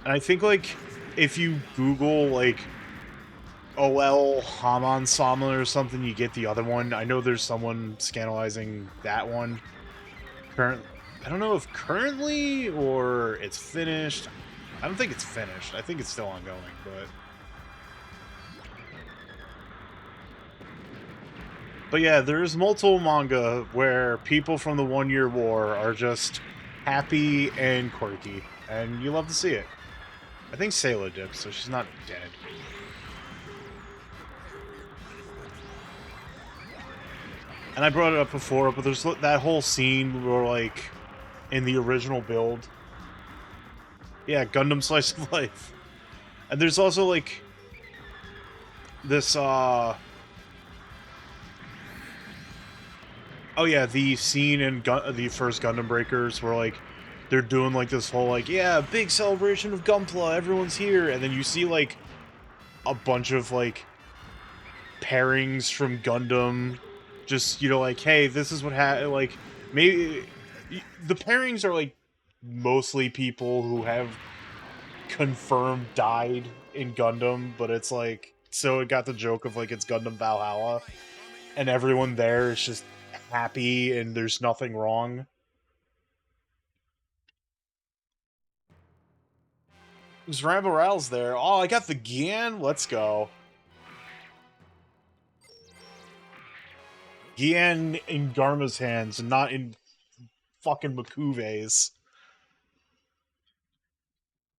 And I think, like, if you Google, like, OL Haman Sama or something, you get the other one. I know there's someone scandalizing that one. I don't know if currently or it's finished. I don't think it's finished. I think it's still ongoing, but yeah, there's multiple manga where people from the 1 Year War are just happy and quirky, and you love to see it. I think Sayla dipped, so she's not dead. And I brought it up before, but there's that whole scene where, like, in the original build. Yeah, Gundam Slice of Life. And there's also, like, this, oh yeah, the scene in the first Gundam Breakers where, like, they're doing, like, this whole, like, yeah, big celebration of Gunpla, everyone's here. And then you see, like, a bunch of, like, pairings from Gundam. Just, you know, like, hey, this is what like, maybe the pairings are, like, mostly people who have confirmed died in Gundam, but it's, like, so it got the joke of, like, it's Gundam Valhalla, and everyone there is just happy, and there's nothing wrong. There's Rambo Ral's there. Oh, I got the Gian? Let's go. Gian in Garma's hands, and not in fucking Makuve's.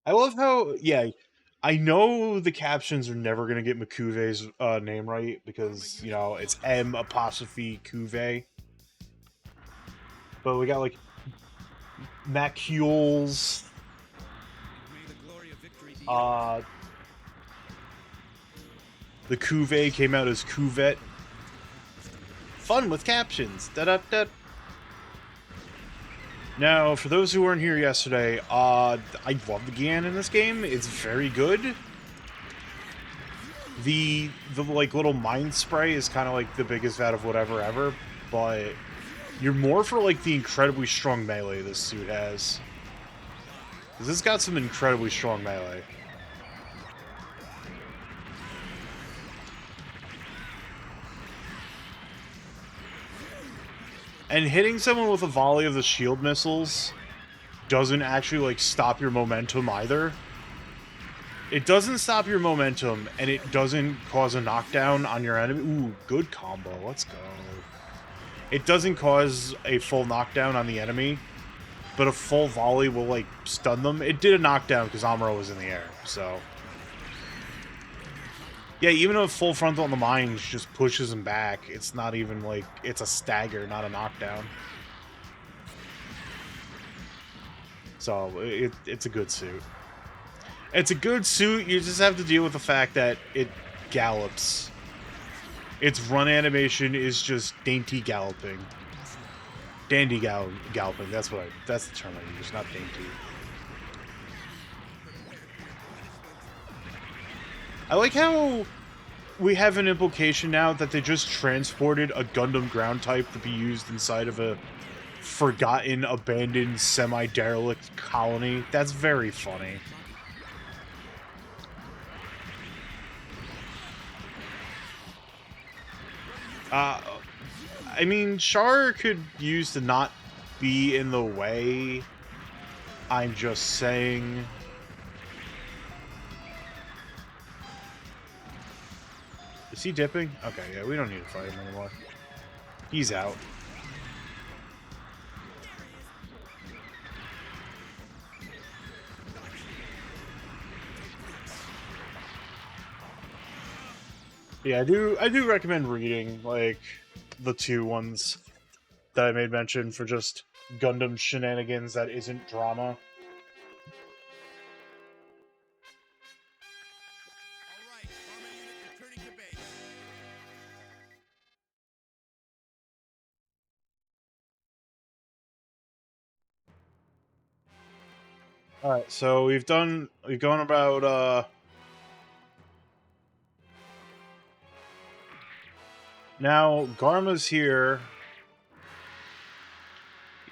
I love how, yeah, I know the captions are never going to get Makuve's name right, because, you know, it's M apostrophe Kuve. But we got, like, Macules, the Kuve came out as Cuvette. Fun with captions. Da-da-da. Now, for those who weren't here yesterday, I love the Gian in this game. It's very good. The like little mind spray is kind of like the biggest vat of whatever ever, but you're more for like the incredibly strong melee this suit has. Because it's got some incredibly strong melee. And hitting someone with a volley of the shield missiles doesn't actually, like, stop your momentum either. It doesn't stop your momentum, and it doesn't cause a knockdown on your enemy. Ooh, good combo. Let's go. It doesn't cause a full knockdown on the enemy, but a full volley will, like, stun them. It did a knockdown because Amuro was in the air, so... Yeah, even a full frontal on the mines just pushes him back. It's not even like... It's a stagger, not a knockdown. So, it's a good suit. It's a good suit, you just have to deal with the fact that it gallops. Its run animation is just dainty galloping. Dandy galloping, that's the term I use, not dainty. I like how we have an implication now that they just transported a Gundam ground type to be used inside of a forgotten, abandoned, semi-derelict colony. That's very funny. I mean, Char could use to not be in the way. I'm just saying... Is he dipping? Okay, yeah, we don't need to fight him anymore. He's out. Yeah, I do recommend reading, like, the 2 ones that I made mention for just Gundam shenanigans that isn't drama. All right, Karma unit returning to base. Alright, so we've gone about, now, Garma's here.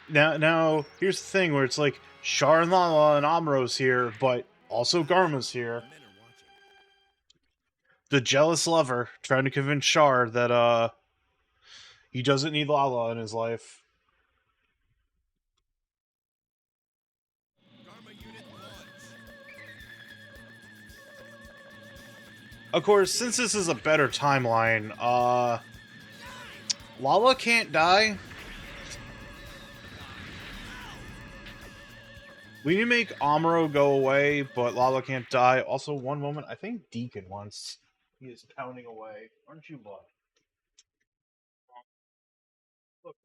Now, here's the thing where it's like, Char and Lala and Amuro's here, but also Garma's here. Men are watching. The jealous lover trying to convince Char that, he doesn't need Lala in his life. Karma unit launch. Of course, since this is a better timeline, Lala can't die. We need to make Amuro go away, but Lala can't die. Also, one moment, I think Deacon wants... He is pounding away. Aren't you, bud? Look,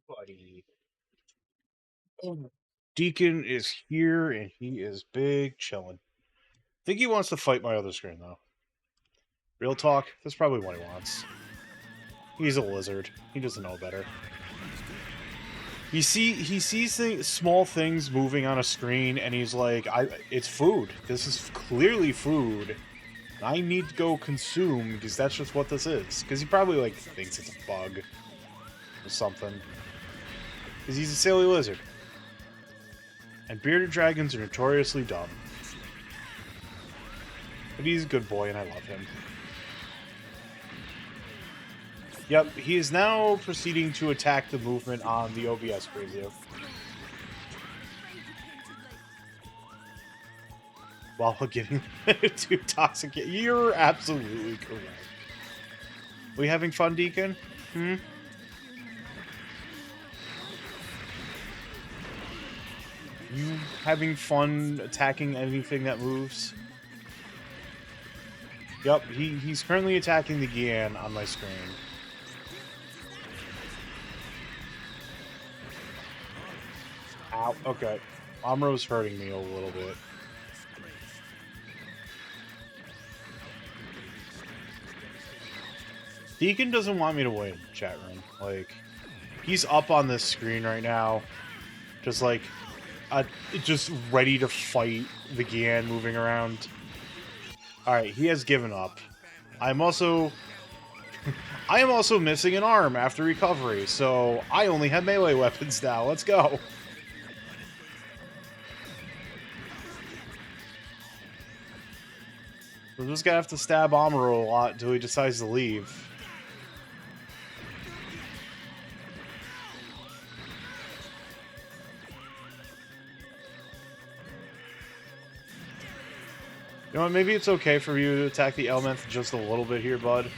buddy. Deacon is here, and he is big chillin'. I think he wants to fight my other screen, though. Real talk, that's probably what he wants. He's a lizard. He doesn't know better. He sees small things moving on a screen, and he's like, it's food. This is clearly food. I need to go consume, because that's just what this is. Because he probably, like, thinks it's a bug. Or something. Because he's a silly lizard. And bearded dragons are notoriously dumb. But he's a good boy, and I love him. Yep, he is now proceeding to attack the movement on the OBS preview. While getting too toxic. You're absolutely correct. We having fun, Deacon? Hmm? You having fun attacking anything that moves? Yep, he's currently attacking the Gian on my screen. Ow, okay. Amuro's hurting me a little bit. Deacon doesn't want me to win, chat room. Like, he's up on this screen right now. Just like, just ready to fight the Gian moving around. Alright, he has given up. I am also missing an arm after recovery, so I only have melee weapons now. Let's go. We're just gonna have to stab Amuro a lot until he decides to leave. You know what, maybe it's okay for you to attack the Elementh just a little bit here, bud.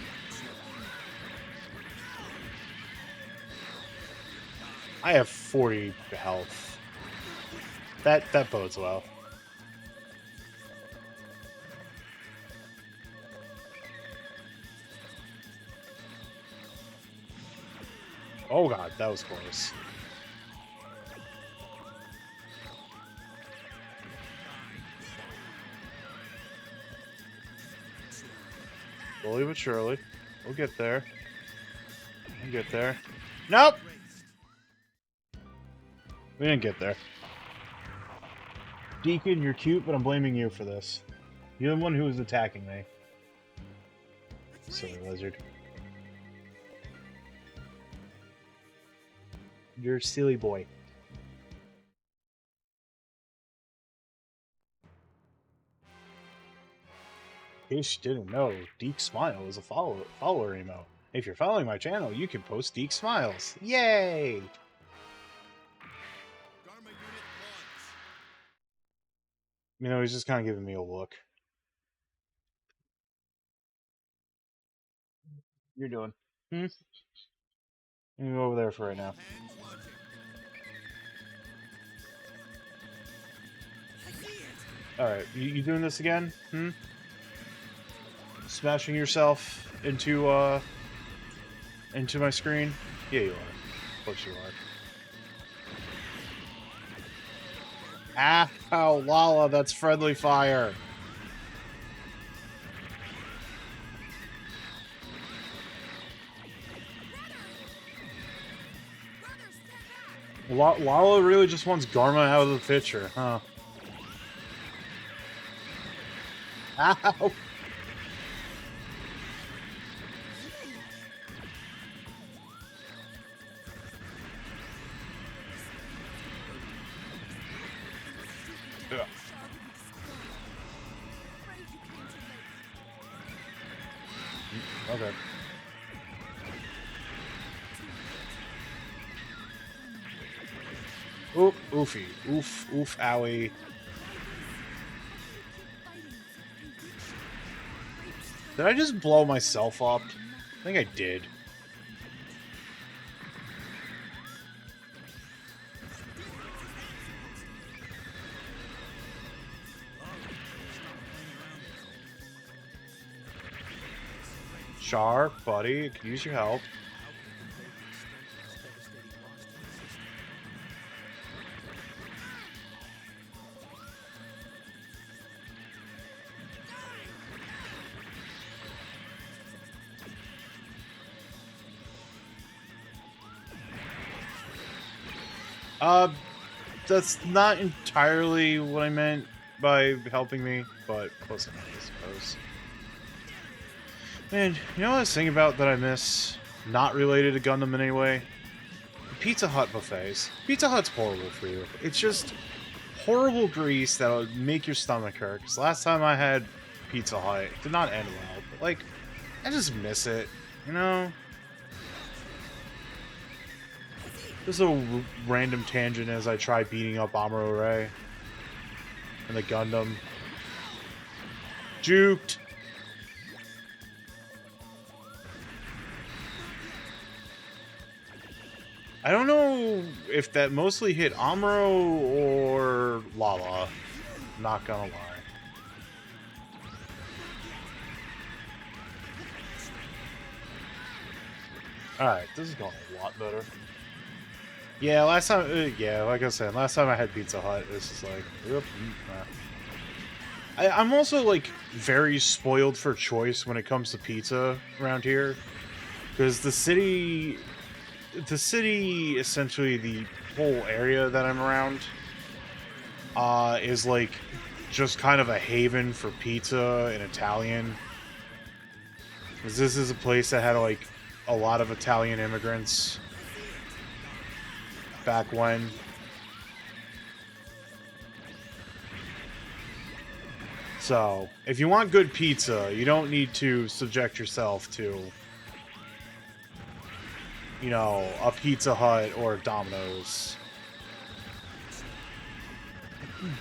I have 40 health. That bodes well. Oh god, that was close. Slowly but surely. We'll get there. We'll get there. Nope! We didn't get there. Deacon, you're cute, but I'm blaming you for this. You're the one who was attacking me. Silly lizard. You're a silly boy. In case you didn't know, Deke Smile is a follower emo. If you're following my channel, you can post Deke Smiles. Yay! Karma unit launch. You know, he's just kind of giving me a look. you're doing? Hmm? You go over there for right now. Alright, you doing this again? Hmm? Smashing yourself into my screen? Yeah, you are. Of course you are. Ow, Lala, that's friendly fire. Lala really just wants Garma out of the picture, huh? Ow! Ugh. Okay. Oop, oofy. Oof, oof, owie. Did I just blow myself up? I think I did. Char, buddy, could use your help. That's not entirely what I meant by helping me, but close enough, I suppose. Man, you know what I was thinking about that I miss? Not related to Gundam in any way? Pizza Hut buffets. Pizza Hut's horrible for you. It's just horrible grease that'll make your stomach hurt. 'Cause last time I had Pizza Hut, it did not end well, but like, I just miss it, you know? This is a random tangent as I try beating up Amuro Ray and the Gundam. Juked! I don't know if that mostly hit Amuro or Lala. Not gonna lie. Alright, this is going a lot better. Yeah, last time, yeah, like I said, last time I had Pizza Hut, this is like, yep, I'm also, like, very spoiled for choice when it comes to pizza around here. Because the city, essentially the whole area that I'm around, is, like, just kind of a haven for pizza and Italian. Because this is a place that had, like, a lot of Italian immigrants back when. So, if you want good pizza, you don't need to subject yourself to, you know, a Pizza Hut or a Domino's.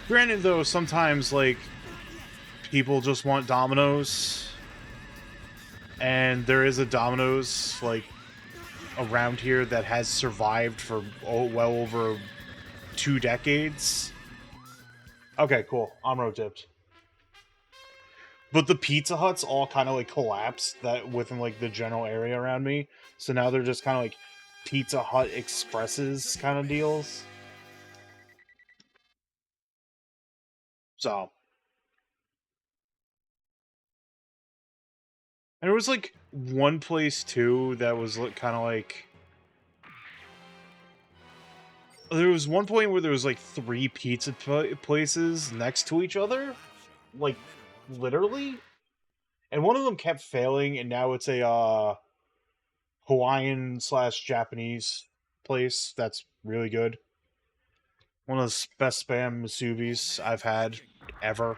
Granted, though, sometimes, like, people just want Domino's, and there is a Domino's, like, around here that has survived for well over 2 decades. Okay, cool. Amro dipped. But the Pizza Huts all kind of like collapsed that within like the general area around me. So now they're just kind of like Pizza Hut Expresses kind of deals. So. And there was like one place too that was kind of like. There was one point where there was like 3 pizza places next to each other. Like, literally. And one of them kept failing, and now it's a Hawaiian / Japanese place that's really good. One of the best spam musubis I've had ever.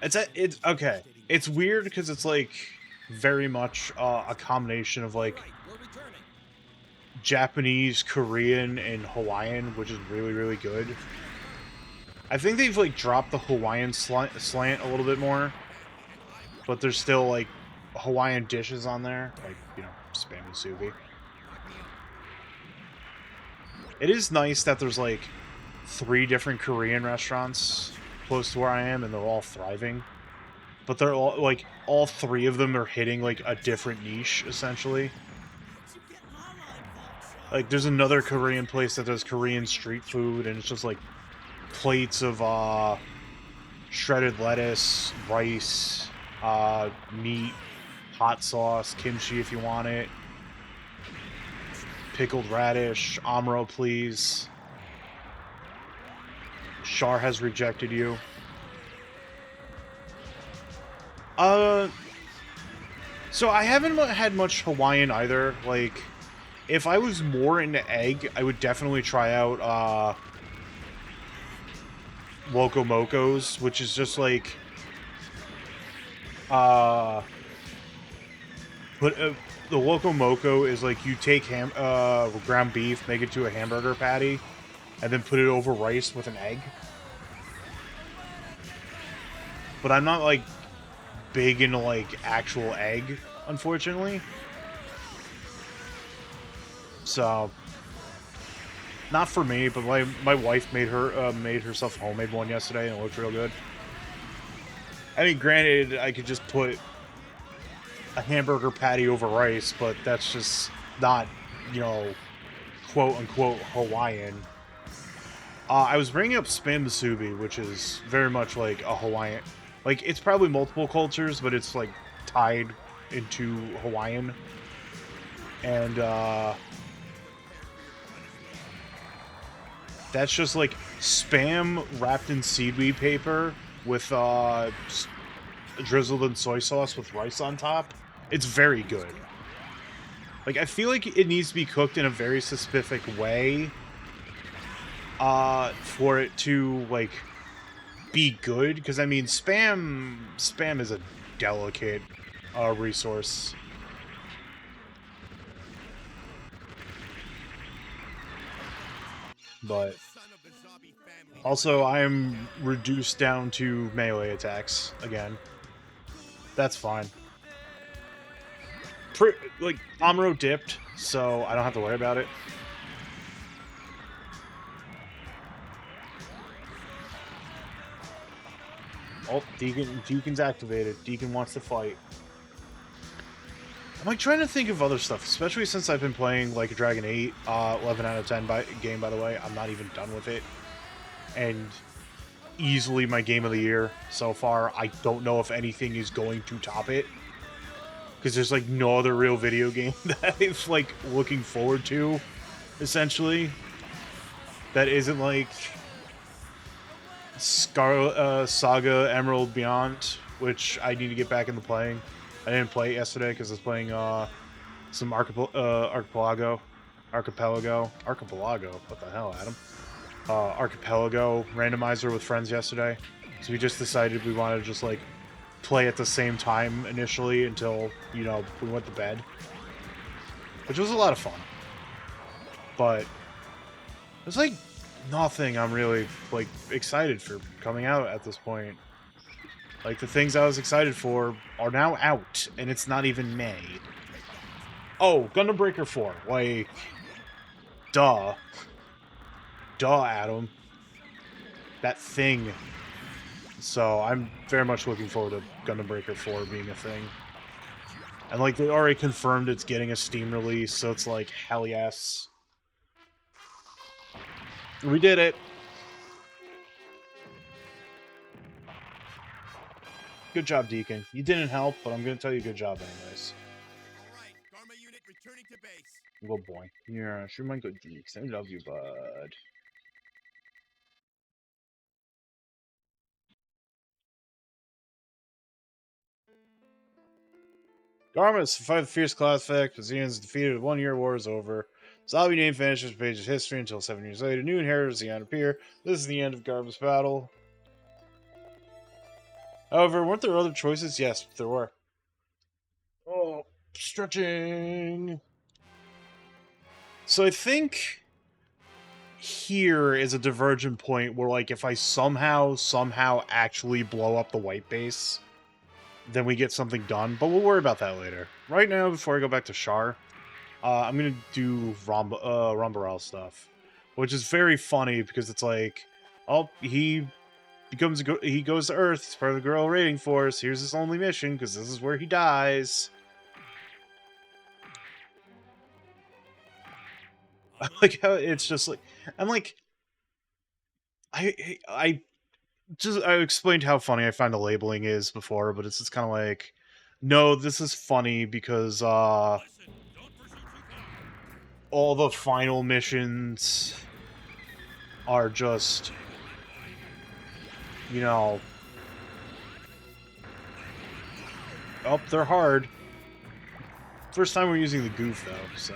It's okay. It's weird because it's like very much a combination of like Japanese, Korean, and Hawaiian, which is really, really good. I think they've like dropped the Hawaiian slant a little bit more. but there's still like Hawaiian dishes on there, like, you know, spam and subi. It is nice that there's like 3 different Korean restaurants close to where I am, and they're all thriving. But they're all like all 3 of them are hitting like a different niche essentially. How'd you get Lala involved, Shaw? Like there's another Korean place that does Korean street food, and it's just like plates of shredded lettuce, rice, meat, hot sauce, kimchi if you want it, pickled radish, amro please. Char has rejected you. So I haven't had much Hawaiian either. Like, if I was more into egg, I would definitely try out, Loco Mocos, which is just like, but, the Loco Moco is like, you take ground beef, make it to a hamburger patty, and then put it over rice with an egg. But I'm not, like, big into, like, actual egg, unfortunately. So, not for me, but my wife made herself a homemade one yesterday, and it looked real good. I mean, granted, I could just put a hamburger patty over rice, but that's just not, you know, quote-unquote Hawaiian. I was bringing up spam musubi, which is very much like a Hawaiian. Like, it's probably multiple cultures, but it's, like, tied into Hawaiian. And, that's just, like, spam wrapped in seaweed paper with, drizzled in soy sauce with rice on top. It's very good. Like, I feel like it needs to be cooked in a very specific way, for it to, like, be good, because I mean spam is a delicate resource. But also I am reduced down to melee attacks again. That's fine. Like, Amuro dipped, so I don't have to worry about it. Oh, Deacon's activated. Deacon wants to fight. I'm like trying to think of other stuff, especially since I've been playing like Dragon 8, 11 out of 10 game, by the way. I'm not even done with it. And easily my game of the year so far. I don't know if anything is going to top it. Because there's like no other real video game that I'm like looking forward to, essentially. That isn't like Saga Emerald Beyond, which I need to get back into playing. I didn't play it yesterday because I was playing some Archipelago. What the hell, Adam? Archipelago randomizer with friends yesterday. So we just decided we wanted to just like play at the same time initially until, you know, we went to bed. Which was a lot of fun. But there's like nothing I'm really like excited for coming out at this point. Like, the things I was excited for are now out, and it's not even May. Oh, Gundam Breaker 4. Like, duh. Duh, Adam. That thing. So, I'm very much looking forward to Gundam Breaker 4 being a thing. And, like, they already confirmed it's getting a Steam release, so it's like, hell yes. We did it! Good job, Deacon. You didn't help, but I'm gonna tell you good job anyways. Alright, Dharma unit returning to base. Good boy. Yeah, sure, my good Deeks. I love you, bud. Dharma survived the fierce class effect. Xeon's defeated. The 1-year war is over. Zombie name finishes page's history until 7 years later. New inheritors Xeon appear. This is the end of Garba's battle. However, weren't there other choices? Yes, there were. Oh, stretching. So I think here is a divergent point where, like, if I somehow actually blow up the white base, then we get something done. But we'll worry about that later. Right now, before I go back to Char, I'm gonna do Rambaral stuff, which is very funny because it's like, oh, he he goes to Earth. He's part of the Girl Raiding Force. Here's his only mission because this is where he dies. I like how it's just like I'm like I I explained how funny I find the labeling is before, but it's just kind of like, no, this is funny because Listen, don't pursue too far. all the final missions are just, you know, oh, they're hard. First time we're using the goof though, so.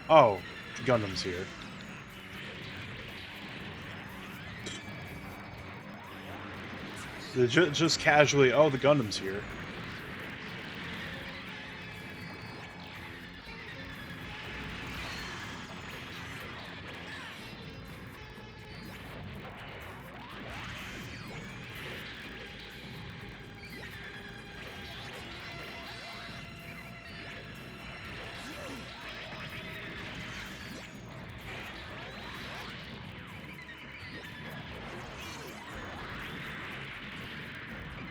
Oh, the Gundam's here. Just casually, oh, the Gundam's here.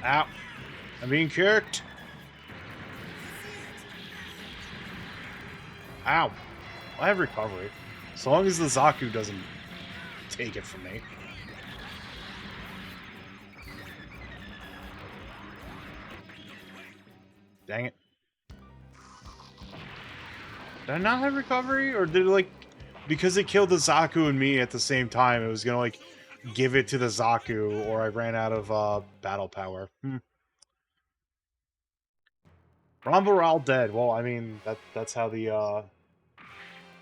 Ow. I'm being kicked. Ow. I have recovery. As long as the Zaku doesn't take it from me. Dang it. Did I not have recovery? Or did it, like, because it killed the Zaku and me at the same time, it was gonna, like, give it to the Zaku, or I ran out of, battle power. Rambaral dead. Well, I mean, that's how the,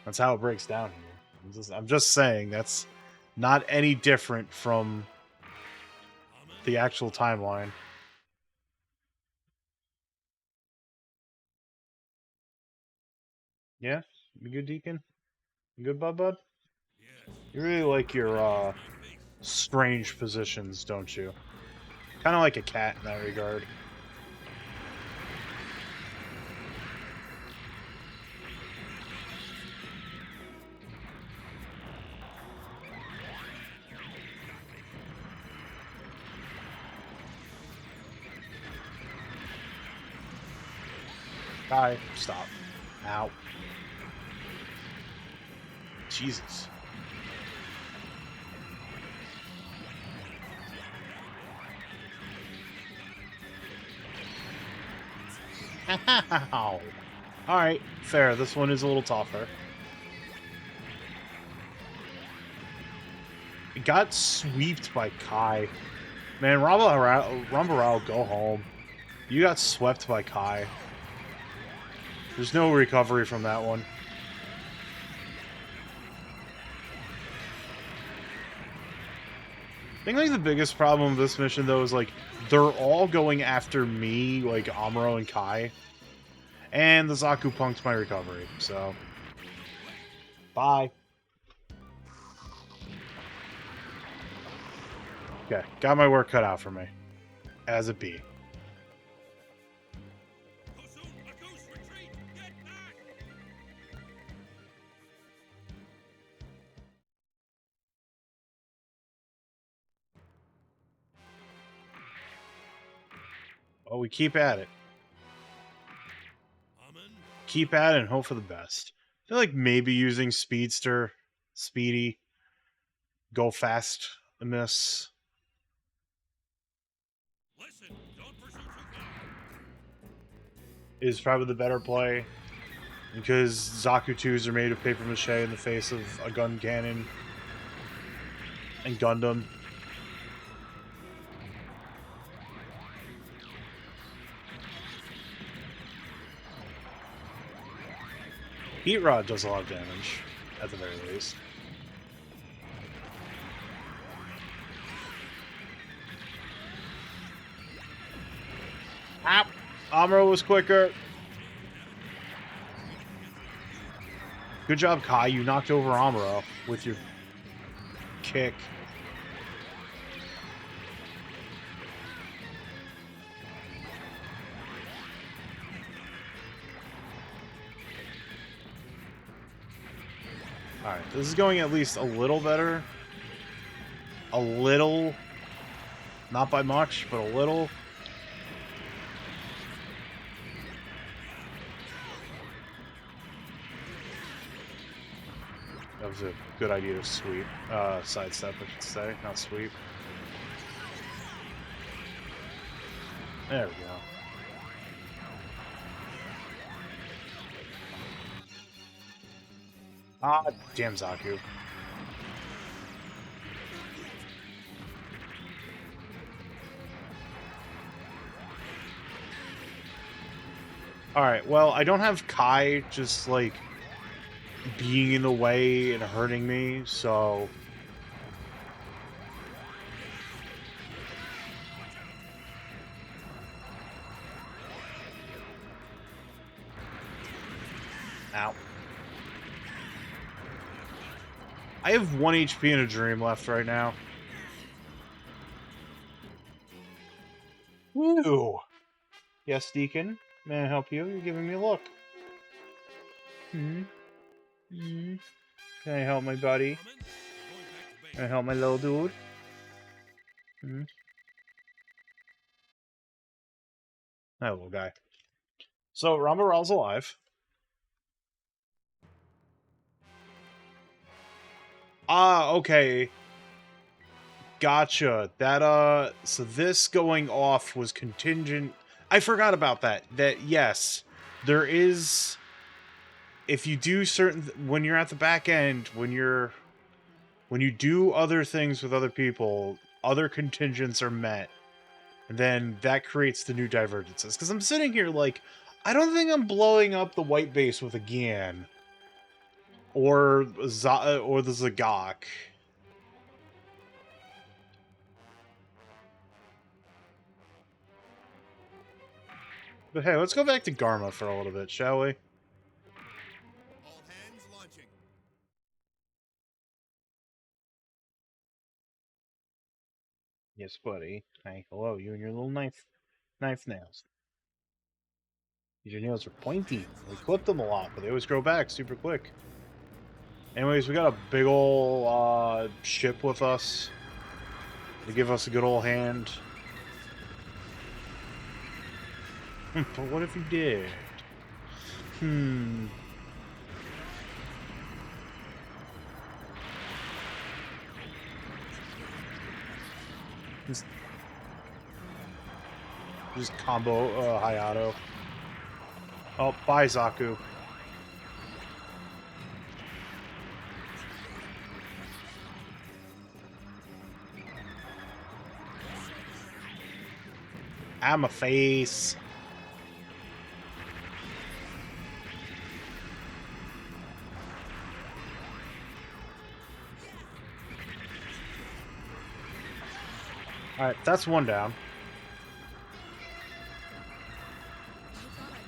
that's how it breaks down here. I'm just saying, that's not any different from the actual timeline. Yeah? You good, Deacon? You good, bud? Yes. You really like your, strange positions, don't you? Kind of like a cat in that regard. Die. Stop. Ow. Jesus. Ow. Alright, fair. This one is a little tougher. It got swept by Kai. Man, Rambaral, go home. You got swept by Kai. There's no recovery from that one. I think, like, the biggest problem with this mission, though, is, like, they're all going after me, like, Amuro and Kai. And the Zaku punked my recovery, so... Bye. Okay, got my work cut out for me. As it be. Go soon. A goose retreat. Get back. Oh, we keep at it. Amen. Keep at it and hope for the best. I feel like maybe using Speedster, Speedy, go fast amiss. Listen, don't pursue too far. Is probably the better play. Because Zaku 2s are made of paper mache in the face of a gun cannon. And Gundam. Heat Rod does a lot of damage, at the very least. Ow! Amuro was quicker. Good job, Kai. You knocked over Amuro with your kick. Alright, this is going at least a little better. A little. Not by much, but a little. That was a good idea to sweep. Sidestep, I should say, not sweep. There we go. Ah, damn Zaku. Alright, well, I don't have Kai just, like, being in the way and hurting me, so... Ow. I have 1 HP and a dream left right now. Woo! Yes, Deacon? May I help you? You're giving me a look. Hmm? Hmm? Can I help my buddy? Can I help my little dude? Hmm? That little guy. So, Rambaral's alive. Ah, okay. Gotcha. That, so this going off was contingent. I forgot about that. That, yes, there is, if you do certain, when you're at the back end, when you do other things with other people, other contingents are met. And then that creates the new divergences. Because I'm sitting here like, I don't think I'm blowing up the white base with a Gian. Or the Zagok. But hey, let's go back to Garma for a little bit, shall we? All hands launching. Yes, buddy. Hi, hello, you and your little knife nails. Your nails are pointy. We clip them a lot, but they always grow back super quick. Anyways, we got a big ol' ship with us to give us a good old hand. But what if you did? Just combo Hayato. Oh, bye, Zaku. I'm a face. Alright, that's one down.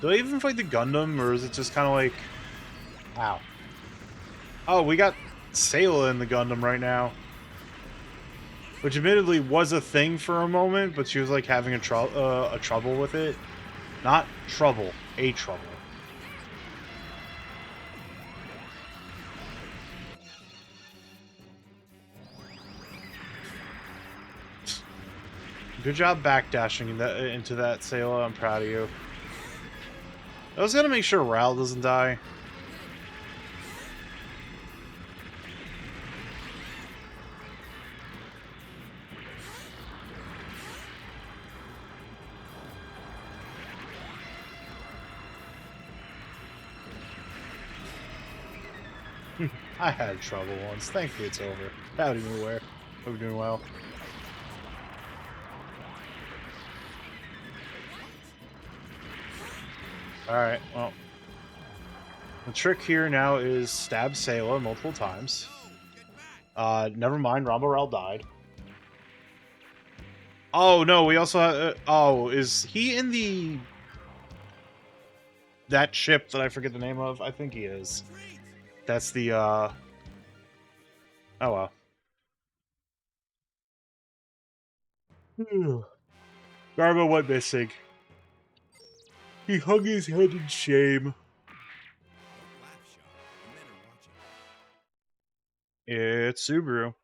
Do I even fight the Gundam, or is it just kind of like... Ow. Oh, we got Sayla in the Gundam right now. Which admittedly was a thing for a moment, but she was like having a trouble with it. Not trouble, a trouble. Good job backdashing into that, Sayla. I'm proud of you. I was gonna make sure Ral doesn't die. I had trouble once. Thankfully it's over. Howdy, Nowhere. Hope you're doing well. Alright, well. The trick here now is stab Sayla multiple times. Never mind, Rambo died. Oh, no, we also have... oh, is he in the... that ship that I forget the name of. I think he is. That's the oh well. Garbo went missing. He hung his head in shame. Don't laugh, Shaw. The men are watching. It's Subaru.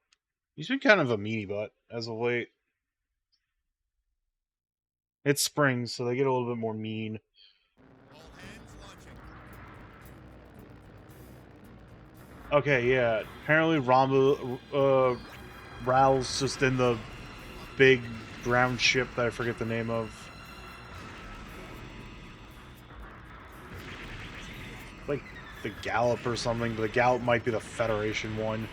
He's been kind of a meanie butt as of late. It's spring, so they get a little bit more mean. All hands launching. Okay, yeah. Apparently Raul's just in the big ground ship that I forget the name of. Like the Gallop or something, but the Gallop might be the Federation one.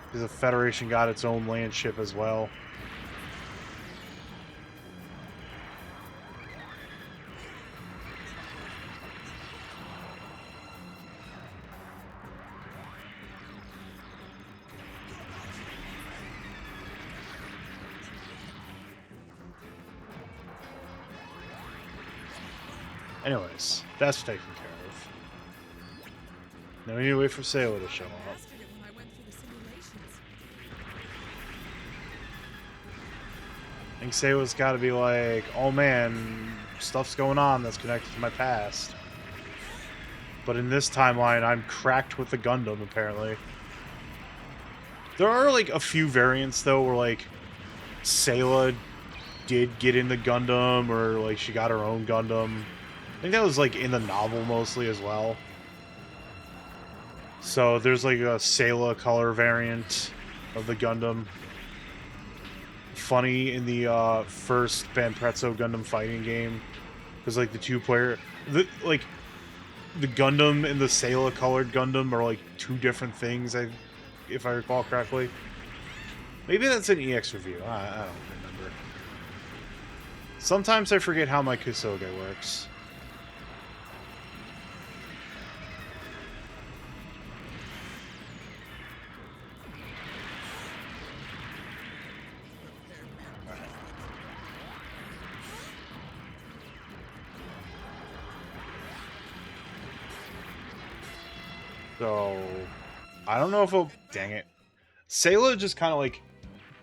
Because the Federation got its own land ship as well. Anyways, that's taken care of. Now we need to wait for Sailor to show up. Mastered it when I went through the simulations. I think Sailor's got to be like, oh man, stuff's going on that's connected to my past. But in this timeline, I'm cracked with the Gundam, apparently. There are, like, a few variants, though, where, like, Sayla did get in the Gundam, or, like, she got her own Gundam. I think that was, like, in the novel mostly as well. So there's, like, a Sayla color variant of the Gundam. Funny, in the first Banprezzo Gundam fighting game, because, like, the two-player... The Gundam and the Sayla colored Gundam are, like, two different things, if I recall correctly. Maybe that's an EX review. I don't remember. Sometimes I forget how my Kusoge works. So, I don't know if I'll... Dang it. Sayla just kind of, like,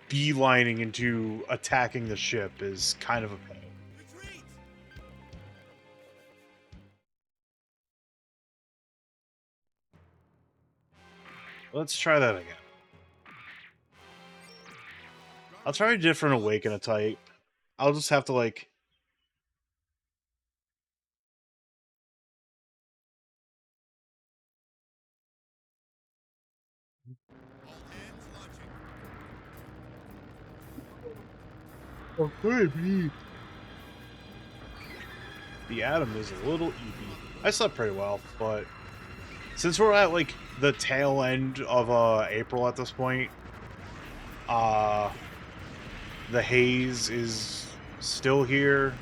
beelining into attacking the ship is kind of a pain. Retreat! Let's try that again. I'll try a different Awaken a type. I'll just have to, like... All hands launching. Oh, baby. The Atom is a little eepy. I slept pretty well, but since we're at like the tail end of April at this point, the haze is still here.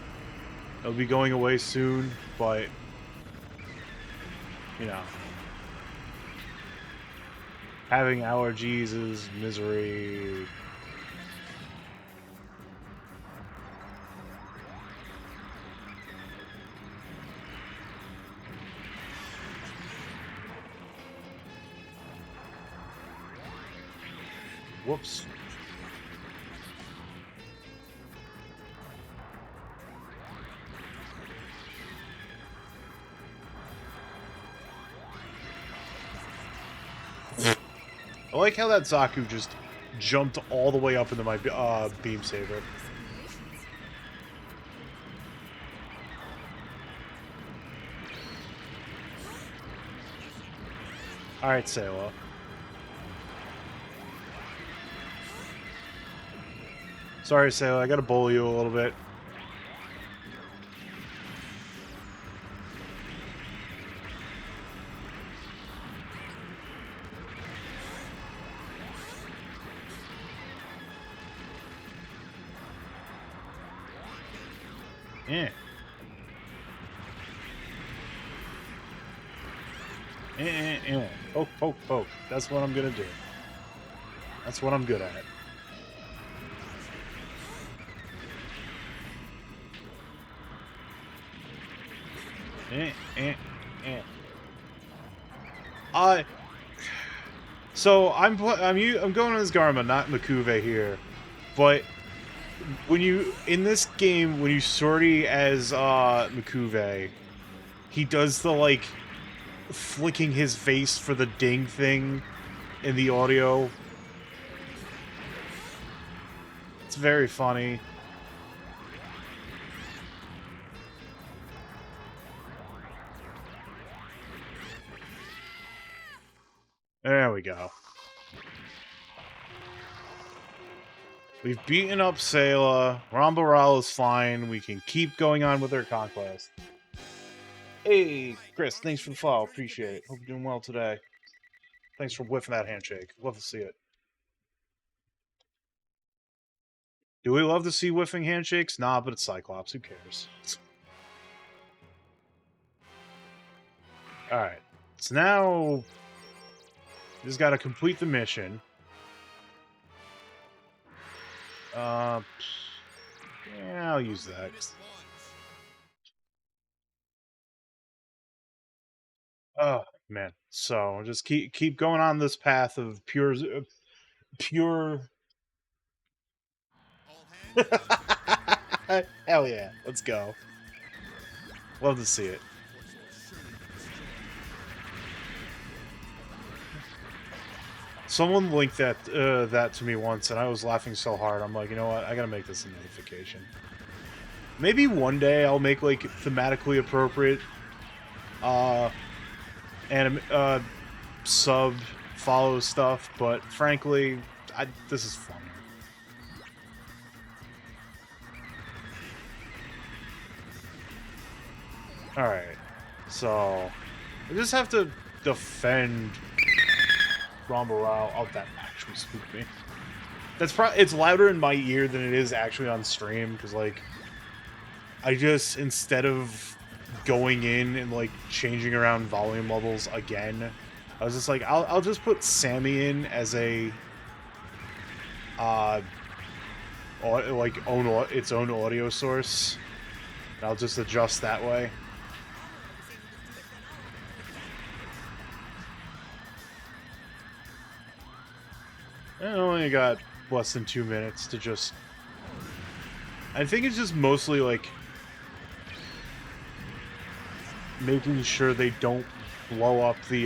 It'll be going away soon, but you know, having allergies is misery. Whoops. I like how that Zaku just jumped all the way up into my beam saber. Simulations. Alright, Sayla. Sorry, Sayla, I gotta bully you a little bit. Yeah. Poke, poke, poke. That's what I'm gonna do. That's what I'm good at. Eh, eh, eh. Uh, so I'm going as Garma, not Makuve here, but when you in this game when you sortie as Makuve, he does the like flicking his face for the ding thing in the audio. It's very funny. There we go. We've beaten up Sayla. Rambaral is fine. We can keep going on with our conquest. Hey, Chris, thanks for the follow. Appreciate it. Hope you're doing well today. Thanks for whiffing that handshake. Love to see it. Do we love to see whiffing handshakes? Nah, but it's Cyclops. Who cares? Alright. So now... just gotta complete the mission. Yeah, I'll use that. Oh, man. So, just keep going on this path of pure... All hands. Hell yeah. Let's go. Love to see it. Someone linked that to me once, and I was laughing so hard. I'm like, you know what? I gotta make this a notification. Maybe one day I'll make like thematically appropriate, sub follow stuff. But frankly, this is fun. All right, so I just have to defend Rambaral. Oh, that actually spooked me. It's louder in my ear than it is actually on stream, because, like, I just, instead of going in and, like, changing around volume levels again, I was just like, I'll just put Sammy in as a, its own audio source. And I'll just adjust that way. I only got less than 2 minutes to just... I think it's just mostly, like, making sure they don't blow up the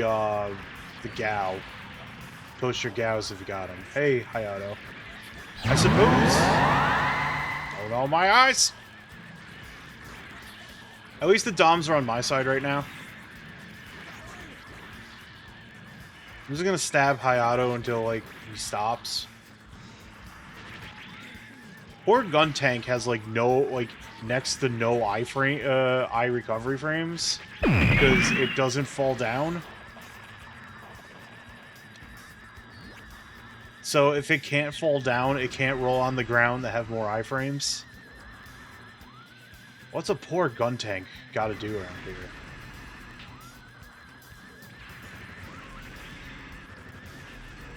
Gao. Post your Gaos if you got them. Hey, Hayato. I suppose... Oh no, my eyes! At least the Doms are on my side right now. I'm just gonna stab Hayato until, like, he stops. Poor gun tank has, like, no, like, next to no eye recovery frames because it doesn't fall down. So if it can't fall down, it can't roll on the ground that have more iframes. What's a poor gun tank got to do around here?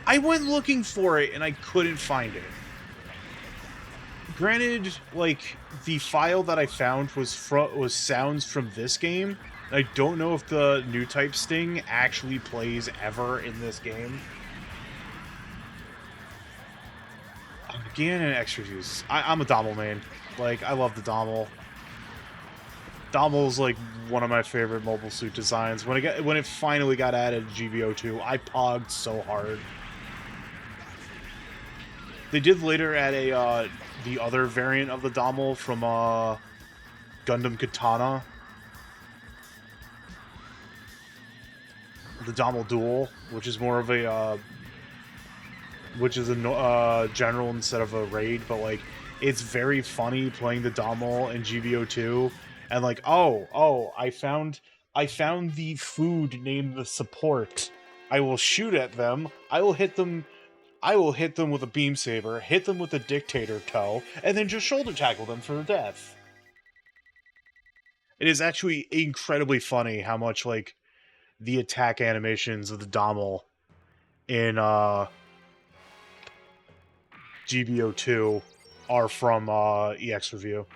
I went looking for it and I couldn't find it. Granted, like, the file that I found was sounds from this game. And I don't know if the new type sting actually plays ever in this game. Again, and extra views. I'm a Dommel main. Like, I love the Dommel. Dommel's like one of my favorite mobile suit designs. When it finally got added to GBO2, I pogged so hard. They did later add the other variant of the Dommel from Gundam Katana. The Dommel Duel, which is more of a general instead of a raid, but like it's very funny playing the Dommel in GBO2 and like I found the food named the support. I will shoot at them. I will hit them with a beam saber, hit them with a dictator toe, and then just shoulder tackle them for death. It is actually incredibly funny how much like the attack animations of the Dommel in GBO2 are from EX Review.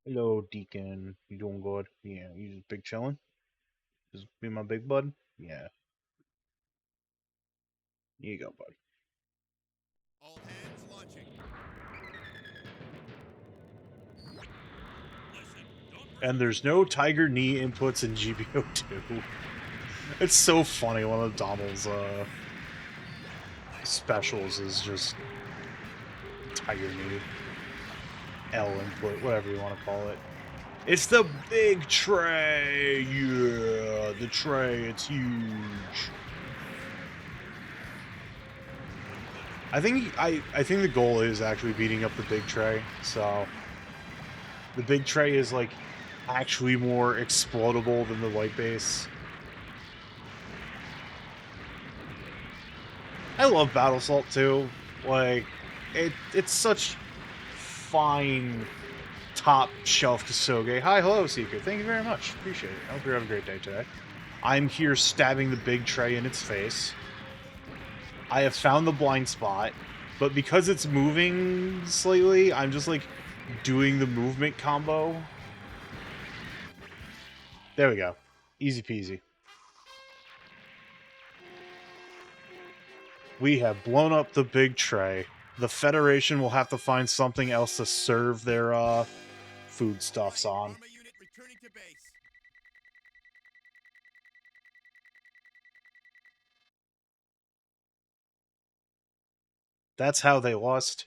Hello, Deacon. You doing good? Yeah, you just big chilling? Just be my big bud? Yeah. Here you go, bud. All hands launching. Listen, don't And there's no Tiger Knee inputs in GBO2. It's so funny, one of Donald's specials is just Tiger Knee. L input, whatever you want to call it. It's the big tray! Yeah, the tray, it's huge. I think the goal is actually beating up the big tray, so the big tray is like actually more explodable than the white base. I love Battle Salt too. Like it's such fine top shelf Kasuge. Hi, hello, Seeker. Thank you very much. Appreciate it. I hope you're having a great day today. I'm here stabbing the big tray in its face. I have found the blind spot, but because it's moving slightly, I'm just like doing the movement combo. There we go. Easy peasy. We have blown up the big tray. The Federation will have to find something else to serve their foodstuffs on. Armor unit returning to base. That's how they lost.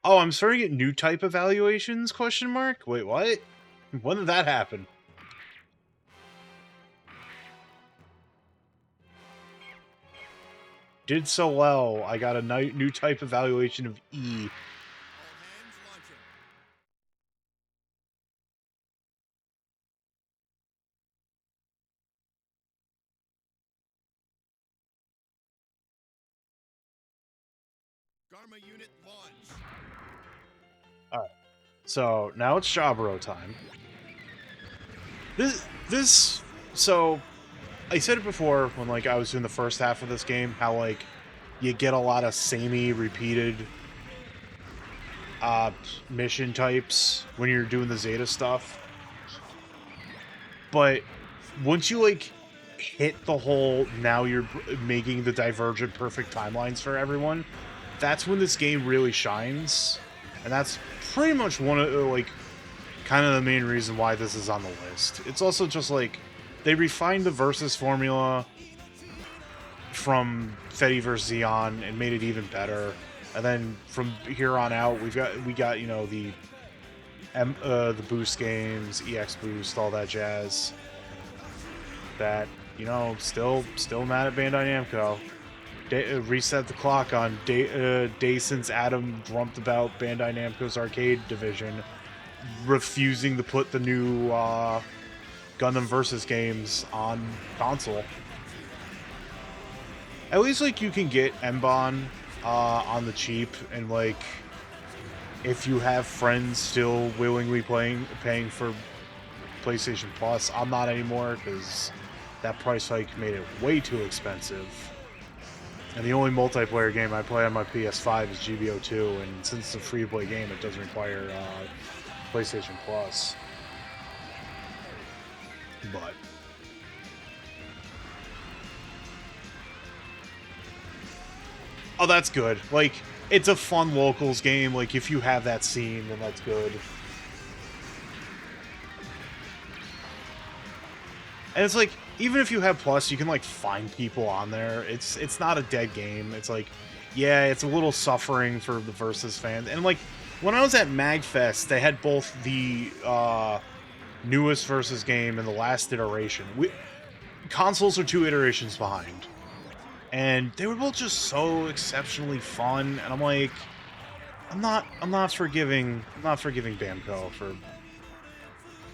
Oh, I'm starting to get new type evaluations, question mark? Wait, what? When did that happen? Did so well. I got a new type evaluation of E. All hands launching. Garma unit launch. So, now it's Jaburo time. So, I said it before when, like, I was doing the first half of this game, how, like, you get a lot of samey, repeated, mission types when you're doing the Zeta stuff. But once you, like, hit the whole, now you're making the divergent perfect timelines for everyone, that's when this game really shines. And that's pretty much one of, like, kind of the main reason why this is on the list. It's also just, like, they refined the Versus formula from Fetty vs. Xeon and made it even better. And then from here on out, we got you know, the boost games, EX boost, all that jazz. That, you know, still mad at Bandai Namco. Reset the clock on day since Adam dreamt about Bandai Namco's arcade division refusing to put the new Gundam Versus games on console. At least, like, you can get Mbon on the cheap, and, like, if you have friends still willingly paying for PlayStation Plus, I'm not anymore, because that price hike made it way too expensive. And the only multiplayer game I play on my PS5 is GBO2, and since it's a free-to-play game, it doesn't require PlayStation Plus. But oh, that's good. Like, it's a fun locals game. Like, if you have that scene, then that's good. And it's like, even if you have Plus, you can, like, find people on there. It's not a dead game. It's like, yeah, it's a little suffering for the Versus fans. And, like, when I was at MagFest, they had both the newest Versus game and the last iteration. Consoles are 2 iterations behind. And they were both just so exceptionally fun, and I'm like, I'm not forgiving Bamco for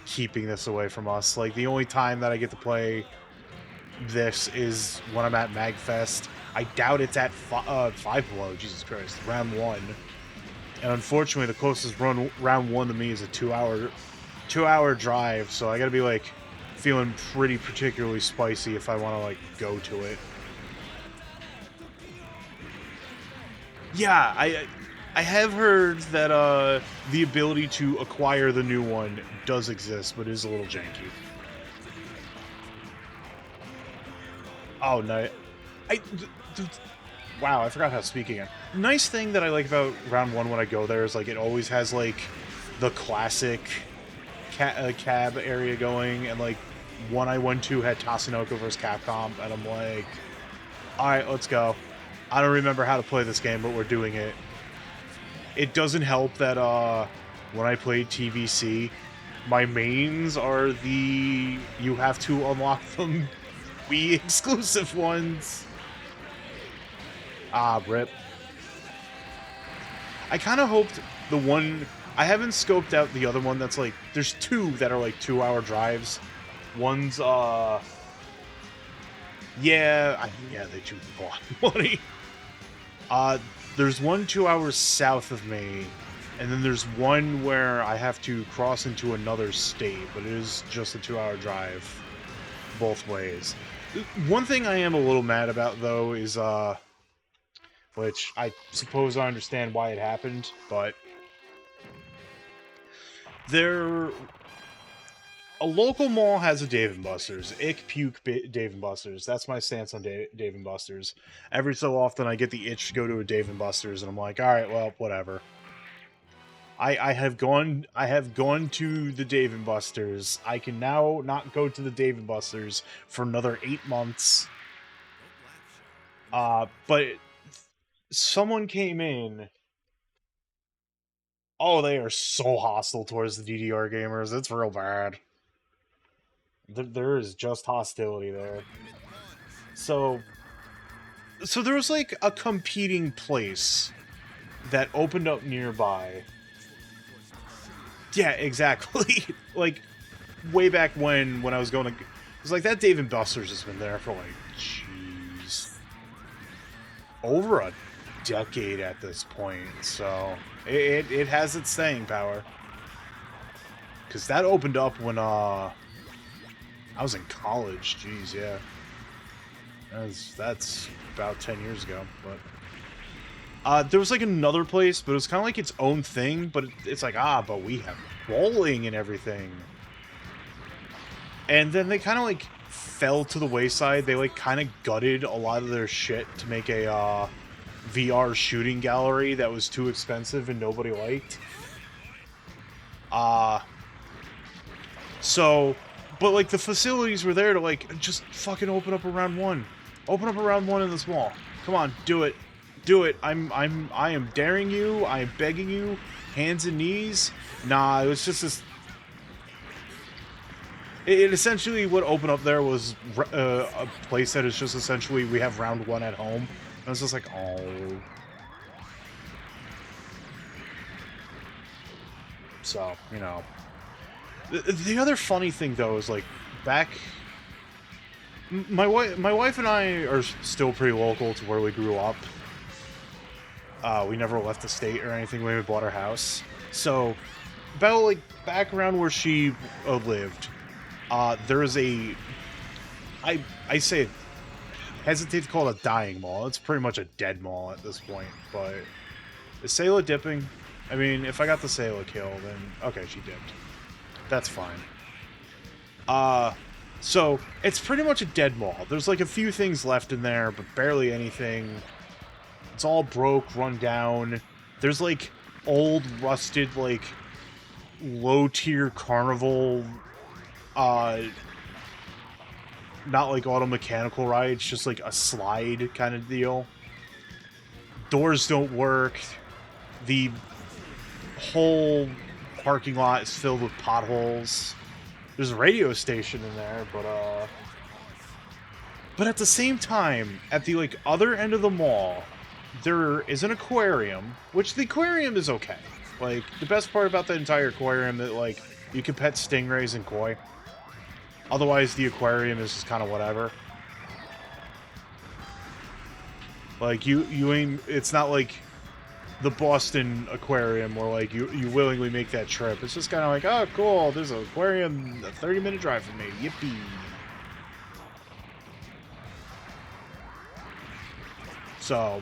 keeping this away from us. Like, the only time that I get to play this is when I'm at MagFest. I doubt it's at Five Below, Jesus Christ, round 1. And unfortunately, the closest round 1 to me is a 2-hour drive, so I gotta be, like, feeling pretty particularly spicy if I want to, like, go to it. Yeah, I have heard that the ability to acquire the new one does exist, but it is a little janky. Oh no! Wow, I forgot how to speak again. Nice thing that I like about round one when I go there is like it always has like the classic cab area going, and like one I went to had Tatsunoko vs. Capcom, and I'm like, all right, let's go. I don't remember how to play this game, but we're doing it. It doesn't help that when I played TVC, my mains are the you have to unlock them Wii exclusive ones. Ah, rip. I kind of hoped the one... I haven't scoped out the other one that's like... There's two that are like 2-hour drives. One's, yeah, yeah, they do a lot of money. There's one 2 hours south of me, and then there's one where I have to cross into another state, but it is just a 2-hour drive both ways. One thing I am a little mad about, though, is, which I suppose I understand why it happened, but a local mall has a Dave & Buster's. Ick, puke, Dave & Buster's. That's my stance on Dave & Buster's. Every so often I get the itch to go to a Dave & Buster's, and I'm like, alright, well, whatever. I have gone to the Dave & Buster's. I can now not go to the Dave & Buster's for another 8 months. But someone came in. Oh, they are so hostile towards the DDR gamers. It's real bad. There is just hostility there. So there was like a competing place that opened up nearby. Yeah, exactly. Like way back when I was going to... It's like that Dave & Buster's has been there for like, jeez, over a decade at this point. So it has its staying power. Because that opened up when I was in college. Jeez, yeah. That's about 10 years ago. But there was like another place, but it was kind of like its own thing. But it's like, but we have bowling and everything. And then they kind of like fell to the wayside. They like kind of gutted a lot of their shit to make a VR shooting gallery that was too expensive and nobody liked. So, but like the facilities were there to like just fucking open up a round one. Open up a round one in this mall. Come on, do it. Do it. I am daring you. I am begging you. Hands and knees. Nah, it was just this... It essentially, what opened up there was a place that is just essentially, we have round one at home. And I was just like, oh. So, you know. The other funny thing, though, is like, back... My wife and I are still pretty local to where we grew up. We never left the state or anything when we bought our house. So, about, like, back around where she lived, there is a... I say, hesitate to call it a dying mall. It's pretty much a dead mall at this point, but... Is Sayla dipping? I mean, if I got the Sayla kill, then... Okay, she dipped. That's fine. So, it's pretty much a dead mall. There's, like, a few things left in there, but barely anything. It's all broke, run down. There's, like, old, rusted, like, low-tier carnival, not, like, auto-mechanical rides, just, like, a slide kind of deal. Doors don't work. The whole parking lot is filled with potholes. There's a radio station in there, but at the same time, at the, like, other end of the mall, there is an aquarium, which the aquarium is okay. Like, the best part about the entire aquarium that, like, you can pet stingrays and koi. Otherwise, the aquarium is just kind of whatever. Like, you ain't... It's not like the Boston Aquarium where, like, you willingly make that trip. It's just kind of like, oh, cool, there's an aquarium a 30-minute drive from me. Yippee. So,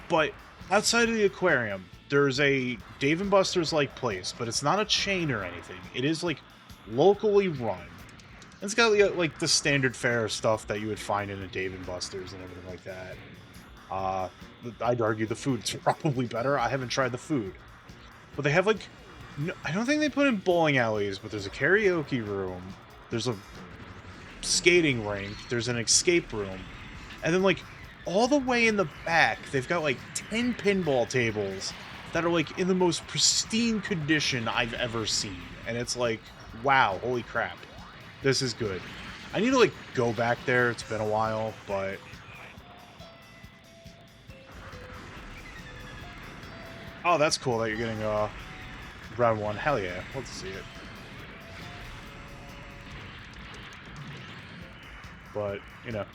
but outside of the aquarium, there's a Dave and Buster's like place, but it's not a chain or anything. It is like locally run. It's got like the standard fare stuff that you would find in a Dave and Buster's and everything like that. Uh, I'd argue the food's probably better. I haven't tried the food, but they have like, no, I don't think they put in bowling alleys, but there's a karaoke room, there's a skating rink, there's an escape room, and then like all the way in the back, they've got like 10 pinball tables that are like in the most pristine condition I've ever seen, and it's like, wow, holy crap, this is good. I need to like go back there. It's been a while, but oh, that's cool that you're getting round one. Hell yeah, let's see it. But you know,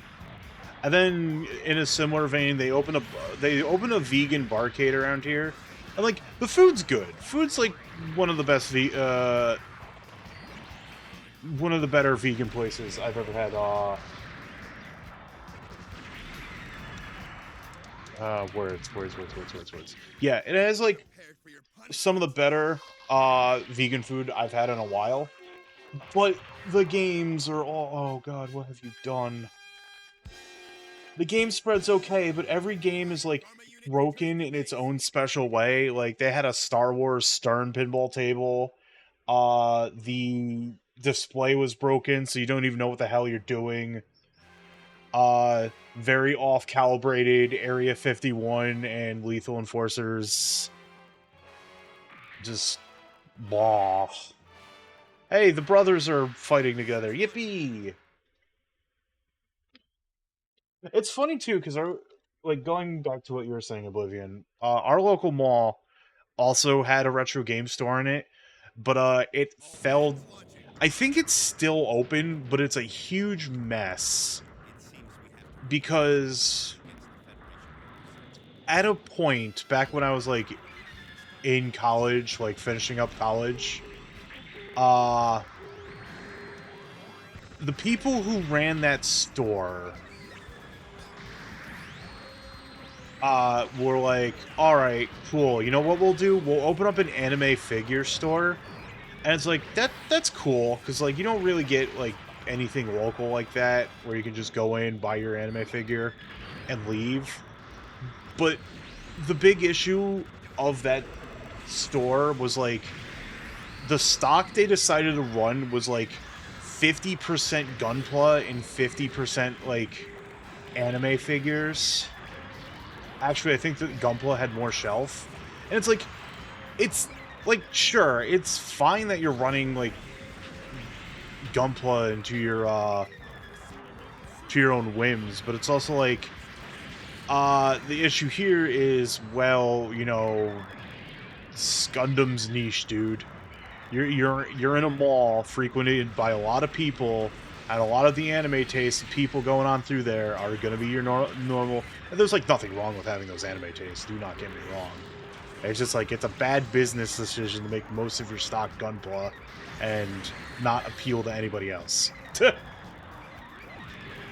and then in a similar vein, they open a vegan barcade around here, and like the food's good. Food's like one of the best one of the better vegan places I've ever had. Words. Yeah, it has like Prepared for your punch. some of the better vegan food I've had in a while. But the games are all, oh god, what have you done? The game spread's okay, but every game is like broken in its own special way. Like they had a Star Wars Stern pinball table. The display was broken, so you don't even know what the hell you're doing. Very off-calibrated Area 51 and Lethal Enforcers. Just blah. Hey, the brothers are fighting together. Yippee! It's funny too, because like going back to what you were saying, Oblivion, our local mall also had a retro game store in it, but it fell. I think it's still open, but it's a huge mess because at a point back when I was like in college, like finishing up college, the people who ran that store were like, all right, cool, you know what we'll do? We'll open up an anime figure store. And it's like, that's cool, because like you don't really get like anything local like that where you can just go in, buy your anime figure and leave. But the big issue of that store was like the stock they decided to run was like 50% Gunpla and 50% like anime figures. Actually, I think that Gunpla had more shelf. And it's like, sure, it's fine that you're running like Gunpla into your to your own whims, but it's also like the issue here is, well, you know, Gundam's niche, dude. You're in a mall frequented by a lot of people, and a lot of the anime tastes people going on through there are going to be your normal. And there's like nothing wrong with having those anime tastes. Do not get me wrong. It's just like it's a bad business decision to make most of your stock Gunpla and not appeal to anybody else.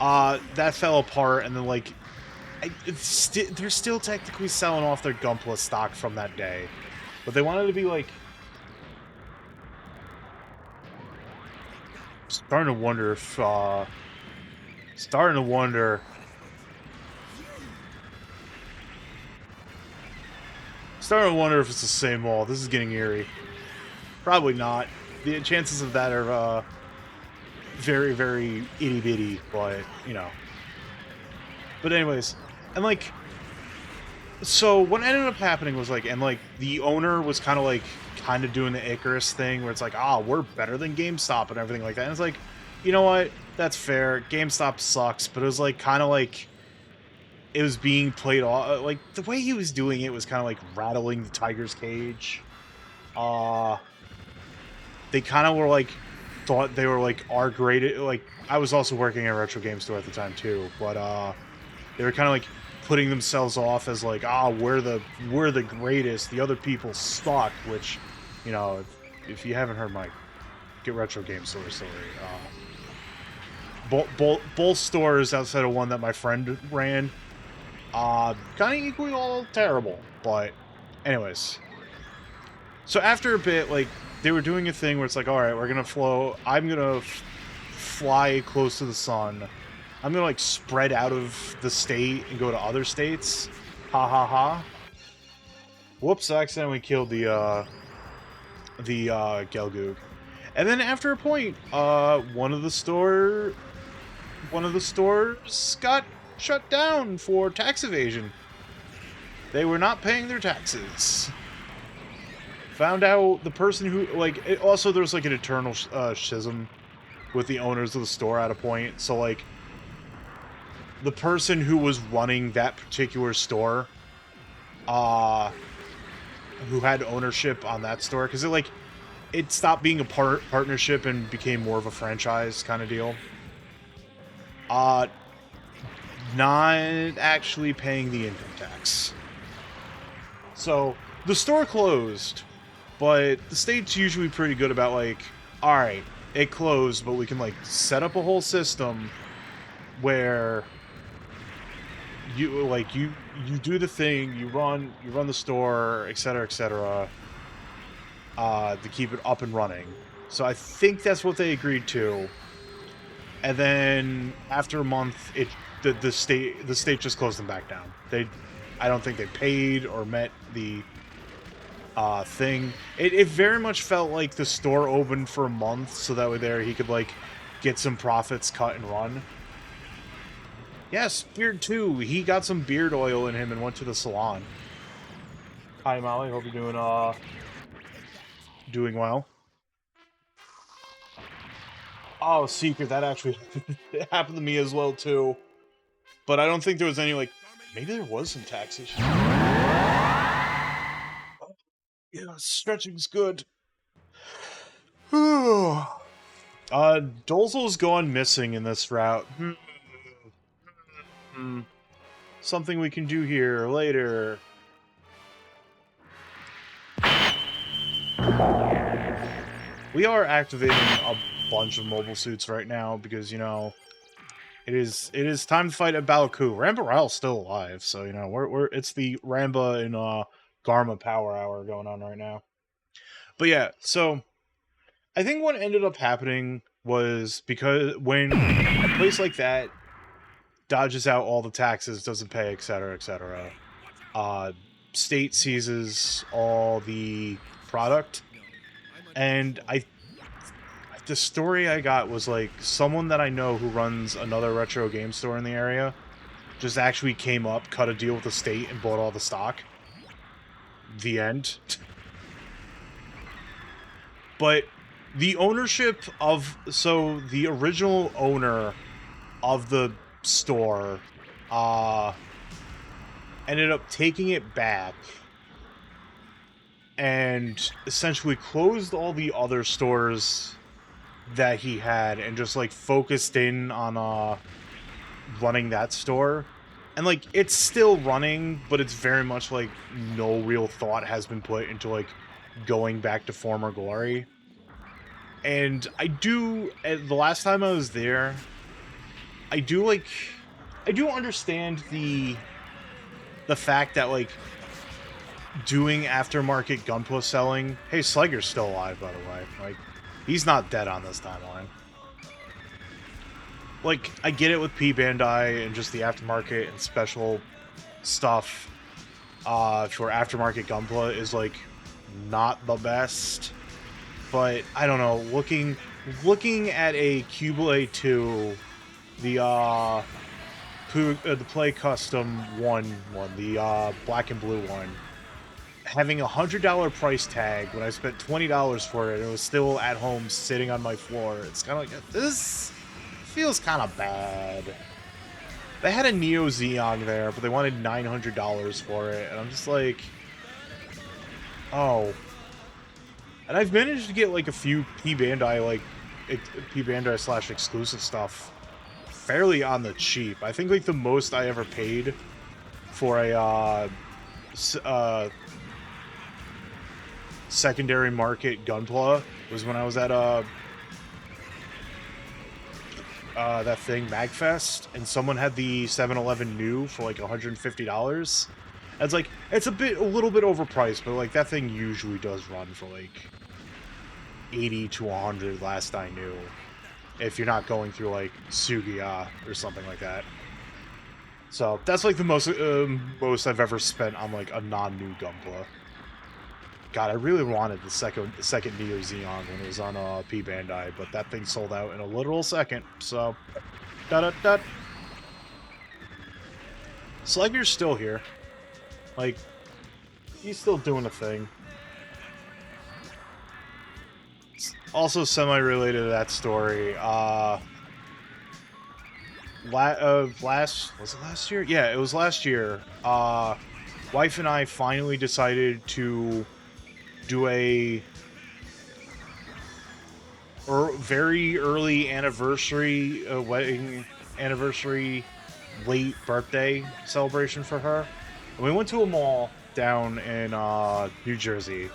That fell apart, and then like they're still technically selling off their Gunpla stock from that day, but they wanted to be like. Starting to wonder if it's the same mall. This is getting eerie. Probably not. The chances of that are very, very itty bitty, but you know. But anyways, and like, so what ended up happening was like, and like the owner was kind of doing the Icarus thing where it's like, we're better than GameStop and everything like that. And it's like, you know what? That's fair. GameStop sucks, but it was like kind of like it was being played off. Like the way he was doing it was kind of like rattling the tiger's cage. They kind of were like thought they were like our greatest. Like I was also working at a retro game store at the time too, but they were kind of like putting themselves off as like, we're the greatest. The other people suck, which. You know, if you haven't heard my Get Retro Game Store story, both stores outside of one that my friend ran Kind of equally all terrible, but anyways. So after a bit, like, they were doing a thing where it's like, alright, we're gonna I'm gonna fly close to the sun. I'm gonna, like, spread out of the state and go to other states. Ha ha ha. Whoops, I accidentally killed the Gelgoog. And then after a point, one of the stores got shut down for tax evasion. They were not paying their taxes. Found out the person who, like, also there's, like, an eternal schism with the owners of the store at a point. So, like, the person who was running that particular store, who had ownership on that store, because it stopped being a partnership and became more of a franchise kind of deal. Not actually paying the income tax. So, the store closed, but the state's usually pretty good about, like, alright, it closed, but we can, like, set up a whole system where you do the thing, you run the store, etc., etc., to keep it up and running. So I think that's what they agreed to. And then after a month, the state just closed them back down. I don't think they paid or met the thing. It very much felt like the store opened for a month, so that way he could, like, get some profits, cut and run. Yes, Beard too. He got some beard oil in him and went to the salon. Hi, Molly. Hope you're doing well. Oh, Secret, that actually happened to me as well, too. But I don't think there was any, like... Maybe there was some taxation. Yeah, stretching's good. Dolzel's gone missing in this route. Something we can do here later. We are activating a bunch of mobile suits right now because, you know, it is time to fight at Balaku. Rambarel's still alive, so, you know, it's the Ramba and Garma power hour going on right now. But yeah, so I think what ended up happening was because when a place like that dodges out all the taxes, doesn't pay, etc., etc., state seizes all the product, and the story I got was, like, someone that I know who runs another retro game store in the area just actually came up, cut a deal with the state, and bought all the stock. The end. But the ownership of... So, the original owner of the store ended up taking it back and essentially closed all the other stores that he had and just, like, focused in on running that store. And, like, it's still running, but it's very much like no real thought has been put into, like, going back to former glory. And the last time I was there, I do understand the fact that, like, doing aftermarket Gunpla selling... Hey, Sliger's still alive, by the way. Like, he's not dead on this timeline. Like, I get it with P Bandai and just the aftermarket and special stuff for aftermarket Gunpla is, like, not the best. But, I don't know, looking at a Cublade 2, the Play Custom 1, the black and blue one, having a $100 price tag when I spent $20 for it and it was still at home sitting on my floor, it's kind of like, this feels kind of bad. They had a Neo Xeon there, but they wanted $900 for it, and I'm just like, oh. And I've managed to get, like, a few P Bandai / exclusive stuff fairly on the cheap. I think, like, the most I ever paid for a secondary market Gunpla was when I was at that thing, Magfest, and someone had the 7-Eleven new for like $150. It's like, it's a little bit overpriced, but like that thing usually does run for like 80 to 100 last I knew. If you're not going through like Sugiya or something like that. So that's like the most I've ever spent on like a non-new Gunpla. God, I really wanted the second Neo Xeon when it was on P Bandai, but that thing sold out in a literal second. So, da da da. Slugger's still here. Like, he's still doing a thing. Also, semi-related to that story. Was it last year? Yeah, it was last year. Wife and I finally decided to do a very early anniversary, wedding anniversary, late birthday celebration for her. And we went to a mall down in New Jersey,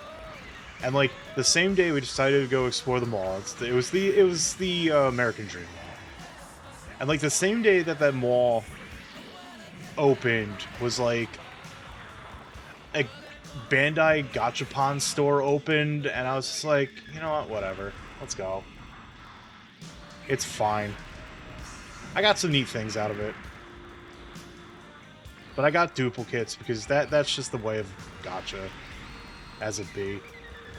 and like the same day we decided to go explore the mall. It was the American Dream Mall, and like the same day that that mall opened was like a Bandai Gachapon store opened, and I was just like, you know what, whatever, let's go. It's fine. I got some neat things out of it. But I got duplicates because that's just the way of gacha, as it be.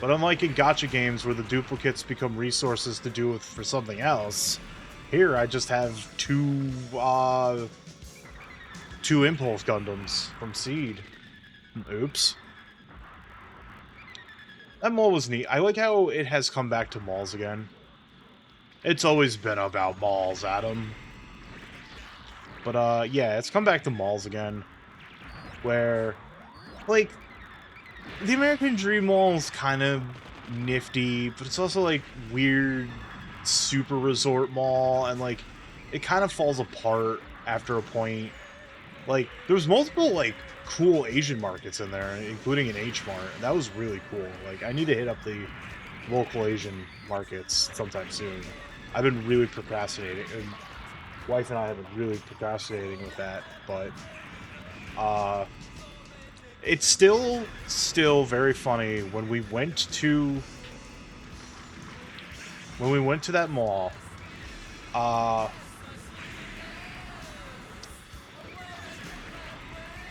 But unlike in gacha games where the duplicates become resources to do for something else, here I just have two Impulse Gundams from Seed. Oops. That mall was neat. I like how it has come back to malls again. It's always been about malls, Adam. But, yeah, it's come back to malls again. Where, like, the American Dream Mall is kind of nifty, but it's also, like, weird super resort mall, and, like, it kind of falls apart after a point. Like, there's multiple, like, cool Asian markets in there, including an H-Mart, and that was really cool. Like, I need to hit up the local Asian markets sometime soon. I've been really procrastinating, and wife and I have been really procrastinating with that, but it's still very funny when we went to that mall.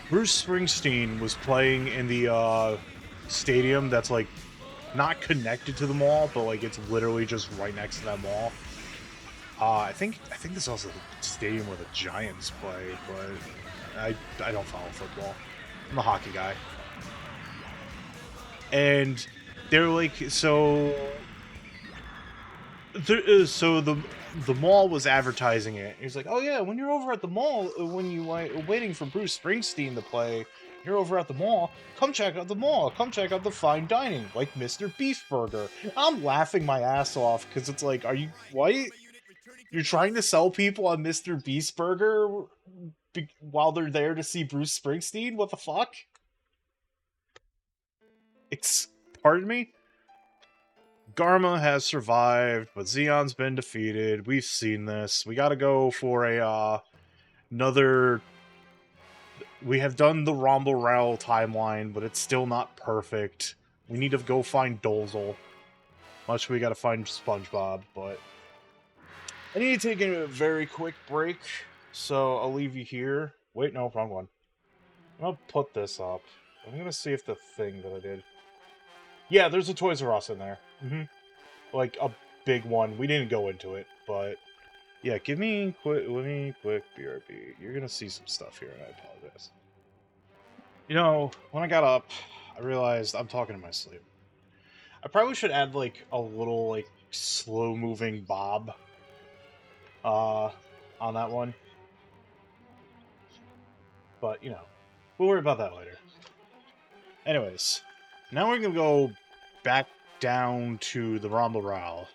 Bruce Springsteen was playing in the stadium that's like not connected to the mall, but like it's literally just right next to that mall. I think this is also the stadium where the Giants play, but I don't follow football. I'm a hockey guy. And they're like, so the mall was advertising it. He's like, oh yeah, when you're over at the mall, when you waiting for Bruce Springsteen to play, you're over at the mall, come check out the mall. Come check out the fine dining, like Mr. Beef Burger. I'm laughing my ass off because it's like, are you white? You're trying to sell people on Mr. Beast Burger while they're there to see Bruce Springsteen? What the fuck? Pardon me? Garma has survived, but Zeon's been defeated. We've seen this. We gotta go for another... We have done the Rumble Rowell timeline, but it's still not perfect. We need to go find Dozel. Much we gotta find SpongeBob, but... I need to take a very quick break, so I'll leave you here. Wait, no, wrong one. I'm gonna put this up. I'm gonna see if the thing that I did... Yeah, there's a Toys R Us in there. Like, a big one. We didn't go into it, but... Yeah, let me quick BRB. You're gonna see some stuff here, and I apologize. You know, when I got up, I realized I'm talking in my sleep. I probably should add, like, a little, like, slow-moving bob on that one. But, you know, we'll worry about that later. Anyways, now we're gonna go back down to the Rumble Rowell,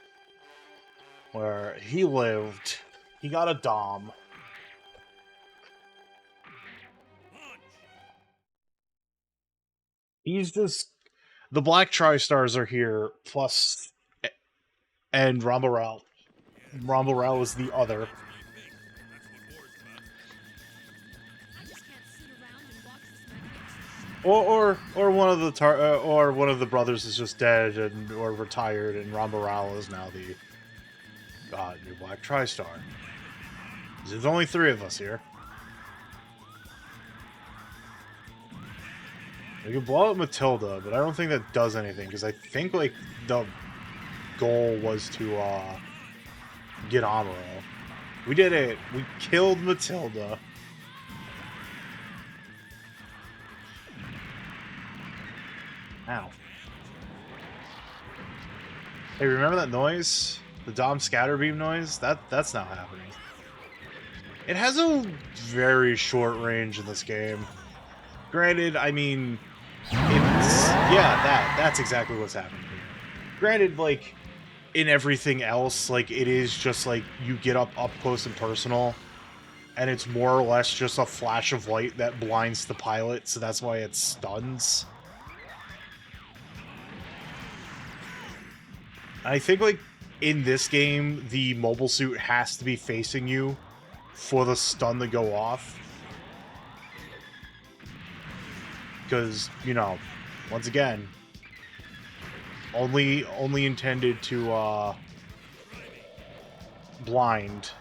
where he lived. He got a Dom. He's just... The Black Tri-Stars are here, plus... And Rumble Rowell. Rumble Rowell is the other. Or one of the or one of the brothers is just dead and or retired, and Ron Morale is now the new Black TriStar. There's only 3 of us here. We can blow up Matilda, but I don't think that does anything, because I think, like, the goal was to, get Amuro. We did it! We killed Matilda. Ow. Hey, remember that noise? The Dom Scatterbeam noise? That's now happening. It has a very short range in this game. Granted, I mean, it's... yeah, that's exactly what's happening here. Granted, like, in everything else, like, it is just, like, you get up close and personal, and it's more or less just a flash of light that blinds the pilot, so that's why it stuns. I think, like, in this game, the mobile suit has to be facing you for the stun to go off. Because, you know, once again, only intended to, blind.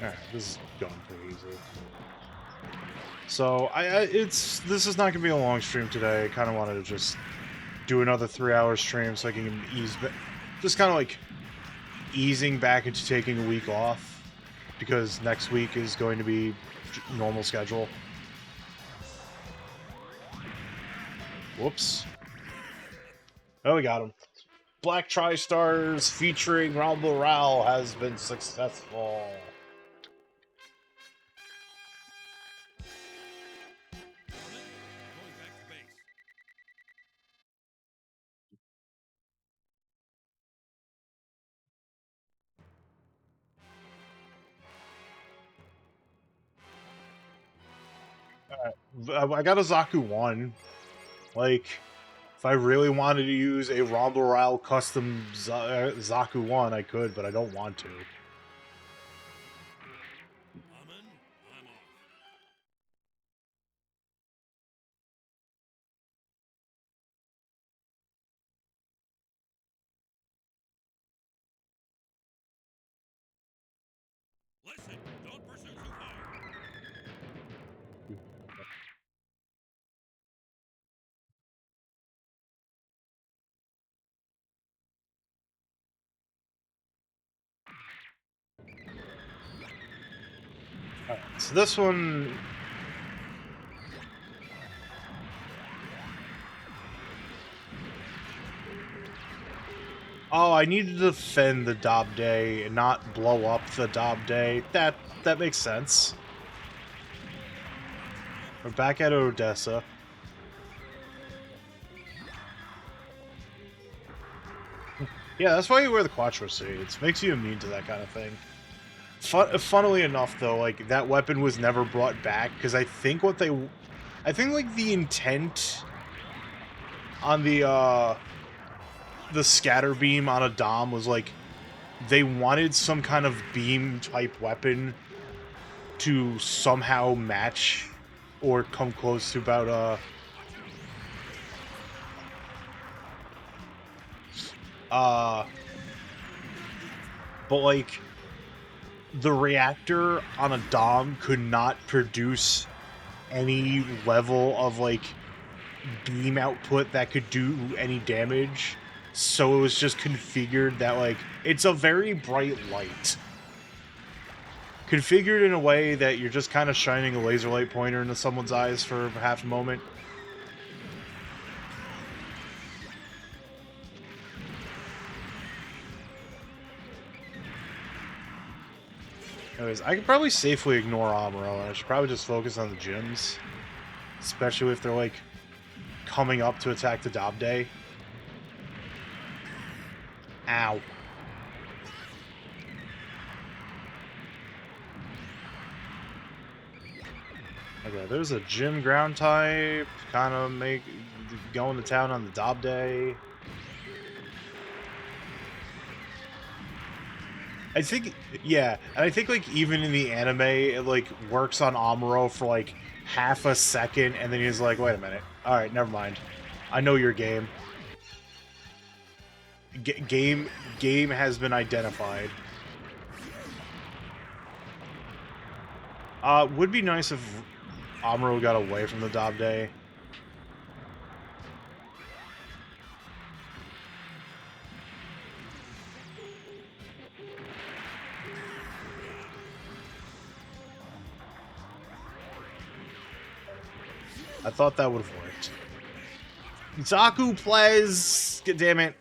Alright, this is going pretty easy. So, this is not gonna be a long stream today. I kind of wanted to just do another 3-hour stream so I can just kind of like easing back into taking a week off, because next week is going to be normal schedule. Whoops. Oh, we got him. Black TriStars featuring Rumble Ral has been successful. Going back to base. I got a Zaku 1. Like, if I really wanted to use a Rumble Ral custom Zaku 1, I could, but I don't want to. Amen, I'm off. Listen, don't pursue too hard. Alright, so this one... Oh, I need to defend the Dobday and not blow up the Dobday. That makes sense. We're back at Odessa. Yeah, that's why you wear the Quattro Shades. Makes you immune to that kind of thing. Funnily enough, though, like, that weapon was never brought back, because I think like, the intent on the scatter beam on a Dom was, like, they wanted some kind of beam-type weapon to somehow match or come close to about, but, like, the reactor on a Dom could not produce any level of, like, beam output that could do any damage, so it was just configured that, like, it's a very bright light. Configured in a way that you're just kind of shining a laser light pointer into someone's eyes for half a moment. Anyways, I could probably safely ignore Amuro, and I should probably just focus on the gyms. Especially if they're, like, coming up to attack the Dobday. Ow. Okay, there's a gym ground type, kind of going to town on the Dob Day. I think, yeah, and I think, like, even in the anime, it, like, works on Amuro for, like, half a second, and then he's like, wait a minute. Alright, never mind. I know your game. Game has been identified. Would be nice if Amuro got away from the Dob Day. I thought that would have worked. Zaku plays! God damn it.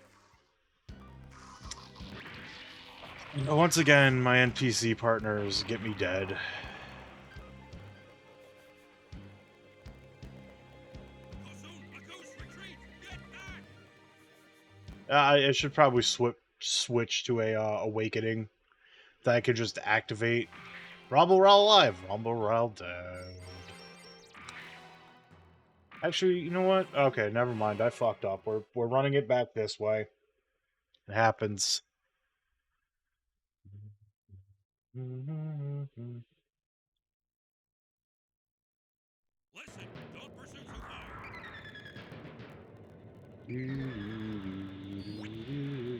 Once again, my NPC partners get me dead. I should probably switch to a awakening that I could just activate. Rumble Rell alive, Rumble Rell dead. Actually, you know what? Okay, never mind. I fucked up. We're running it back this way. It happens. Listen, don't pursue too hard.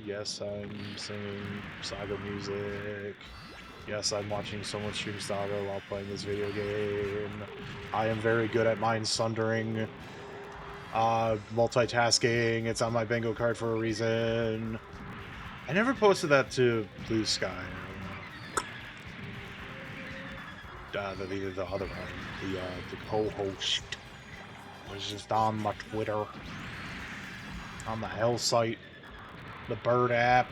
Yes, I'm singing Saga music. Yes, I'm watching someone stream Saga while playing this video game. I am very good at mind sundering. Multitasking. It's on my bingo card for a reason. I never posted that to Blue Sky. The other one, the co-host, was just on my Twitter, on the Hell site, the Bird app,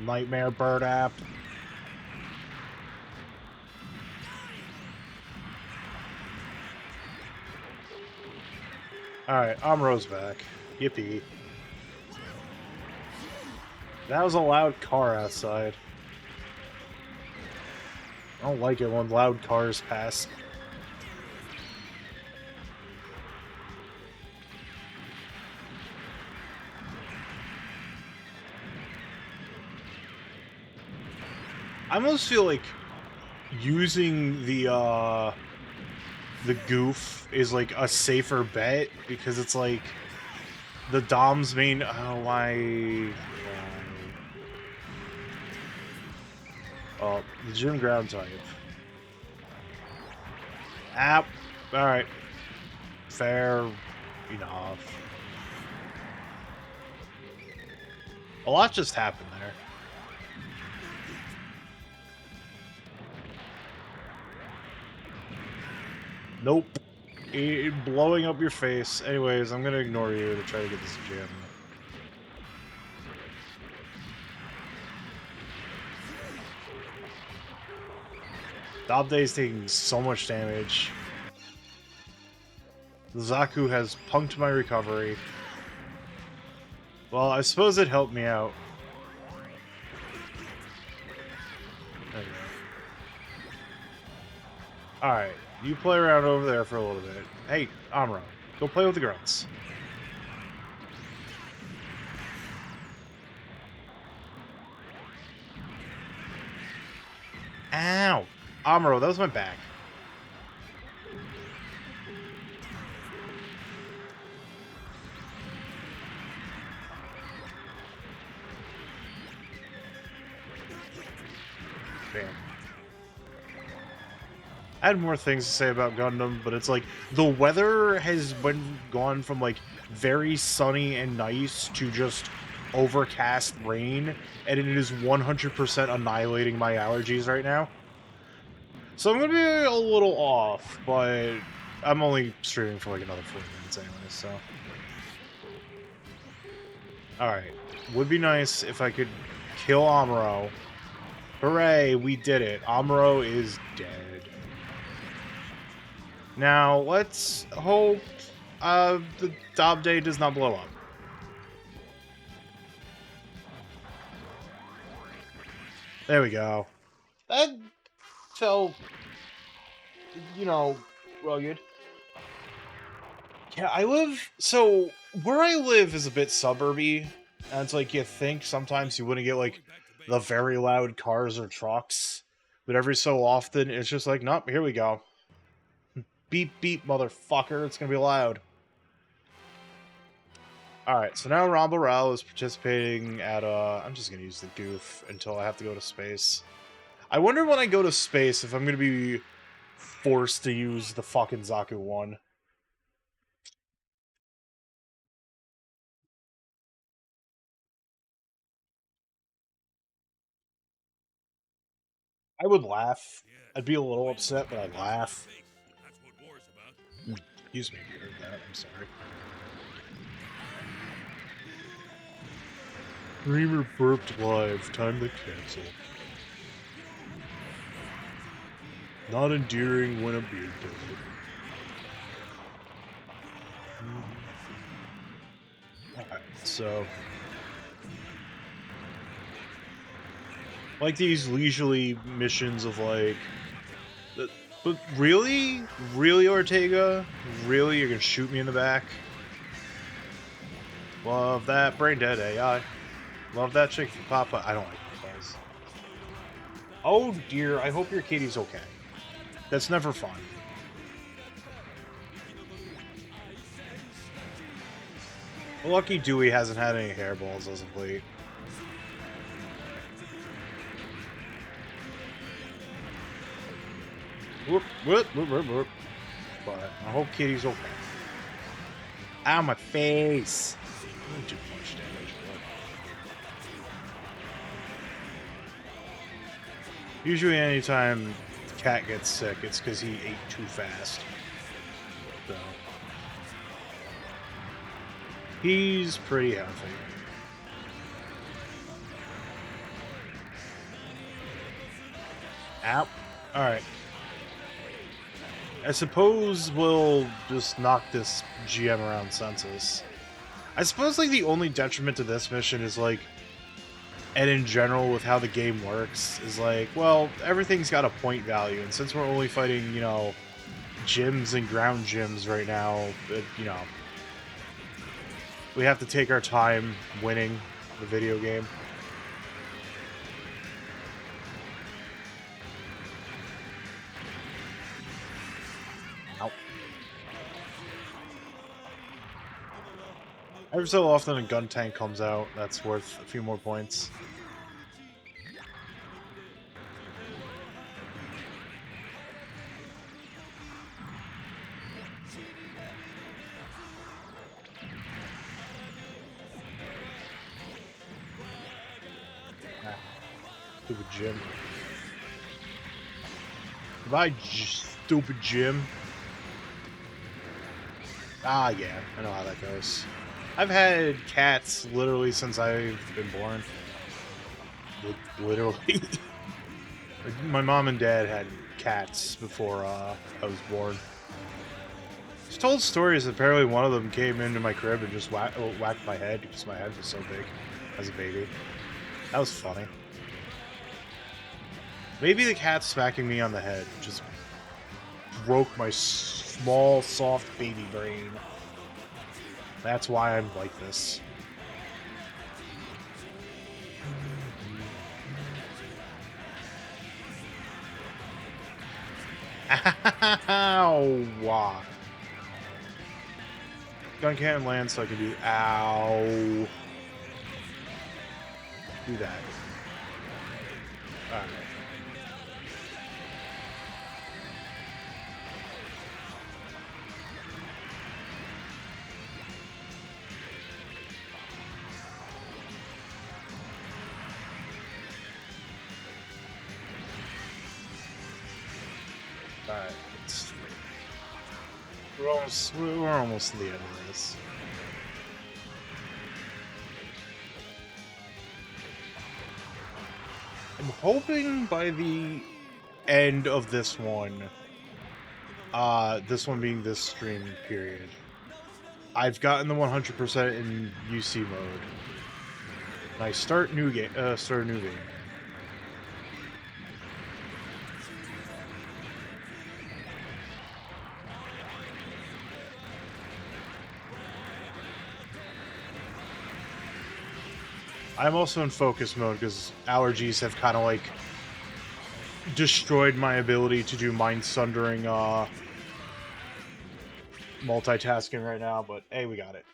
Nightmare Bird app. Alright, Amuro's back. Yippee. That was a loud car outside. I don't like it when loud cars pass. I almost feel like using the goof is like a safer bet because it's like the Dom's main. Oh, why? Oh, the gym ground type. App. All right. Fair enough. A lot just happened there. Nope. Blowing up your face. Anyways, I'm gonna ignore you to try to get this gym. Dobde is taking so much damage. The Zaku has punked my recovery. Well, I suppose it helped me out. There we go. Alright, you play around over there for a little bit. Hey, Amuro, go play with the grunts. Ow! Amuro, that was my back. Bam. I had more things to say about Gundam, but it's like the weather has gone from like very sunny and nice to just overcast rain, and it is 100% annihilating my allergies right now. So I'm gonna be a little off, but I'm only streaming for like another 40 minutes anyway, so. Alright. Would be nice if I could kill Amuro. Hooray, we did it. Amuro is dead. Now, let's hope the Dobde does not blow up. There we go. felt, rugged. Yeah, so where I live is a bit suburby, and it's like you think sometimes you wouldn't get like the very loud cars or trucks, but every so often it's just like, nope, here we go. Beep, beep, motherfucker, it's gonna be loud. Alright, so now Ron Burrell is participating at, I'm just gonna use the goof until I have to go to space. I wonder when I go to space if I'm gonna be forced to use the fucking Zaku one. I would laugh. I'd be a little upset, but I'd laugh. That's what war's about. Excuse me if you heard that, I'm sorry. Reamer burped live, time to cancel. Not endearing when a beard does it. Alright, so... like these leisurely missions of like... But really? Really, Ortega? Really? You're gonna shoot me in the back? Love that brain dead AI. Love that chick from Papa. I don't like those. Oh dear, I hope your kitty's okay. That's never fun. Lucky Dewey hasn't had any hairballs as of late. Whoop, whoop, whoop, whoop, whoop. But I hope Kitty's okay. Ow, my face! I didn't do much damage, but... usually anytime the cat gets sick, it's because he ate too fast. So... he's pretty healthy. Ow. Alright. I suppose we'll just knock this GM around census. I suppose, like, the only detriment to this mission is, like, and in general with how the game works, is like, well, everything's got a point value, and since we're only fighting, gyms and ground gyms right now, we have to take our time winning the video game. Every so often a gun tank comes out, that's worth a few more points. Ah, stupid Jim. Goodbye, stupid Jim. Ah, yeah, I know how that goes. I've had cats literally since I've been born. Literally. My mom and dad had cats before I was born. She told stories that apparently one of them came into my crib and just whacked my head because my head was so big as a baby. That was funny. Maybe the cat smacking me on the head just broke my small, soft baby brain. That's why I'm like this. Ow! Gun cannon land so I can do ow. Do that. Alright. Alright, we're almost to the end of this. I'm hoping by the end of this one being this stream period, I've gotten the 100% in UC mode. And I start a new game. I'm also in focus mode because allergies have kind of like destroyed my ability to do mind sundering multitasking right now, but hey, we got it.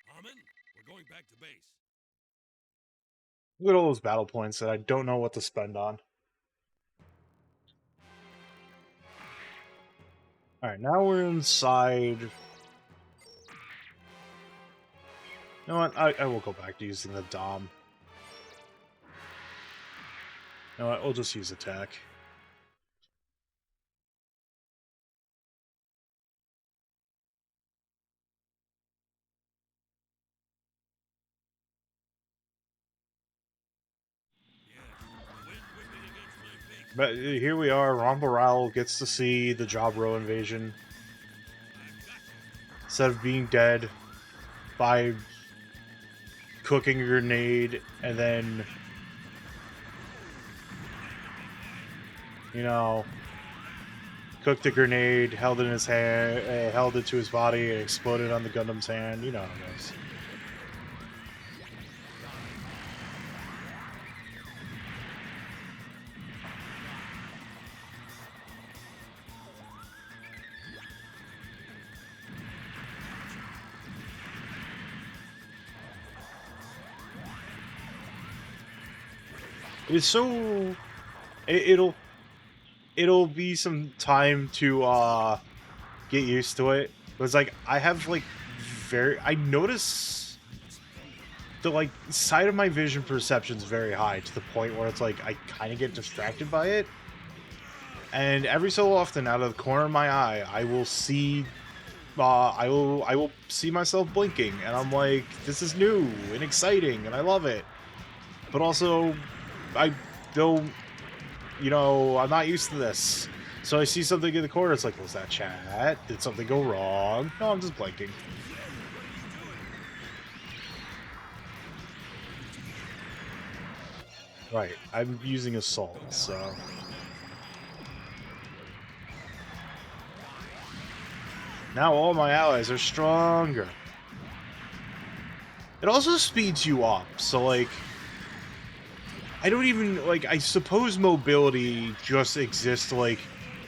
Harmon, we're going back to base. Look at all those battle points that I don't know what to spend on. Alright, now we're inside. You know what? I will go back to using the Dom. You know what? We'll just use attack. But here we are. Ron Baral gets to see the Jabro invasion. Instead of being dead by cooking a grenade and then, you know, cooked the grenade, held it in his hand, held it to his body, and exploded on the Gundam's hand. You know how it goes. It's so it'll be some time to get used to it. But it's like I have like I notice the like side of my vision perception's very high to the point where it's like I kind of get distracted by it. And every so often out of the corner of my eye, I will see I will see myself blinking and I'm like, this is new and exciting and I love it. But also I don't, you know, I'm not used to this. So I see something in the corner, it's like, was that chat? Did something go wrong? No, I'm just blinking. Right, I'm using assault, so... Now all my allies are stronger. It also speeds you up, so like... I don't even, like, I suppose mobility just exists to, like,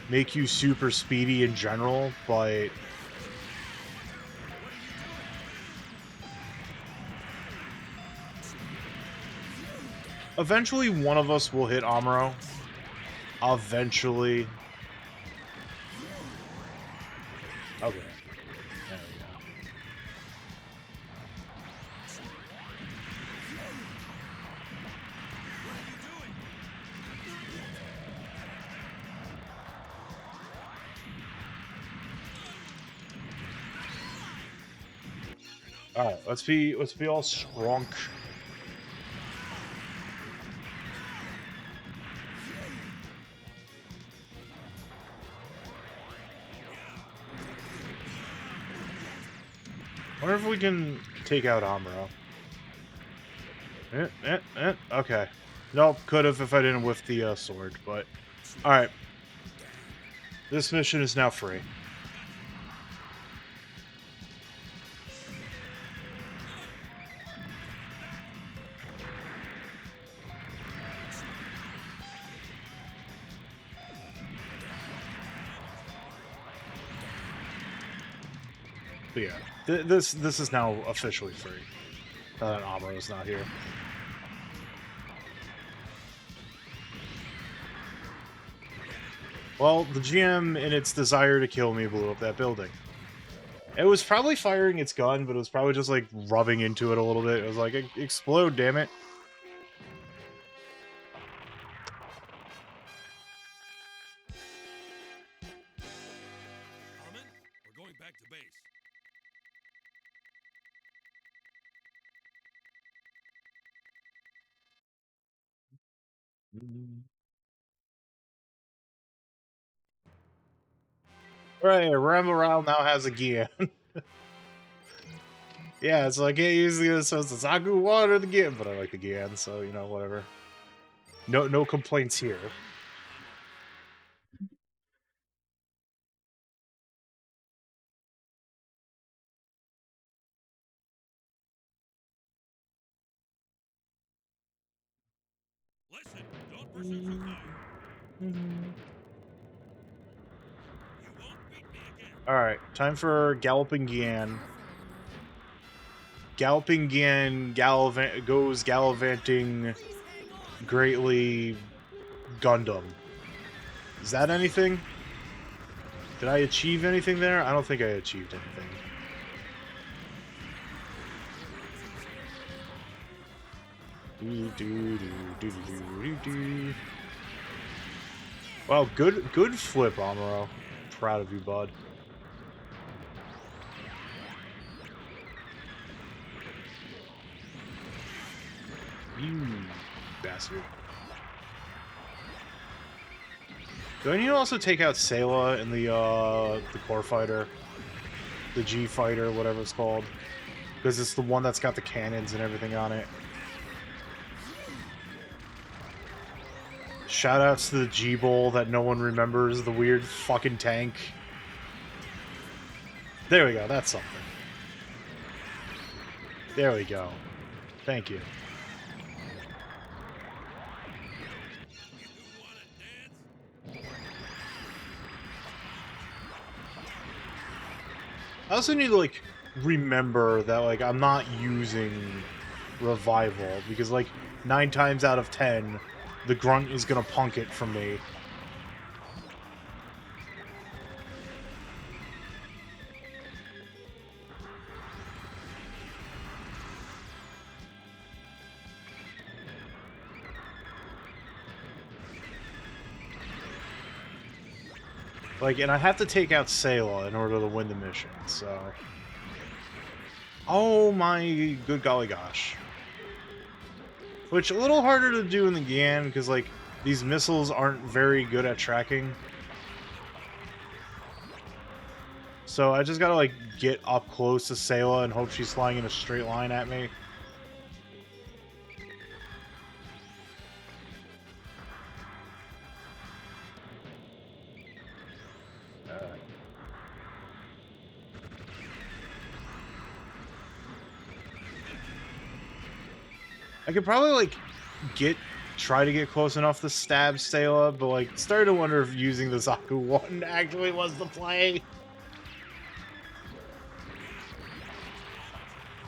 make you super speedy in general, but... Eventually one of us will hit Amuro. Eventually. Okay. There we go. Alright, let's be all strong. Wonder if we can take out Amuro. Okay. Nope, could have if I didn't whiff the sword, but... Alright. This mission is now free. But yeah, this is now officially free. Amuro's not here. Well, the GM, in its desire to kill me, blew up that building. It was probably firing its gun, but it was probably just, like, rubbing into it a little bit. It was like, explode, damn it. Harmon, we're going back to base. Right, Ramaral now has a gear. Yeah, it's like, hey, use the Saku one or the Gian, but I like the Gian, so you know, whatever. No complaints here. Listen, don't pursue too far. You won't beat me again. Alright, time for Galloping Gian. Galloping Gian goes gallivanting Please hang on. greatly Gundam. Is that anything? Did I achieve anything there? I don't think I achieved anything. Wow, good flip, Amuro. Proud of you, bud. You bastard. Do I need to also take out Sayla in the core fighter? The G fighter, whatever it's called. Because it's the one that's got the cannons and everything on it. Shoutouts to the G-Bowl that no one remembers, the weird fucking tank. There we go, that's something. There we go. Thank you. I also need to, like, remember that, like, I'm not using Revival, because, like, 9 times out of 10, the Grunt is gonna punk it from me. Like, and I have to take out Sayla in order to win the mission, so... Oh my good golly gosh. Which, a little harder to do in the Gan, because, like, these missiles aren't very good at tracking. So I just gotta, like, get up close to Sayla and hope she's flying in a straight line at me. I could probably, like, try to get close enough to stab Sayla, but, like, started to wonder if using the Zaku 1 actually was the play.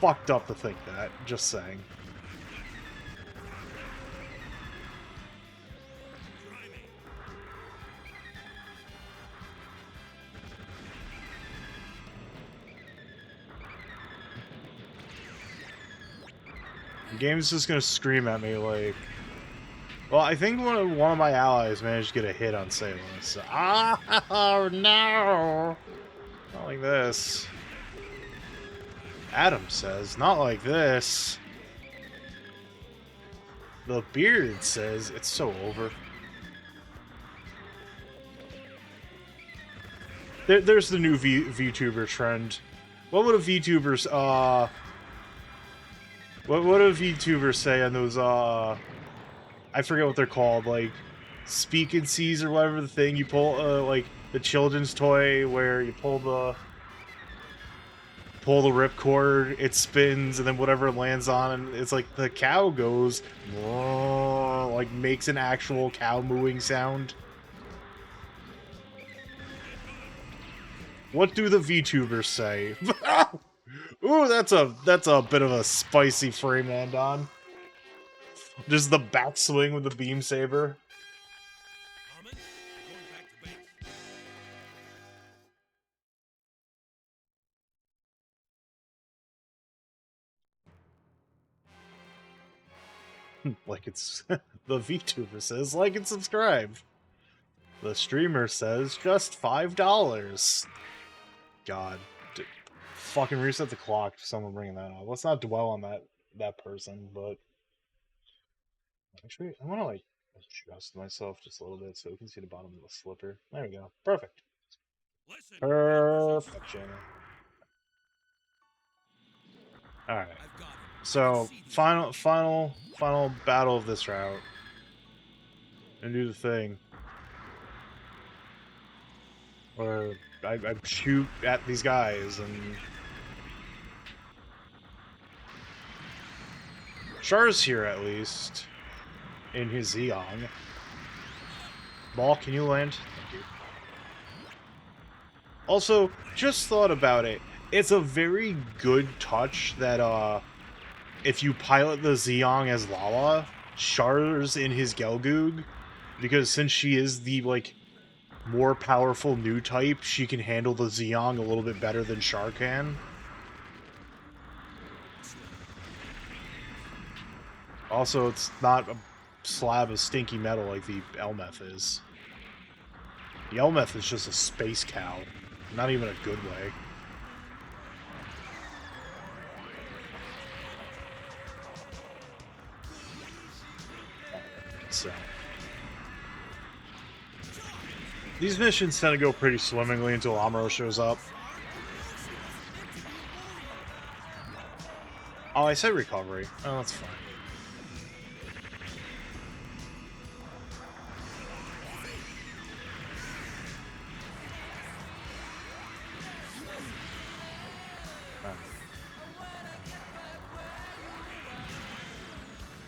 Fucked up to think that, just saying. The game's just gonna scream at me like... Well, I think one of my allies managed to get a hit on Sayla, so... Oh, no! Not like this. Adam says, not like this. The beard says, it's so over. There's the new VTuber trend. What would a VTuber, what would a VTuber say on those, I forget what they're called, like, speak and sees or whatever the thing, you pull, like, the children's toy where you pull the ripcord, it spins, and then whatever it lands on, and it's like the cow goes, like, makes an actual cow mooing sound. What do the VTubers say? Ooh, that's a bit of a spicy frame end on. Just the backswing with the beam saber. Armin, going back to base. Like it's the VTuber says, like and subscribe. The streamer says just $5. God, fucking reset the clock for someone bringing that up. Let's not dwell on that person, but actually, I want to like adjust myself just a little bit so we can see the bottom of the slipper. There we go. Perfect. Listen, Perfect, channel. All right. I've got it. So final battle of this route, and do the thing, where I shoot at these guys and Char's here at least in his Zeong. Ball, can you land? Thank you. Also, just thought about it. It's a very good touch that if you pilot the Zeong as Lala, Char's in his Gelgoog, because since she is the like more powerful new type, she can handle the Zeong a little bit better than Char can. Also, it's not a slab of stinky metal like the Elmeth is. The Elmeth is just a space cow. Not even a good way. So these missions tend to go pretty swimmingly until Amuro shows up. Oh, I said recovery. Oh, that's fine.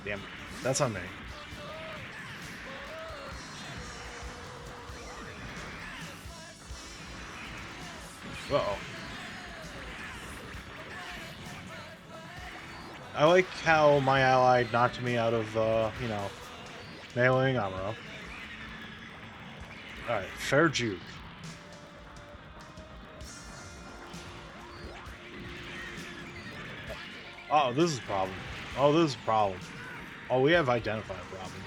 Damn, that's on me. Uh-oh. I like how my ally knocked me out of, you know, meleeing Amuro. Alright, fair juke. Oh, this is a problem. Oh, this is a problem. Oh, we have identified a problem.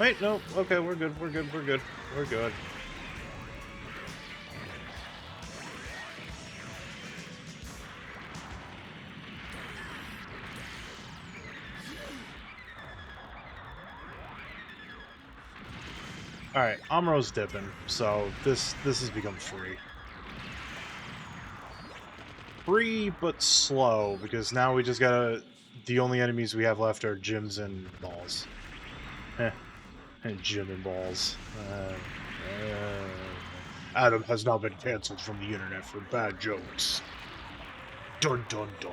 Wait, no. Okay, we're good. We're good. We're good. We're good. Alright, Amuro's dipping, so this has become free. Free, but slow, because now we just gotta... The only enemies we have left are gyms and balls. And gym and balls. Adam has now been cancelled from the internet for bad jokes. Dun dun dun.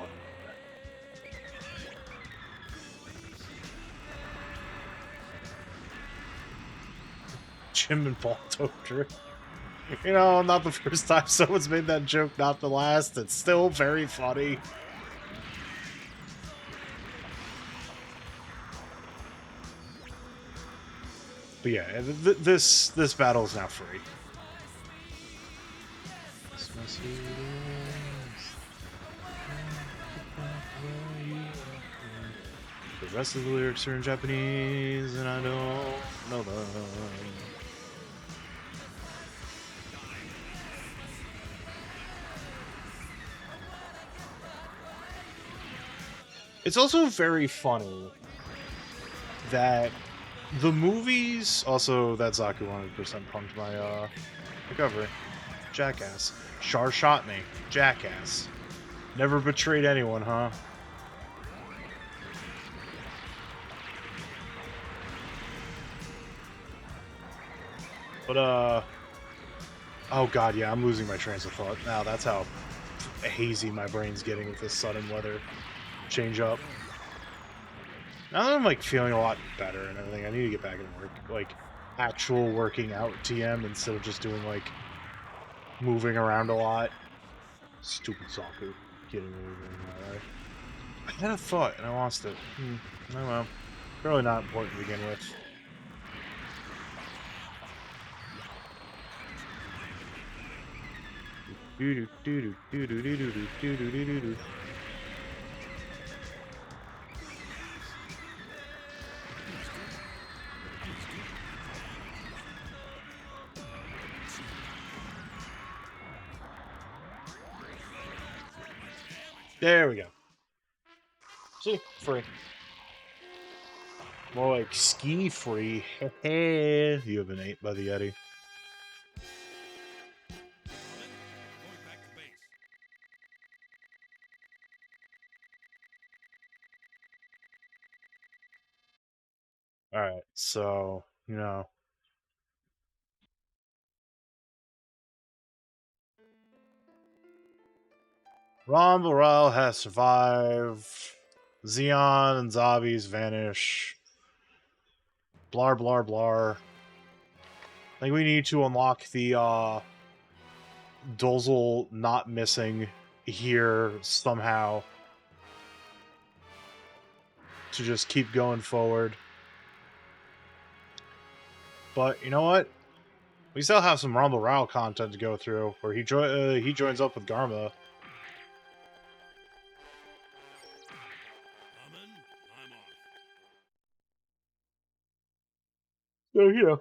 Gym and ball toter. You know, not the first time someone's made that joke, not the last. It's still very funny. But yeah, this battle is now free. The rest of the lyrics are in Japanese, and I don't know them. It's also very funny that the movies... Also, that Zaku 100% punked my recovery. Jackass. Char shot me. Jackass. Never betrayed anyone, huh? But, oh god, yeah, I'm losing my trains of thought. Now, that's how hazy my brain's getting with this sudden weather change up. Now that I'm, like, feeling a lot better and everything, I need to get back into work. Like, actual working out TM instead of just doing, like, moving around a lot. Stupid Zaku. Getting over right. I had a thought, and I lost it. Oh well. Probably not important to begin with. There we go. See? Free. More like ski free. You have been ate by the Yeti. Going back to base. Alright, so, you know. Ron Burrell has survived. Xeon and Zombies vanish. Blar blar blar. I think we need to unlock the Dozel not missing here somehow to just keep going forward. But you know what? We still have some Rumble Row content to go through, where he joins up with Garma. Coming, I'm off. So you know,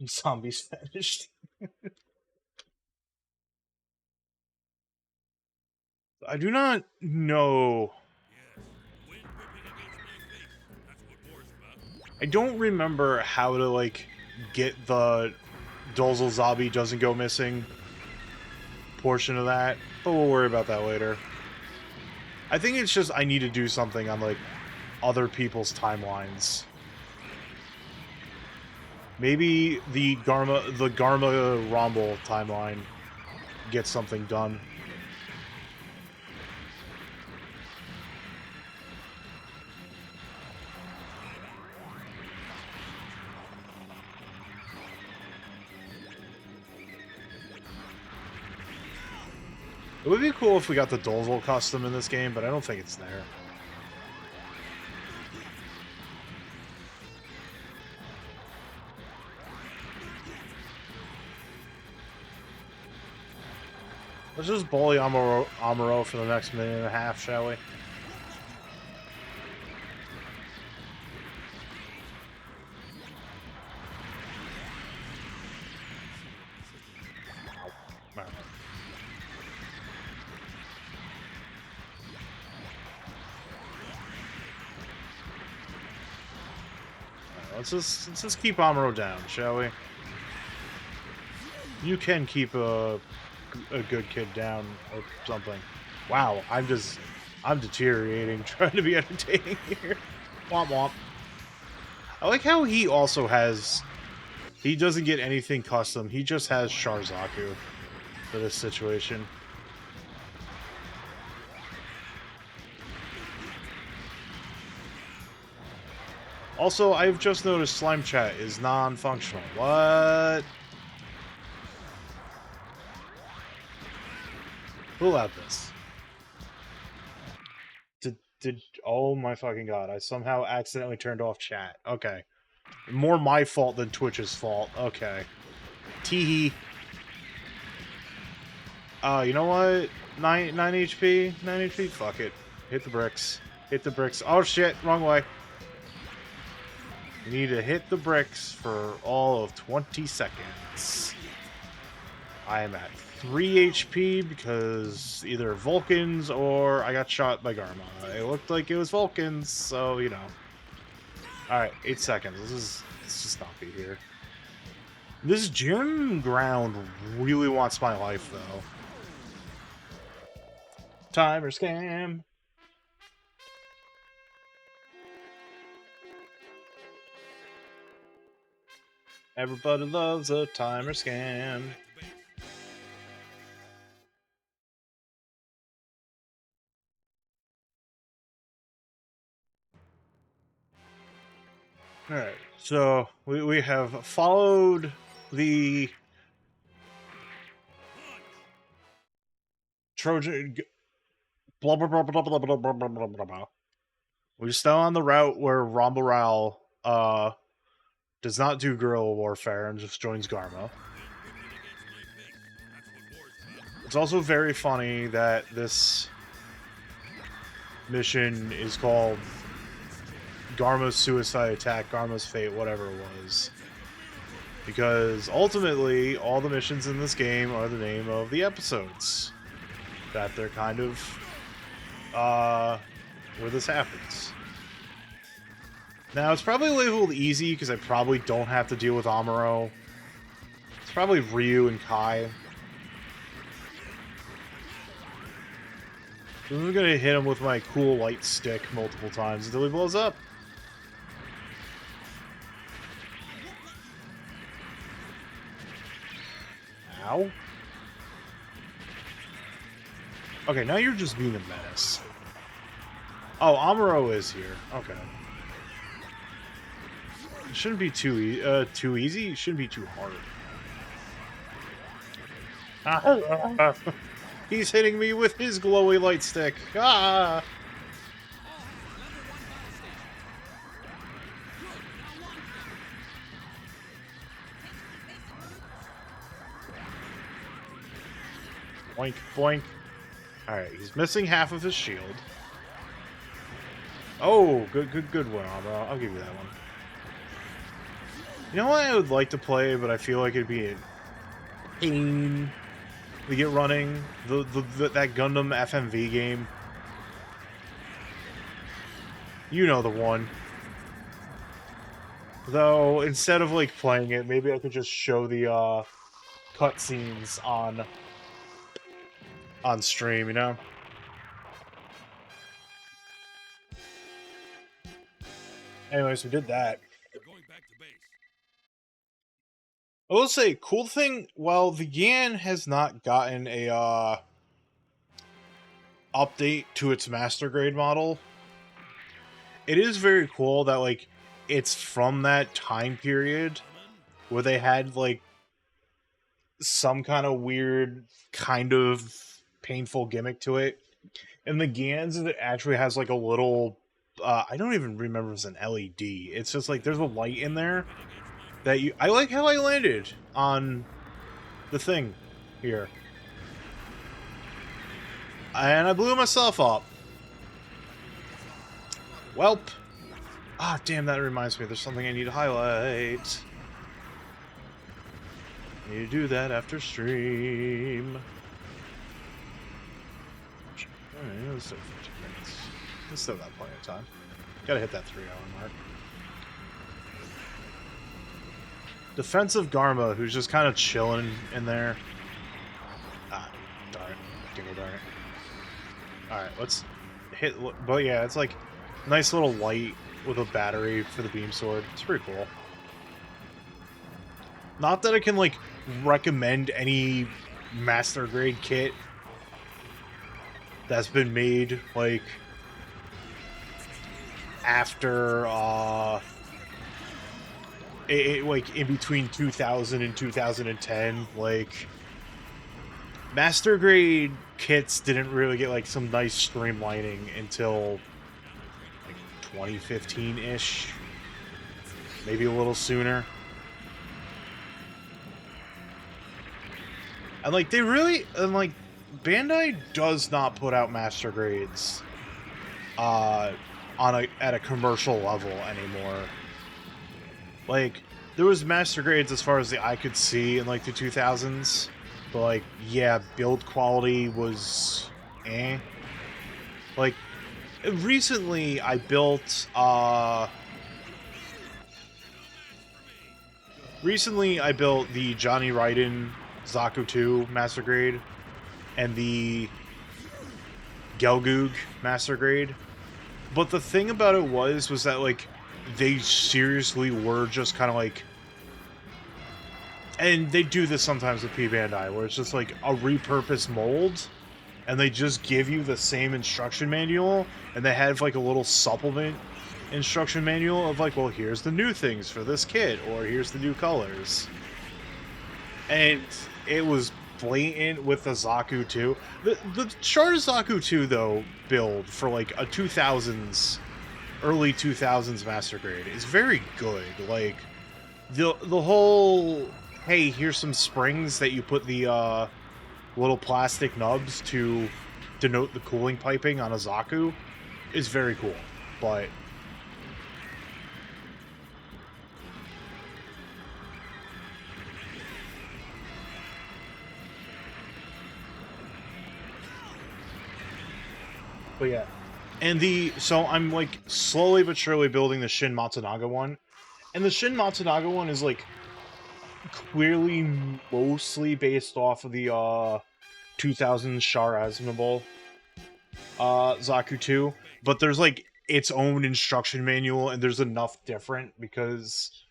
Zombies vanished. I do not know. Yes, wind whipping against my face. That's what war's about. I don't remember how to like get the Dozel Zombie doesn't go missing portion of that, but we'll worry about that later. I think it's just I need to do something on like other people's timelines. Maybe the Garma Rumble timeline gets something done. It would be cool if we got the Dozel custom in this game, but I don't think it's there. Let's just bully Amuro for the next minute and a half, shall we? Alright. Let's just keep Amuro down, shall we? You can keep a good kid down or something. Wow, I'm deteriorating trying to be entertaining here. Womp womp. I like how he also has... He doesn't get anything custom. He just has Sharzaku for this situation. Also, I've just noticed Slime Chat is non-functional. What? Who allowed this? Oh my fucking god, I somehow accidentally turned off chat. Okay. More my fault than Twitch's fault. Okay. Teehee. You know what? 9 HP? 9 HP? Fuck it. Hit the bricks. Hit the bricks. Oh shit, wrong way. You need to hit the bricks for all of 20 seconds. I am at 3 HP because either Vulcans or I got shot by Garma. It looked like it was Vulcans, so you know. Alright, 8 seconds. Let's just not be here. This gym ground really wants my life, though. Timer scam. Everybody loves a timer scam. Alright, so we have followed the Trojan... Blah, blah, blah, blah, blah, blah, blah, blah, blah, blah, blah. We're still on the route where Rambaral does not do guerrilla warfare and just joins Garma. It's also very funny that this mission is called Garma's Suicide Attack, Garma's Fate, whatever it was. Because ultimately, all the missions in this game are the name of the episodes that they're kind of where this happens. Now, it's probably labeled easy because I probably don't have to deal with Amuro. It's probably Ryu and Kai. So I'm gonna hit him with my cool light stick multiple times until he blows up. now? Okay, now you're just being a menace. Oh, Amuro is here. Okay. It shouldn't be too easy. It shouldn't be too hard. He's hitting me with his glowy light stick. Ah! Boink, boink. Alright, he's missing half of his shield. Oh, good one, Amuro. I'll give you that one. You know what I would like to play, but I feel like it'd be a pain to get running? That Gundam FMV game. You know the one. Though, instead of, like, playing it, maybe I could just show the, cutscenes on stream, you know? Anyways, we did that. We're going back to base. I will say, cool thing, while the Yan has not gotten a, update to its master grade model, it is very cool that, like, it's from that time period where they had, like, some kind of weird, kind of painful gimmick to it. And the Gans, it actually has, like, a little, I don't even remember if it's an LED. It's just, like, there's a light in there that you... I like how I landed on the thing here. And I blew myself up. Welp. Ah, damn, that reminds me. There's something I need to highlight. I need to do that after stream. Alright, let's do 15 minutes. We still got plenty of time. Gotta hit that 3-hour mark. Defensive Garma, who's just kind of chilling in there. Ah, darn it. Dingle darn it. Alright, let's hit... But yeah, it's like nice little light with a battery for the beam sword. It's pretty cool. Not that I can, like, recommend any master grade kit that's been made, like, after, like, in between 2000 and 2010, like, master grade kits didn't really get, like, some nice streamlining until, like, 2015-ish, maybe a little sooner. And, like, they really, and, like, Bandai does not put out master grades, at a commercial level anymore. Like, there was master grades as far as the eye could see in, like, the 2000s, but, like, yeah, build quality was eh. Like, recently I built, the Johnny Raiden Zaku 2 Master Grade and the Gelgoog Master Grade. But the thing about it was that, like, they seriously were just kind of like... And they do this sometimes with P Bandai, where it's just like a repurposed mold, and they just give you the same instruction manual, and they have like a little supplement instruction manual of like, well, here's the new things for this kit, or here's the new colors. And it was blatant with the Zaku 2. The Char Zaku 2, though, build for like a 2000s, early 2000s Master Grade is very good. Like, the whole, hey, here's some springs that you put the little plastic nubs to denote the cooling piping on a Zaku is very cool. But yeah. And so I'm like slowly but surely building the Shin Matsunaga one. And the Shin Matsunaga one is like clearly mostly based off of the 2000 Char Aznable Zaku 2. But there's like its own instruction manual, and there's enough different because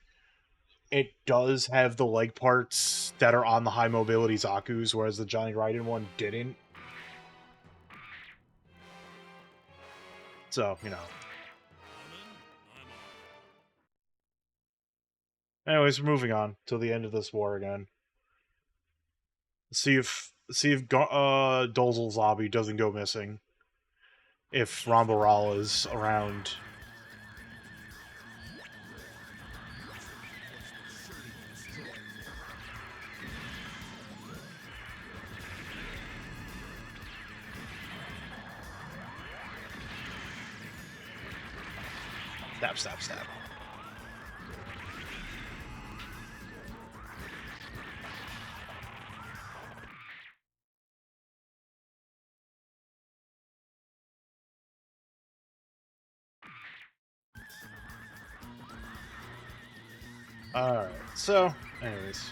it does have the leg parts that are on the high mobility Zaku's, whereas the Johnny Raiden one didn't. So, you know. Anyways, we're moving on till the end of this war again. See if Dolzel's lobby doesn't go missing. If Rambaral is around. Stab, stab, stab. Alright, so, anyways.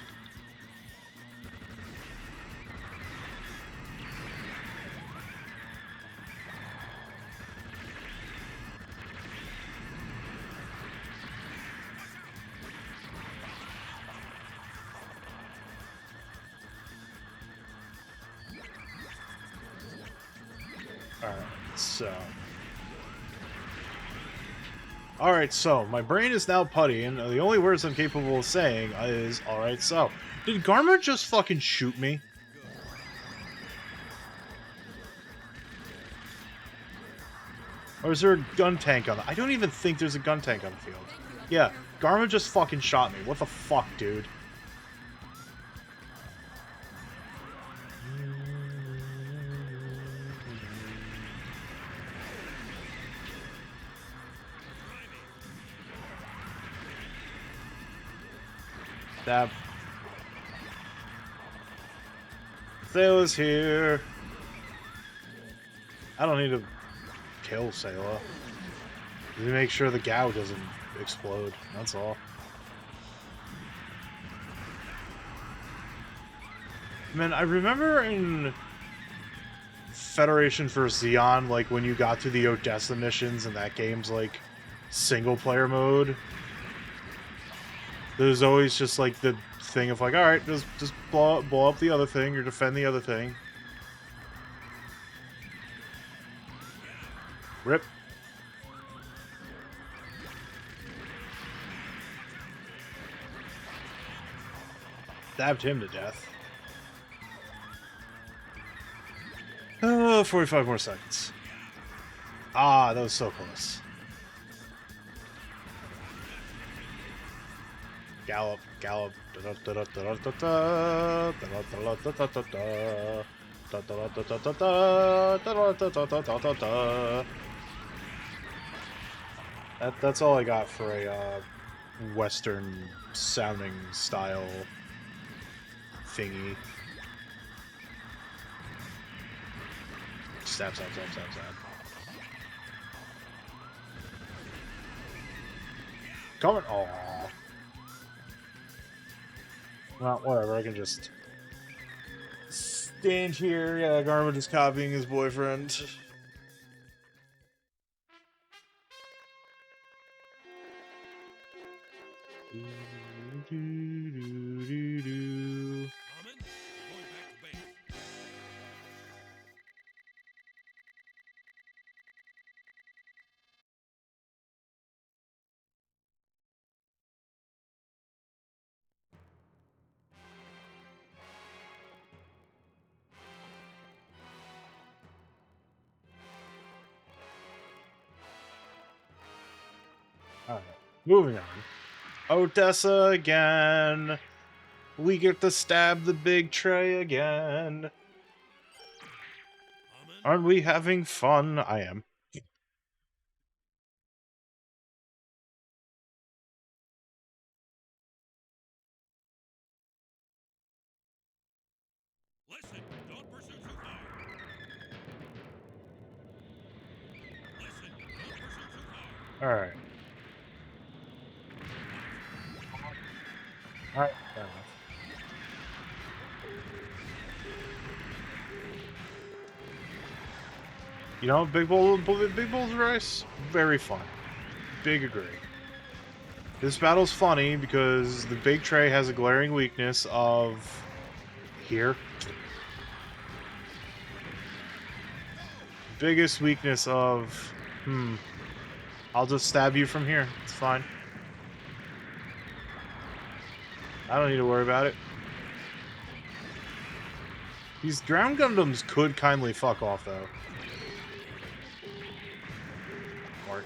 Alright, so... Alright, so, my brain is now putty, and the only words I'm capable of saying is, alright, so. Did Garma just fucking shoot me? Or is there a gun tank on the... I don't even think there's a gun tank on the field. Yeah, Garma just fucking shot me. What the fuck, dude? Stab. Sayla's here. I don't need to kill Sayla. Just make sure the Gao doesn't explode. That's all. Man, I remember in Federation for Xeon, like when you got to the Odessa missions and that game's like single player mode. There's always just like the thing of like, alright, just blow up the other thing or defend the other thing. Rip. Stabbed him to death. Oh, 45 more seconds. Ah, that was so close. Gallop, gallop. That's all I got for a Western sounding style thingy. Stab, stab, stab, stab, stab. Coming. Aww. Well, whatever, I can just stand here. Yeah, Garma is copying his boyfriend. Alright, moving on. Odessa again. We get to stab the big tray again. Aren't we having fun? I am. Listen, don't pursue too hard. Listen, don't pursue too hard. Alright. Alright, fair enough. You know, big bowls of rice, very fun. Big agree. This battle's funny because the big tray has a glaring weakness of here. Biggest weakness of I'll just stab you from here. It's fine. I don't need to worry about it. These ground Gundams could kindly fuck off though. Mark.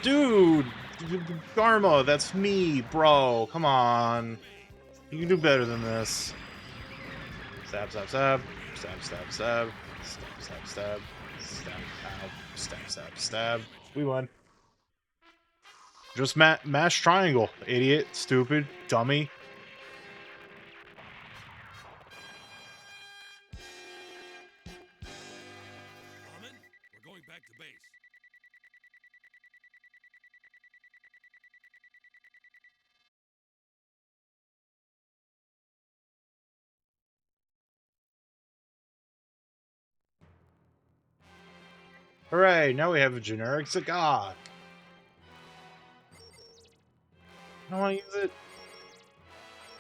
Dude! Dharma, that's me, bro. Come on. You can do better than this. Stab, stab, stab. Stab, stab, stab. Stab, stab, stab. Stab, ow. Stab, stab, stab. We won. Just mash triangle. Idiot. Stupid. Dummy. Armin, we're going back to base. Hooray, now we have a generic Zeta. I don't want to use it.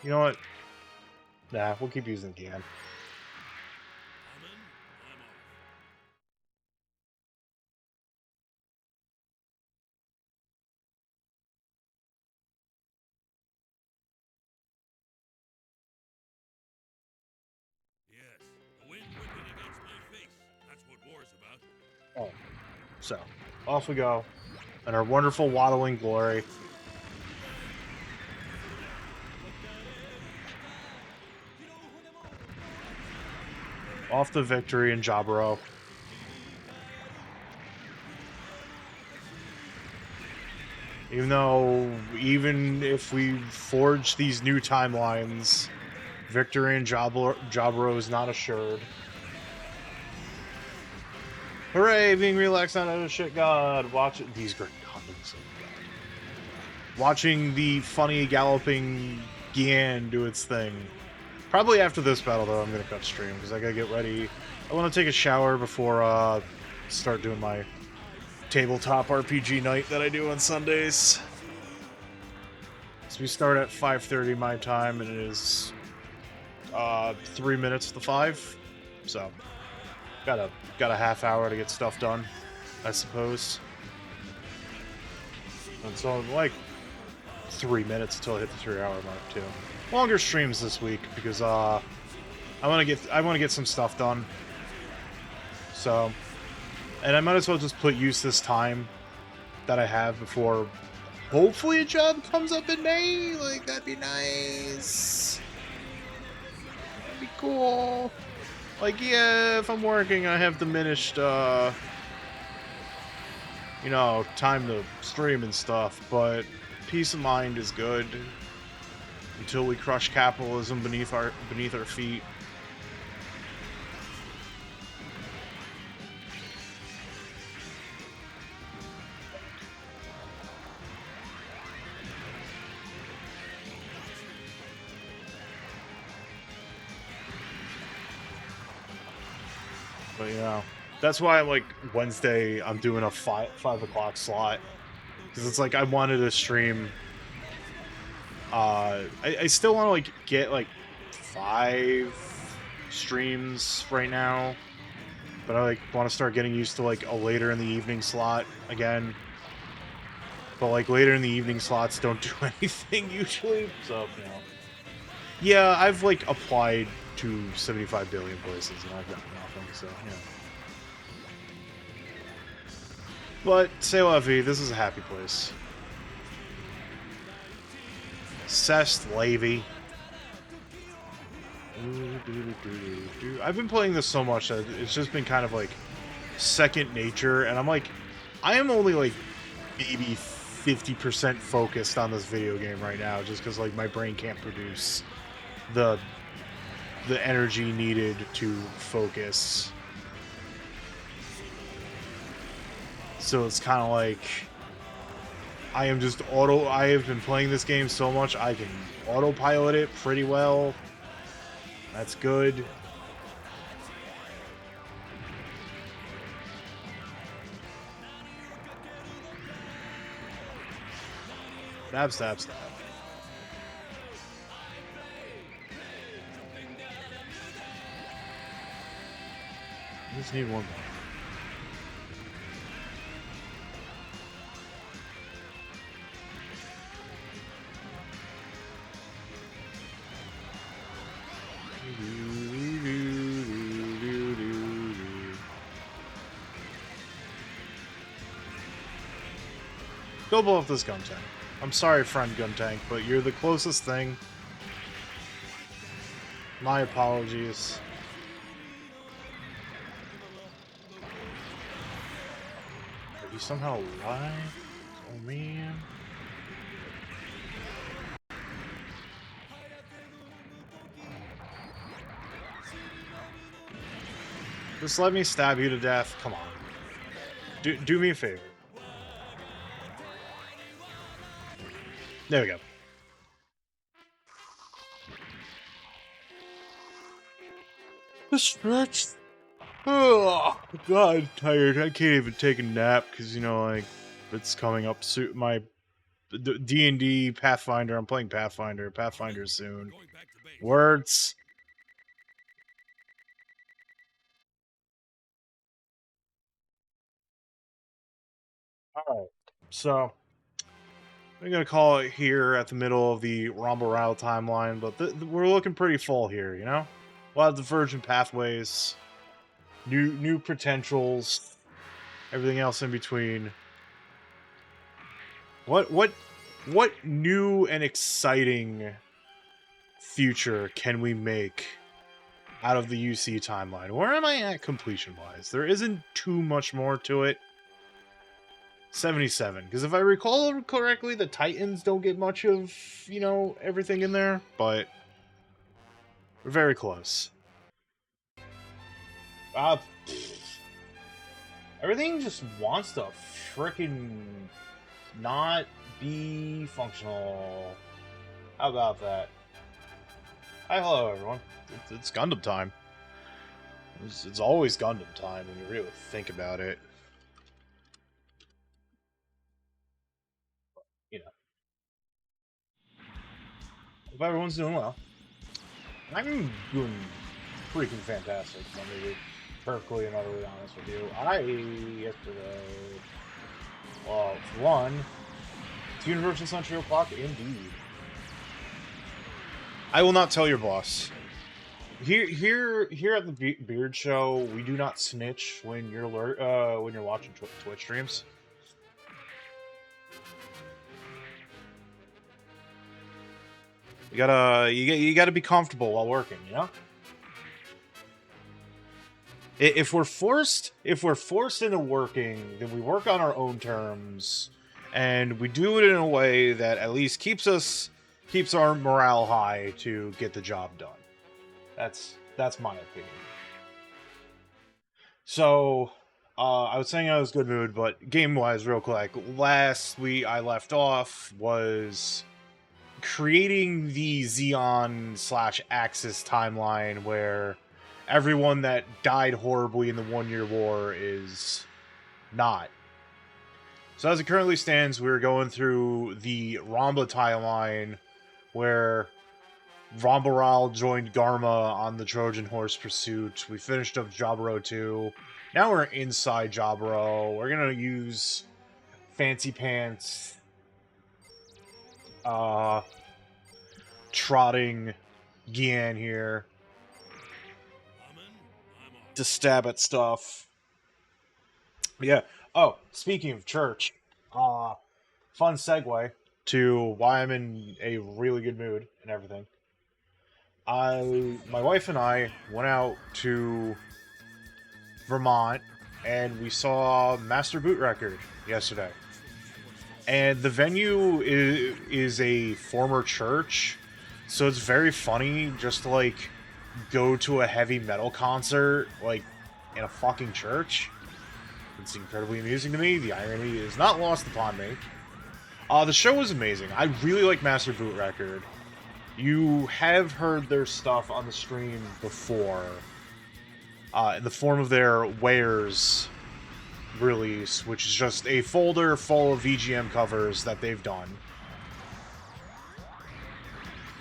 You know what? Nah, we'll keep using it again. Armin, I'm off. Yes, the wind whipping against my face. That's what war's about. Oh. So, off we go. In our wonderful waddling glory. Off to victory in Jaburo. Even if we forge these new timelines, victory in Jaburo is not assured. Hooray, being relaxed on a shit god. Watch it. These great Gundams. Watching the funny galloping Gian do its thing. Probably after this battle, though, I'm going to cut stream because I got to get ready. I want to take a shower before start doing my tabletop RPG night that I do on Sundays. So we start at 5:30 my time, and it is 3 minutes to 5. So got a half hour to get stuff done, I suppose. And so like 3 minutes until I hit the 3-hour mark too. Longer streams this week because I want to get some stuff done. So, and I might as well just use this time that I have before hopefully a job comes up in May. Like, that'd be nice. That'd be cool. Like, yeah, if I'm working, I have diminished time to stream and stuff, but peace of mind is good until we crush capitalism beneath our feet. But that's why I'm like Wednesday. I'm doing a 5 o'clock slot because it's like I wanted to stream. I still want to like get like 5 streams right now, but I like want to start getting used to like a later in the evening slot again. But like later in the evening slots don't do anything usually, so yeah, I've like applied to 75 billion places and I've got nothing, so But say la vie, this is a happy place. Cest Levy. I've been playing this so much that it's just been kind of like second nature, and I am only like maybe 50% focused on this video game right now, just because like my brain can't produce the energy needed to focus. So it's kind of like I have been playing this game so much I can autopilot it pretty well. That's good. Stab, stab, stab. I just need one more. Go blow up this gun tank. I'm sorry, friend gun tank, but you're the closest thing. My apologies. Are you somehow alive? Oh man. Just let me stab you to death. Come on. Do me a favor. There we go. The stretch. Oh God, I'm tired. I can't even take a nap because you know, like, it's coming up soon. My D&D Pathfinder. I'm playing Pathfinder. Pathfinder soon. Going back to base. Words. Alright, so we're gonna call it here at the middle of the Rumble Rattle timeline, but we're looking pretty full here, you know? A lot of divergent pathways, new potentials, everything else in between. What new and exciting future can we make out of the UC timeline? Where am I at completion-wise? There isn't too much more to it. 77, because if I recall correctly, the Titans don't get much of, you know, everything in there, but we're very close. Everything just wants to frickin' not be functional. How about that? Hi, hello, everyone. It's Gundam time. It's always Gundam time when you really think about it. You know. Hope everyone's doing well. I'm doing freaking fantastic. Let me be perfectly and utterly honest with you. Yesterday, well, for one, it's Universal Century O'Clock, indeed. I will not tell your boss. Here at the Beard Show, we do not snitch when you're watching Twitch streams. You gotta be comfortable while working, you know? If we're forced into working, then we work on our own terms, and we do it in a way that at least keeps our morale high to get the job done. That's my opinion. So, I was saying I was in a good mood, but game-wise, real quick, last week I left off was creating the Xeon/Axis timeline where everyone that died horribly in the 1-year war is not. So as it currently stands, we're going through the Ramba timeline where Rambaral joined Garma on the Trojan Horse Pursuit. We finished up Jaburo 2. Now we're inside Jaburo. We're gonna use Fancy Pants trotting Gian here to stab at stuff. Yeah. Oh, speaking of church, fun segue to why I'm in a really good mood and everything. My wife and I went out to Vermont and we saw Master Boot Record yesterday. And the venue is a former church, so it's very funny just to, like, go to a heavy metal concert, like, in a fucking church. It's incredibly amusing to me. The irony is not lost upon me. The show was amazing. I really like Master Boot Record. You have heard their stuff on the stream before, in the form of their wares release, which is just a folder full of VGM covers that they've done.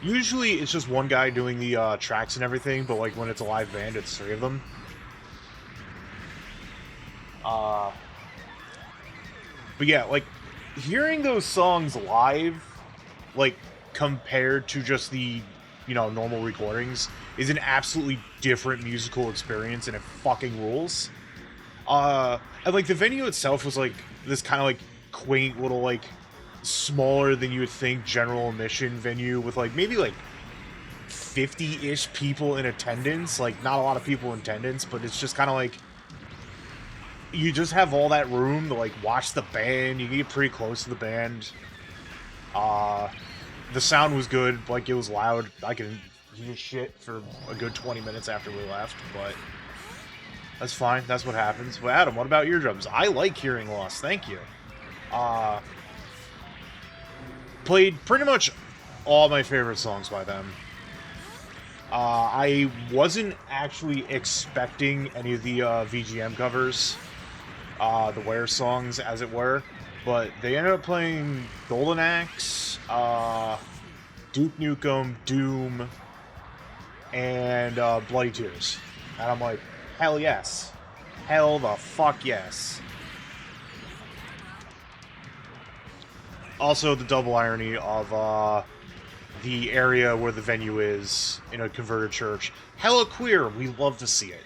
Usually it's just one guy doing the tracks and everything, but like when it's a live band, it's three of them. But yeah, like hearing those songs live, like compared to just the normal recordings, is an absolutely different musical experience, and it fucking rules. And like the venue itself was like this kind of like quaint little like smaller than you would think general admission venue with like maybe like 50-ish people in attendance. Like not a lot of people in attendance, but it's just kind of like you just have all that room to like watch the band. You get pretty close to the band. The sound was good, like it was loud. I could hear shit for a good 20 minutes after we left, but that's fine. That's what happens. But Adam, what about eardrums? I like hearing loss. Thank you. Played pretty much all my favorite songs by them. I wasn't actually expecting any of the VGM covers, the Wear songs, as it were, but they ended up playing Golden Axe, Duke Nukem, Doom, and Bloody Tears. And I'm like, hell yes. Hell the fuck yes. Also, the double irony of the area where the venue is in a converted church. Hella queer. We love to see it.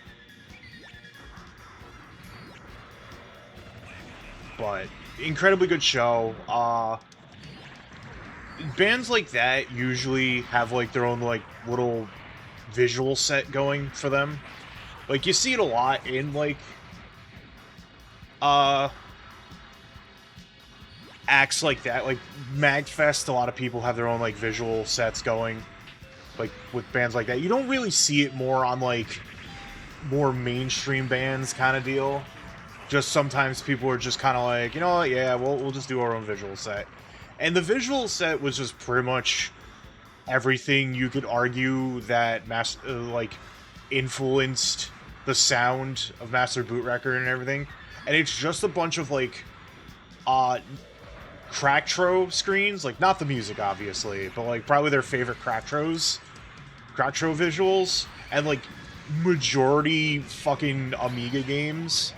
But incredibly good show. Bands like that usually have like their own like little visual set going for them. Like you see it a lot in like acts like that. Like Magfest, a lot of people have their own like visual sets going, like with bands like that. You don't really see it more on like more mainstream bands kind of deal. Just sometimes people are just kind of like, you know what, yeah, we'll just do our own visual set. And the visual set was just pretty much everything you could argue that like influenced the sound of Master Boot Record and everything. And it's just a bunch of like Cracktro screens, like not the music obviously, but like probably their favorite Cracktro visuals, and like majority fucking Amiga games.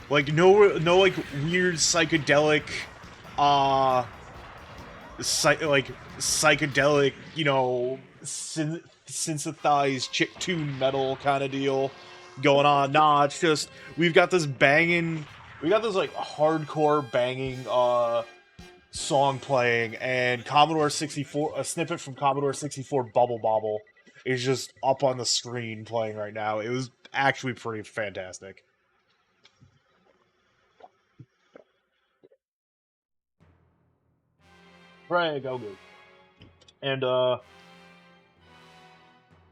Like no like weird psychedelic psychedelic, synthesized chiptune metal kind of deal going on. Nah, it's just we got this like hardcore banging song playing, and Commodore 64, a snippet from Commodore 64 Bubble Bobble is just up on the screen playing right now. It was actually pretty fantastic. Right, go good. And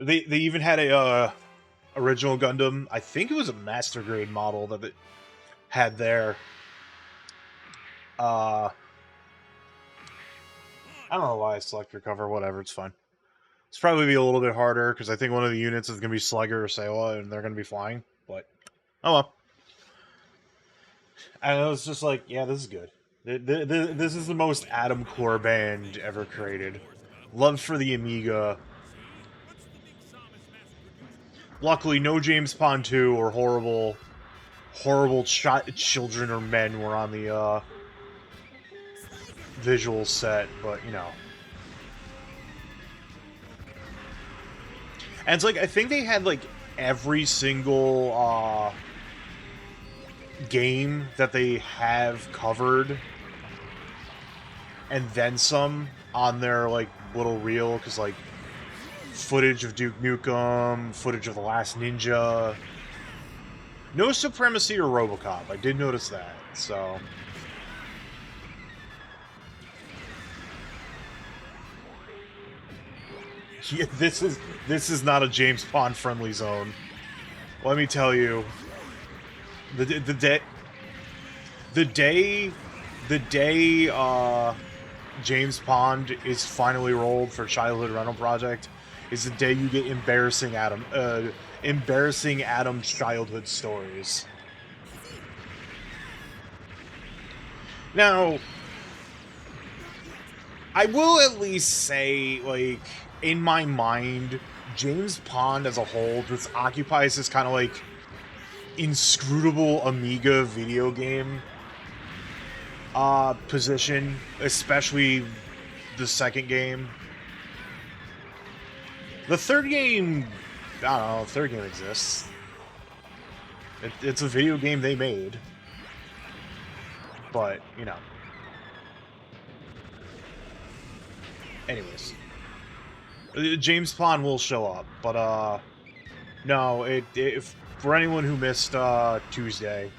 they even had a original Gundam. I think it was a master grade model that it had there. I don't know why I select recover. Whatever, it's fine. It's probably be a little bit harder because I think one of the units is going to be Slugger or Sawa, and they're going to be flying. But oh well. And it was just like, yeah, this is good. This is the most Adam Core band ever created. Love for the Amiga. Luckily, no James Pond 2 or horrible children or men were on the visual set, but you know. And it's like, I think they had like every single game that they have covered and then some on their like little reel, because like footage of Duke Nukem, footage of The Last Ninja. No Supremacy or RoboCop. I did notice that, so. Yeah, this is not a James Pond friendly zone. Let me tell you. The day James Pond is finally rolled for Childhood Rental Project is the day you get embarrassing Adam's childhood stories. Now, I will at least say, like, in my mind, James Pond as a whole just occupies this kind of, like, inscrutable Amiga video game position, especially the second game. The third game, I don't know, the third game exists. It's a video game they made. But, you know. Anyways. James Pond will show up, but, no, if for anyone who missed, Tuesday,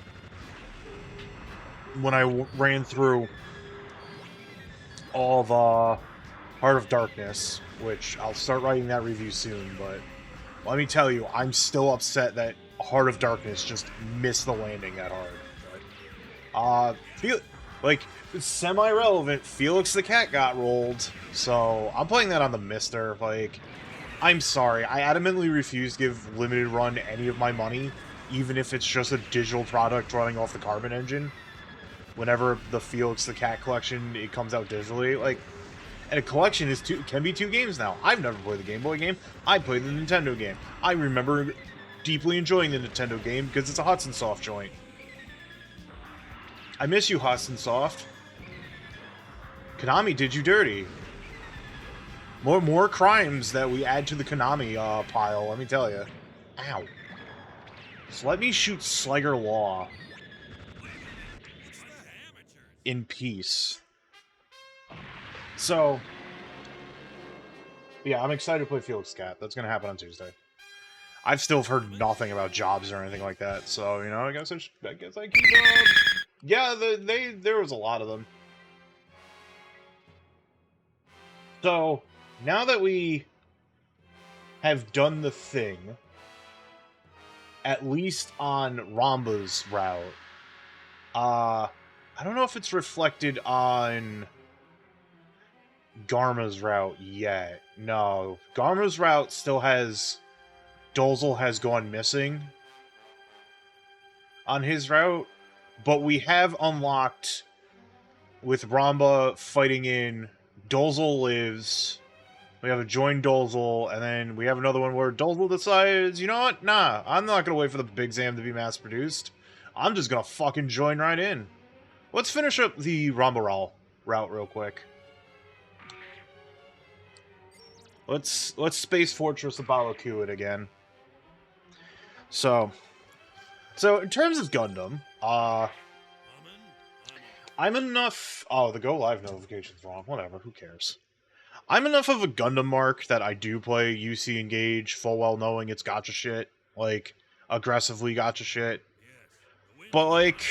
when I ran through all of, Heart of Darkness, which I'll start writing that review soon, but let me tell you, I'm still upset that Heart of Darkness just missed the landing that hard. But, like, semi-relevant, Felix the Cat got rolled, so I'm playing that on the Mister. Like, I'm sorry, I adamantly refuse to give Limited Run any of my money, even if it's just a digital product running off the Carbon engine. Whenever the Felix the Cat collection, it comes out digitally, like, and a collection can be 2 games now. I've never played the Game Boy game. I played the Nintendo game. I remember deeply enjoying the Nintendo game because it's a Hudson Soft joint. I miss you, Hudson Soft. Konami did you dirty. More crimes that we add to the Konami pile, let me tell you. Ow. So let me shoot Sliger Law in peace. So, yeah, I'm excited to play Felix Cat. That's gonna happen on Tuesday. I've still heard nothing about jobs or anything like that, so, you know, I guess I keep yeah, there was a lot of them. So, now that we have done the thing, at least on Ramba's route, I don't know if it's reflected on Garma's route yet. No, Garma's route still has Dolzel has gone missing on his route, but we have unlocked with Ramba fighting in Dolzel lives. We have a join Dolzel, and then we have another one where Dolzel decides, you know what? Nah, I'm not gonna wait for the Big Zam to be mass produced. I'm just gonna fucking join right in. Let's finish up the Ramba route real quick. Let's Space Fortress of Balakuit again. So in terms of Gundam, I'm enough... Oh, the Go Live notification's wrong. Whatever, who cares? I'm enough of a Gundam mark that I do play UC Engage, full well knowing it's gotcha shit. Like, aggressively gotcha shit. But, like,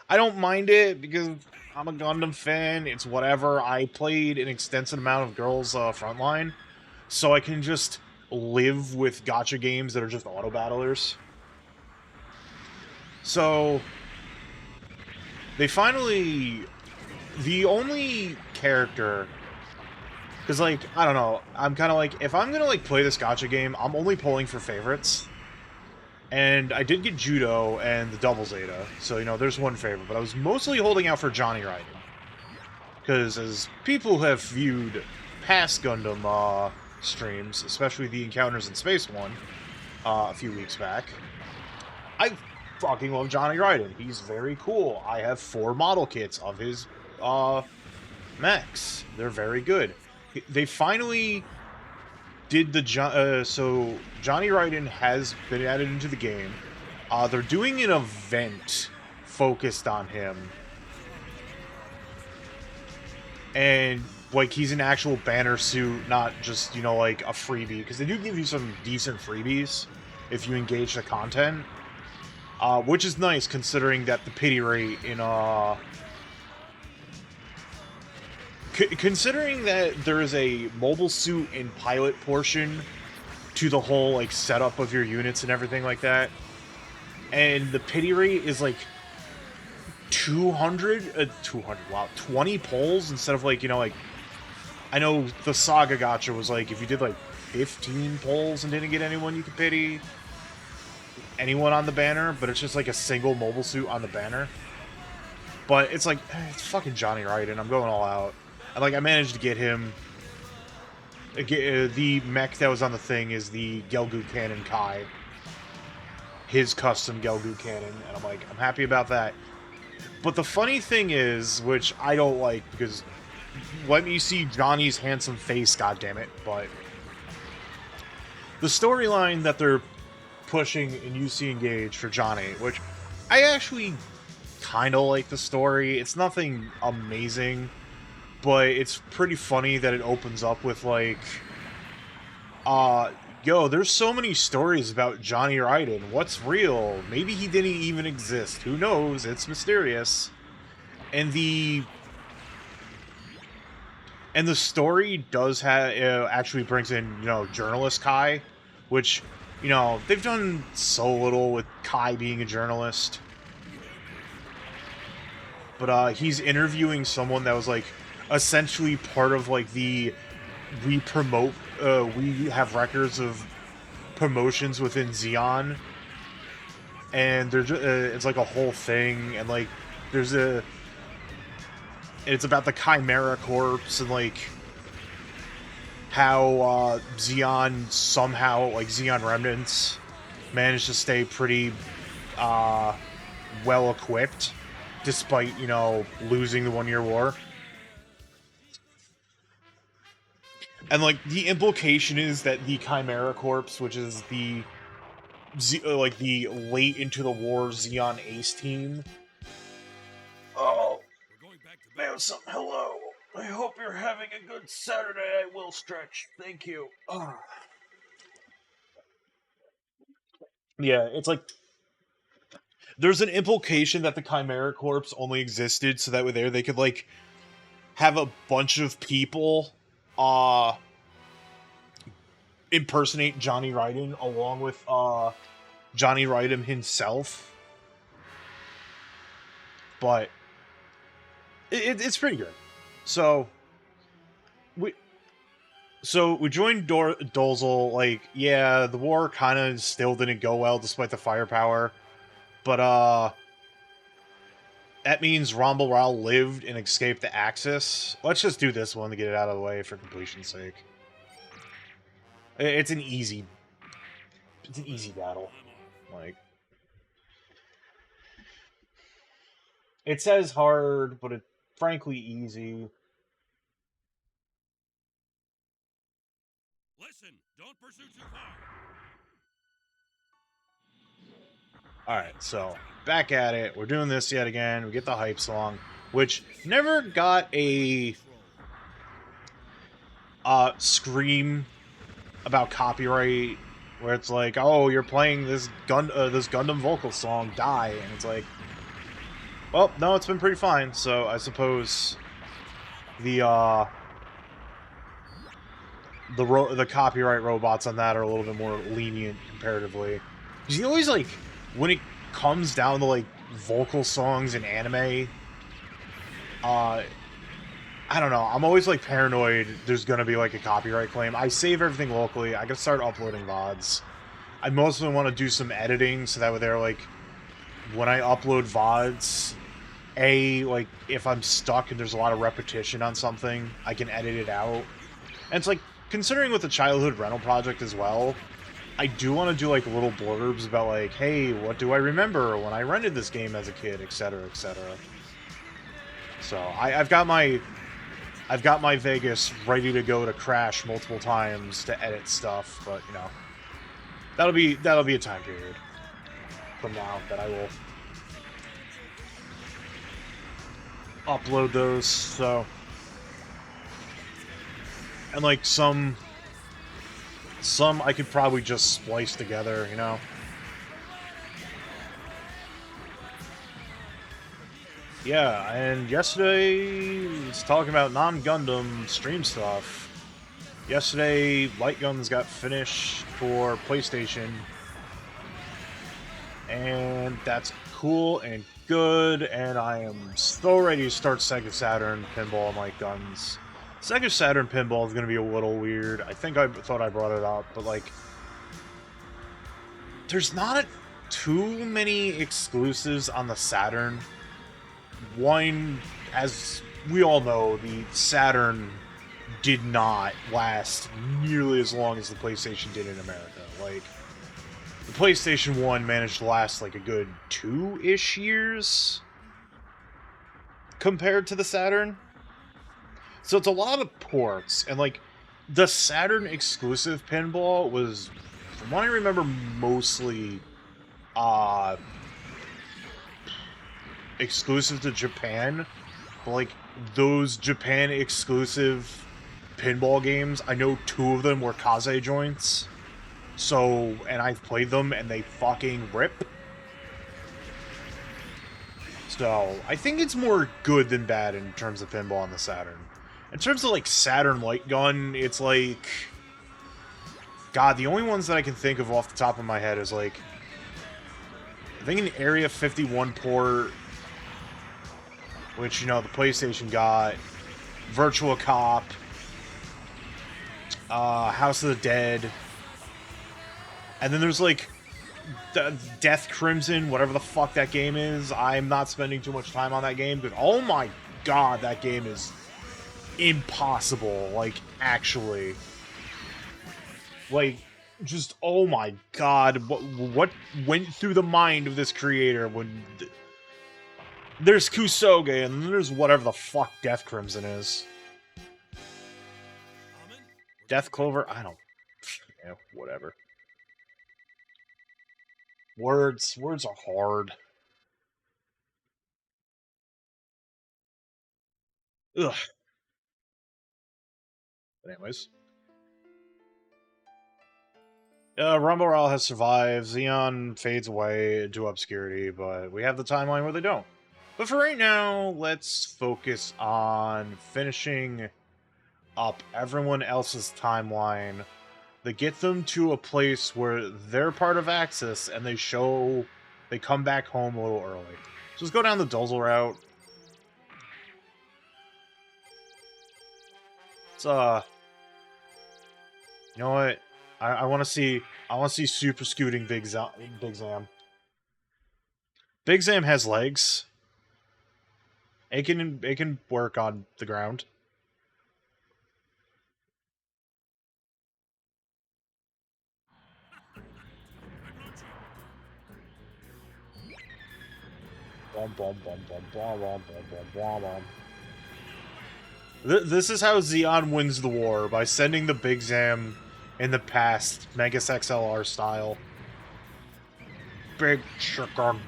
I don't mind it because I'm a Gundam fan. It's whatever. I played an extensive amount of Girls Frontline, so I can just live with gotcha games that are just auto-battlers. So, they finally... The only character... Because, like, I don't know, I'm kind of like, if I'm gonna, like, play this gotcha game, I'm only pulling for favorites. And I did get Judo and the Double Zeta, so, you know, there's one favorite. But I was mostly holding out for Johnny Raiden. Because as people have viewed past Gundam streams, especially the Encounters in Space one, a few weeks back, I fucking love Johnny Raiden. He's very cool. I have 4 model kits of his mechs. They're very good. They finally did the... so, Johnny Raiden has been added into the game. They're doing an event focused on him. And, like, he's an actual banner suit, not just, you know, like, a freebie. Because they do give you some decent freebies if you engage the content. Which is nice, considering that the pity rate in, considering that there is a mobile suit and pilot portion to the whole, like, setup of your units and everything like that. And the pity rate is, like, 200, wow, 20 pulls instead of, like, you know, like, I know the Saga Gacha was, like, if you did, like, 15 pulls and didn't get anyone you could pity anyone on the banner, but it's just, like, a single mobile suit on the banner. But it's like, it's fucking Johnny Raiden. I'm going all out. And like, I managed to get him. The mech that was on the thing is the Gelgu Cannon Kai. His custom Gelgu Cannon. And I'm like, I'm happy about that. But the funny thing is, which I don't like, because let me see Johnny's handsome face, goddammit, but the storyline that they're pushing in UC Engage for Johnny, which I actually kind of like the story. It's nothing amazing, but it's pretty funny that it opens up with, like, yo, there's so many stories about Johnny Raiden. What's real? Maybe he didn't even exist. Who knows? It's mysterious. And the story does have actually brings in, you know, journalist Kai, which, you know, they've done so little with Kai being a journalist. But he's interviewing someone that was like essentially part of like the we have records of promotions within Xeon, and there's it's like a whole thing, and like it's about the Chimera Corps and like how Xeon somehow, like Xeon remnants, managed to stay pretty well equipped despite, you know, losing the 1-year war. And like the implication is that the Chimera Corps, which is the like the late into the war Xeon Ace team. Oh, Manson, hello. I hope you're having a good Saturday. I will stretch. Thank you. Yeah, it's like there's an implication that the Chimera Corps only existed so that way there they could like have a bunch of people impersonate Johnny Raiden along with Johnny Raiden himself. But it's pretty good. So we joined Dolzel. Like, yeah, the war kind of still didn't go well despite the firepower. But that means Rambalral lived and escaped the Axis. Let's just do this one to get it out of the way for completion's sake. It's an easy battle. Like, it says hard, but it's frankly easy. Listen, don't pursue too far. Alright, so back at it. We're doing this yet again. We get the hype song, which never got a scream about copyright, where it's like, oh, you're playing this Gundam vocal song, die, and it's like, well, no, it's been pretty fine. So I suppose the copyright robots on that are a little bit more lenient comparatively. Because you always, like, when it comes down to like vocal songs in anime, I don't know, I'm always like paranoid there's gonna be like a copyright claim. I save everything locally. I can start uploading VODs. I mostly want to do some editing so that way they're like, when I upload VODs, like if I'm stuck and there's a lot of repetition on something, I can edit it out. And it's like, considering with the childhood rental project as well, I do want to do like little blurbs about like, hey, what do I remember when I rented this game as a kid, etc., etc. So I've got my Vegas ready to go to crash multiple times to edit stuff, but you know, that'll be a time period from now that I will upload those. So, and like some I could probably just splice together, you know. Yeah, and yesterday, it's talking about non-Gundam stream stuff. Yesterday, Light Guns got finished for PlayStation, and that's cool and good, and I am so ready to start Sega Saturn Pinball and Light Guns. Sega Saturn Pinball is going to be a little weird. I think I thought I brought it up, but like, there's not too many exclusives on the Saturn. one, as we all know, the Saturn did not last nearly as long as the PlayStation did in America. Like, the PlayStation 1 managed to last like a good 2-ish years compared to the Saturn. So it's a lot of ports, and like, the Saturn exclusive pinball was, from what I remember, mostly exclusive to Japan. But like, those Japan exclusive pinball games, I know 2 of them were Kaze joints. So, and I've played them and they fucking rip. So, I think it's more good than bad in terms of pinball on the Saturn. In terms of like Saturn light gun, it's like, God, the only ones that I can think of off the top of my head is like, I think an Area 51 port, which, you know, the PlayStation got, Virtua Cop, House of the Dead, and then there's like Death Crimson, whatever the fuck that game is. I'm not spending too much time on that game, but oh my god, that game is impossible, like, actually. Like, just, oh my god, what went through the mind of this creator when... There's Kusoge, and then there's whatever the fuck Death Crimson is. Death Clover? I don't... Yeah, whatever. Words are hard. Ugh. But anyways. Rumble Royale has survived, Xeon fades away into obscurity, but we have the timeline where they don't. But for right now, let's focus on finishing up everyone else's timeline that get them to a place where they're part of Axis and they come back home a little early. So let's go down the Dozel route. It's, you know what? I want to see Super Scooting Big Zam. Big Zam has legs. It can work on the ground. This is how Xeon wins the war, by sending the Big Zam in the past, Megas XLR style. Big chicken.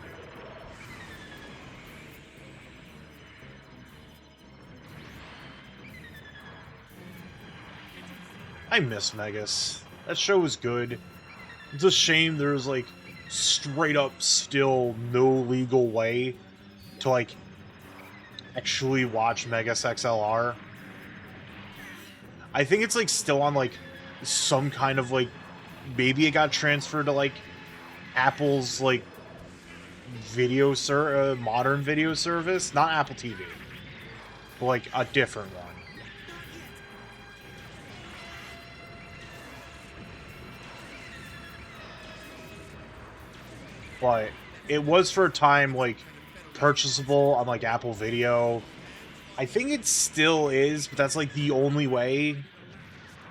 I miss Megas. That show was good. It's a shame there's like straight up still no legal way to like actually watch Megas XLR. I think it's like still on like some kind of like, maybe it got transferred to like Apple's like modern video service, not Apple TV, but like a different one. But it was for a time like purchasable on like Apple Video. I think it still is, but that's like the only way,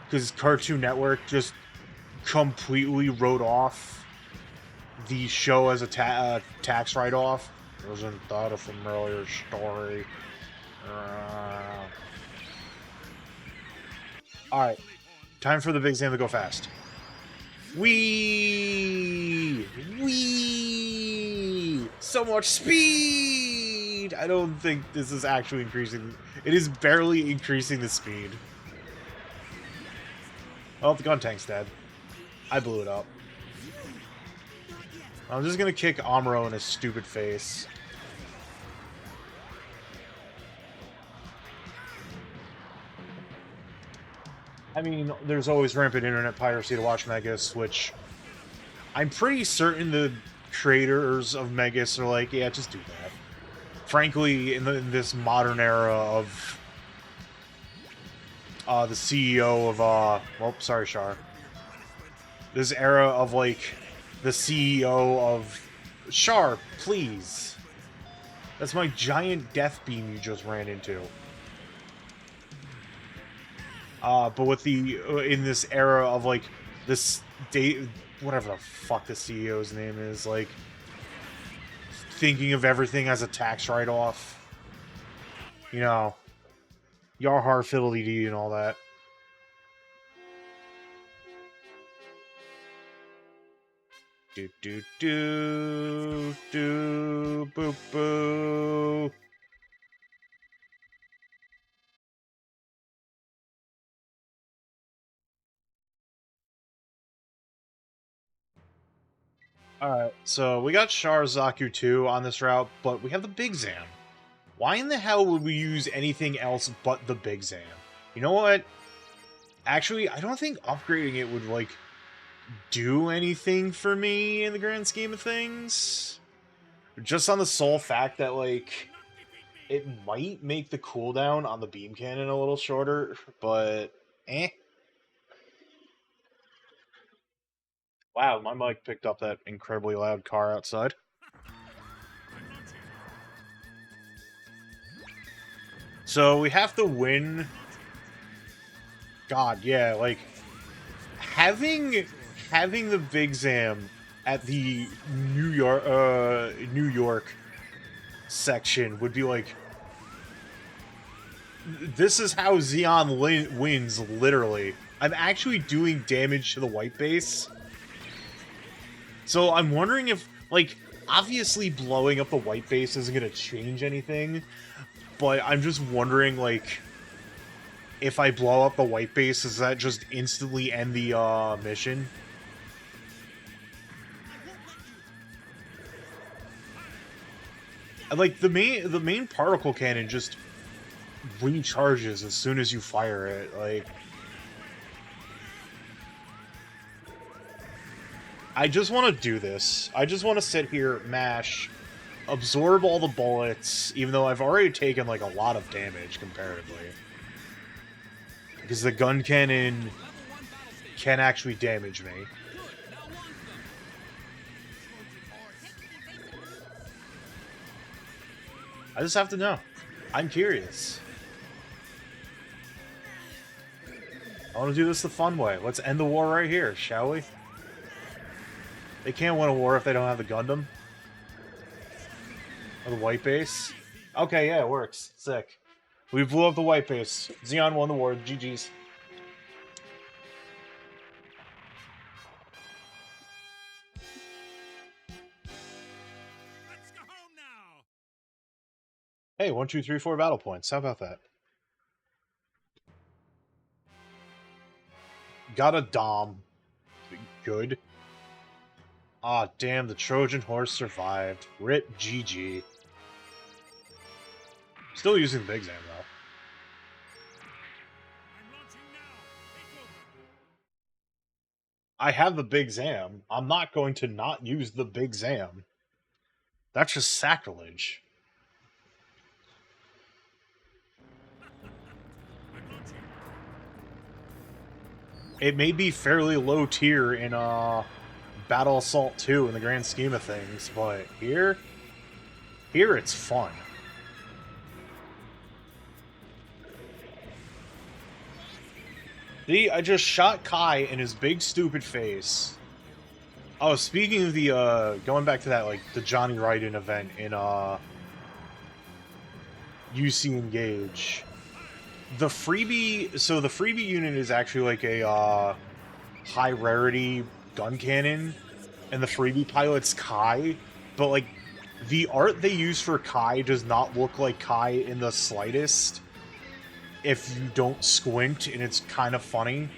because Cartoon Network just completely wrote off the show as a tax write-off. Wasn't that a familiar story? Alright, time for the Big Zam to go fast. Whee! So much speed! I don't think this is actually increasing. It is barely increasing the speed. Oh, the gun tank's dead. I blew it up. I'm just gonna kick Amuro in his stupid face. I mean, there's always rampant internet piracy to watch Megas, which I'm pretty certain the creators of Megas are like, yeah, just do that. Frankly, in this modern era of the CEO of, well, sorry, Char. This era of, like, the CEO of... Char, please. That's my giant death beam you just ran into. But with the in this era of like this day, whatever the fuck the CEO's name is, like thinking of everything as a tax write-off. You know, Yarhar fiddly dee and all that. Do do do do boo boo. Alright, so we got Sharazaku 2 on this route, but we have the Big Zam. Why in the hell would we use anything else but the Big Zam? You know what? Actually, I don't think upgrading it would, like, do anything for me in the grand scheme of things. Just on the sole fact that, like, it might make the cooldown on the beam cannon a little shorter, but eh. Wow, my mic picked up that incredibly loud car outside. So we have to win. God, yeah, like having the Big Zam at the New York section would be like, this is how Zeon wins, literally. I'm actually doing damage to the white base. So I'm wondering if, like, obviously blowing up the white base isn't going to change anything, but I'm just wondering, like, if I blow up the white base, does that just instantly end the mission? Like, the main particle cannon just recharges as soon as you fire it, like... I just want to do this. I just want to sit here, mash, absorb all the bullets, even though I've already taken, like, a lot of damage, comparatively. Because the gun cannon can actually damage me. I just have to know. I'm curious. I want to do this the fun way. Let's end the war right here, shall we? They can't win a war if they don't have the Gundam. Or the white base. Okay, yeah, it works. Sick. We blew up the white base. Zeon won the war. GG's. Let's go home now. Hey, 1, 2, 3, 4 battle points. How about that? Got a Dom. Good. Ah, damn, the Trojan horse survived. RIP GG. Still using the Big Zam, though. I'm launching now. Take over. I have the Big Zam. I'm not going to not use the Big Zam. That's just sacrilege. It may be fairly low tier in Battle Assault 2 in the grand scheme of things, but here it's fun. See, I just shot Kai in his big stupid face. Oh, speaking of the going back to that, like the Johnny Raiden event in UC Engage. The freebie, so the freebie unit is actually like a high rarity gun cannon, and the freebie pilot's Kai, but like the art they use for Kai does not look like Kai in the slightest if you don't squint, and it's kind of funny.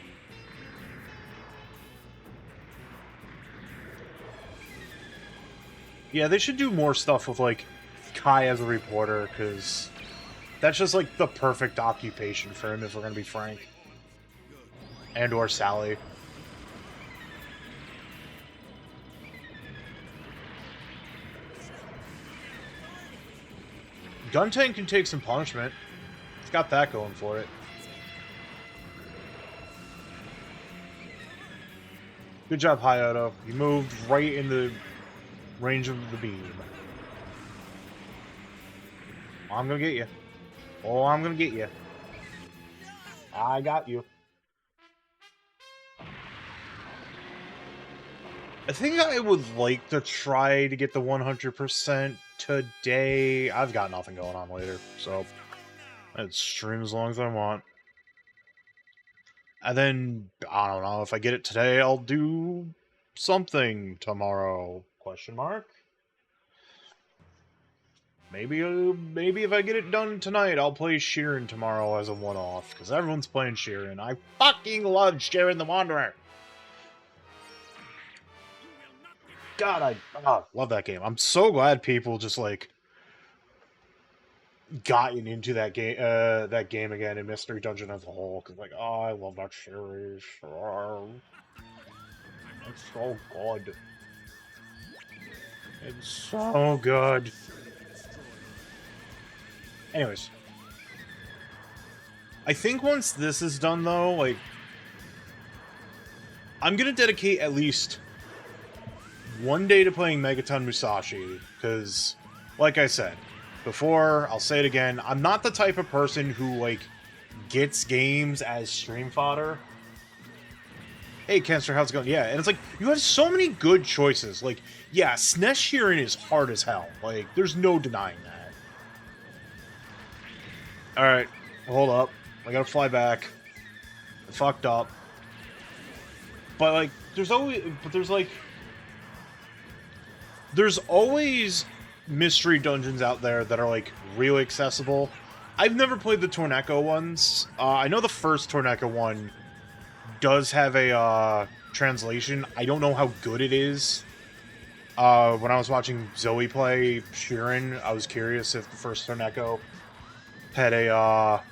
Yeah, they should do more stuff with like Kai as a reporter, because that's just like the perfect occupation for him, if we're gonna be frank. And or Sally. Guntank can take some punishment. It's got that going for it. Good job, Hayato. You moved right in the range of the beam. I'm gonna get you. Oh, I'm gonna get you. I got you. I think I would like to try to get the 100% today. I've got nothing going on later, so I'd stream as long as I want. And then, I don't know, if I get it today, I'll do something tomorrow, question mark? Maybe if I get it done tonight, I'll play Sheeran tomorrow as a one-off, because everyone's playing Sheeran. I fucking love Sheeran the Wanderer! God, I love that game. I'm so glad people just, like, gotten into that game again in Mystery Dungeon as a whole, because, like, oh, I love that series. Oh, it's so good. It's so good. Anyways. I think once this is done, though, like, I'm gonna dedicate at least one day to playing Megaton Musashi, because, like I said before, I'll say it again, I'm not the type of person who, like, gets games as stream fodder. Hey, Cancer, how's it going? Yeah, and it's like, you have so many good choices. Like, yeah, SNES Sheeran is hard as hell. Like, there's no denying that. Alright, hold up. I gotta fly back. I fucked up. But, like, there's always mystery dungeons out there that are, like, really accessible. I've never played the Torneko ones. I know the first Torneko one does have a, translation. I don't know how good it is. When I was watching Zoe play Sheeran, I was curious if the first Torneko had a,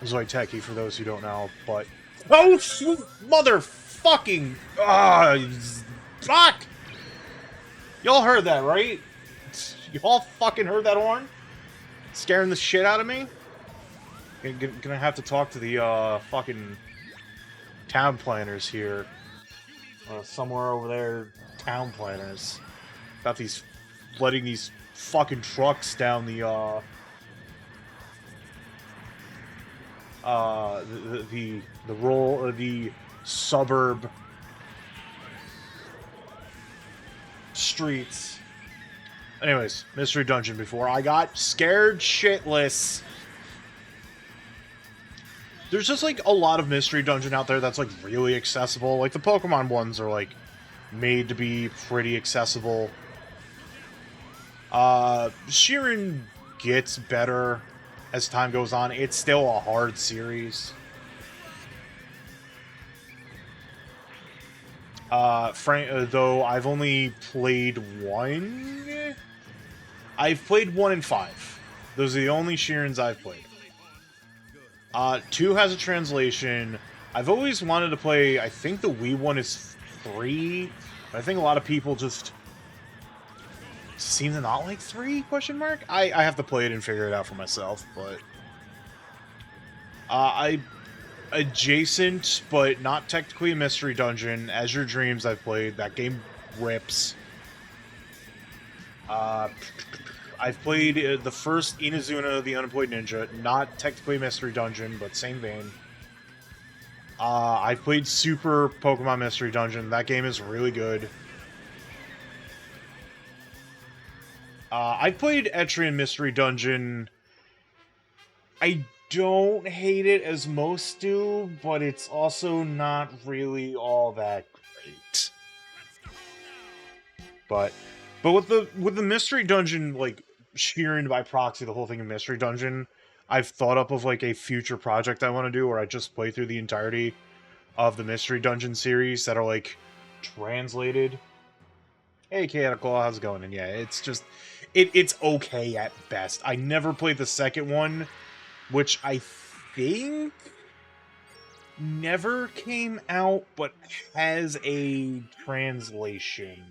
Zoe Techie, for those who don't know, but... Oh, motherfucking... fuck! Y'all heard that, right? Y'all fucking heard that horn? Scaring the shit out of me? Gonna have to talk to the, fucking town planners here. Somewhere over there, town planners. Got these... letting these fucking trucks down the, the suburb streets. Anyways, Mystery Dungeon before I got scared shitless. There's just, like, a lot of Mystery Dungeon out there that's, like, really accessible. Like, the Pokemon ones are, like, made to be pretty accessible. Sheeran gets better as time goes on. It's still a hard series. Though I've only played one. I've played 1 and 5. Those are the only Sheerans I've played. 2 has a translation. I've always wanted to play, I think the Wii one is 3. But I think a lot of people just seem to not like 3, question mark? I have to play it and figure it out for myself, but... Adjacent, but not technically a Mystery Dungeon, As Your Dreams I've played. That game rips. I've played the first Inazuna the Unemployed Ninja. Not technically a Mystery Dungeon, but same vein. I've played Super Pokemon Mystery Dungeon. That game is really good. I've played Etrian Mystery Dungeon. I don't hate it as most do, but it's also not really all that great. But with the Mystery Dungeon, like, Sheeran by proxy, the whole thing in Mystery Dungeon, I've thought up of, like, a future project I want to do where I just play through the entirety of the Mystery Dungeon series that are, like, translated. Hey, Chaotic Claw, how's it going? And yeah, it's just... It's okay at best. I never played the second one, which I think never came out, but has a translation.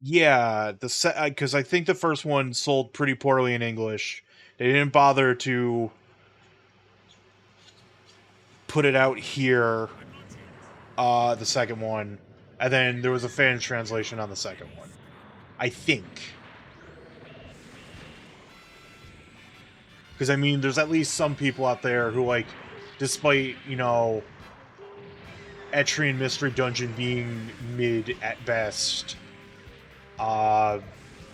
Yeah, because I think the first one sold pretty poorly in English. They didn't bother to put it out here, the second one, and then there was a fan translation on the second one. I think. Because, I mean, there's at least some people out there who, like, despite, you know, Etrian Mystery Dungeon being mid at best,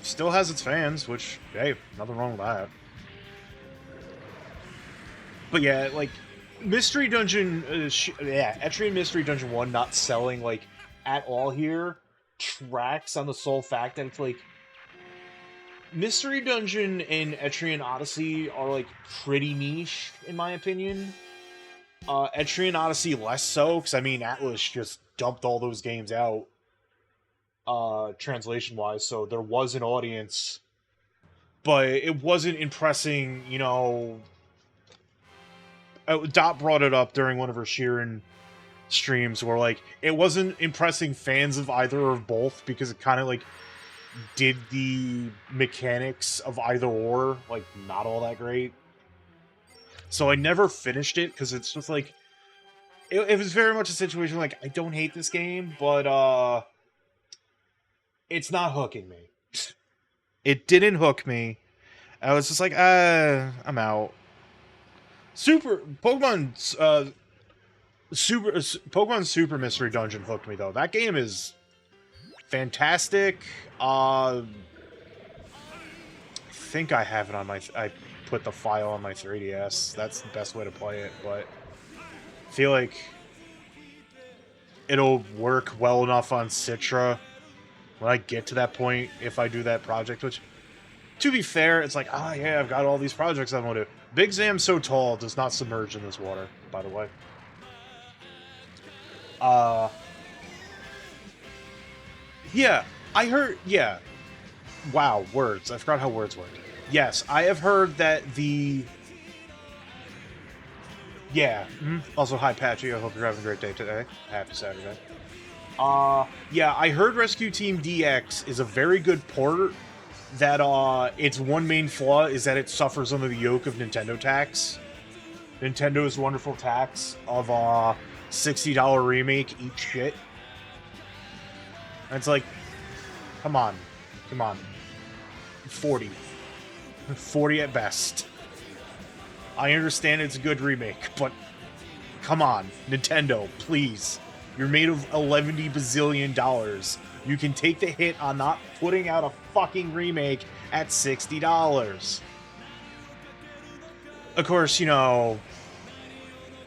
still has its fans, which, hey, nothing wrong with that. But yeah, like, Mystery Dungeon, Etrian Mystery Dungeon 1 not selling, like, at all here tracks on the sole fact that it's, like, Mystery Dungeon and Etrian Odyssey are, like, pretty niche, in my opinion. Etrian Odyssey less so, because, I mean, Atlas just dumped all those games out, translation-wise, so there was an audience, but it wasn't impressing, you know... Dot brought it up during one of her Sheeran streams, where, like, it wasn't impressing fans of either or both, because it kind of, like, did the mechanics of either or, like, not all that great. So I never finished it, because it's just, like, it was very much a situation, like, I don't hate this game, but, it's not hooking me. It didn't hook me. I was just like, I'm out. Pokemon Super Mystery Dungeon hooked me, though. That game is fantastic. I think I have it on my... I put the file on my 3DS. That's the best way to play it, but I feel like it'll work well enough on Citra when I get to that point, if I do that project, which, to be fair, it's like, yeah, I've got all these projects I want to do. Big Zam So Tall does not submerge in this water, by the way. Yeah, I heard, yeah. Wow, words. I forgot how words work. Yes, I have heard that the... Yeah. Also, hi, Patchy. I hope you're having a great day today. Happy Saturday. Yeah, I heard Rescue Team DX is a very good port, that, its one main flaw is that it suffers under the yoke of Nintendo tax. Nintendo's wonderful tax of, $60 remake, eat shit. And it's like, come on. 40. 40 at best. I understand it's a good remake, but come on, Nintendo, please. You're made of $11 bazillion. You can take the hit on not putting out a fucking remake at $60. Of course, you know,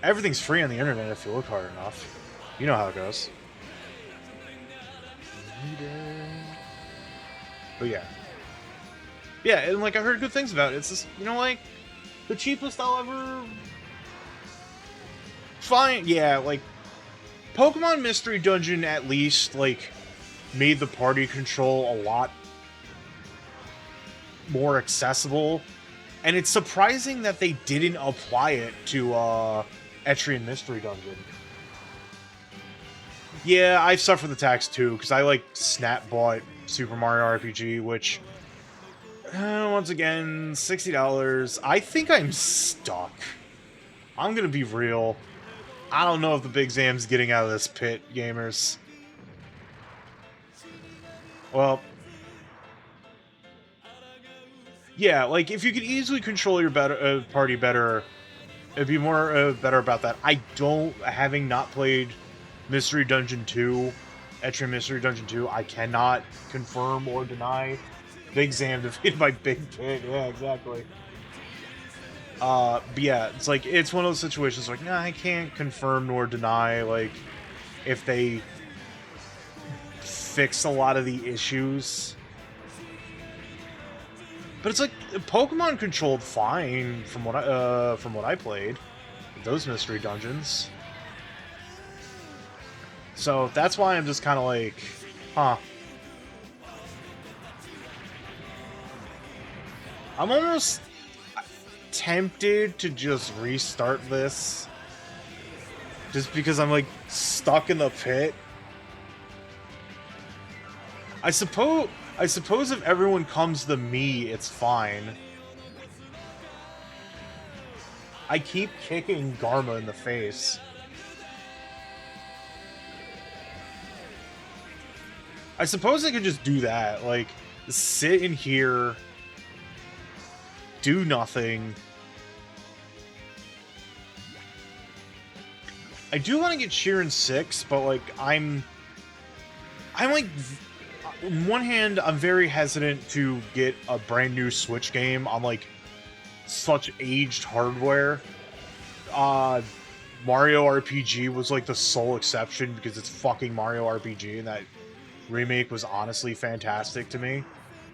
everything's free on the internet if you look hard enough. You know how it goes. But yeah. Yeah, and like I heard good things about it. It's just, you know, like, the cheapest I'll ever find. Yeah, like, Pokemon Mystery Dungeon at least, like, made the party control a lot more accessible. And it's surprising that they didn't apply it to, Etrian Mystery Dungeon. Yeah, I suffer the tax too, because I, like, snap bought Super Mario RPG, which, once again, $60. I think I'm stuck. I'm gonna be real. I don't know if the Big Zam's getting out of this pit, gamers. Well, yeah, like, if you could easily control your party better, it'd be more better about that. I don't, having not played Mystery Dungeon 2, Etrian Mystery Dungeon 2, I cannot confirm or deny Big Zam defeated by Big Pit. Yeah, exactly. But yeah, it's like, it's one of those situations like, nah, I can't confirm nor deny, like, if they fix a lot of the issues. But it's like, Pokemon controlled fine from what I played. Those mystery dungeons. So that's why I'm just kind of like, huh. I'm almost tempted to just restart this. Just because I'm, like, stuck in the pit. I suppose if everyone comes to me, it's fine. I keep kicking Garma in the face. I suppose I could just do that, like, sit in here, do nothing, I do want to get Sheeran 6, but like I'm like, on one hand, I'm very hesitant to get a brand new Switch game on like such aged hardware. Mario RPG was like the sole exception because it's fucking Mario RPG, and that remake was honestly fantastic to me.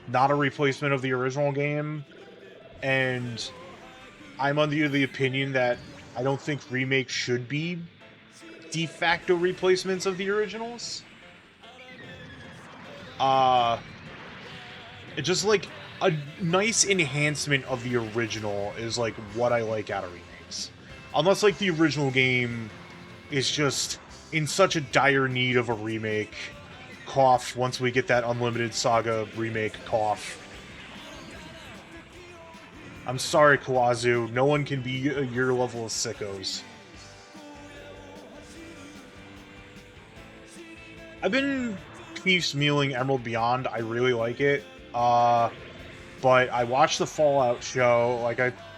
Not a replacement of the original game, and I'm under the opinion that I don't think remakes should be de facto replacements of the originals. It's just like a nice enhancement of the original is like what I like out of remakes. Unless like the original game is just in such a dire need of a remake. Cough, once we get that Unlimited Saga remake, cough. I'm sorry, Kawazu. No one can be your level of sickos. I've been piecemealing Emerald Beyond. I really like it. But I watched the Fallout show.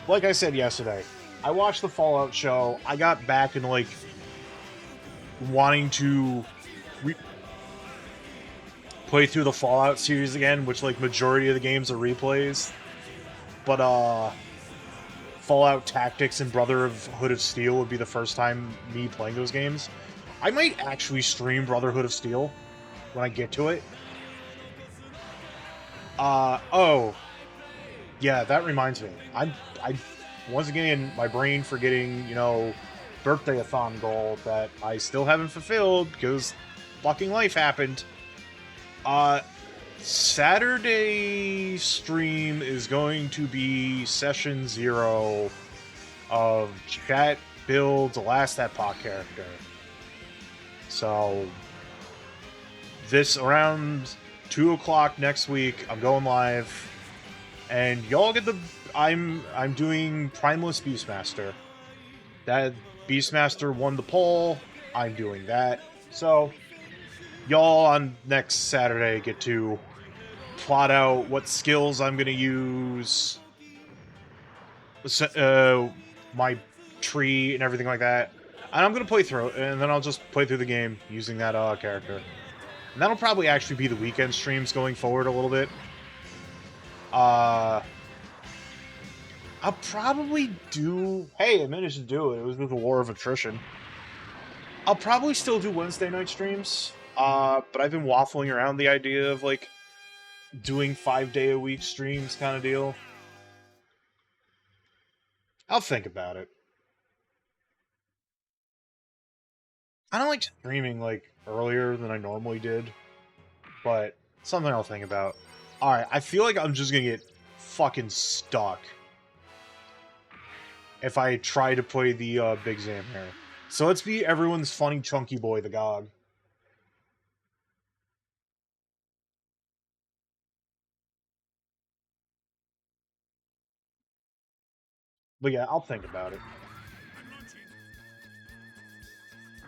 Like I said yesterday, I watched the Fallout show. I got back in like wanting to play through the Fallout series again, which like majority of the games are replays. But Fallout Tactics and Brotherhood of Steel would be the first time me playing those games. I might actually stream Brotherhood of Steel when I get to it. Oh. Yeah, that reminds me. I once again, my brain forgetting, you know, birthday-a-thon goal that I still haven't fulfilled because fucking life happened. Saturday stream is going to be session 0 of Chat Build's Last Epoch character. So, this around 2 o'clock next week, I'm going live, and y'all get the... I'm doing Primeless Beastmaster. That Beastmaster won the poll, I'm doing that. So, y'all on next Saturday get to plot out what skills I'm gonna use, my tree and everything like that. And I'm gonna play through it, and then I'll just play through the game using that character. And that'll probably actually be the weekend streams going forward a little bit. I'll probably do... Hey, I managed to do it. It was with the War of Attrition. I'll probably still do Wednesday night streams. But I've been waffling around the idea of, like, doing 5-day-a-week streams kind of deal. I'll think about it. I don't like streaming, like, earlier than I normally did. But, something I'll think about. Alright, I feel like I'm just gonna get fucking stuck if I try to play the, Big Zam here. So let's be everyone's funny chunky boy, the GOG. But yeah, I'll think about it.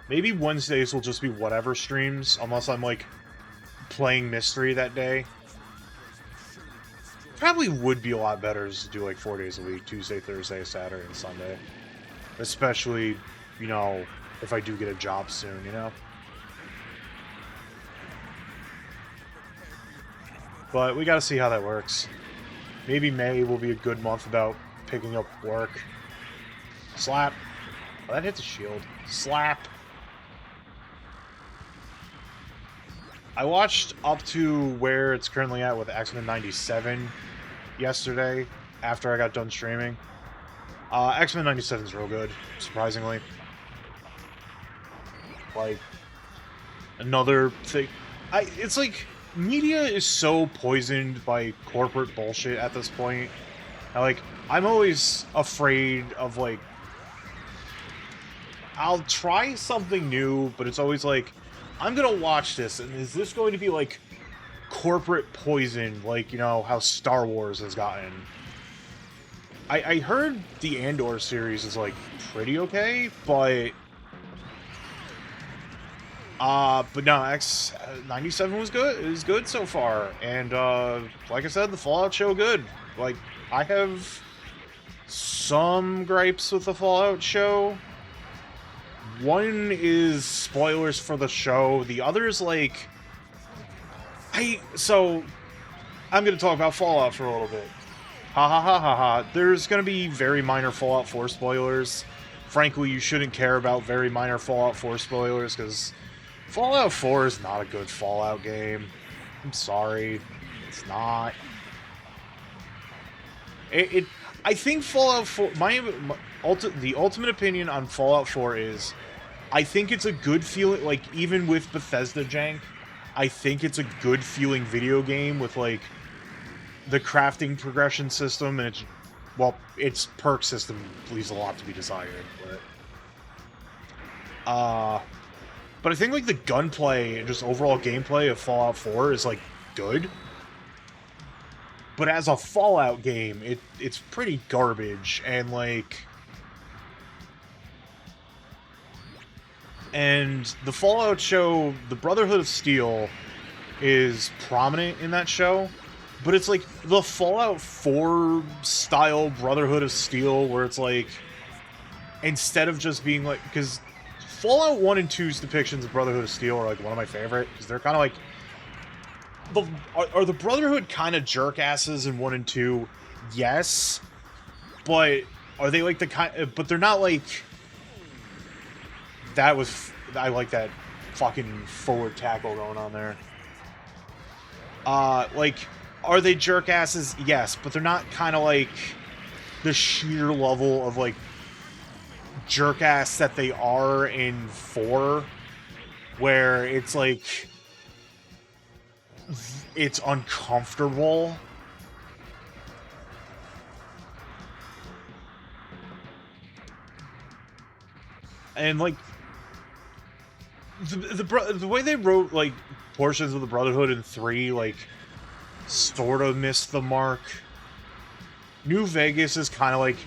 Maybe Wednesdays will just be whatever streams, unless I'm, like, playing Mystery that day. Probably would be a lot better to do, like, 4 days a week. Tuesday, Thursday, Saturday, and Sunday. Especially, you know, if I do get a job soon, you know? But we gotta see how that works. Maybe May will be a good month about picking up work. Slap. Oh, that hits a shield. Slap. I watched up to where it's currently at with X-Men 97 yesterday, after I got done streaming. X-Men 97 is real good, surprisingly. Like, another thing... It's like, media is so poisoned by corporate bullshit at this point. I'm always afraid of, like... I'll try something new, but it's always like, I'm gonna watch this, and is this going to be, like, corporate poison, like, you know, how Star Wars has gotten? I heard the Andor series is, like, pretty okay, but... but no, X97 was good. It was good so far, and, like I said, the Fallout show good. Like, I have some gripes with the Fallout show. One is spoilers for the show. The other is like... So, I'm going to talk about Fallout for a little bit. Ha ha ha ha ha. There's going to be very minor Fallout 4 spoilers. Frankly, you shouldn't care about very minor Fallout 4 spoilers, because Fallout 4 is not a good Fallout game. I'm sorry. It's not. I think Fallout 4... the ultimate opinion on Fallout 4 is... I think it's a good feeling... Like, even with Bethesda jank, I think it's a good feeling video game with, like, the crafting progression system, and it's... Well, its perk system leaves a lot to be desired, but I think, like, the gunplay and just overall gameplay of Fallout 4 is, like, good. But as a Fallout game, it's pretty garbage, and, like... And the Fallout show, the Brotherhood of Steel, is prominent in that show, but it's like the Fallout 4 style Brotherhood of Steel, where it's like, instead of just being like, because Fallout 1 and 2's depictions of Brotherhood of Steel are like one of my favorite, because they're kind of like, are the Brotherhood kind of jerk asses in 1 and 2? Yes, but are they like the kind, but they're not like, I like that fucking forward tackle going on there. Like, are they jerk asses? Yes, but they're not kind of like the sheer level of, like, jerk ass that they are in 4, where it's like, it's uncomfortable. And, like, the way they wrote, like, portions of the Brotherhood in 3, like, sort of missed the mark. New Vegas is kind of like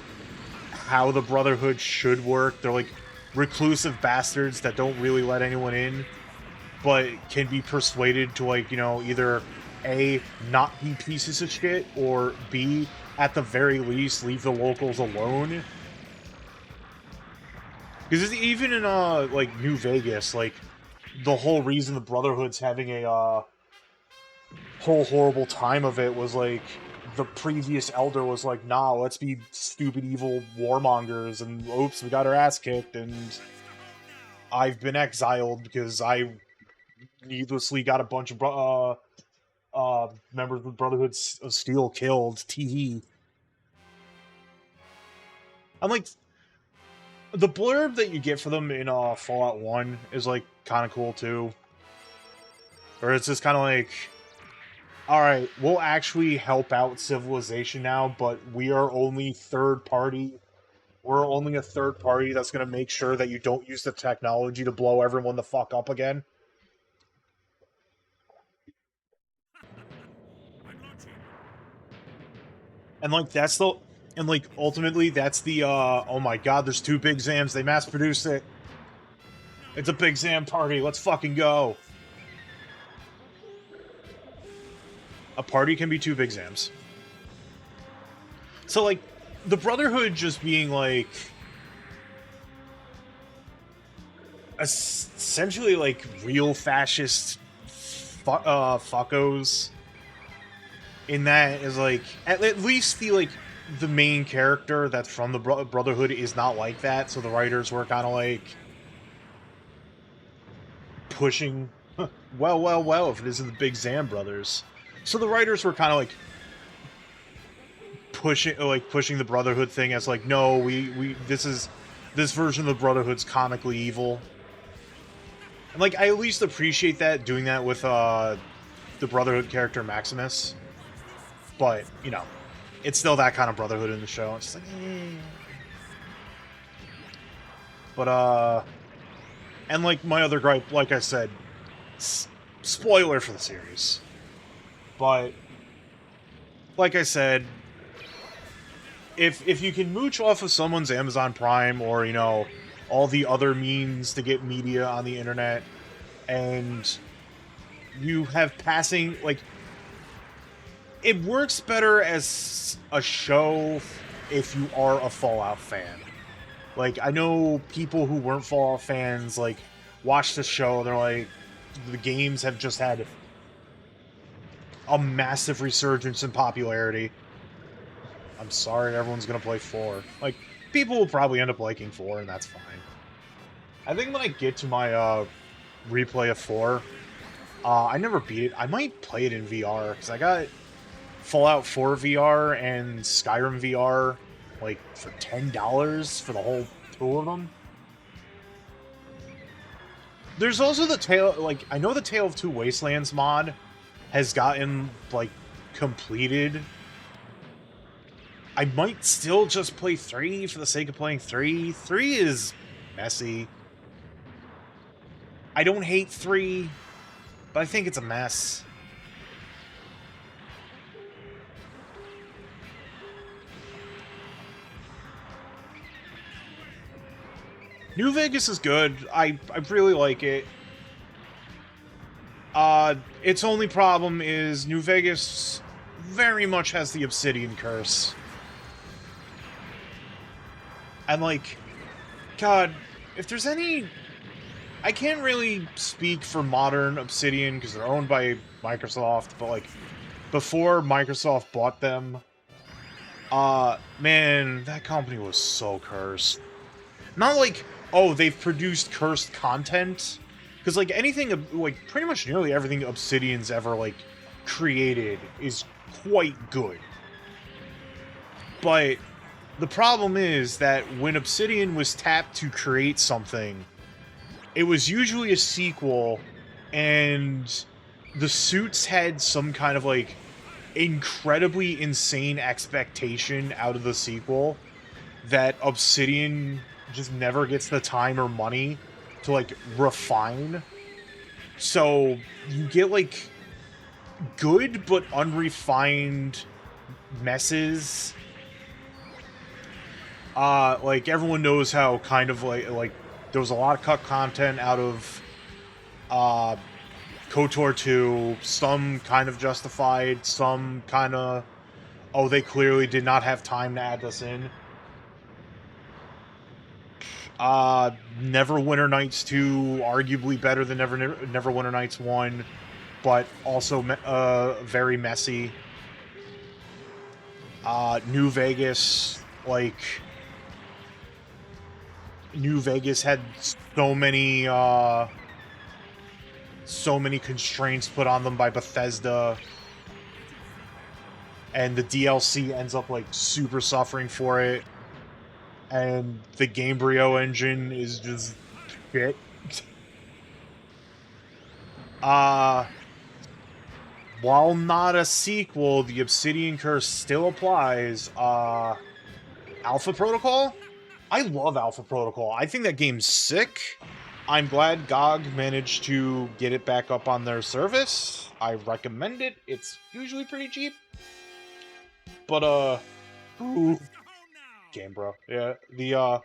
how the Brotherhood should work. They're like reclusive bastards that don't really let anyone in, but can be persuaded to, like, you know, either A, not be pieces of shit, or B, at the very least, leave the locals alone. Because even in, like, New Vegas, like, the whole reason the Brotherhood's having a, whole horrible time of it was, like, the previous Elder was like, nah, let's be stupid, evil warmongers, and oops, we got our ass kicked, and I've been exiled because I needlessly got a bunch of, members of the Brotherhood of Steel killed. Tee. I'm like... The blurb that you get for them in Fallout 1 is, like, kind of cool, too. Or it's just kind of like, alright, we'll actually help out civilization now, but we are only third party. We're only a third party that's going to make sure that you don't use the technology to blow everyone the fuck up again. And, like, that's the... And, like, ultimately, that's the, oh my god, there's 2 Big Zams, they mass-produced it. It's a Big Zam party, let's fucking go. A party can be 2 Big Zams. So, like, the Brotherhood just being, like... essentially, like, real fascist fuckos. In that is, like, at least the, like... the main character that's from the Brotherhood is not like that, so the writers were kind of like pushing, well, if it isn't the Big Zam brothers. So the writers were kind of like pushing the Brotherhood thing as like, no, this version of the Brotherhood's comically evil. And, like, I at least appreciate that, doing that with the Brotherhood character Maximus. But, you know, it's still that kind of Brotherhood in the show. It's just like, eh. But, and, like, my other gripe, like I said, spoiler for the series. But, like I said, if you can mooch off of someone's Amazon Prime or, you know, all the other means to get media on the internet, and you have passing, like, it works better as a show if you are a Fallout fan. Like, I know people who weren't Fallout fans, like, watch the show, they're like, the games have just had a massive resurgence in popularity. I'm sorry everyone's gonna play 4. Like, people will probably end up liking 4, and that's fine. I think when I get to my, replay of 4, I never beat it. I might play it in VR, because I got Fallout 4 VR and Skyrim VR, like, for $10 for the whole 2 of them. There's also the like, I know the Tale of Two Wastelands mod has gotten, like, completed. I might still just play 3 for the sake of playing 3. 3 is messy. I don't hate 3, but I think it's a mess. New Vegas is good. I really like it. Its only problem is New Vegas very much has the Obsidian curse. And, like, God, if there's any... I can't really speak for modern Obsidian because they're owned by Microsoft, but, like, before Microsoft bought them, man, that company was so cursed. Not like, oh, they've produced cursed content, because, like, anything, like, pretty much nearly everything Obsidian's ever, like, created is quite good. But the problem is that when Obsidian was tapped to create something, it was usually a sequel, and the suits had some kind of, like, incredibly insane expectation out of the sequel that Obsidian just never gets the time or money to, like, refine. So you get, like, good but unrefined messes. Like, everyone knows how kind of, like there was a lot of cut content out of, KOTOR 2, some kind of justified, some kind of, oh, they clearly did not have time to add this in. Neverwinter Nights 2, arguably better than Neverwinter Nights 1, but also very messy. New Vegas, like... New Vegas had so many constraints put on them by Bethesda, and the DLC ends up, like, super suffering for it, and the Gamebryo engine is just shit. While not a sequel, the Obsidian Curse still applies. Alpha Protocol? I love Alpha Protocol. I think that game's sick. I'm glad GOG managed to get it back up on their service. I recommend it. It's usually pretty cheap. But, ooh, Game Bro. Yeah, the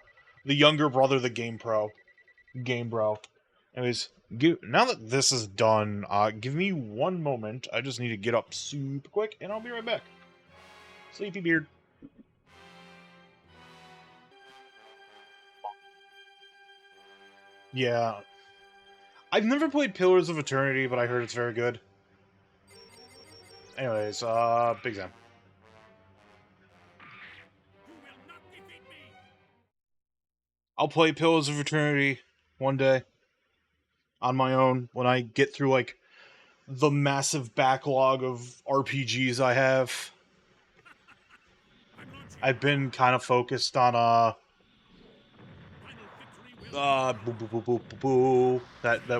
younger brother, the Game Pro. Game Bro. Anyways, now that this is done, give me one moment. I just need to get up super quick, and I'll be right back. Sleepy beard. Yeah. I've never played Pillars of Eternity, but I heard it's very good. Anyways, Big Zam. I'll play Pillars of Eternity one day. On my own, when I get through, like, the massive backlog of RPGs I have. I've been kind of focused on, that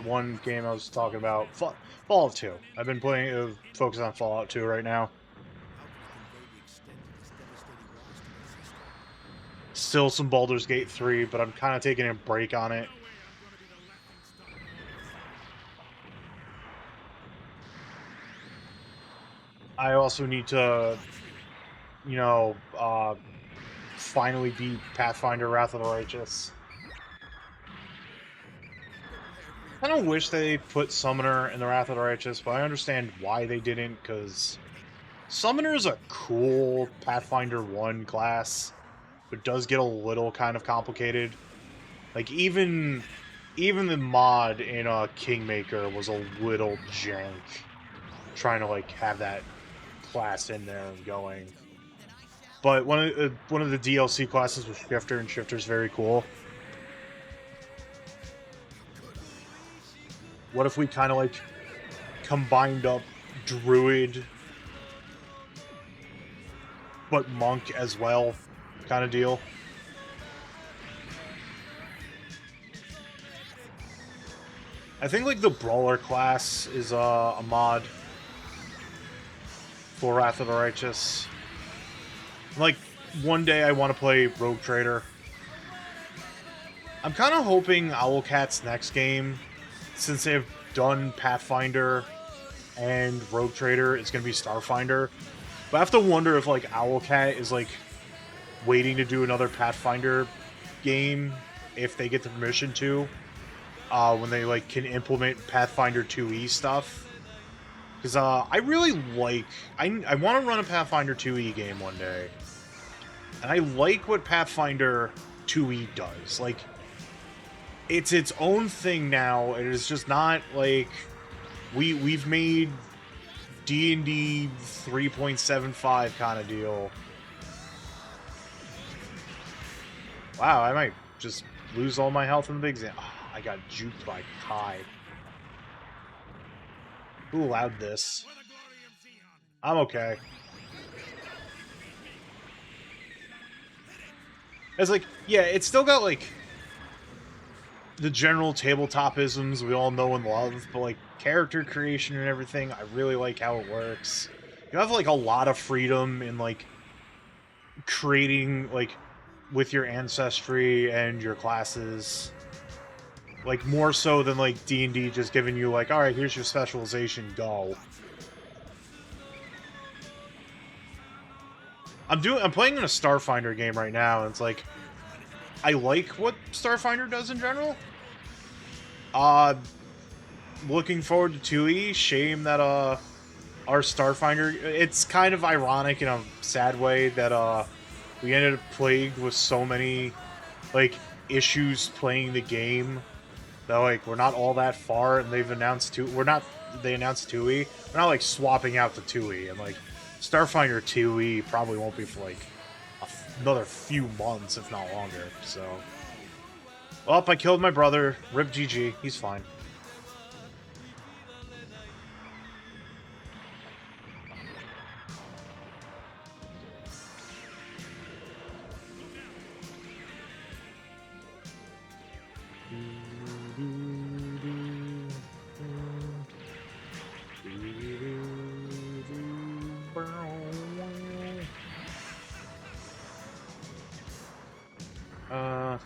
one game I was talking about, Fallout 2. I've been playing, focused on Fallout 2 right now. Still some Baldur's Gate 3, but I'm kind of taking a break on it. I also need to, you know, finally beat Pathfinder Wrath of the Righteous. I kind of wish they put Summoner in the Wrath of the Righteous, but I understand why they didn't, because Summoner is a cool Pathfinder 1 class. It does get a little kind of complicated. Like, even the mod in Kingmaker was a little jank. Trying to, like, have that class in there and going. But one of the DLC classes was Shifter, and Shifter's very cool. What if we kind of, like, combined up Druid, but Monk as well, kind of deal? I think, like, the Brawler class is a mod for Wrath of the Righteous. Like, one day I want to play Rogue Trader. I'm kind of hoping Owlcat's next game, since they've done Pathfinder and Rogue Trader, it's going to be Starfinder. But I have to wonder if, like, Owlcat is, like, waiting to do another Pathfinder game, if they get the permission to, when they, like, can implement Pathfinder 2e stuff. Because, I really like... I want to run a Pathfinder 2e game one day. And I like what Pathfinder 2e does. Like, it's its own thing now. It is just not, like... We've made D&D 3.75 kind of deal. Wow, I might just lose all my health in the big exam. Oh, I got juked by Kai. Who allowed this? I'm okay. It's like, yeah, it's still got, like, the general tabletop-isms we all know and love, but, like, character creation and everything, I really like how it works. You have, like, a lot of freedom in, like, creating, like, with your ancestry and your classes. Like, more so than, like, D&D just giving you, like, alright, here's your specialization, go. I'm playing in a Starfinder game right now, and it's like, I like what Starfinder does in general. Looking forward to 2e. Shame that, our Starfinder... It's kind of ironic in a sad way that, we ended up plagued with so many, like, issues playing the game that, like, we're not all that far, and they've announced they announced 2e. We're not, like, swapping out the 2e, and, like, Starfinder 2e probably won't be for, like, another few months, if not longer, so... Well, I killed my brother. Rip GG. He's fine.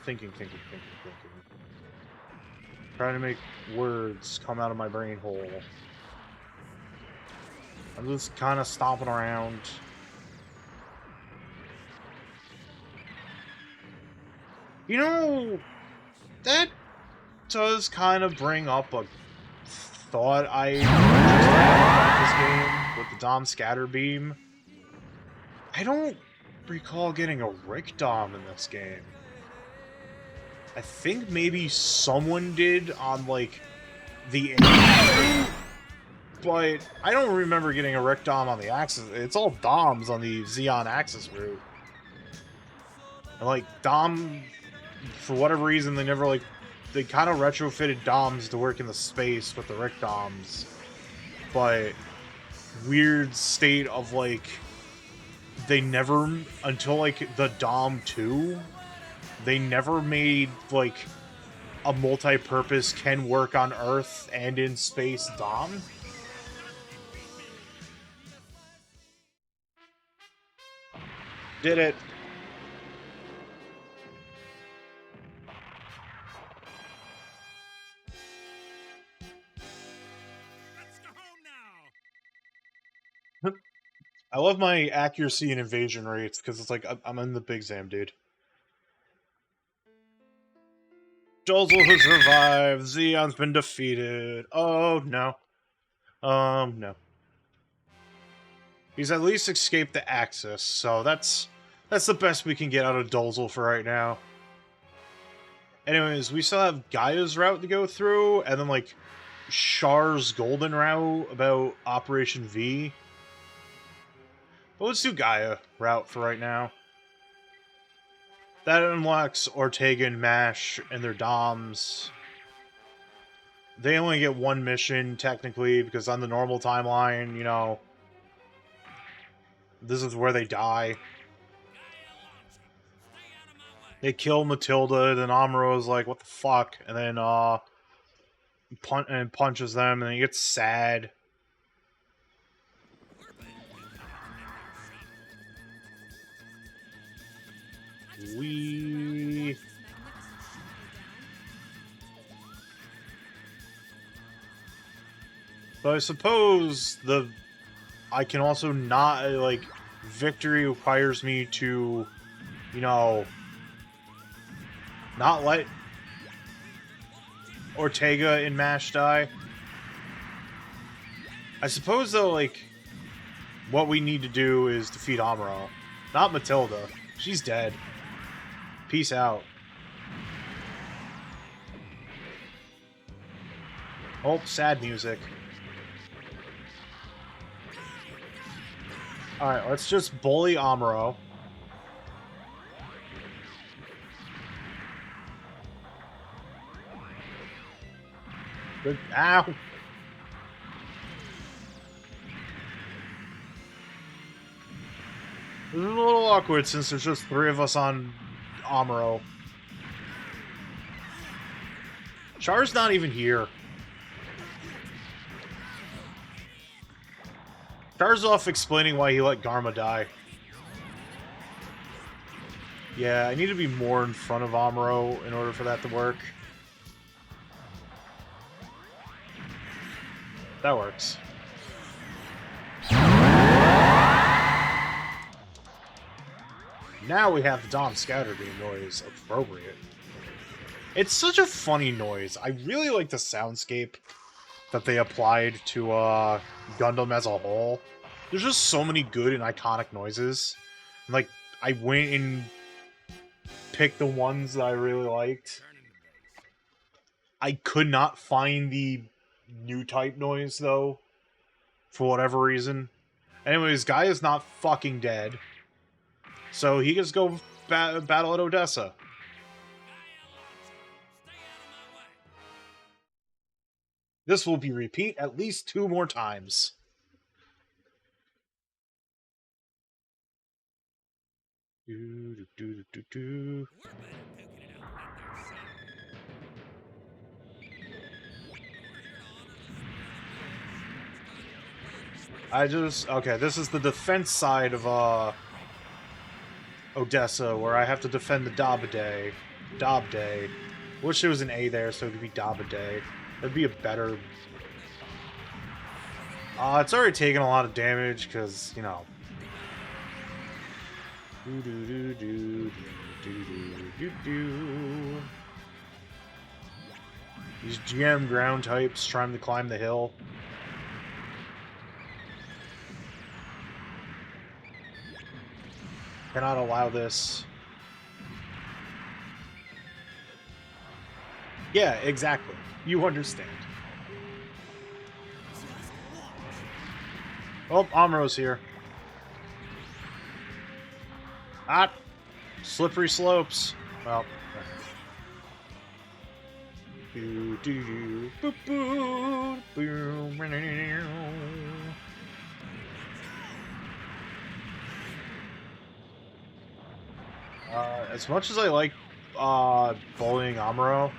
Thinking. Trying to make words come out of my brain hole. I'm just kind of stomping around. You know, that does kind of bring up a thought I just had about this game with the Dom Scatter Beam. I don't recall getting a Rick Dom in this game. I think maybe someone did on, like, the... But I don't remember getting a Rick Dom on the Axis. It's all Doms on the Xeon Axis route. And, like, Dom, for whatever reason, they never, like... They kind of retrofitted Doms to work in the space with the Rick Doms. But... Weird state of, like... They never... Until, like, the Dom 2... They never made, like, a multi-purpose can work on Earth and in space Dom. Did it. Let's go home now. I love my accuracy and evasion rates, because it's like, I'm in the Big Zam, dude. Jolzel has survived. Xeon's been defeated. Oh, no. No. He's at least escaped the Axis, so that's That's the best we can get out of Dolzel for right now. Anyways, we still have Gaia's route to go through, and then, like, Char's golden route about Operation V. But let's do Gaia route for right now. That unlocks Ortega and Mash and their DOMs. They only get one mission, technically, because on the normal timeline, you know, this is where they die. They kill Matilda, then Amuro's like, what the fuck? And then, punches them, and then he gets sad. We... But I suppose I can also not, like, victory requires me to, you know, not let Ortega and Mash die. I suppose, though, like, what we need to do is defeat Amuro. Not Matilda. She's dead. Peace out. Oh, sad music. Alright, let's just bully Amuro. Good. Ow! This is a little awkward since there's just 3 of us on Amuro. Char's not even here. Char's off explaining why he let Garma die. Yeah, I need to be more in front of Amuro in order for that to work. That works. Now we have the Dom Scouter beam noise appropriate. It's such a funny noise. I really like the soundscape that they applied to Gundam as a whole. There's just so many good and iconic noises. Like, I went and picked the ones that I really liked. I could not find the new type noise, though, for whatever reason. Anyways, Guy is not fucking dead. So he gets to go battle at Odessa. This will be repeat at least 2 more times. Okay, this is the defense side of, Odessa, where I have to defend the Dobday. Wish there was an A there, so it could be Dobday. That'd be a better... it's already taken a lot of damage, because, you know... These GM ground types trying to climb the hill. Cannot allow this. Yeah, exactly. You understand. Oh, Amuro's here. Ah! Slippery slopes. Well. Do do do boop boop boom. As much as I like bullying Amuro,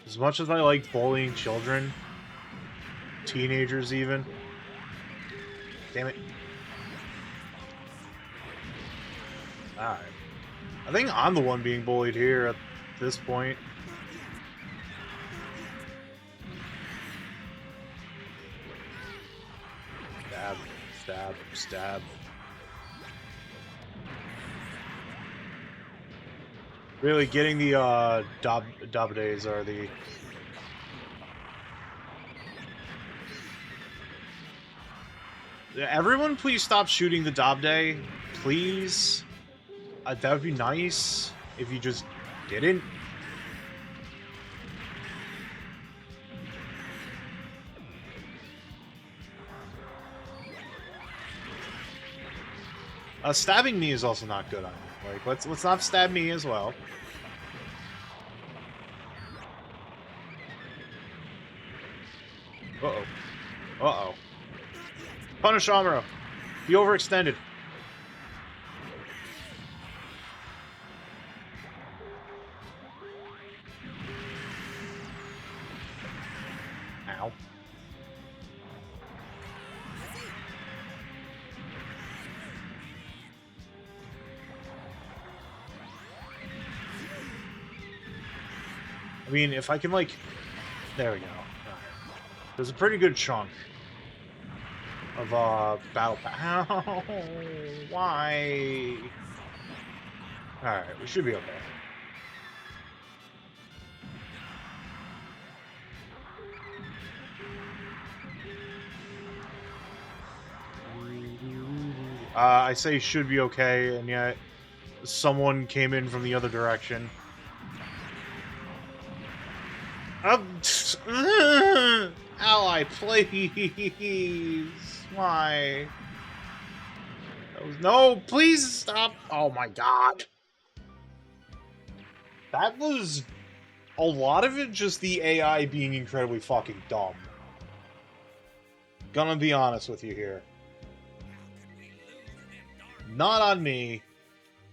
as much as I like bullying children, teenagers even. Damn it. Alright. I think I'm the one being bullied here at this point. Stab, stab, stab. Really, getting the Dobdays are the... Everyone please stop shooting the Dobday. please? That would be nice if you just didn't. Stabbing me is also not good on you. Like, let's not stab me as well. Uh-oh. Uh-oh. Punish Amuro. He overextended. Ow. I mean, if I can, like... There we go. Alright. There's a pretty good chunk of, battle pass. Ow! Why? Alright, we should be okay. I say should be okay, and yet someone came in from the other direction. Ally, please. Why? No, please stop. Oh my god. That was a lot of it just the AI being incredibly fucking dumb. Gonna be honest with you here. Not on me.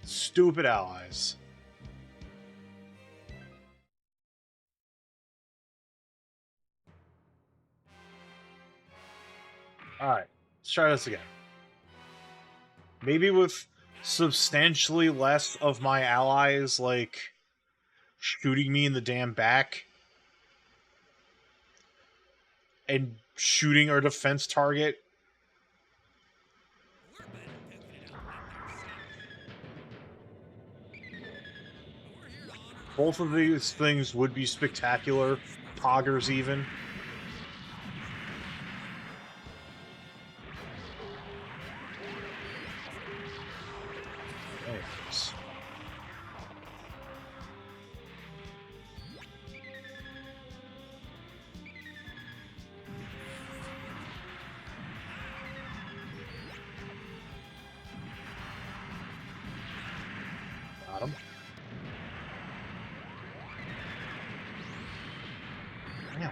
Stupid allies. Alright, let's try this again. Maybe with substantially less of my allies, like, shooting me in the damn back. And shooting our defense target. Both of these things would be spectacular. Poggers, even. Anyways. Got him. Yeah.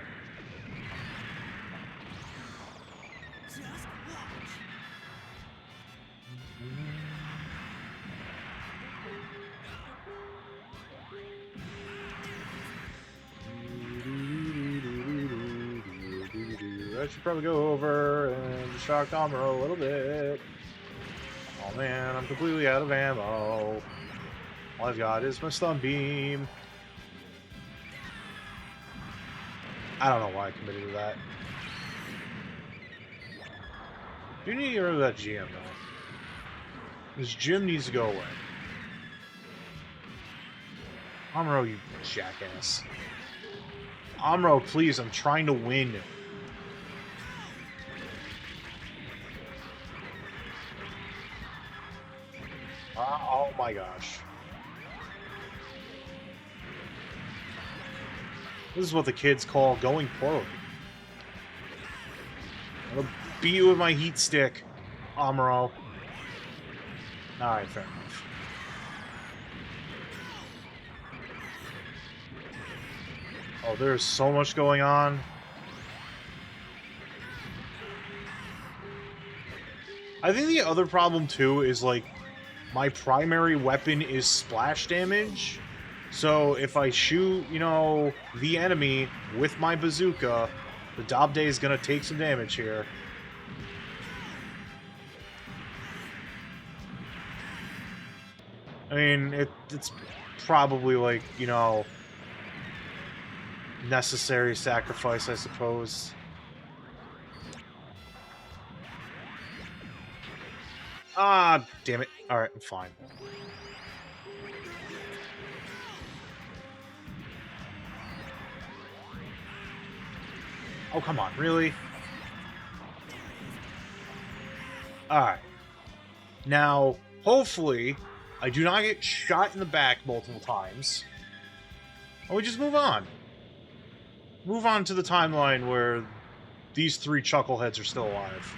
Just watch. I should probably go over and shock Amuro a little bit. Oh man, I'm completely out of ammo. All I've got is my stun beam. I don't know why I committed to that. You need to get rid of that GM though. This gym needs to go away. Amuro, you jackass. Amuro, please, I'm trying to win. Oh my gosh. This is what the kids call going poorly. I'm gonna beat you with my heat stick, Amuro. Alright, fair enough. Oh, there's so much going on. I think the other problem, too, is, like, my primary weapon is splash damage. So if I shoot, you know, the enemy with my bazooka, the Dobde is gonna take some damage here. I mean, it's probably, like, you know, necessary sacrifice, I suppose. Ah, damn it. Alright, I'm fine. Oh, come on, really? Alright. Now, Hopefully, I do not get shot in the back multiple times. And we just move on. Move on to the timeline where these three chuckleheads are still alive.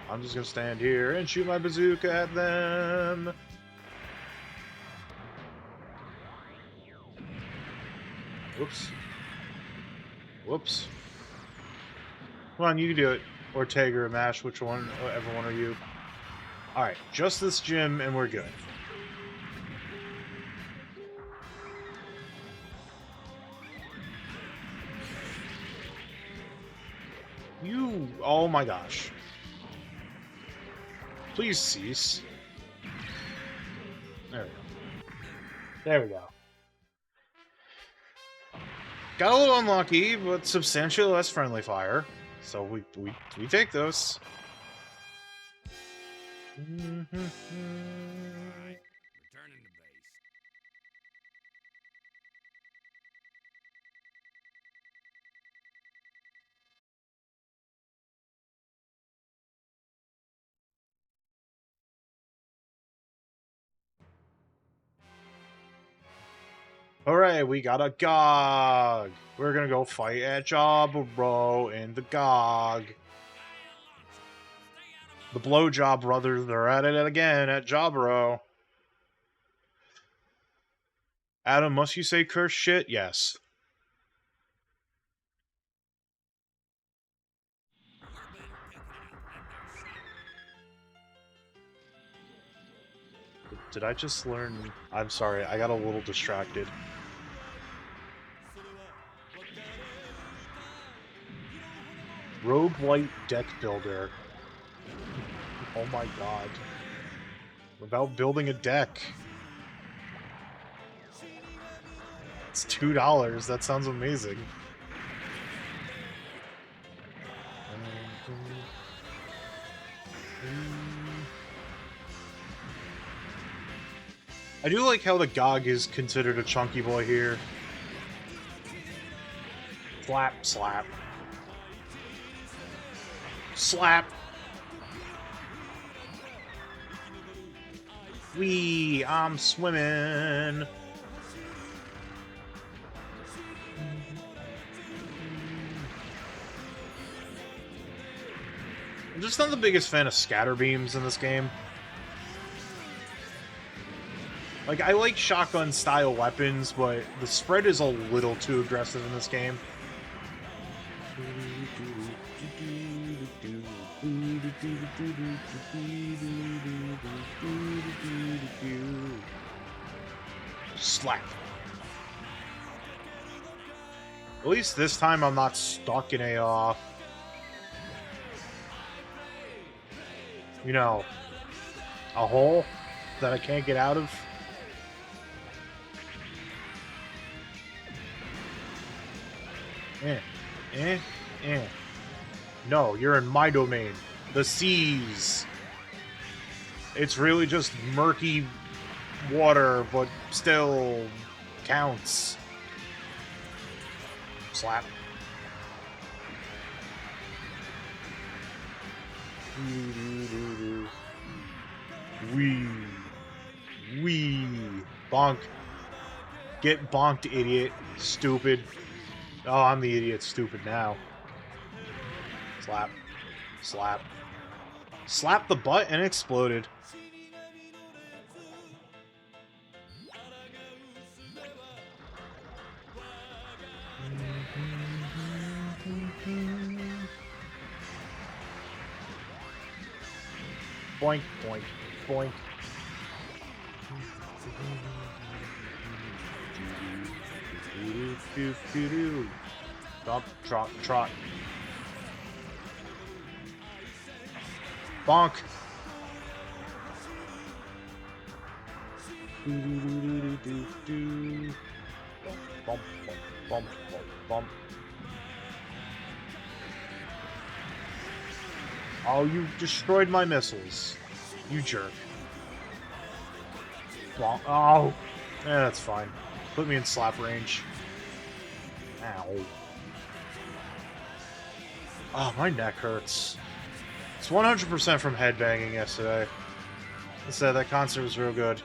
I'm just gonna stand here and shoot my bazooka at them. Whoops. Whoops. Come on, you can do it. Ortega or Mash, which one? Whichever one are you? Alright, just this gym and we're good. You... Oh my gosh. Please cease. There we go. There we go. Got a little unlucky, but substantially less friendly fire. So we take those. Returning to base. Alright, we got a GOG! We're gonna go fight at Jaburo in the GOG. The Blowjob brothers, they're at it again at Jaburo. Adam, must you say curse shit? Yes. Did I just learn... I'm sorry, I got a little distracted. Roguelite deck builder. Oh my god. About building a deck. It's $2. That sounds amazing. I do like how the GOG is considered a chunky boy here. Slap, slap. Slap. Wee, I'm swimming. I'm just not the biggest fan of scatter beams in this game. Like, I like shotgun-style weapons, but the spread is a little too aggressive in this game. Slap. At least this time I'm not stuck in a, you know, a hole that I can't get out of. No, you're in my domain. The seas. It's really just murky water, but still counts. Slap. Wee. Bonk. Get bonked, idiot. Stupid. Oh, I'm the idiot. Stupid now. Slap. Slap. Slap the butt and exploded. Boink, boink, boink. Trot, trot, trot. Bonk. Bump, bump, bump, bump, bump. Oh, you destroyed my missiles. You jerk. Well, oh. That's fine. Put me in slap range. Ow. Oh, my neck hurts. It's 100% from headbanging yesterday. I said that concert was real good.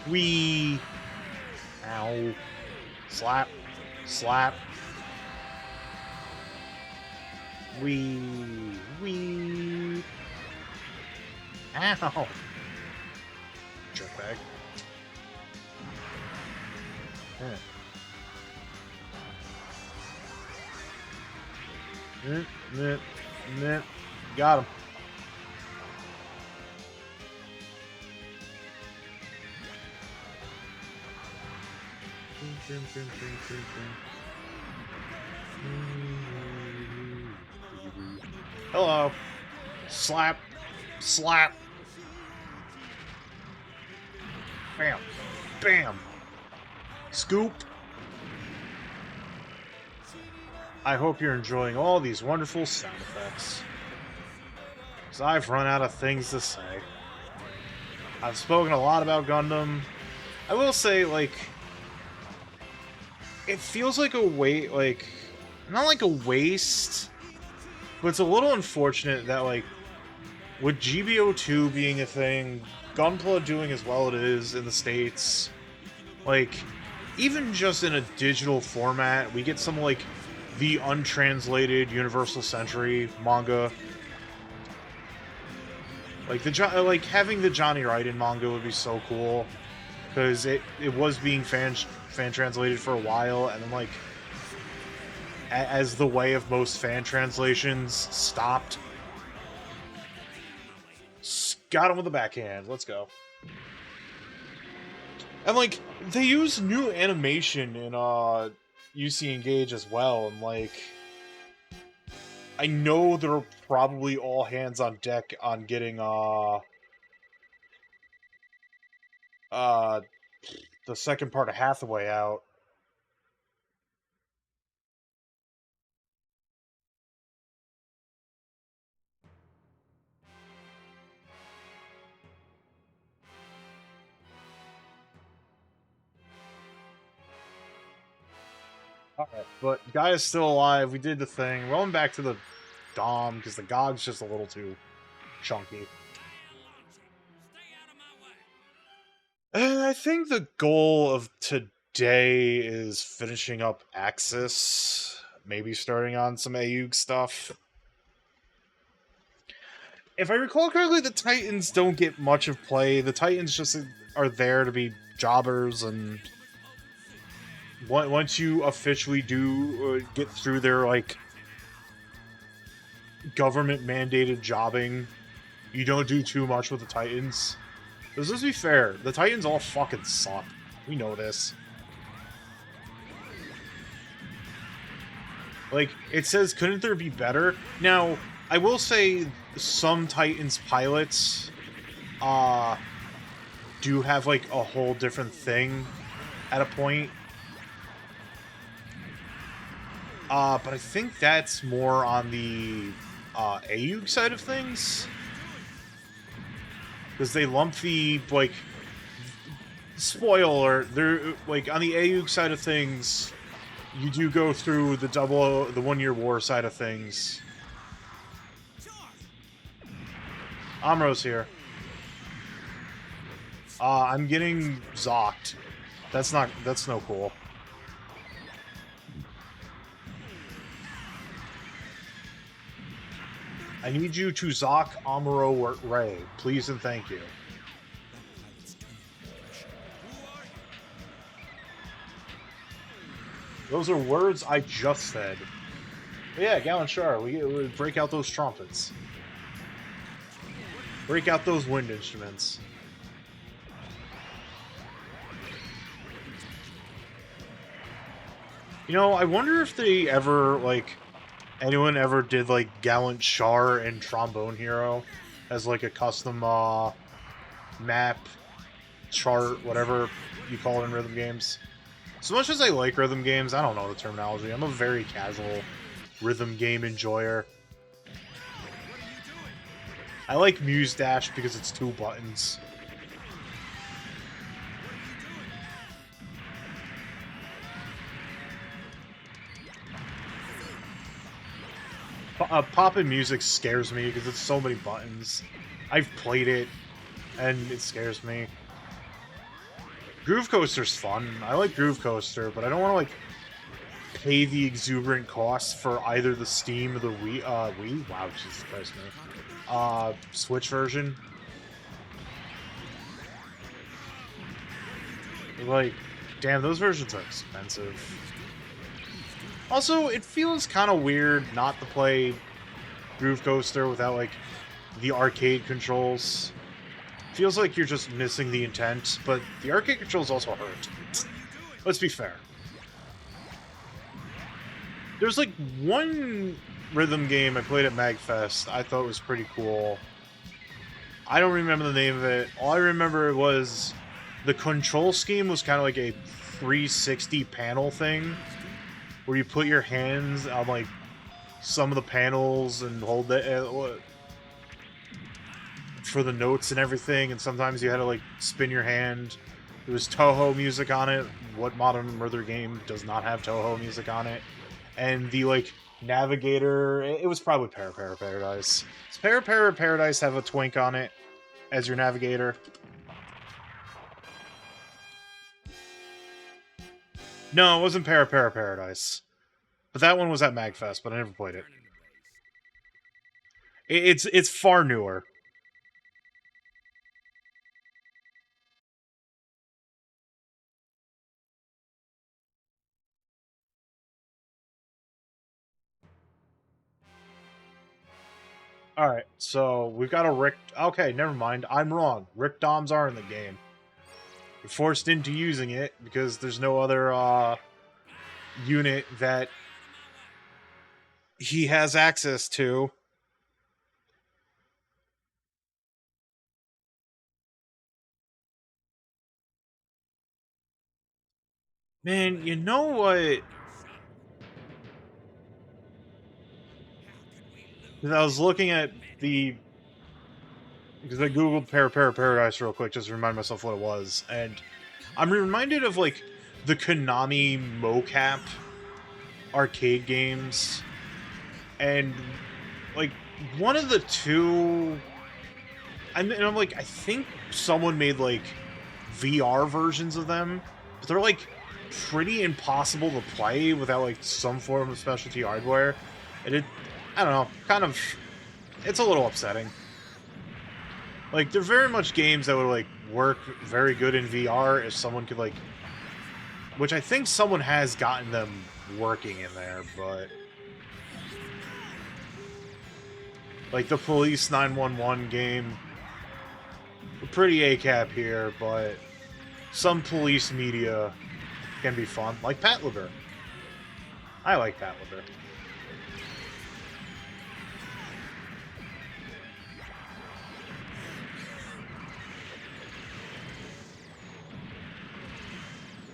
Wee. Ow. Slap. Slap. Wee. Wee. Ow. Jerkbag. Got him. Hello. Slap. Slap. Bam. Bam. Scoop. I hope you're enjoying all these wonderful sound effects. Because I've run out of things to say. I've spoken a lot about Gundam. I will say, like, it feels like not like a waste, but it's a little unfortunate that, like, with GBO2 being a thing, Gunpla doing as well it is in the States, like, even just in a digital format, we get some, like, the untranslated Universal Century manga. Like, having the Johnny Raiden manga would be so cool, because it was being fan translated for a while, and then, like, as the way of most fan translations stopped. Got him with a backhand. Let's go. And, like, they use new animation in UC Engage as well, and, like, I know they're probably all hands on deck on getting the second part of Hathaway out. Alright, but guy is still alive. We did the thing. Rolling back to the Dom, because the Gog's just a little too chunky. And I think the goal of today is finishing up Axis. Maybe starting on some Ayug stuff. If I recall correctly, the Titans don't get much of play. The Titans just are there to be jobbers, and once you officially do get through their, like, government-mandated jobbing, you don't do too much with the Titans. Because let's be fair, the Titans all fucking suck. We know this. Like, it says, couldn't there be better? Now, I will say some Titans pilots do have, like, a whole different thing at a point. But I think that's more on the Ayug side of things. Because they lump the, like, spoiler, they're, like, on the Ayug side of things, you do go through the the 1 Year War side of things. Amro's here. I'm getting zocked. That's no cool. I need you to Zock, Amuro, or Ray. Please and thank you. Those are words I just said. But yeah, Gallon Char, we break out those trumpets. Break out those wind instruments. You know, I wonder if they ever, like, anyone ever did, like, Gallant Char and Trombone Hero as, like, a custom map, chart, whatever you call it in rhythm games. So much as I like rhythm games, I don't know the terminology. I'm a very casual rhythm game enjoyer. I like Muse Dash because it's 2 buttons. Poppin' music scares me because it's so many buttons. I've played it, and it scares me. Groove Coaster's fun. I like Groove Coaster, but I don't want to, like, pay the exuberant cost for either the Steam or the Wii? Wow, Jesus Christ, man. Switch version. Like, damn, those versions are expensive. Also, it feels kind of weird not to play Groove Coaster without, like, the arcade controls. Feels like you're just missing the intent, but the arcade controls also hurt. Let's be fair. There's, like, one rhythm game I played at MagFest I thought was pretty cool. I don't remember the name of it. All I remember was the control scheme was kind of like a 360 panel thing, where you put your hands on, like, some of the panels and hold it for the notes and everything, and sometimes you had to, like, spin your hand. There was Toho music on it. What modern murder game does not have Toho music on it? And the, like, navigator, it was probably Para Paradise. Does Para Paradise have a twink on it as your navigator? No, it wasn't Para Paradise. But that one was at MagFest, but I never played it. It's far newer. Alright, so we've got a Rick... Okay, never mind. I'm wrong. Rick Doms are in the game. You're forced into using it because there's no other unit that he has access to. Man, you know what? I was looking at the... Because I googled Para Paradise real quick just to remind myself what it was, and I'm reminded of, like, the Konami mocap arcade games, and, like, one of the two... I'm like, I think someone made, like, VR versions of them, but they're, like, pretty impossible to play without, like, some form of specialty hardware, and I don't know, kind of... It's a little upsetting. Like, they're very much games that would, like, work very good in VR if someone could, like... Which I think someone has gotten them working in there, but... Like, the Police 911 game... Pretty ACAP here, but... Some police media can be fun. Like Patlabor. I like Patlabor.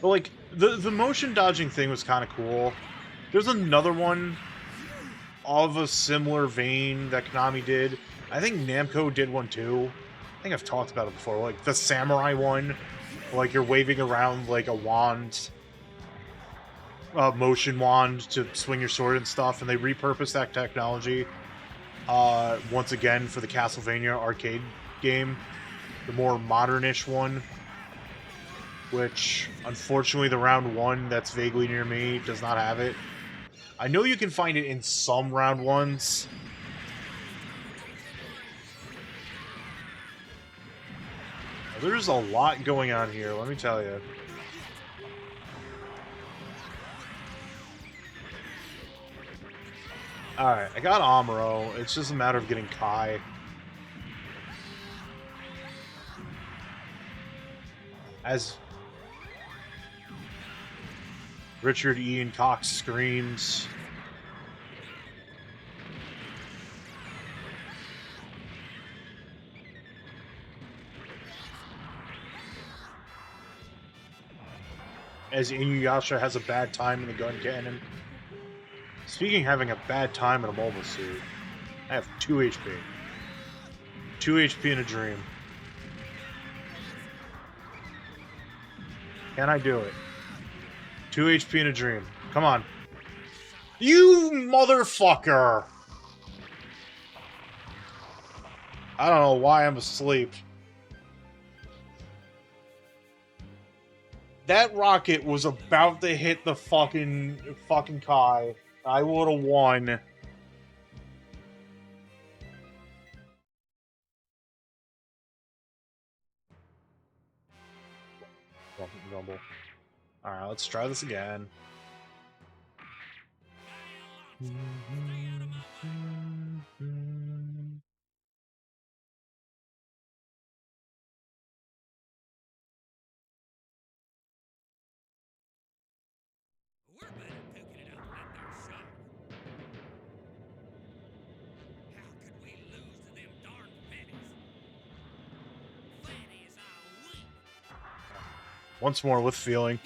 But, like, the motion dodging thing was kind of cool. There's another one of a similar vein that Konami did. I think Namco did one too. I think I've talked about it before. Like, the samurai one. Like, you're waving around, like, a wand. Motion wand to swing your sword and stuff. And they repurposed that technology once again for the Castlevania arcade game. The more modern-ish one. Which, unfortunately, the round one that's vaguely near me does not have it. I know you can find it in some round ones. There's a lot going on here, let me tell you. Alright, I got Amuro. It's just a matter of getting Kai. As Richard Ian Cox screams. As Inuyasha has a bad time in the gun cannon. Speaking of having a bad time in a mobile suit, I have 2 HP. 2 HP in a dream. Can I do it? 2 HP in a dream. Come on. You motherfucker! I don't know why I'm asleep. That rocket was about to hit the fucking Kai. I would have won. Rumble. Alright, let's try this again. We're better duking it out than their shot. How could we lose to them darn fannies? Fannies are weak. Once more with feeling.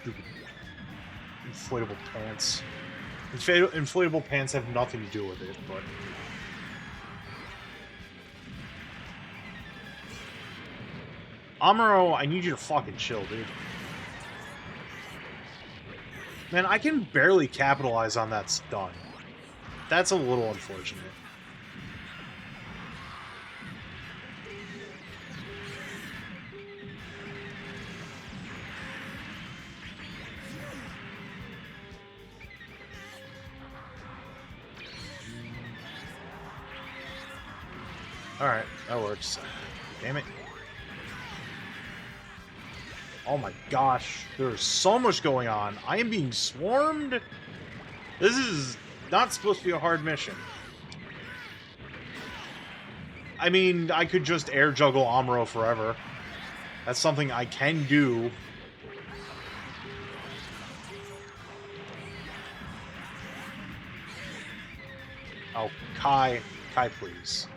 Stupid inflatable pants. Inflatable pants have nothing to do with it, but... Amuro, I need you to fucking chill, dude. Man, I can barely capitalize on that stun. That's a little unfortunate. Alright, that works. Damn it. Oh my gosh, there's so much going on. I am being swarmed? This is not supposed to be a hard mission. I mean, I could just air juggle Amuro forever. That's something I can do. Oh, Kai, please.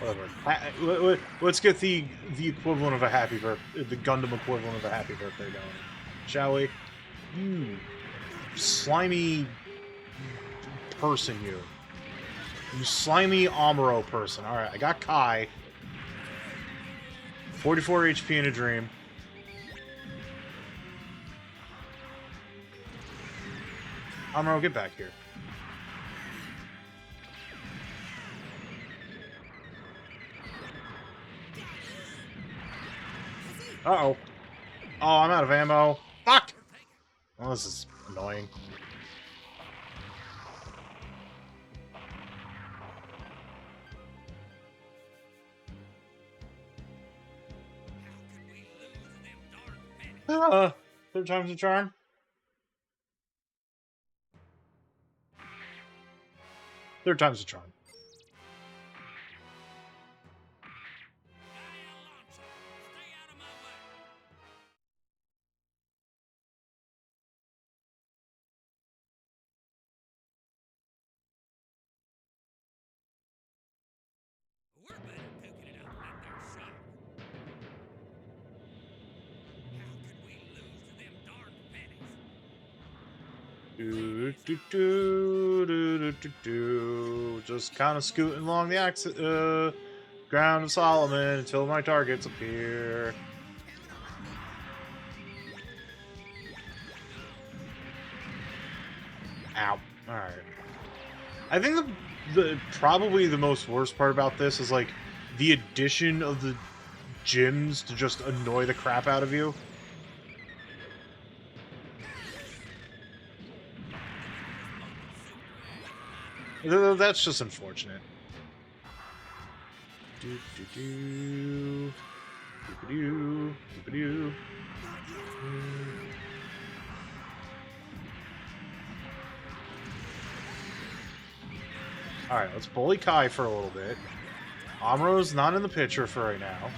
Whatever. Let's get the equivalent of a happy birthday, the Gundam equivalent of a happy birthday going, shall we? You slimy person, you. You slimy Amuro person. Alright, I got Kai. 44 HP in a dream. Amuro, get back here. Uh-oh. Oh, I'm out of ammo. Fuck! Well, this is annoying. Third time's a charm. Third time's a charm. We're better duking it out than their shot. How could we lose to them darn fannies? Just kind of scooting along the ground of Solomon until my targets appear. Ow. Alright. I think probably the most worst part about this is, like, the addition of the gyms to just annoy the crap out of you. That's just unfortunate. Alright, let's bully Kai for a little bit. Amuro's not in the picture for right now.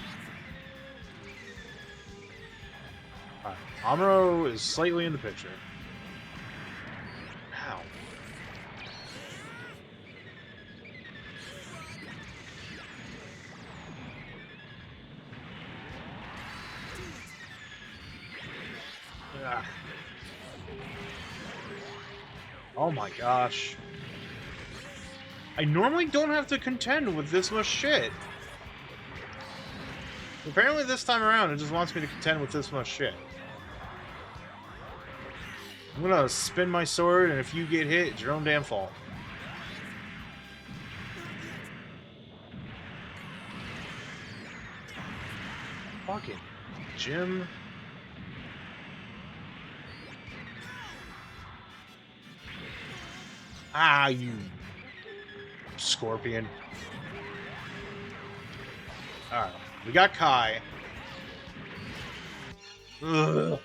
Alright, Amuro is slightly in the picture. Ow. Ah. Oh my gosh. I normally don't have to contend with this much shit. Apparently this time around it just wants me to contend with this much shit. I'm gonna spin my sword, and if you get hit, it's your own damn fault. Fucking Jim. Ah, you scorpion. Alright, we got Kai. Ugh.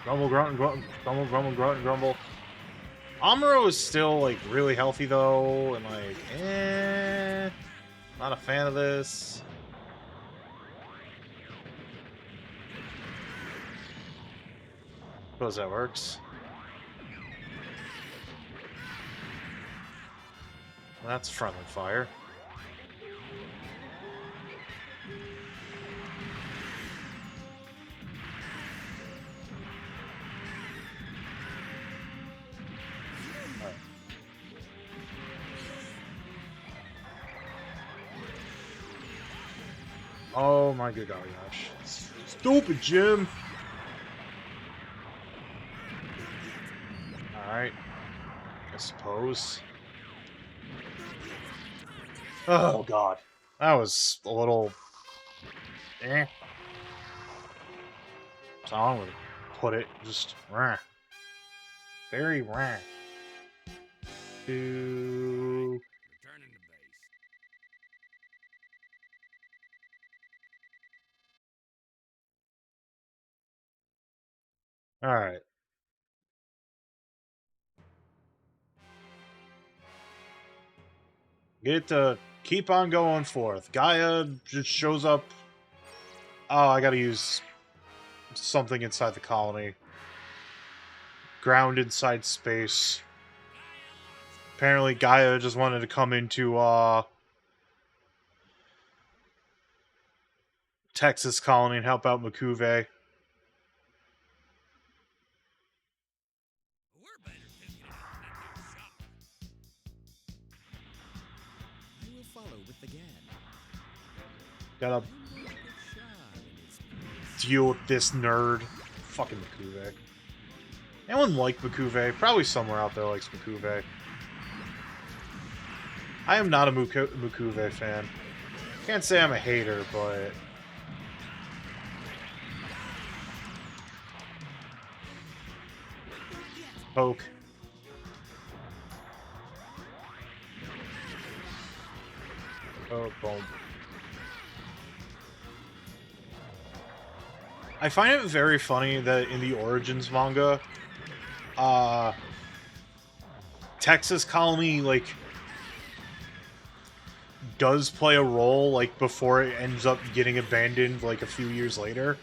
Grumble, grunt, grumble, grumble, grunt, grumble. Amuro is still, like, really healthy, though, and, like, not a fan of this. Suppose that works. That's friendly fire. Alright. Oh my good gosh. Stupid Jim! Alright. I suppose. Oh god. That was a little... That's how I'm gonna put it. Just... Very rah. To... Returning to base. Alright. Get to keep on going forth. Gaia just shows up. Oh, I gotta use something inside the colony. Ground inside space. Apparently Gaia just wanted to come into Texas colony and help out Makuve. We're better thinking about that shock. I will follow with the GAD. Gotta Make a shot in his deal with this nerd. Fucking Makuve. Anyone like Makuve? Probably somewhere out there likes Makuve. I am not a Makuve fan. Can't say I'm a hater, but... Poke. Oh, boom. I find it very funny that in the Origins manga, Texas Colony, like, does play a role, like, before it ends up getting abandoned, like, a few years later.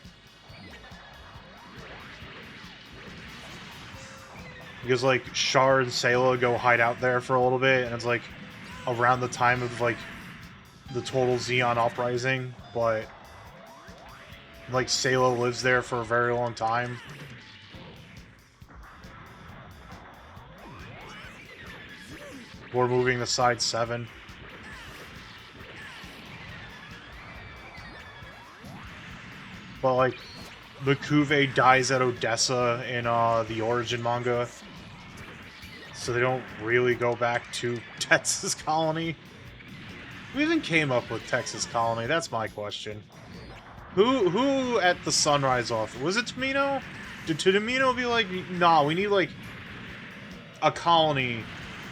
Because, like, Char and Sayla go hide out there for a little bit, and it's, like, around the time of, like, the total Xeon uprising, but, like, Sayla lives there for a very long time. We're moving to Side 7. But, like, Makuve dies at Odessa in the Origin manga. So they don't really go back to Texas Colony. Who even came up with Texas Colony? That's my question. Who at the Sunrise office? Was it Tomino? Did Tomino be like, nah, we need, like, a colony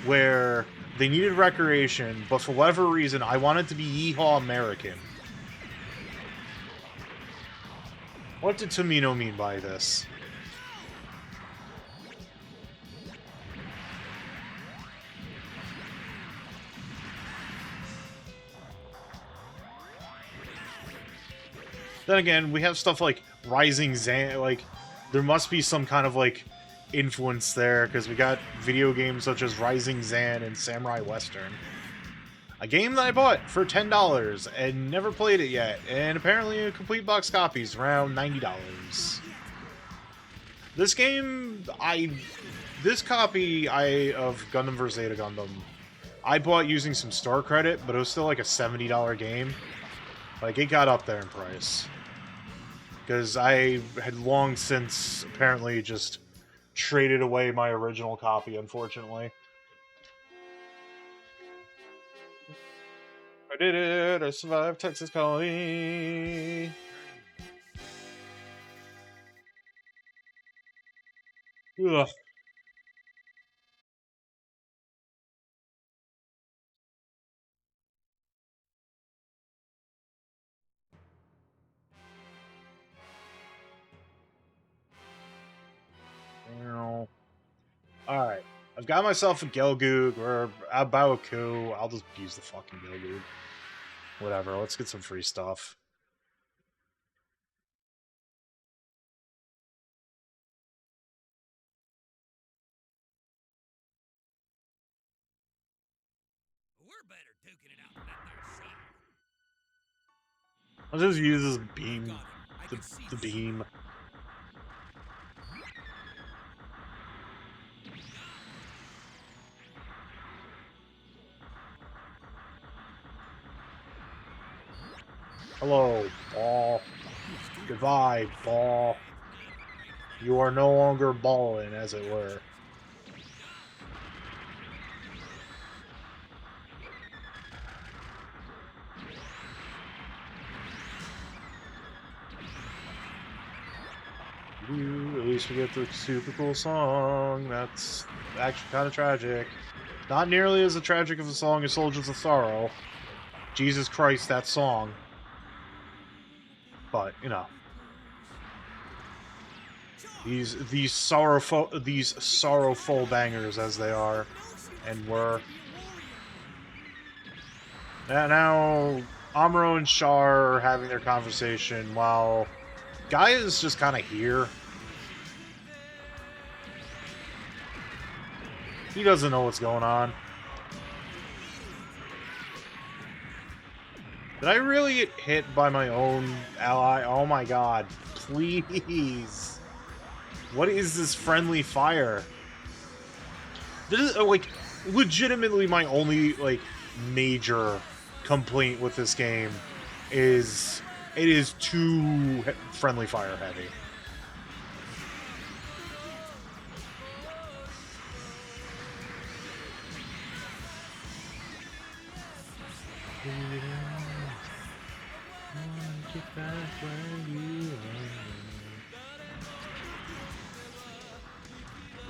where they needed recreation, but for whatever reason, I want it to be yeehaw American. What did Tomino mean by this? Then again, we have stuff like Rising Zan, like, there must be some kind of, like, influence there, because we got video games such as Rising Zan and Samurai Western. A game that I bought for $10 and never played it yet, and apparently a complete box copy is around $90. This game, this copy of Gundam vs. Zeta Gundam, I bought using some store credit, but it was still like a $70 game. Like, it got up there in price. Because I had long since apparently just traded away my original copy, unfortunately. I did it! I survived Texas Colony! Ugh. Alright. I've got myself a Gelgoog or a Baoku. I'll just use the fucking Gelgoog. Whatever, let's get some free stuff. We're better duking it out than that there shot. I'll just use this beam. Got him. I can see The this. beam. Hello, ball. Goodbye, ball. You are no longer balling, as it were. At least we get the super cool song. That's actually kind of tragic. Not nearly as tragic of a song as Soldiers of Sorrow. Jesus Christ, that song. But, you know. These sorrowful bangers as they are and were. Now Amuro and Char are having their conversation while Gaia is just kind of here. He doesn't know what's going on. Did I really get hit by my own ally? Oh my god. Please. What is this friendly fire? This is, like, legitimately my only, like, major complaint with this game is it is too friendly fire heavy.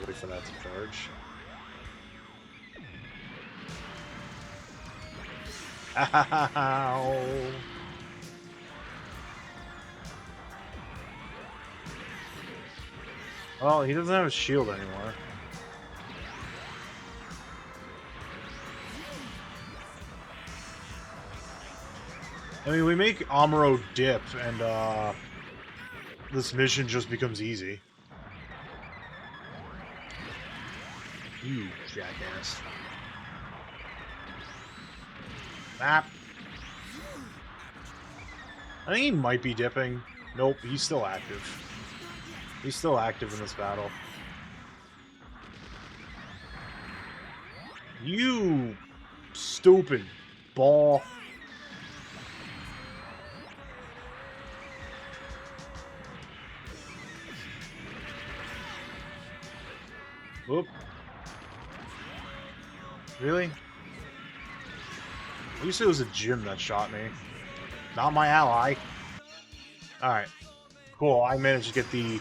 Wait for that to charge. Ow. Well, he doesn't have a shield anymore. I mean, we make Amuro dip, and, this mission just becomes easy. You jackass. Map. I think he might be dipping. Nope, he's still active. He's still active in this battle. You stupid ball. Whoop. Really? At least it was a gym that shot me. Not my ally. Alright. Cool, I managed to get the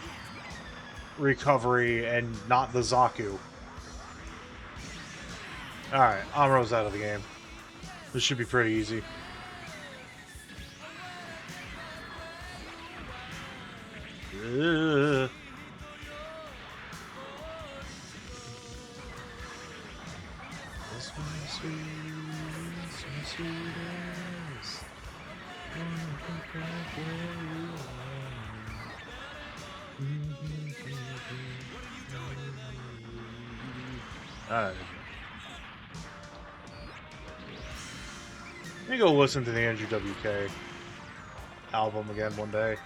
recovery and not the Zaku. Alright, Amuro's out of the game. This should be pretty easy. Ugh. This one's sweet, so sweet as wanna come back where you Let me go listen to the Andrew WK album again one day.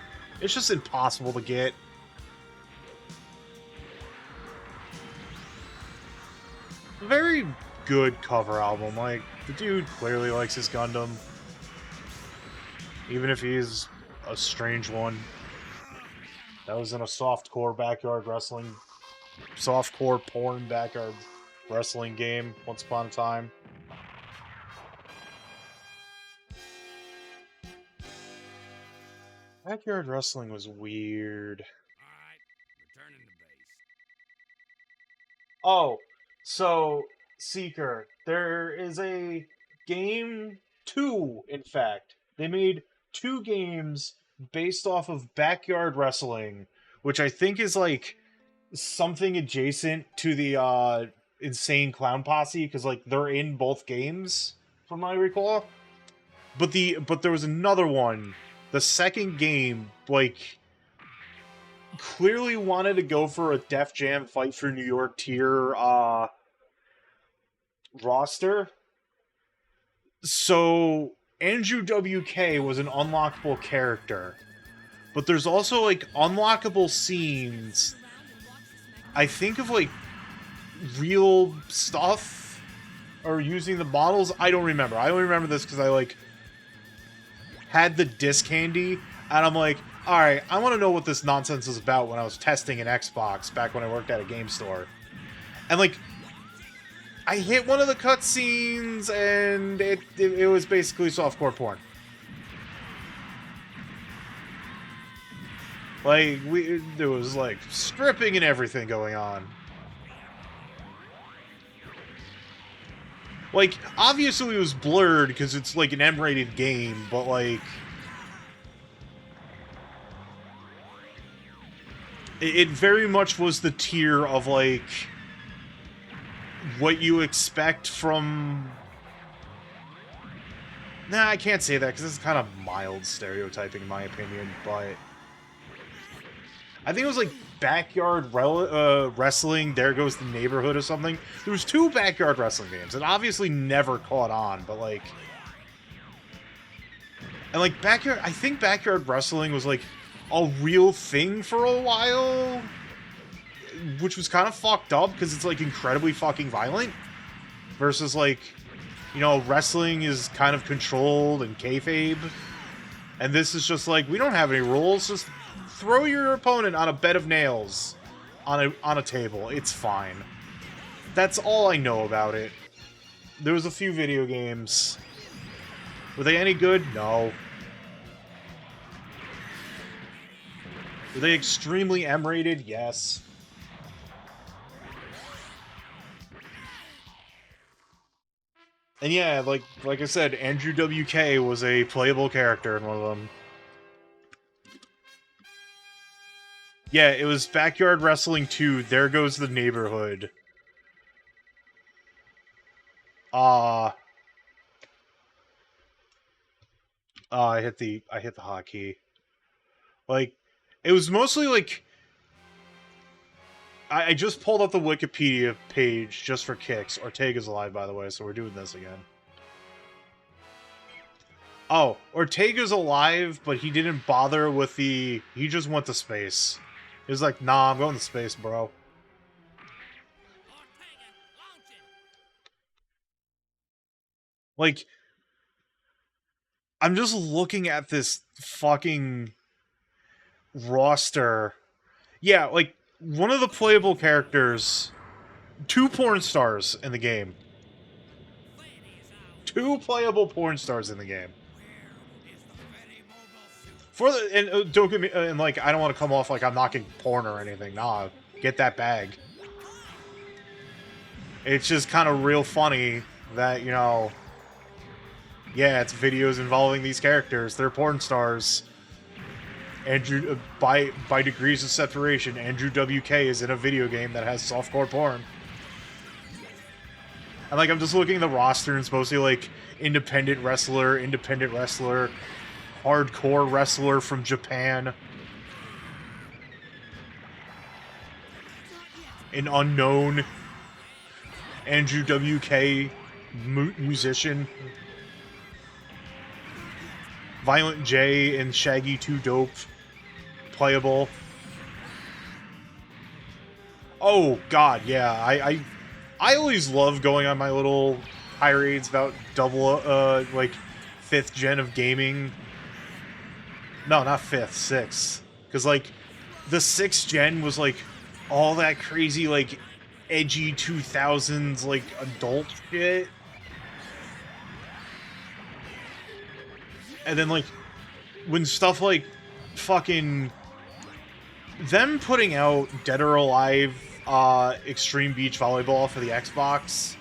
It's just impossible to get. Very good cover album. Like, the dude clearly likes his Gundam. Even if he's a strange one. That was in a softcore backyard wrestling... softcore porn backyard wrestling game once upon a time. Backyard wrestling was weird. Alright, returning to base. Oh, so, Seeker, there is a game 2, in fact. They made 2 games based off of backyard wrestling, which I think is like something adjacent to the Insane Clown Posse, because like they're in both games, from what I recall. But there was another one. The second game, like, clearly wanted to go for a Def Jam Fight for New York tier roster. So Andrew WK was an unlockable character. But there's also like unlockable scenes, I think, of like real stuff or using the models. I don't remember. I only remember this because I like had the disc handy and I'm like, alright, I want to know what this nonsense is about when I was testing an Xbox back when I worked at a game store. And like, I hit one of the cutscenes and it was basically softcore porn. Like, there was like stripping and everything going on. Like, obviously it was blurred because it's like an M-rated game, but like, it very much was the tier of like what you expect from... Nah, I can't say that because it's kind of mild stereotyping in my opinion, but I think it was like backyard wrestling, There Goes the Neighborhood or something. There was 2 backyard wrestling games. It obviously never caught on, but like... And like backyard... I think backyard wrestling was like a real thing for a while, which was kind of fucked up because it's like incredibly fucking violent. Versus like, you know, wrestling is kind of controlled and kayfabe. And this is just like, we don't have any rules, just throw your opponent on a bed of nails on a table. It's fine. That's all I know about it. There was a few video games. Were they any good? No. Were they extremely M-rated? Yes. And yeah, like I said, Andrew WK was a playable character in one of them. Yeah, it was Backyard Wrestling 2, There Goes the Neighborhood. I hit the hotkey. Like, it was mostly like... I just pulled up the Wikipedia page just for kicks. Ortega's alive, by the way, so we're doing this again. Oh, Ortega's alive, but he didn't bother with the... He just went to space. He was like, nah, I'm going to space, bro. Like, I'm just looking at this fucking roster. Yeah, like, one of the playable characters... 2 porn stars in the game. 2 playable porn stars in the game. For the... And don't get me... And, like, I don't want to come off like I'm knocking porn or anything. Nah, get that bag. It's just kind of real funny that, you know... Yeah, it's videos involving these characters. They're porn stars. Andrew, by degrees of separation, Andrew WK is in a video game that has softcore porn. And, like, I'm just looking at the roster, and it's mostly, like, independent wrestler, hardcore wrestler from Japan. an unknown Andrew WK musician. Violent J and Shaggy 2 Dope playable. Oh god, yeah. I always love going on my little tirades about like 5th gen of gaming. No, not 5th, 6th. Because like the 6th gen was like all that crazy like edgy 2000s like adult shit. And then like when stuff like fucking them putting out Dead or Alive Extreme Beach Volleyball for the Xbox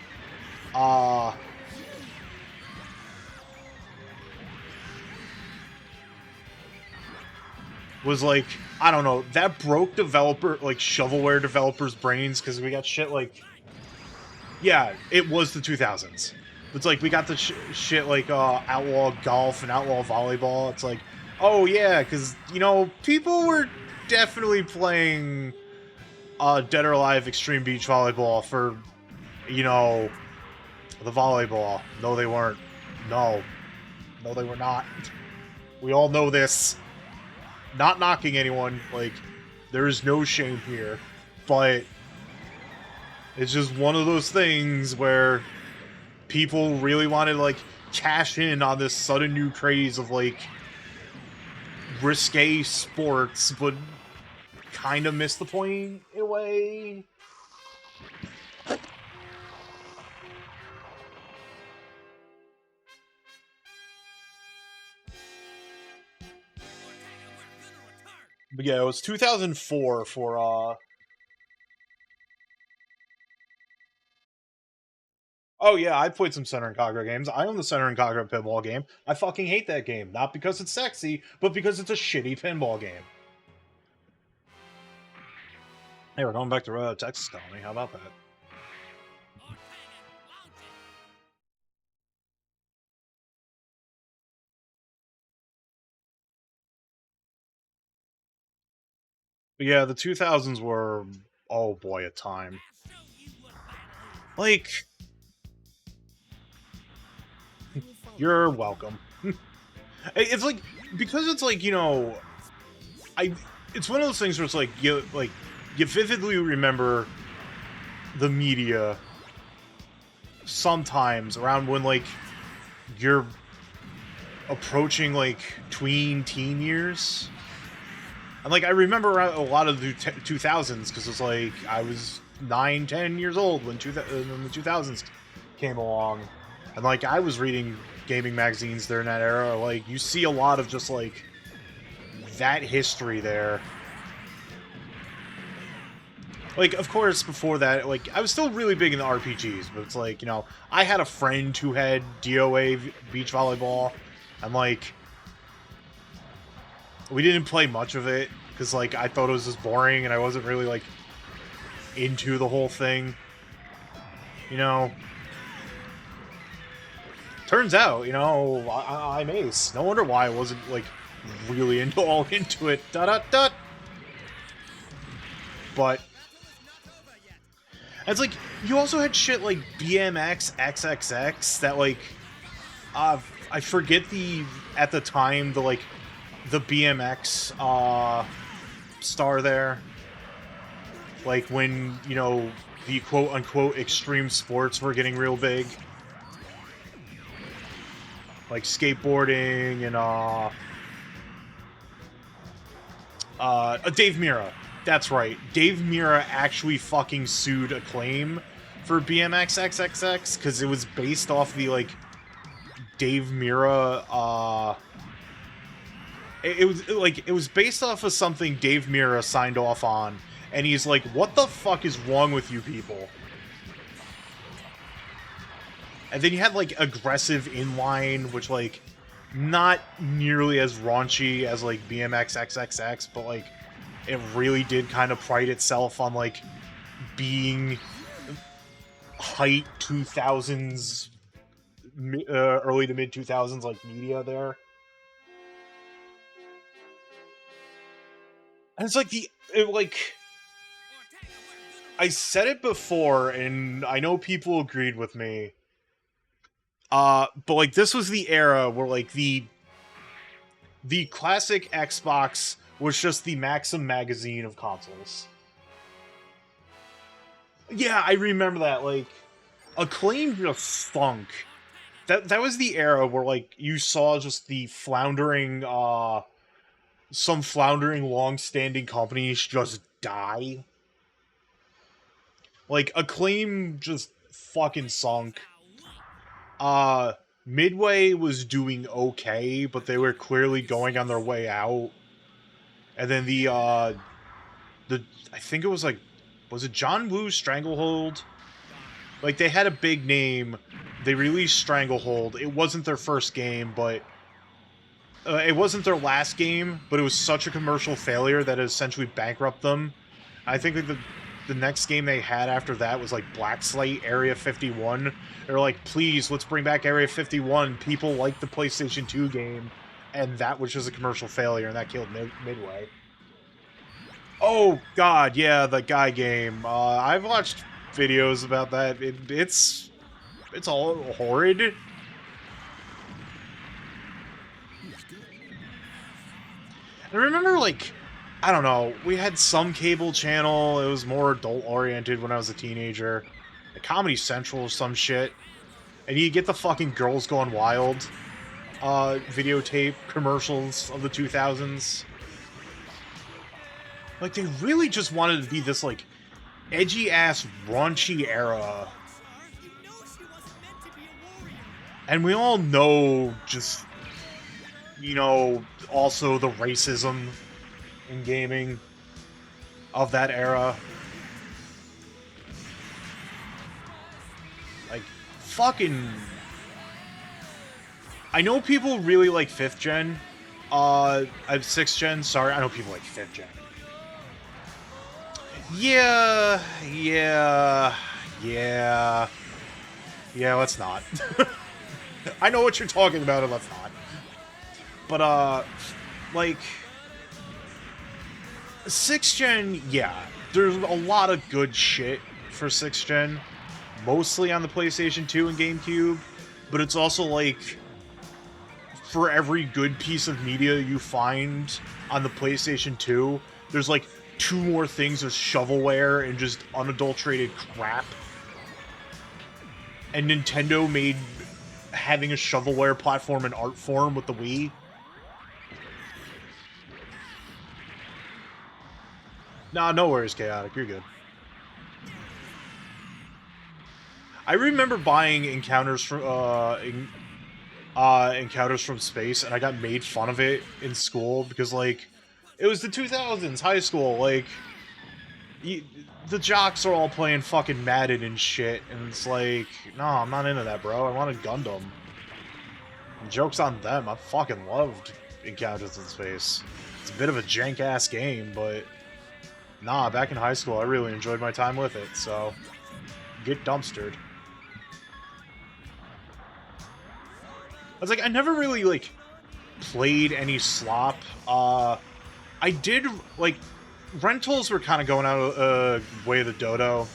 was like, I don't know, that broke shovelware developers' brains, because we got shit like, yeah, it was the 2000s. It's like, we got the shit like Outlaw Golf and Outlaw Volleyball. It's like, oh yeah, because, you know, people were definitely playing Dead or Alive Extreme Beach Volleyball for, you know, the volleyball. No, they weren't. No, they were not. We all know this. Not knocking anyone, like, there is no shame here, but it's just one of those things where people really wanted to, like, cash in on this sudden new craze of, like, risque sports, but kind of missed the point in a way. But yeah, it was 2004 for, oh yeah, I played some Center and Kagura games. I own the Center and Kagura pinball game. I fucking hate that game. Not because it's sexy, but because it's a shitty pinball game. Hey, we're going back to Texas Colony. How about that? But yeah, the 2000s were, oh boy, a time. Like, you're welcome. It's like, because it's like, you know, it's one of those things where it's like, you vividly remember the media sometimes around when, like, you're approaching, like, teen years. And, like, I remember a lot of the 2000s, because it's like, I was 9, 10 years old when the 2000s came along. And, like, I was reading gaming magazines during that era. Like, you see a lot of just, like, that history there. Like, of course, before that, like, I was still really big into RPGs, but it's like, you know, I had a friend who had DOA beach volleyball, and, like, we didn't play much of it, because, like, I thought it was just boring, and I wasn't really, like, into the whole thing. You know? Turns out, you know, I'm ace. No wonder why I wasn't, like, really all into it. Da-da-da! But it's like, you also had shit like BMX XXX that, like, I forget at the time, the BMX, star there. Like, when, you know, the quote-unquote extreme sports were getting real big. Like, skateboarding and, Dave Mirra. That's right. Dave Mirra actually fucking sued Acclaim for BMX XXX, because it was based off the, like, Dave Mirra, it was based off of something Dave Mirra signed off on, and he's like, what the fuck is wrong with you people? And then you had, like, Aggressive Inline, which, like, not nearly as raunchy as, like, BMX XXX, but, like, it really did kind of pride itself on, like, being height 2000s, early to mid 2000s, like, media there. And it's like I said it before, and I know people agreed with me. But like this was the era where like the classic Xbox was just the Maxim magazine of consoles. Yeah, I remember that. Like, Acclaim just stunk. That was the era where like you saw just the floundering, some floundering, long-standing companies just die. Like Acclaim just fucking sunk. Midway was doing okay, but they were clearly going on their way out. And then the I think it was like, was it John Woo's Stranglehold? Like, they had a big name. They released Stranglehold. It wasn't their first game, but it wasn't their last game, but it was such a commercial failure that it essentially bankrupted them. I think that the next game they had after that was like Black Slate Area 51. They were like, please, let's bring back Area 51. People like the PlayStation 2 game, and that was just a commercial failure, and that killed Midway. Oh, God, yeah, the Guy game. I've watched videos about that. It's all horrid. I remember, like, I don't know, we had some cable channel. It was more adult-oriented when I was a teenager. Like Comedy Central or some shit. And you get the fucking Girls Gone Wild videotape commercials of the 2000s. Like, they really just wanted to be this, like, edgy-ass, raunchy era. You know she wasn't meant to be a warrior. And we all know just, you know, also the racism in gaming of that era. Like, fucking... I know people really like 5th gen. I'm 6th gen, sorry. I know people like 5th gen. Yeah, let's not. I know what you're talking about, and let's not. But, like... 6th gen, yeah. There's a lot of good shit for 6th gen. Mostly on the PlayStation 2 and GameCube. But it's also, like... For every good piece of media you find on the PlayStation 2, there's, like, 2 more things of shovelware and just unadulterated crap. And Nintendo made having a shovelware platform an art form with the Wii. Nah, no worries, Chaotic. You're good. I remember buying Encounters from Space, and I got made fun of it in school because, like, it was the 2000s, high school. Like, the jocks are all playing fucking Madden and shit, and it's like, no, I'm not into that, bro. I wanted Gundam. And joke's on them. I fucking loved Encounters in Space. It's a bit of a jank-ass game, but nah, back in high school, I really enjoyed my time with it, so get dumpstered. I was like, I never really, like, played any slop. I did, like, rentals were kind of going out of way of the dodo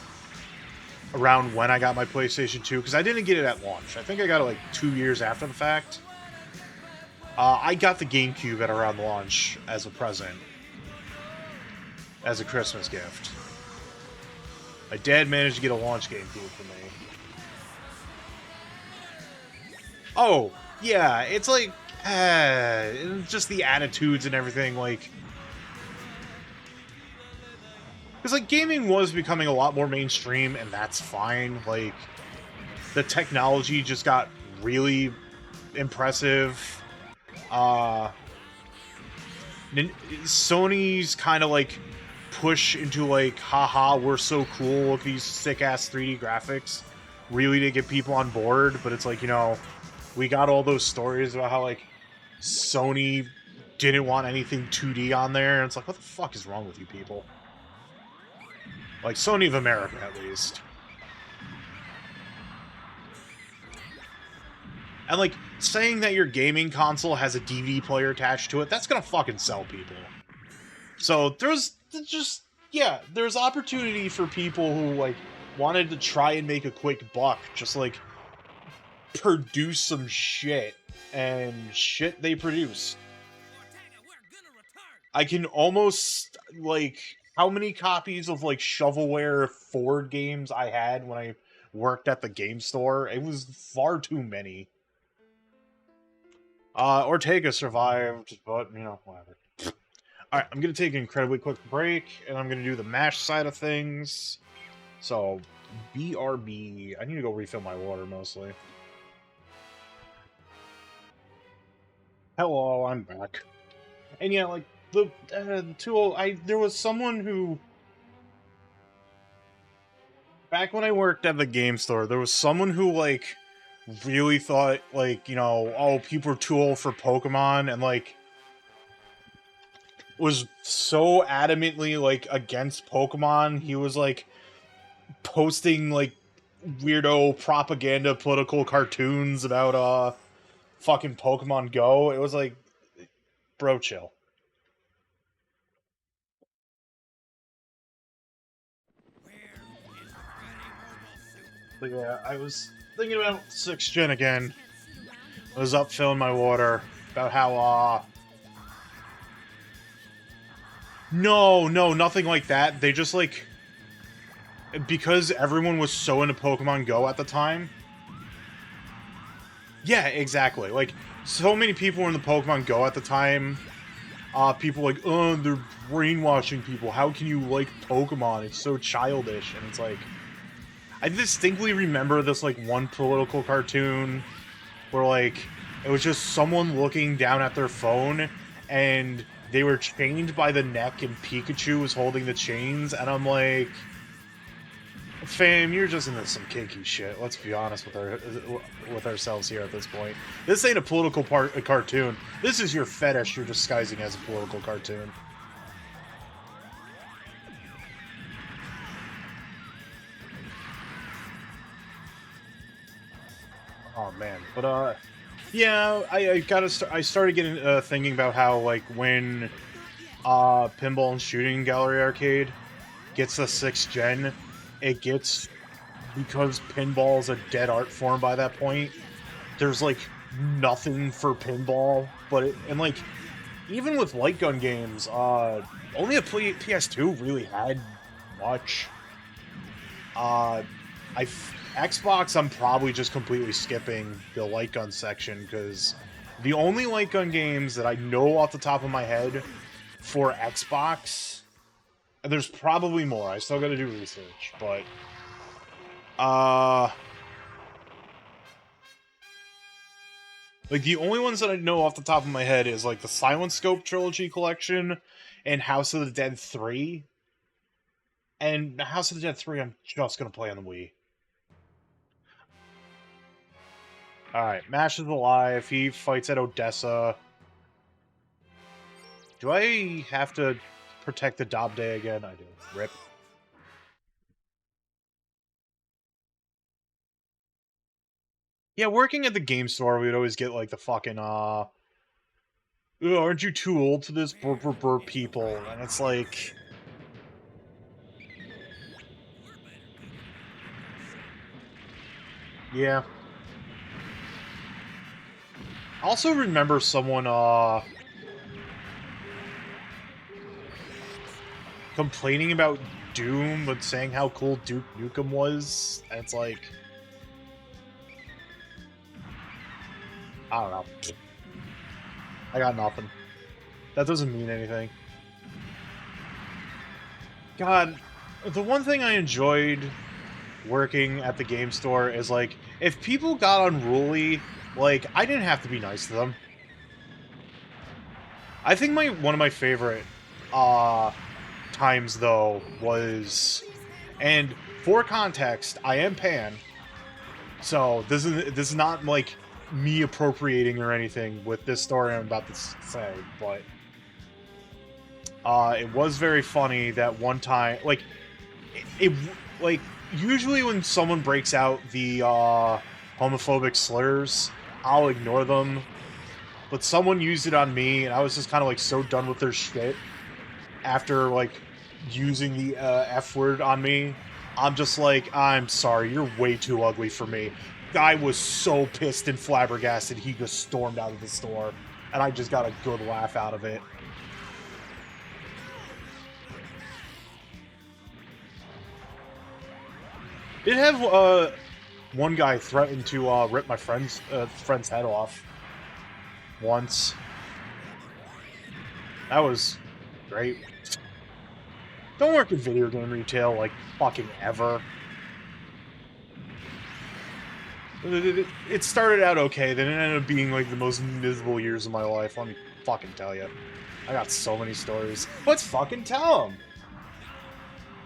around when I got my PlayStation 2, because I didn't get it at launch. I think I got it, like, 2 years after the fact. I got the GameCube at around launch as a present. As a Christmas gift. My dad managed to get a launch GameCube for me. Oh, yeah, it's like, just the attitudes and everything, like... Because, like, gaming was becoming a lot more mainstream, and that's fine. Like, the technology just got really impressive. Sony's kind of, like, push into, like, haha, we're so cool with these sick-ass 3D graphics, really to get people on board, but it's like, you know, we got all those stories about how, like, Sony didn't want anything 2D on there, and it's like, what the fuck is wrong with you people? Like, Sony of America, at least. And, like, saying that your gaming console has a DVD player attached to it, that's gonna fucking sell people. So, there's just Yeah, there's opportunity for people who, like, wanted to try and make a quick buck, just, like, produce some shit, and shit they produce. Ortega, we're gonna return. I can almost, like, how many copies of, like, shovelware Ford games I had when I worked at the game store? It was far too many. Ortega survived, but, you know, whatever. Alright, I'm gonna take an incredibly quick break, and I'm gonna do the mash side of things. So, BRB. I need to go refill my water, mostly. Hello, I'm back. And yeah, like, the tool, there was someone who... Back when I worked at the game store, there was someone who, like, really thought, like, you know, oh, people are too old for Pokemon, and, like, was so adamantly, like, against Pokemon. He was, like, posting, like, weirdo propaganda political cartoons about, fucking Pokemon Go. It was like, bro, chill. But yeah, I was thinking about 6th Gen again. I was up filling my water about how, No, nothing like that. They just, like... Because everyone was so into Pokemon Go at the time... Yeah, exactly. Like, so many people were in the Pokemon Go at the time. People like, oh, they're brainwashing people. How can you like Pokemon? It's so childish. And it's like... I distinctly remember this, like, one political cartoon where, like, it was just someone looking down at their phone, and they were chained by the neck, and Pikachu was holding the chains, and I'm like, fam, you're just into some kinky shit. Let's be honest with ourselves here at this point. This ain't a political cartoon. This is your fetish you're disguising as a political cartoon. Oh man, but yeah, I started getting thinking about how, like, when Pinball and Shooting Gallery Arcade gets the 6th Gen, it gets, because pinball is a dead art form by that point, there's, like, nothing for pinball, and, like, even with light gun games, only a PS2 really had much. Xbox, I'm probably just completely skipping the light gun section, because the only light gun games that I know off the top of my head for Xbox, and there's probably more, I still gotta do research, but, like, the only ones that I know off the top of my head is, like, the Silent Scope Trilogy Collection and House of the Dead 3. And House of the Dead 3 I'm just gonna play on the Wii. Alright, Mash is alive. He fights at Odessa. Do I have to protect the Dobday again? I do. Rip. Yeah, working at the game store, we'd always get, like, the fucking, aren't you too old for this? Burp, burp, burp, people. And it's like... Yeah. I also remember someone, complaining about Doom, but saying how cool Duke Nukem was, and it's like... I don't know. I got nothing. That doesn't mean anything. God, the one thing I enjoyed working at the game store is, like, if people got unruly, like, I didn't have to be nice to them. I think one of my favorite times, though, was... And for context, I am Pan, so this is not, like, me appropriating or anything with this story I'm about to say, but it was very funny that one time, like, like, usually when someone breaks out the homophobic slurs, I'll ignore them, but someone used it on me, and I was just kind of, like, so done with their shit after, like, using the F word on me, I'm just like, I'm sorry, you're way too ugly for me. I was so pissed and flabbergasted, he just stormed out of the store, and I just got a good laugh out of it. Did have one guy threaten to rip my friend's head off once. That was great. Don't work in video game retail, like, fucking ever. It started out okay, then it ended up being, like, the most miserable years of my life, let me fucking tell you. I got so many stories. Let's fucking tell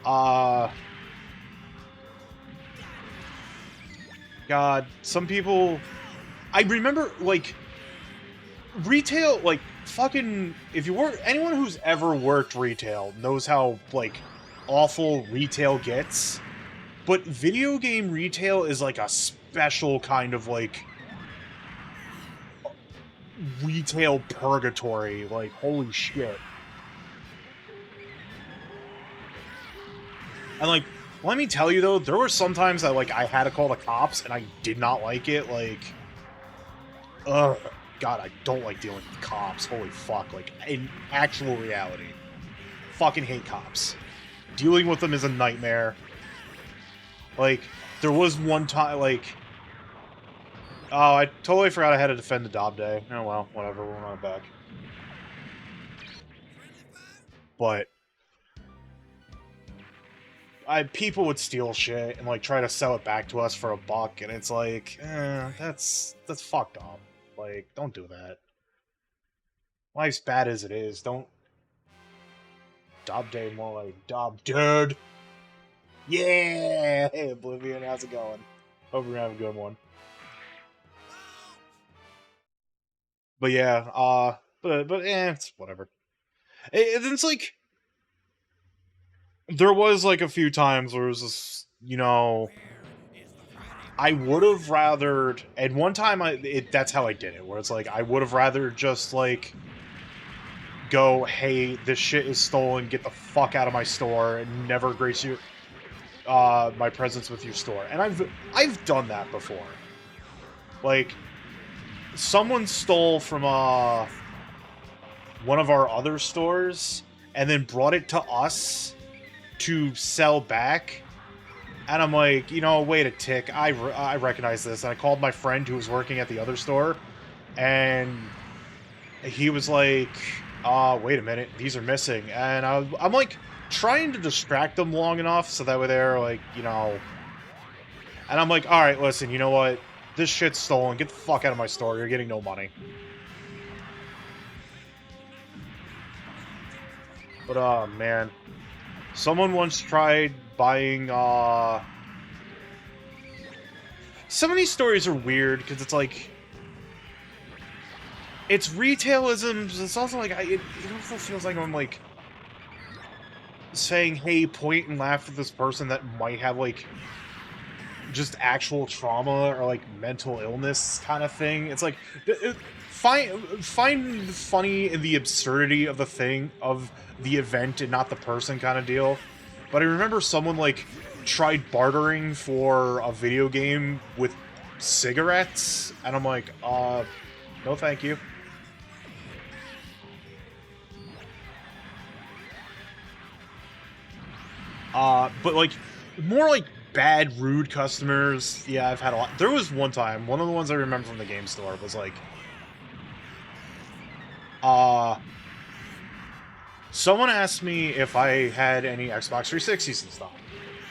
them! God, some people... I remember, like... Retail, like, fucking... If you work... Anyone who's ever worked retail knows how, like, awful retail gets. But video game retail is, like, a special kind of, like... retail purgatory. Like, holy shit. And, like, let me tell you, though, there were some times that, like, I had to call the cops, and I did not like it, like... Ugh. God, I don't like dealing with cops. Holy fuck. Like, in actual reality. Fucking hate cops. Dealing with them is a nightmare. Like, there was one time, like... Oh, I totally forgot I had to defend the Dob Day. Oh well, whatever, we'll run it back. But... people would steal shit and, like, try to sell it back to us for $1, and it's like, that's fucked up. Like, don't do that. Life's bad as it is. Don't... Dob Day, more like Dob Dead. Yeah! Hey, Oblivion, how's it going? Hope you're having a good one. But yeah, it's whatever. It's like... There was, like, a few times where it was just, you know... I would have rather, and one time that's how I did it, where it's like, I would have rather just, like, go, hey, this shit is stolen, get the fuck out of my store, and never grace your, my presence with your store. And I've done that before. Like, someone stole from, one of our other stores, and then brought it to us to sell back. And I'm like, you know, wait a tick, I recognize this. And I called my friend who was working at the other store, and he was like, wait a minute, these are missing. And I'm like, trying to distract them long enough so that way they're like, you know... And I'm like, alright, listen, you know what? This shit's stolen, get the fuck out of my store, you're getting no money. But, man. Someone once tried buying, some of these stories are weird, because it's like... It's retailism, but it's also like, it also feels like I'm, like... saying, hey, point and laugh at this person that might have, like... just actual trauma, or, like, mental illness kind of thing. It's like... Find funny in the absurdity of the thing, of the event and not the person kind of deal. But I remember someone, like, tried bartering for a video game with cigarettes, and I'm like, no thank you. But, like, more like bad, rude customers, yeah, I've had a lot. There was one time, one of the ones I remember from the game store was, like, someone asked me if I had any Xbox 360s in stock,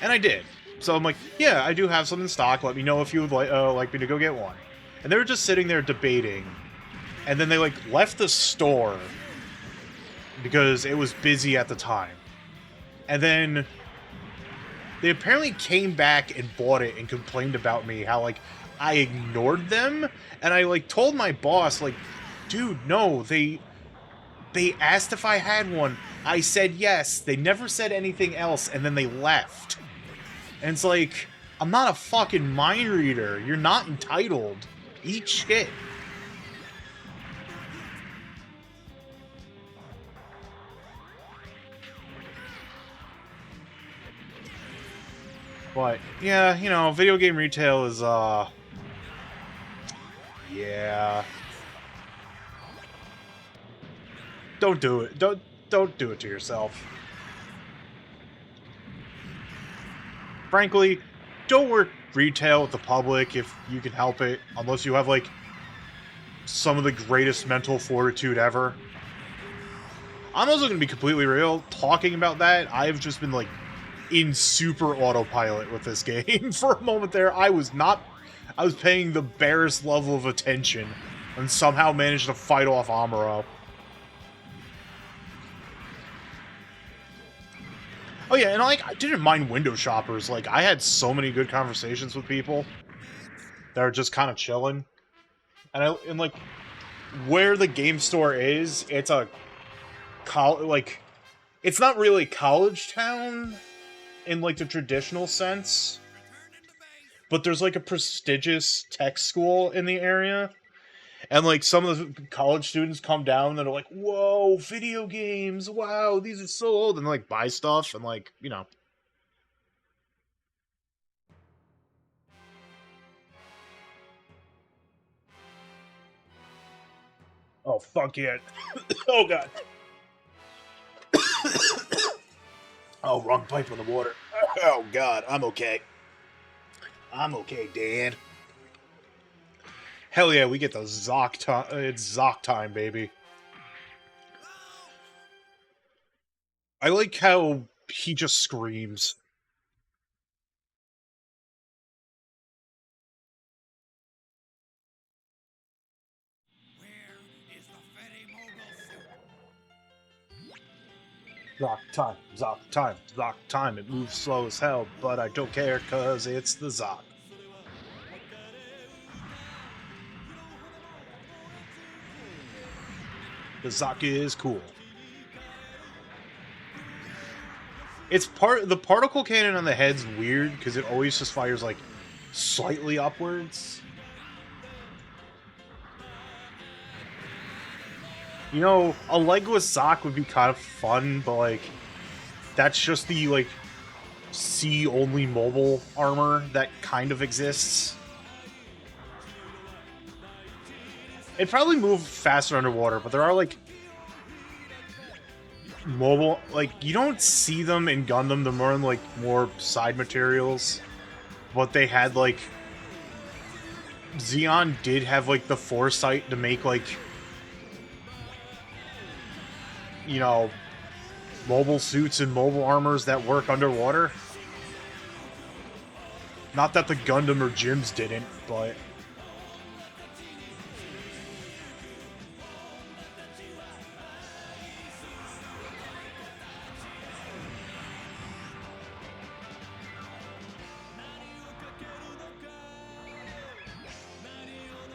and I did. So I'm like, yeah, I do have some in stock, let me know if you would like me to go get one. And they were just sitting there debating, and then they, like, left the store because it was busy at the time. And then they apparently came back and bought it and complained about me, how, like, I ignored them, and I, like, told my boss, like, dude, no, they asked if I had one. I said yes. They never said anything else, and then they left. And it's like, I'm not a fucking mind reader. You're not entitled. Eat shit. But yeah, you know, video game retail is yeah. Don't do it. Don't do it to yourself. Frankly, don't work retail with the public if you can help it, unless you have like some of the greatest mental fortitude ever. I'm also going to be completely real. Talking about that, I've just been like in super autopilot with this game for a moment there. I was paying the barest level of attention and somehow managed to fight off Amuro. Oh yeah, and like, I didn't mind window shoppers. Like, I had so many good conversations with people that are just kind of chilling. And like, where the game store is, it's a like, it's not really college town in like the traditional sense, but there's like a prestigious tech school in the area, and like some of the college students come down and are like, "Whoa, video games! Wow, these are so old," and like buy stuff and like, you know. Oh fuck yeah! Oh god! Oh, wrong pipe on the water. Oh god, I'm okay. I'm okay, Dan. Hell yeah, we get the Zoc time. It's Zoc time, baby. I like how he just screams. Where is the Fetty Mogul suit? Zoc time, Zoc time, Zoc time. It moves slow as hell, but I don't care cause it's the Zoc. The Zoc is cool. It's the particle cannon on the head's weird because it always just fires like slightly upwards. You know, a legless Zoc would be kind of fun, but like that's just the like sea only mobile armor that kind of exists. It'd probably move faster underwater, but there are like mobile, like, you don't see them in Gundam. They're more in like more side materials, but they had like Zeon did have like the foresight to make like, you know, mobile suits and mobile armors that work underwater. Not that the Gundam or Gyms didn't, but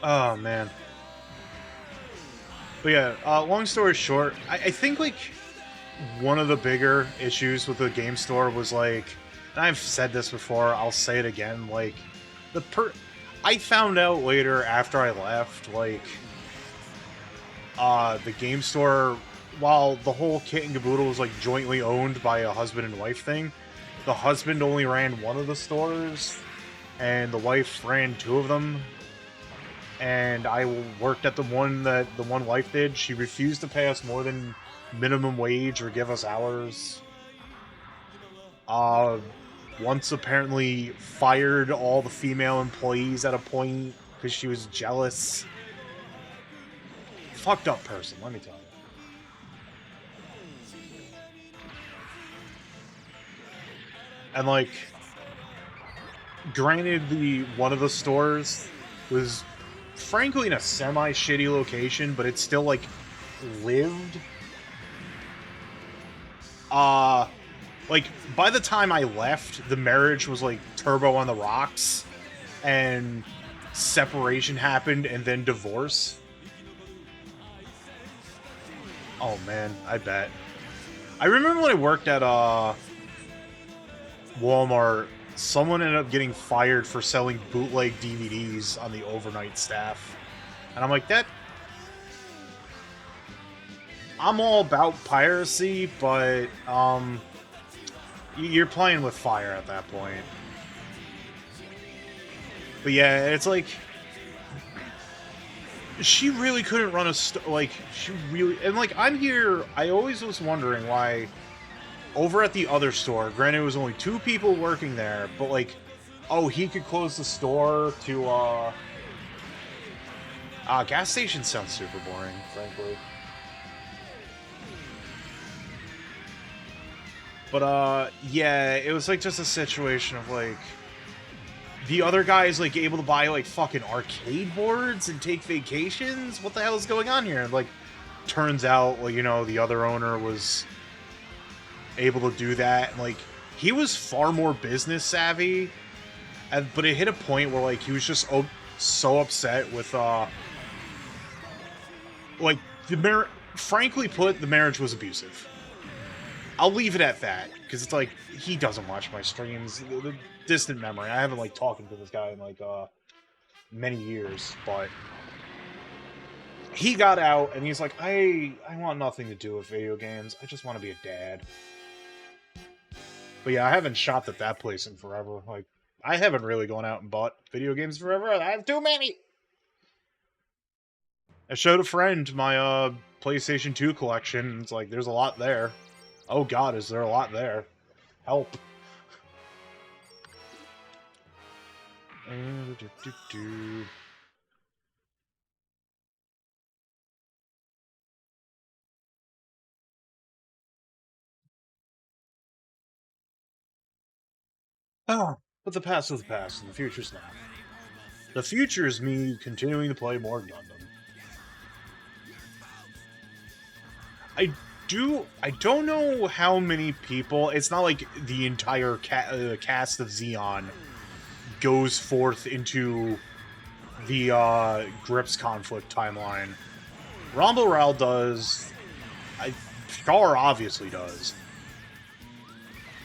oh man. But yeah, long story short, I think like one of the bigger issues with the game store was like, and I've said this before, I'll say it again, like I found out later after I left, like the game store, while the whole kit and caboodle was like jointly owned by a husband and wife thing, the husband only ran one of the stores and the wife ran two of them. And I worked at the one that the one wife did. She refused to pay us more than minimum wage or give us hours. Once apparently fired all the female employees at a point because she was jealous. Fucked up person, let me tell you. And like, granted, the one of the stores was frankly in a semi-shitty location, but it still like lived. Like by the time I left, the marriage was like turbo on the rocks, and separation happened, and then divorce. Oh man, I bet. I remember when I worked at Walmart, someone ended up getting fired for selling bootleg DVDs on the overnight staff. And I'm like, I'm all about piracy, but you're playing with fire at that point. But yeah, it's like she really couldn't run a like she really, and like I'm here. I always was wondering why over at the other store. Granted, it was only 2 people working there, but like, oh, he could close the store to gas station sounds super boring, frankly. But yeah, it was like just a situation of like the other guy is like able to buy like fucking arcade boards and take vacations. What the hell is going on here? And like, turns out, like, you know, the other owner was able to do that, and like he was far more business savvy. But it hit a point where like he was just so upset with like frankly put, the marriage was abusive. I'll leave it at that, because it's like, he doesn't watch my streams. The distant memory. I haven't, like, talking to this guy in, like, many years, but he got out, and he's like, I want nothing to do with video games. I just want to be a dad. But yeah, I haven't shopped at that place in forever. Like, I haven't really gone out and bought video games forever. I have too many! I showed a friend my, PlayStation 2 collection, and it's like, there's a lot there. Oh god, is there a lot there? Help. Oh, but the past is the past, and the future's now. The future is me continuing to play more Gundam. I don't know how many people, it's not like the entire cast of Xeon goes forth into the Grips conflict timeline. Rambo Ral does. Char obviously does.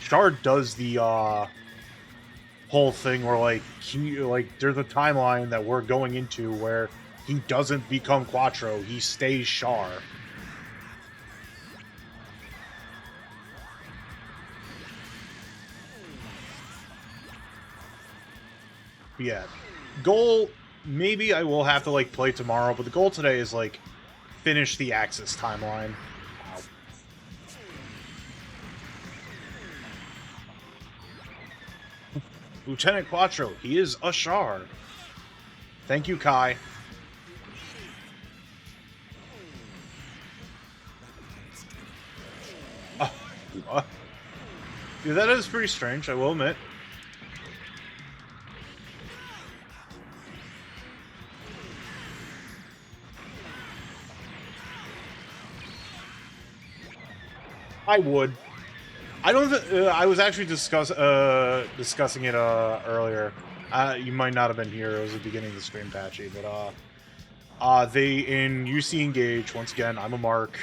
Char does the whole thing where like there's a timeline that we're going into where he doesn't become Quattro, he stays Char. Yeah, goal, maybe I will have to like play tomorrow, but the goal today is like finish the Axis timeline. Wow. Lieutenant Quattro, he is a Char. Thank you, Kai. Oh, yeah, that is pretty strange, I will admit. I would. I don't. I was actually discussing it earlier. You might not have been here. It was the beginning of the stream, Patchy. But they in UC Engage once again. I'm a mark.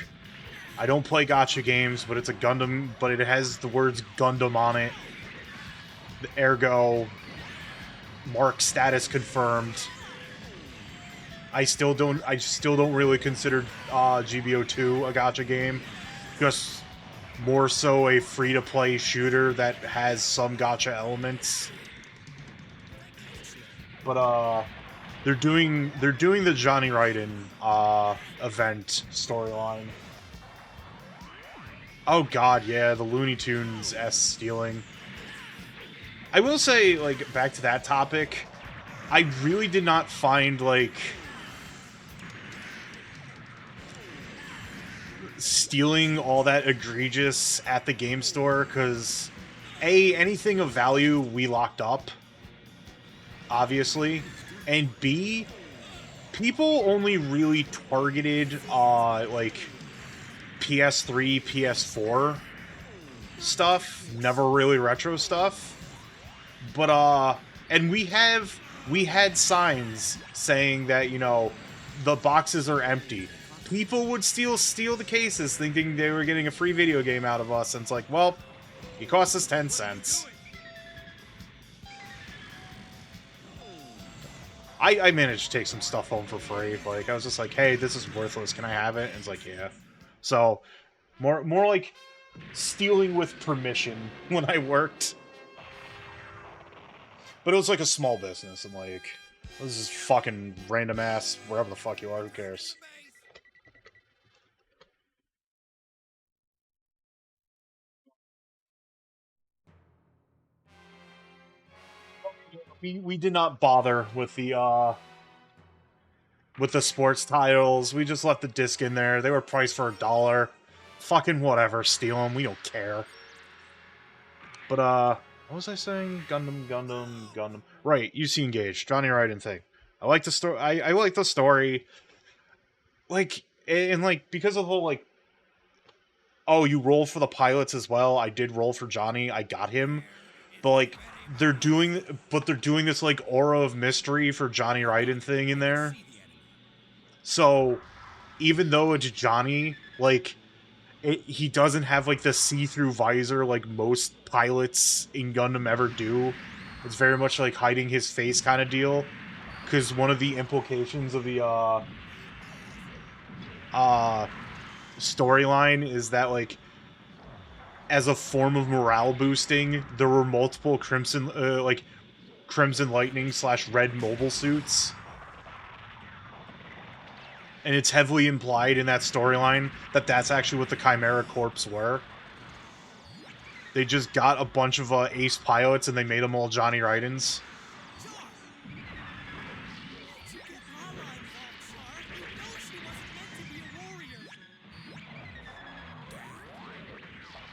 I don't play gacha games, but it's a Gundam. But it has the words Gundam on it. Ergo, mark status confirmed. I still don't really consider GBO2 a gacha game. Just more so a free-to-play shooter that has some gacha elements. But they're doing the Johnny Raiden event storyline. Oh god, yeah, the Looney Tunes stealing. I will say, like, back to that topic, I really did not find, like, stealing all that egregious at the game store, because A, anything of value we locked up, obviously, and B, people only really targeted, like, PS3, PS4 stuff, never really retro stuff. But, and we had signs saying that, you know, the boxes are empty. People would steal the cases thinking they were getting a free video game out of us, and it's like, well, it cost us 10 cents. I managed to take some stuff home for free. Like, I was just like, hey, this is worthless, can I have it? And it's like, yeah. So, more like stealing with permission when I worked. But it was like a small business, and like, this is fucking random ass, wherever the fuck you are, who cares? We did not bother with the sports titles. We just left the disc in there. They were priced for $1. Fucking whatever, steal them. We don't care. But what was I saying? Gundam. Right, UC Engage, Johnny Raiden thing. I like the story. I like the story. Like, and like because of the whole like, oh, you roll for the pilots as well. I did roll for Johnny. I got him. But like they're doing this like aura of mystery for Johnny Raiden thing in there. So even though it's Johnny, like he doesn't have like the see-through visor like most pilots in Gundam ever do. It's very much like hiding his face kind of deal. Because one of the implications of the storyline is that like as a form of morale boosting, there were multiple Crimson Lightning / Red mobile suits. And it's heavily implied in that storyline that that's actually what the Chimera Corps were. They just got a bunch of ace pilots and they made them all Johnny Raidens.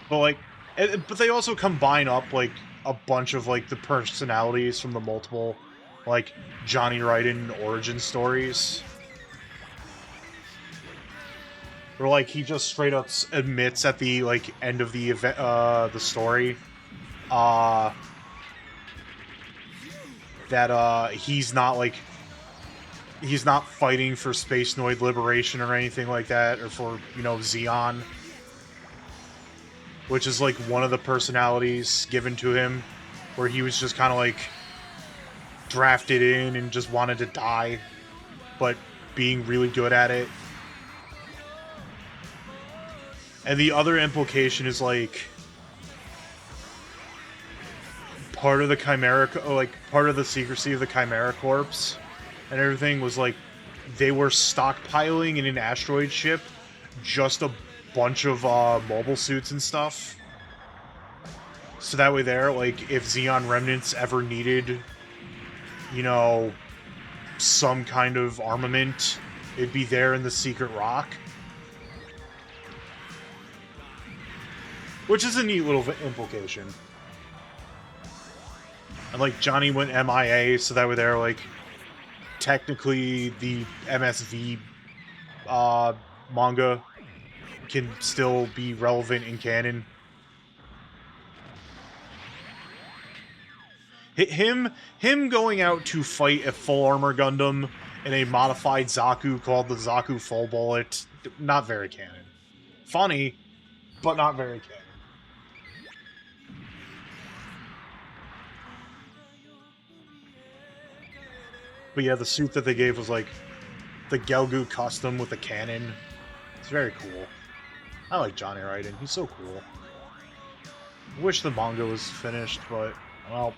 But like, but they also combine up like a bunch of like the personalities from the multiple like Johnny Raiden origin stories. Where like he just straight up admits at the like end of the event, the story, that he's not fighting for Space Noid liberation or anything like that, or for, you know, Zeon, which is like one of the personalities given to him, where he was just kind of like drafted in and just wanted to die, but being really good at it. And the other implication is like part of the Chimera, like part of the secrecy of the Chimera Corps and everything was like they were stockpiling in an asteroid ship just a bunch of mobile suits and stuff. So that way there, like, if Zeon remnants ever needed, you know, some kind of armament, it'd be there in the secret rock. Which is a neat little implication. And, like, Johnny went MIA, so that way there, like, technically the MSV manga can still be relevant in canon. Him going out to fight a full armor Gundam in a modified Zaku called the Zaku Full Bullet, not very canon. Funny, but not very canon. But yeah, the suit that they gave was like the Gelgu custom with the cannon. It's very cool. I like Johnny Raiden. He's so cool. I wish the manga was finished, but, well,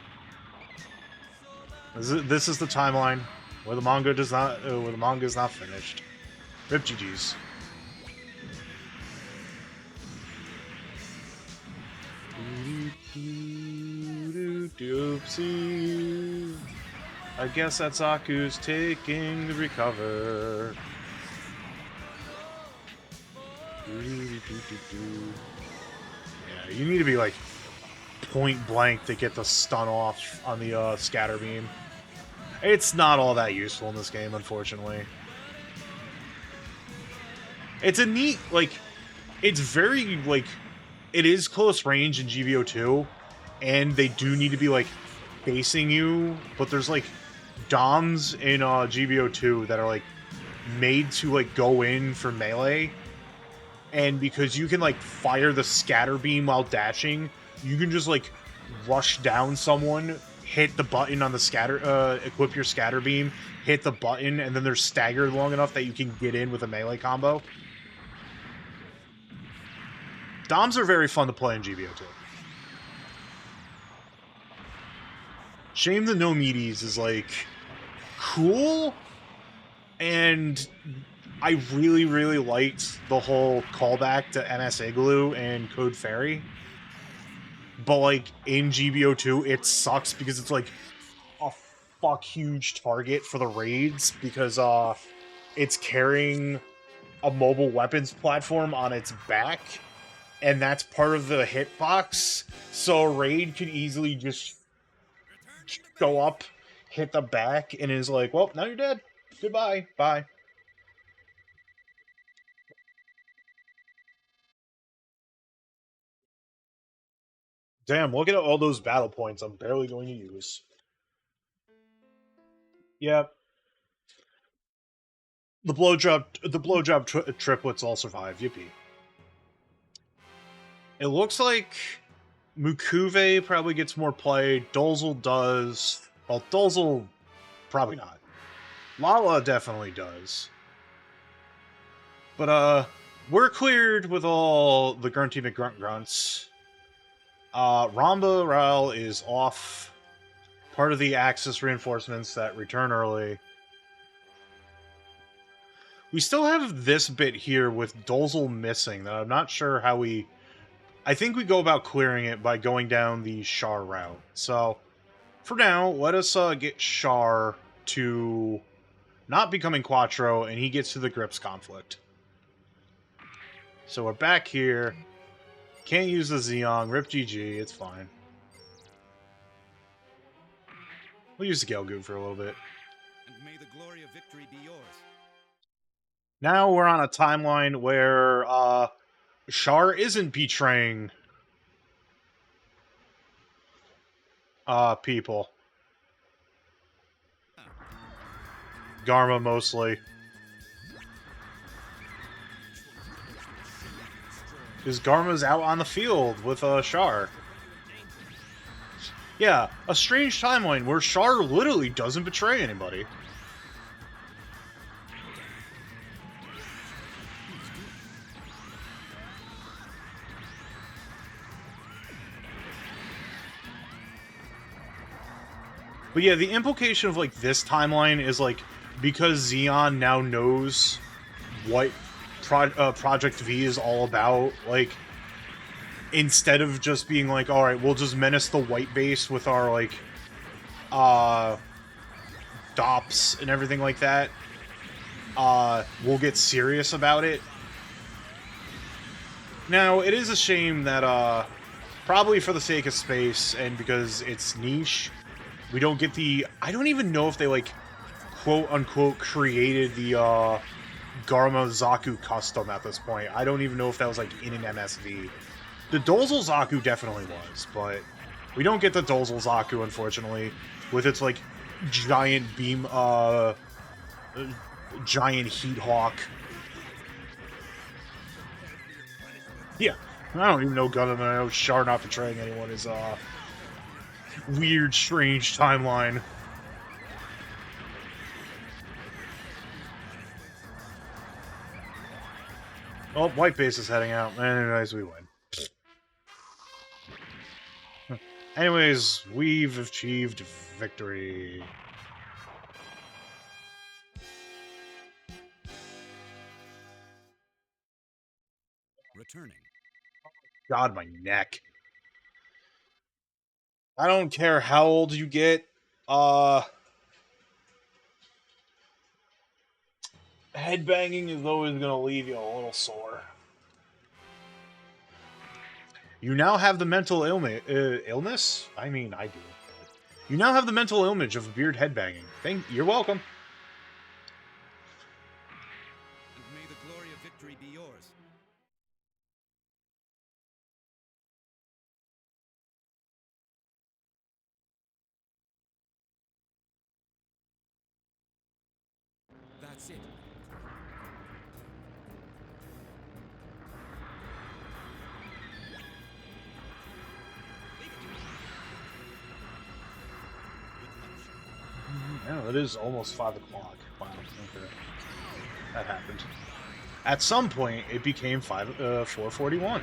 this is the timeline where the manga is not finished. Rip GG's. Doopsie. I guess that Zaku's taking the recover. Yeah, you need to be like point blank to get the stun off on the scatter beam. It's not all that useful in this game, unfortunately. It's a neat, like, it's very, like, it is close range in GVO2, and they do need to be, like, facing you, but there's, like, DOMs in GVO2 that are, like, made to, like, go in for melee, and because you can, like, fire the scatter beam while dashing, you can just, like, rush down someone, hit the button on the scatter, equip your scatter beam, hit the button, and then they're staggered long enough that you can get in with a melee combo. DOMs are very fun to play in GVO2. Shame the No Meaties is, like, cool, and I really, really liked the whole callback to MS Igloo and Code Fairy. But, like, in GBO2, it sucks because it's, like, a fuck huge target for the raids because, it's carrying a mobile weapons platform on its back, and that's part of the hitbox, so a raid could easily just go up, hit the back, and is like, well, now you're dead. Goodbye. Bye. Damn, look at all those battle points I'm barely going to use. Yep. The blowjob triplets all survive. Yippee. It looks like Mukuve probably gets more play. Dolzel does. Well, Dolzel probably not. Lala definitely does. But, we're cleared with all the Grunty McGrunt grunts. Ramba Ral is off. Part of the Axis reinforcements that return early. We still have this bit here with Dolzel missing that I'm not sure how we... I think we go about clearing it by going down the Char route. So, for now, let us get Char to not becoming Quattro, and he gets to the Grips conflict. So we're back here. Can't use the Zeong. Rip GG. It's fine. We'll use the Gelgoon for a little bit. And may the glory of victory be yours. Now we're on a timeline where Char isn't betraying people. Garma mostly. Because Garma's out on the field with Char. Yeah, a strange timeline where Char literally doesn't betray anybody. But yeah, the implication of, like, this timeline is, like, because Zeon now knows what Project V is all about, like, instead of just being like, alright, we'll just menace the white base with our, like, DOPS and everything like that, we'll get serious about it. Now, it is a shame that, probably for the sake of space, and because it's niche, we don't get the... I don't even know if they, like, quote-unquote created the, Garma Zaku custom at this point. I don't even know if that was, like, in an MSV. The Dolzel Zaku definitely was, but we don't get the Dolzel Zaku, unfortunately, with its, like, giant beam, giant Heat Hawk. Yeah, I don't even know Gundam, and I know Char not betraying anyone is, weird, strange timeline. Oh, white base is heading out. Anyways, we win. Anyways, we've achieved victory. Returning. God, my neck. I don't care how old you get, headbanging is always gonna leave you a little sore. You now have the mental illness? I mean, I do. You now have the mental image of beard headbanging. You're welcome. And may the glory of victory be yours. That's it. Yeah, it is almost 5 o'clock. Wow, okay. That happened. At some point, it became 4:41.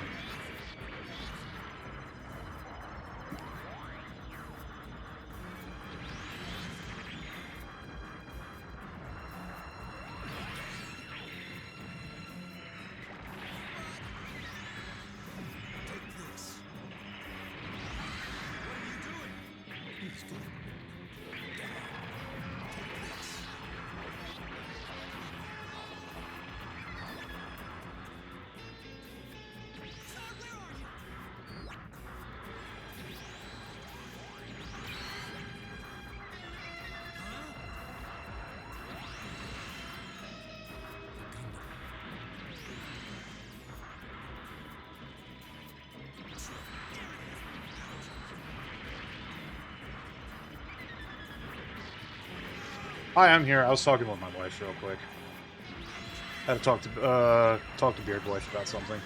Hi, I'm here. I was talking with my wife real quick. Had to talk to Beard Wife about something.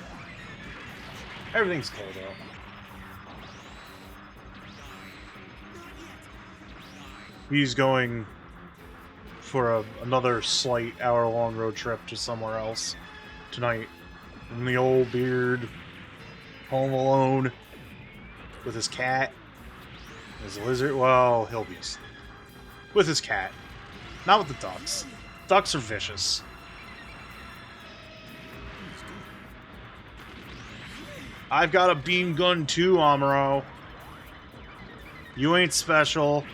Everything's cool though. He's going for another slight hour-long road trip to somewhere else tonight. And the old Beard, home alone, with his cat, his lizard. Well, he'll be asleep. With his cat. Not with the ducks. Ducks are vicious. I've got a beam gun too, Amuro. You ain't special.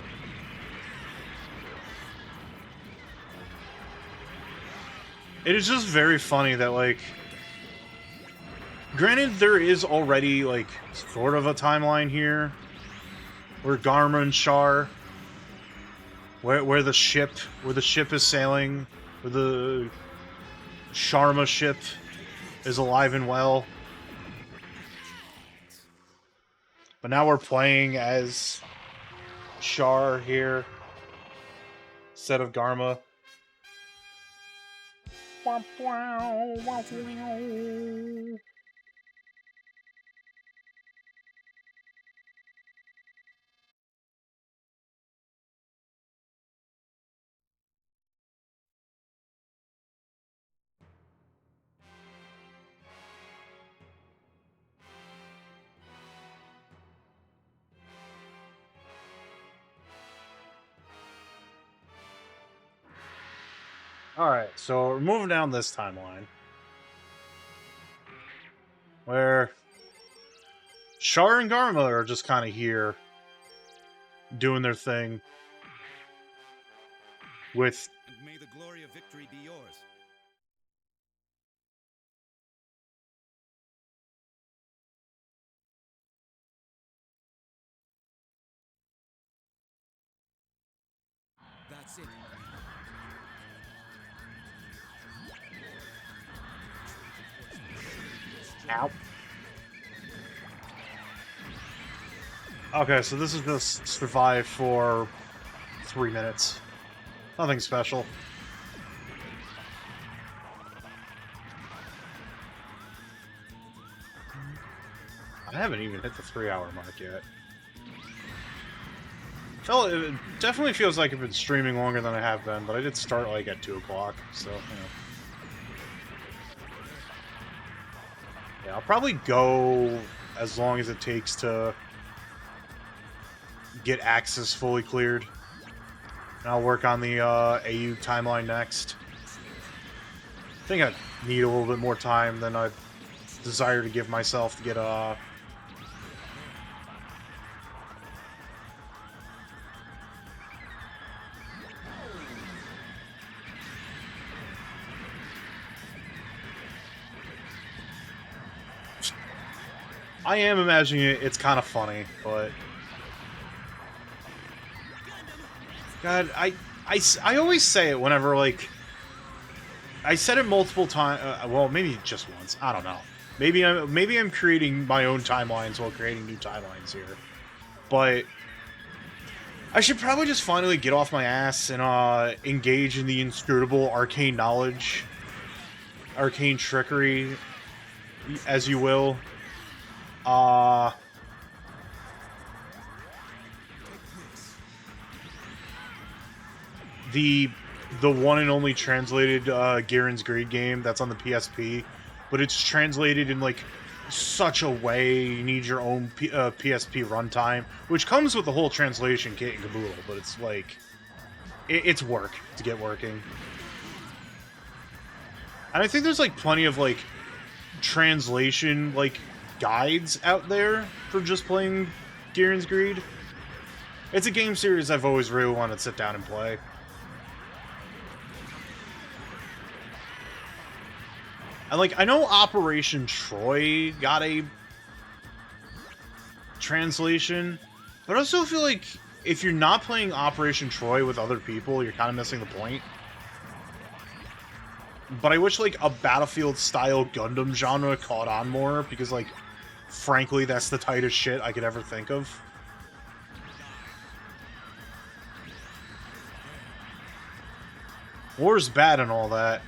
It is just very funny that, like... Granted, there is already, like, sort of a timeline here. Where Garma and Char... Where the ship is sailing, where the Sharma ship is alive and well. But now we're playing as Char here, instead of Garma. Alright, so we're moving down this timeline. Where Char and Garma are just kind of here, doing their thing. With... And may the glory of victory be yours. That's it. Ow. Okay, so this is just survive for 3 minutes. Nothing special. I haven't even hit the 3-hour mark yet. It definitely feels like I've been streaming longer than I have been, but I did start like at 2 o'clock, so, you know. Yeah, I'll probably go as long as it takes to get Axis fully cleared. And I'll work on the AU timeline next. I think I need a little bit more time than I desire to give myself to get I am imagining it's kind of funny, but... God, I always say it whenever, like... I said it multiple times, well, maybe just once, I don't know. Maybe I'm creating my own timelines while creating new timelines here. But... I should probably just finally get off my ass and engage in the inscrutable arcane knowledge. Arcane trickery, as you will. The one and only translated Garen's Greed game that's on the PSP, but it's translated in like such a way you need your own PSP runtime, which comes with the whole translation kit and caboodle, but it's like it's work to get working. And I think there's like plenty of like translation like guides out there for just playing Garen's Greed. It's a game series I've always really wanted to sit down and play. And, like, I know Operation Troy got a translation, but I also feel like if you're not playing Operation Troy with other people, you're kind of missing the point. But I wish, like, a Battlefield-style Gundam genre caught on more, because, like, frankly, that's the tightest shit I could ever think of. War's bad and all that.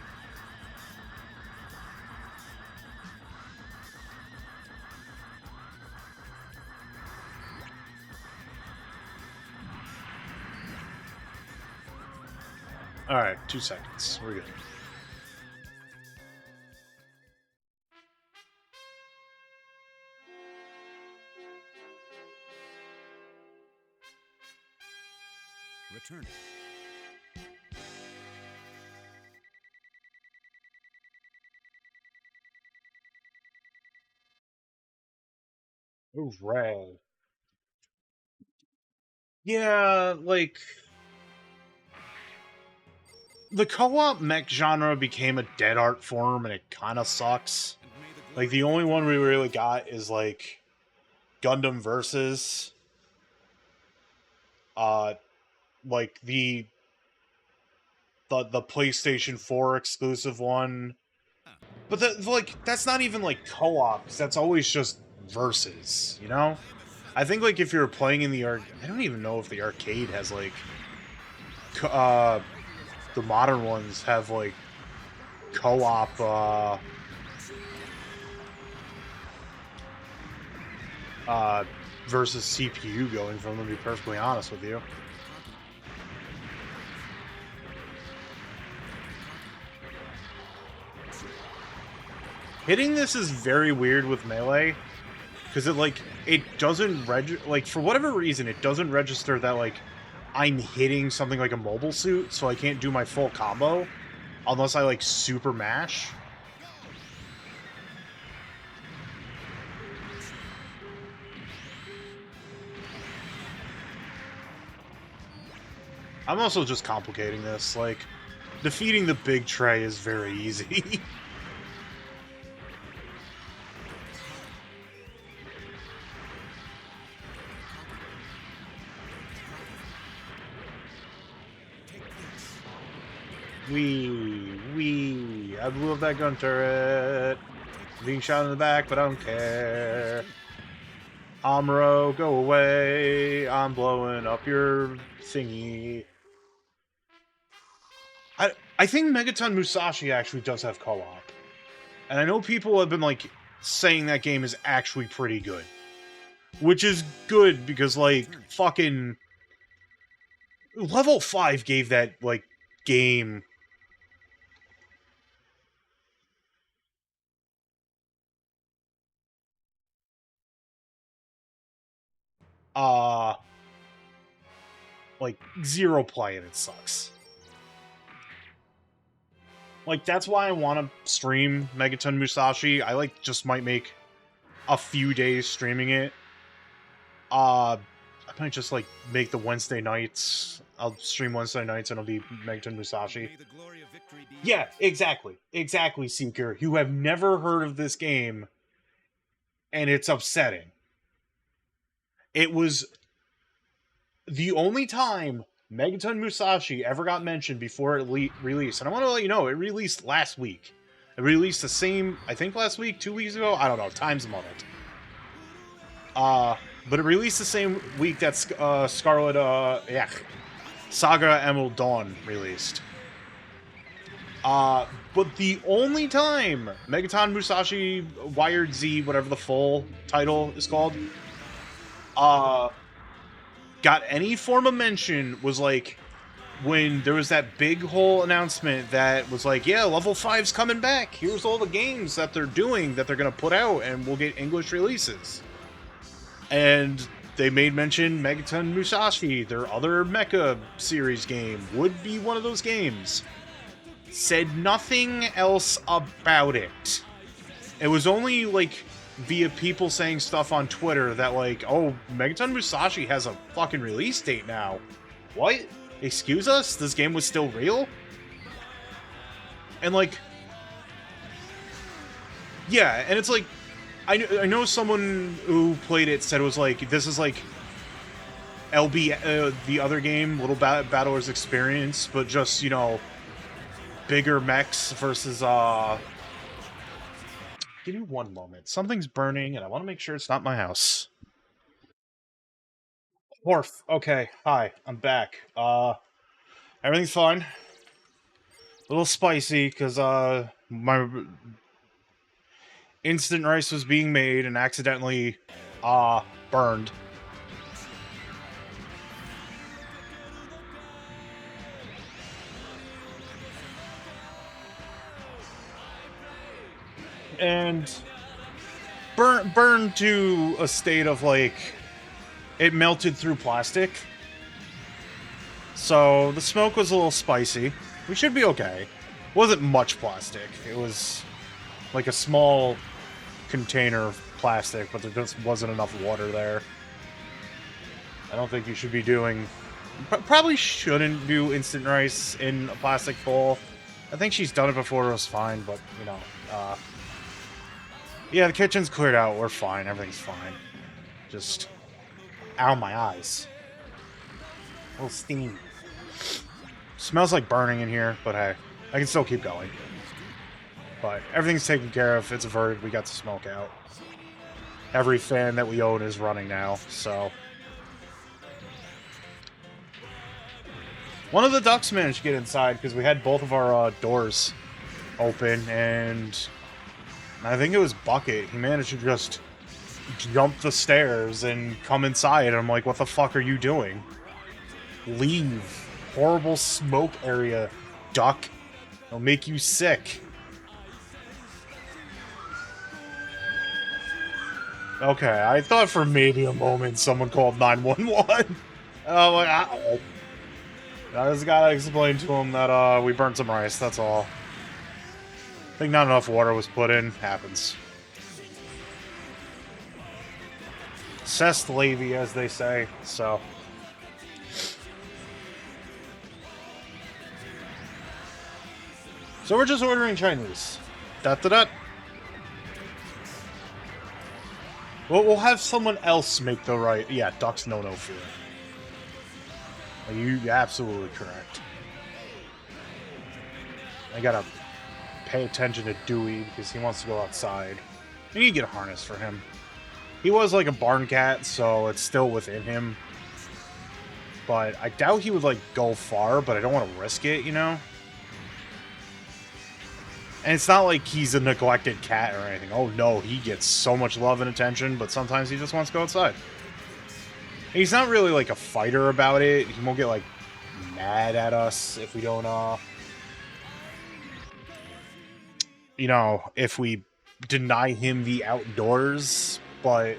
Alright, 2 seconds. We're good. Returning. Hooray. Yeah, like... the co-op mech genre became a dead art form, and it kind of sucks. Like, the only one we really got is, like, Gundam Versus. Like, the PlayStation 4 exclusive one. But, like, that's not even, like, co-op, 'cause that's always just Versus, you know? I think, like, if you're playing in the I don't even know if the arcade has, like... the modern ones have, like, co-op, versus CPU going from them, to be perfectly honest with you. Hitting this is very weird with Melee, because it doesn't like, for whatever reason, it doesn't register that, like, I'm hitting something like a mobile suit, so I can't do my full combo, unless I, like, super mash. I'm also just complicating this. Like, defeating the big tray is very easy. Wee. I blew up that gun turret. Being shot in the back, but I don't care. Amuro, go away. I'm blowing up your thingy. I think Megaton Musashi actually does have co-op. And I know people have been, like, saying that game is actually pretty good. Which is good, because, like, fucking... Level 5 gave that, like, game... like, 0 play, and it sucks. Like, that's why I want to stream Megaton Musashi. I, like, just might make a few days streaming it. I might just, like, make the Wednesday nights. I'll stream Wednesday nights, and it'll be Megaton Musashi. Yeah, exactly. Exactly, Seeker. You have never heard of this game, and it's upsetting. It was the only time Megaton Musashi ever got mentioned before it released. And I want to let you know, it released last week. It released the same, I think last week, 2 weeks ago? I don't know, time's muddled. But it released the same week that Saga Emerald Dawn released. But the only time Megaton Musashi Wired Z, whatever the full title is called, got any form of mention was, like, when there was that big whole announcement that was like, yeah, level 5's coming back. Here's all the games that they're doing that they're going to put out, and we'll get English releases. And they made mention Megaton Musashi, their other mecha series game, would be one of those games. Said nothing else about it. It was only, like, via people saying stuff on Twitter that, like, oh, Megaton Musashi has a fucking release date now. What? Excuse us? This game was still real? And, like... Yeah, and it's like... I know someone who played it said it was like, this is like... LB, the other game, Little Battler's Experience, but just, you know... bigger mechs versus, Give me one moment. Something's burning, and I want to make sure it's not my house. Horf. Okay, hi. I'm back. Everything's fine. A little spicy, because, my instant rice was being made and accidentally, burned. And burned to a state of, like, it melted through plastic. So the smoke was a little spicy. We should be okay. It wasn't much plastic. It was like a small container of plastic, but there just wasn't enough water there. I don't think you should be doing... Probably shouldn't do instant rice in a plastic bowl. I think she's done it before, it was fine, but, you know, yeah, the kitchen's cleared out. We're fine. Everything's fine. Just... Ow, my eyes. A little steam. Smells like burning in here, but hey, I can still keep going. But everything's taken care of. It's averted. We got the smoke out. Every fan that we own is running now, so... One of the ducks managed to get inside because we had both of our doors open, and... I think it was Bucket. He managed to just jump the stairs and come inside. I'm like, what the fuck are you doing? Leave. Horrible smoke area, duck. It'll make you sick. Okay, I thought for maybe a moment someone called 911. I'm like, ow. I just gotta explain to him that we burnt some rice, that's all. I think not enough water was put in. Happens. Cest Levy, as they say, so... So we're just ordering Chinese. Da-da-da. Well, we'll have someone else make the right... Yeah, ducks know no fear. You're absolutely correct. I gotta pay attention to Dewey because he wants to go outside. I need to get a harness for him. He was like a barn cat, so it's still within him. But I doubt he would, like, go far, but I don't want to risk it, you know? And it's not like he's a neglected cat or anything. Oh no, he gets so much love and attention, but sometimes he just wants to go outside. And he's not really, like, a fighter about it. He won't get, like, mad at us if we don't, you know, if we deny him the outdoors, but...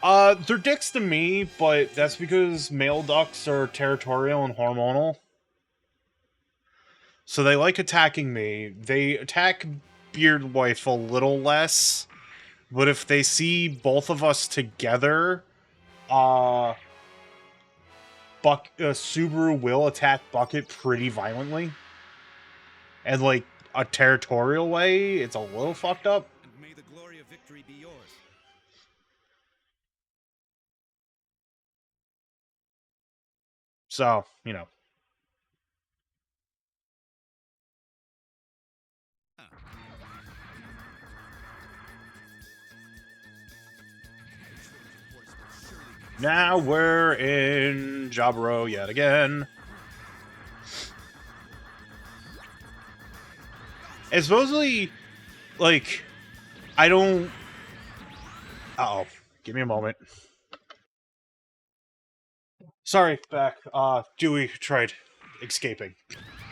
they're dicks to me, but that's because male ducks are territorial and hormonal. So they like attacking me. They attack Beard Wife a little less, but if they see both of us together, Subaru will attack Bucket pretty violently. And, like, a territorial way, it's a little fucked up. May the glory of victory be yours. So, you know. Now we're in Jabro yet again. And supposedly, like, I don't... Uh-oh. Give me a moment. Sorry, back. Dewey tried escaping.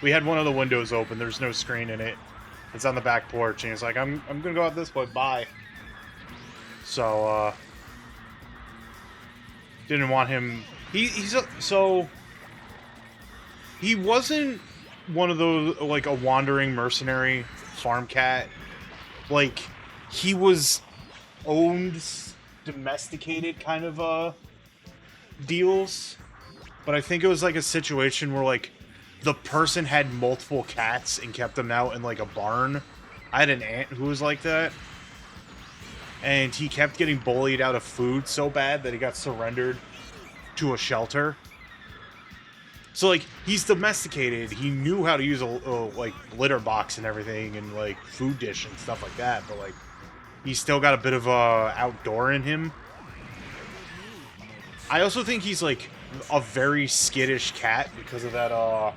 We had one of the windows open. There's no screen in it. It's on the back porch, and he's like, I'm gonna go out this way, bye. So, didn't want him... So... He wasn't one of those, like, a wandering mercenary farm cat. like, he was owned, domesticated kind of, deals. But I think it was, like, a situation where, like, the person had multiple cats and kept them out in, like, a barn. I had an aunt who was like that. And he kept getting bullied out of food so bad that he got surrendered to a shelter. So, like, he's domesticated. He knew how to use a like, litter box and everything and, like, food dish and stuff like that. But, like, he's still got a bit of, outdoor in him. I also think he's, like, a very skittish cat because of that,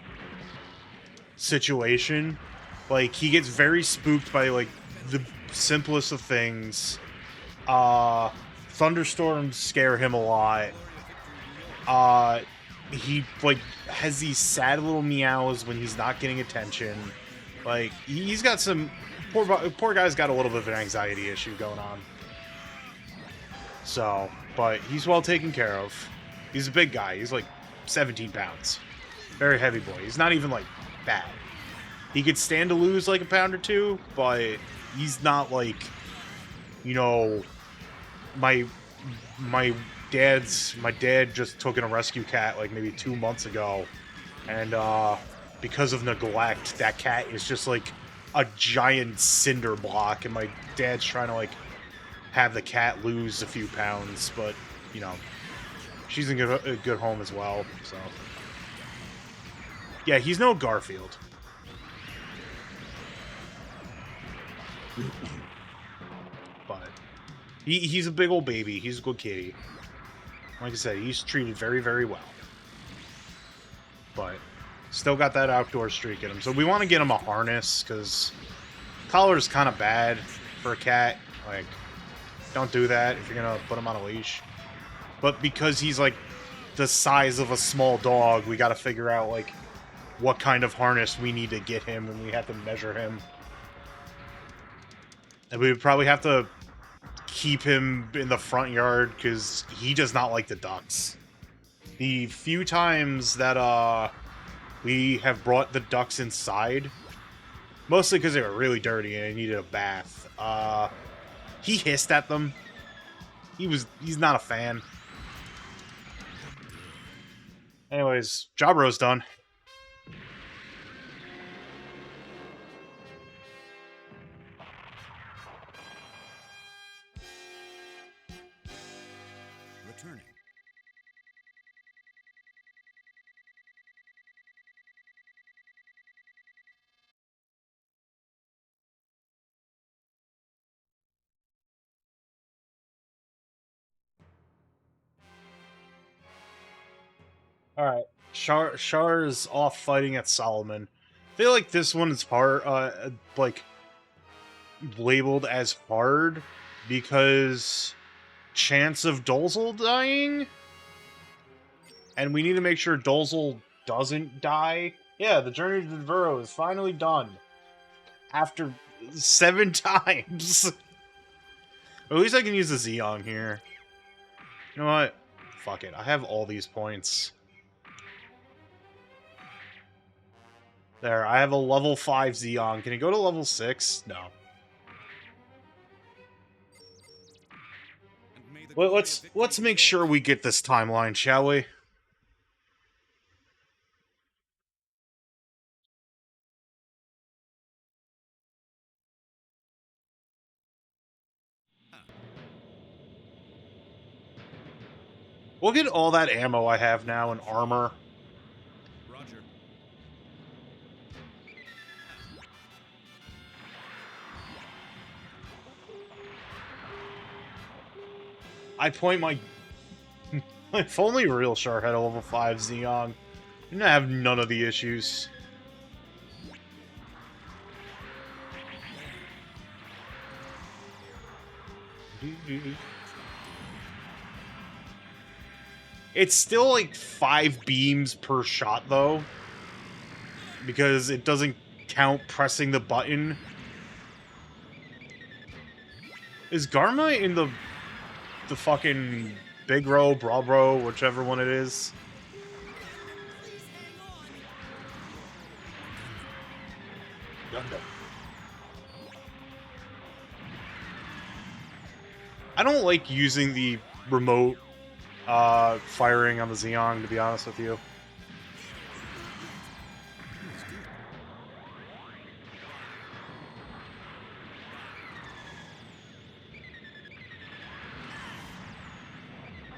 situation. Like, he gets very spooked by, like, the simplest of things. Thunderstorms scare him a lot. He, like, has these sad little meows when he's not getting attention. Like, he's got some... Poor guy's got a little bit of an anxiety issue going on. So, but he's well taken care of. He's a big guy. He's, like, 17 pounds. Very heavy boy. He's not even, like, bad. He could stand to lose, like, a pound or two, but he's not, like, you know... My dad just took in a rescue cat like maybe 2 months ago, and because of neglect, that cat is just like a giant cinder block, and my dad's trying to like have the cat lose a few pounds, but you know, she's in a good home as well. So yeah, he's no Garfield. But he's a big old baby. He's a good kitty. Like I said, he's treated very, very well. But still got that outdoor streak in him. So we want to get him a harness, because collar's kind of bad for a cat. Like, don't do that if you're going to put him on a leash. But because he's, like, the size of a small dog, we got to figure out, like, what kind of harness we need to get him, and we have to measure him. And we would probably have to keep him in the front yard, because he does not like the ducks. The few times that we have brought the ducks inside, mostly because they were really dirty and they needed a bath, he hissed at them. He's not a fan. Anyways, job row's done. Returning. Alright. Char is off fighting at Solomon. I feel like this one is like, labeled as hard because chance of Dolzel dying? And we need to make sure Dolzel doesn't die. Yeah, the Journey to the Burrow is finally done. After 7 times. At least I can use the Zeong here. You know what? Fuck it. I have all these points. There, I have a level 5 Zeong. Can it go to level 6? No. Well, let's make sure we get this timeline, shall we? Look at all that ammo I have now and armor. Roger. I point my... if only Real Char had a level 5 Zeong, you'd have none of the issues. It's still like 5 beams per shot, though. Because it doesn't count pressing the button. Is Garma in the fucking Big Row, Broad Row, whichever one it is? Gundam. I don't like using the remote firing on the Xeon, to be honest with you.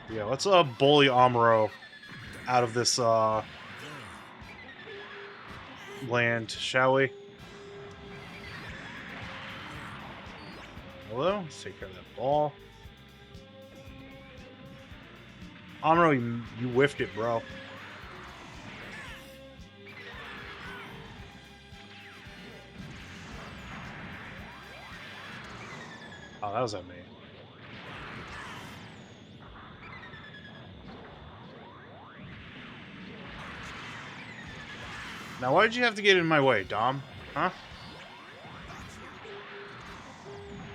Yeah, let's bully Amuro out of this land, shall we? Hello? Let's take care of that ball. Amuro, you whiffed it, bro. Oh, that was at me. Now, why did you have to get in my way, Dom? Huh?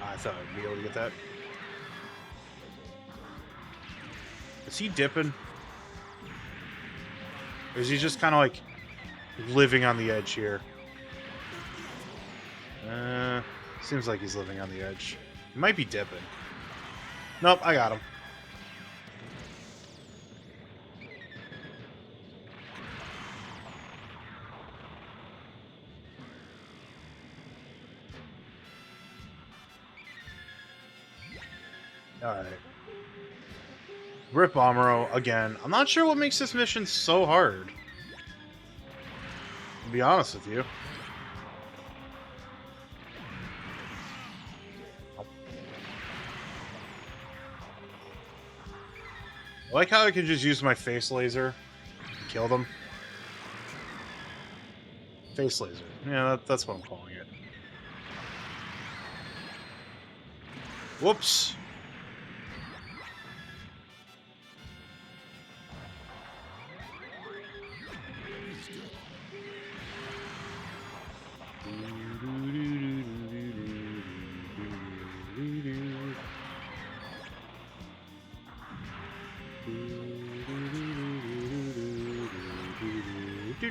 I thought I'd be able to get that. Is he dipping? Or is he just kind of like living on the edge here? Seems like he's living on the edge. He might be dipping. Nope, I got him. Alright. Rip Amuro again. I'm not sure what makes this mission so hard. To be honest with you. I like how I can just use my face laser and kill them. Face laser. Yeah, that's what I'm calling it. Whoops.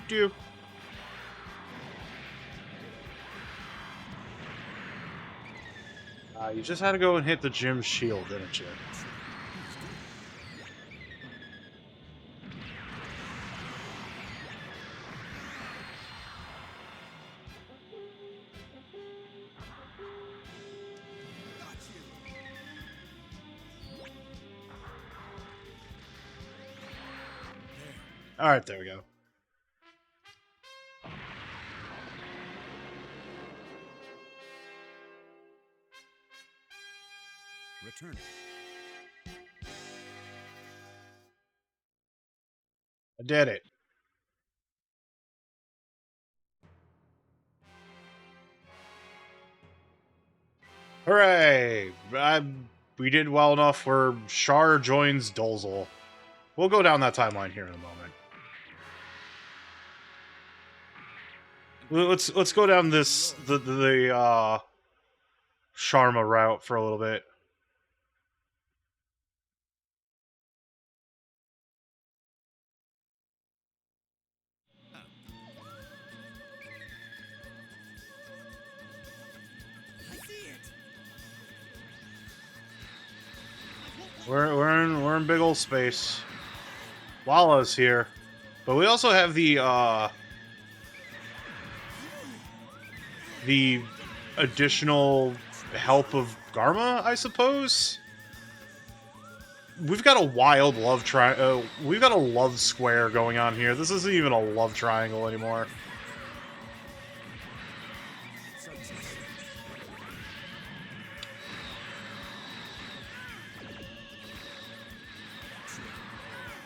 Do. You just had to go and hit the gym shield, didn't you? Alright, there we go. Return. I did it. Hooray! We did well enough where Char joins Dolzul. We'll go down that timeline here in a moment. Let's go down the Sharma route for a little bit. We're in big old space. Lala's here, but we also have the additional help of Garma, I suppose. We've got a wild love we've got a love square going on here. This isn't even a love triangle anymore.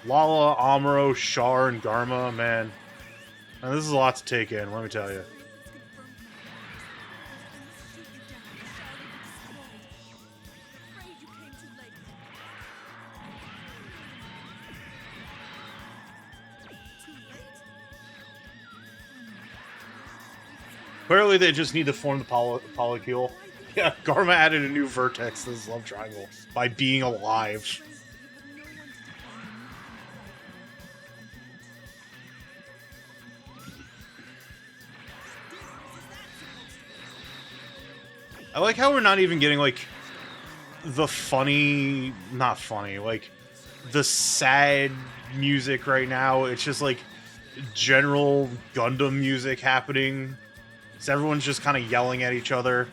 Lala, Amuro, Char, and Garma, man. And this is a lot to take in, let me tell you. Clearly, they just need to form the polycule. Yeah, Garma added a new vertex to this love triangle by being alive. I like how we're not even getting, like the funny, not funny, like the sad music right now. It's just like general Gundam music happening. So everyone's just kind of yelling at each other.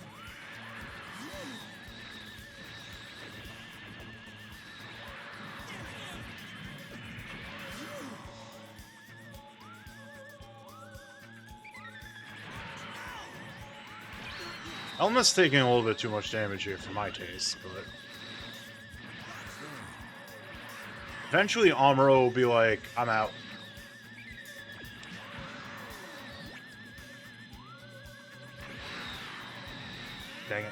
Elma's taking a little bit too much damage here for my taste, but eventually Amuro will be like, I'm out. Dang it.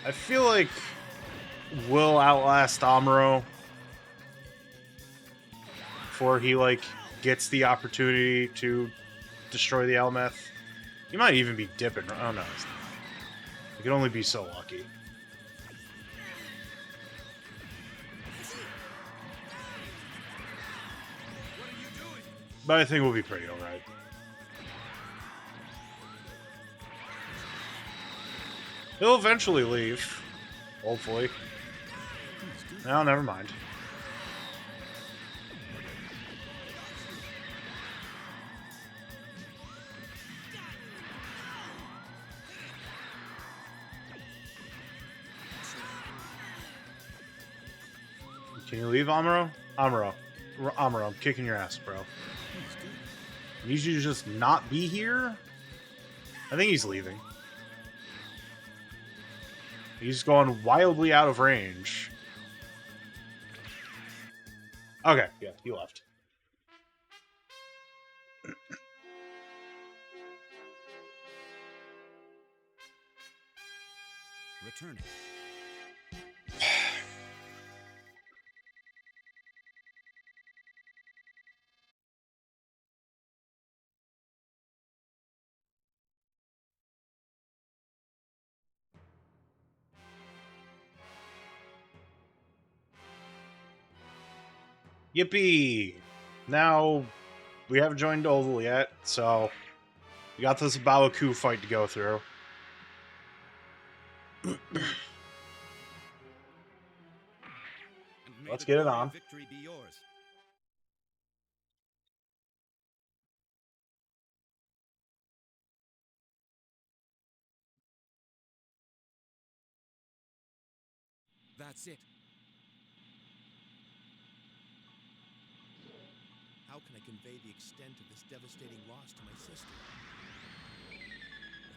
I feel like we'll outlast Amuro before he, like, gets the opportunity to destroy the Elmeth. He might even be dipping. Oh, no. He can only be so lucky. But I think we'll be pretty alright. He'll eventually leave. Hopefully. No, never mind. Can you leave, Amuro? Amuro, I'm kicking your ass, bro. I need you to just not be here? I think he's leaving. He's gone wildly out of range. Okay, yeah, he left. Returning. Yippee! Now, we haven't joined Oval yet, so we got this Bawaku fight to go through. Let's get it on. Victory be yours. That's it. How can I convey the extent of this devastating loss to my sister?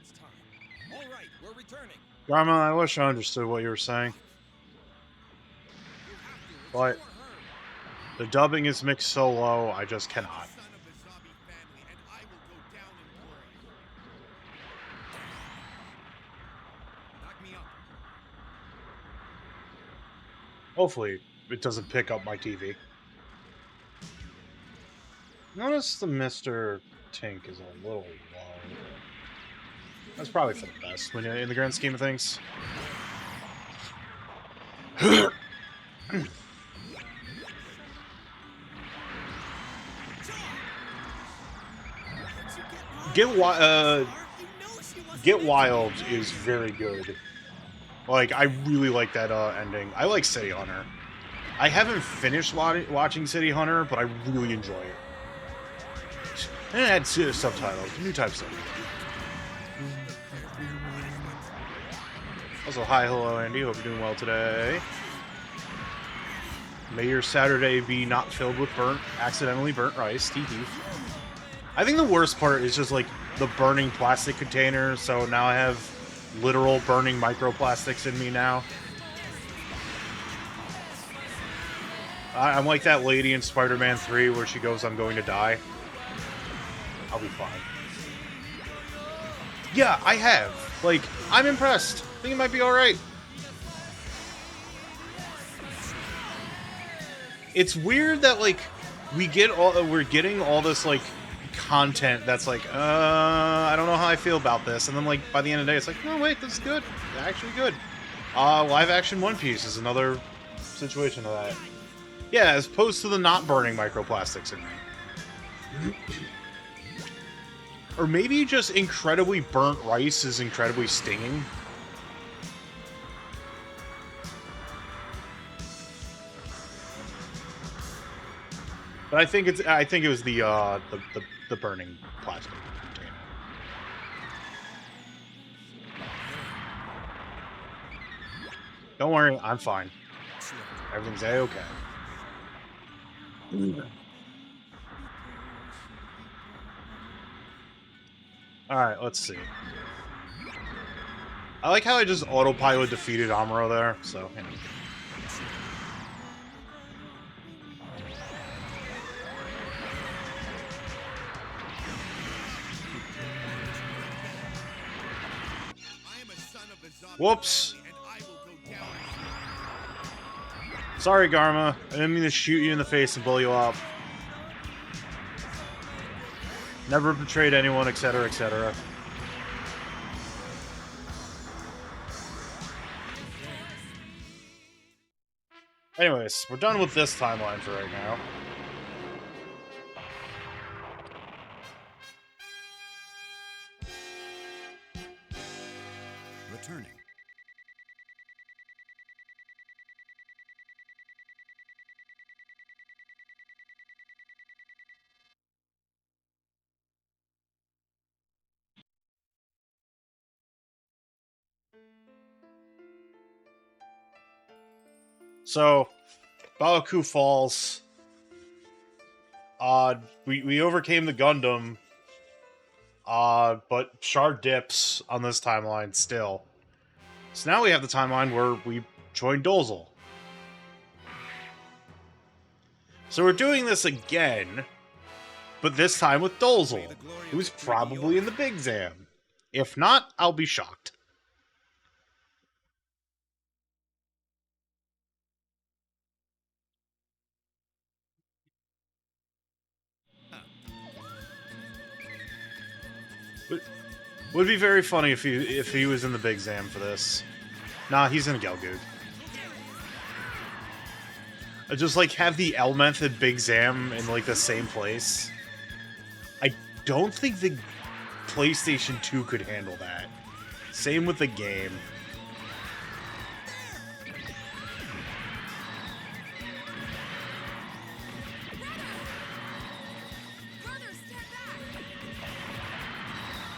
It's time. All right, we're returning. Garma, I wish I understood what you were saying. But the dubbing is mixed so low, I just cannot. Son of the Zabi family, and I will go down in glory. Knock me up. Hopefully, it doesn't pick up my TV. Notice the Mr. Tink is a little low. That's probably for the best when in the grand scheme of things. Get Wild is very good. Like, I really like that ending. I like City Hunter. I haven't finished watching City Hunter, but I really enjoy it. And it had subtitles, new types of. Also, hi, hello, Andy. Hope you're doing well today. May your Saturday be not filled with accidentally burnt rice. Tee hee. I think the worst part is just like the burning plastic container. So now I have literal burning microplastics in me now. I'm like that lady in Spider-Man 3 where she goes, "I'm going to die." I'll be fine. Yeah, I have. Like, I'm impressed. I think it might be alright. It's weird that, like, we're getting all this, like, content that's like, I don't know how I feel about this. And then, like, by the end of the day, it's like, no, wait, this is good. Actually good. Live action One Piece is another situation of that. Yeah, as opposed to the not burning microplastics in me. Or maybe just incredibly burnt rice is incredibly stinging. But I think it was the burning plastic container. Don't worry, I'm fine. Everything's A-okay. Alright, let's see. I like how I just autopilot defeated Amuro there, so, you know. I am a son of the zombie Whoops. family, and I will go down. Sorry, Garma. I didn't mean to shoot you in the face and blow you up. Never betrayed anyone, etc., etc. Anyways, we're done with this timeline for right now. Returning. So, Baoku falls. We overcame the Gundam. But Shard dips on this timeline still. So now we have the timeline where we join Dozel. So we're doing this again, but this time with Dozel, who's probably in the Big Zam. If not, I'll be shocked. Would be very funny if he was in the Big Zam for this. Nah, he's in Gelgoog. I just like have the L method Big Zam in like the same place. I don't think the PlayStation 2 could handle that. Same with the game.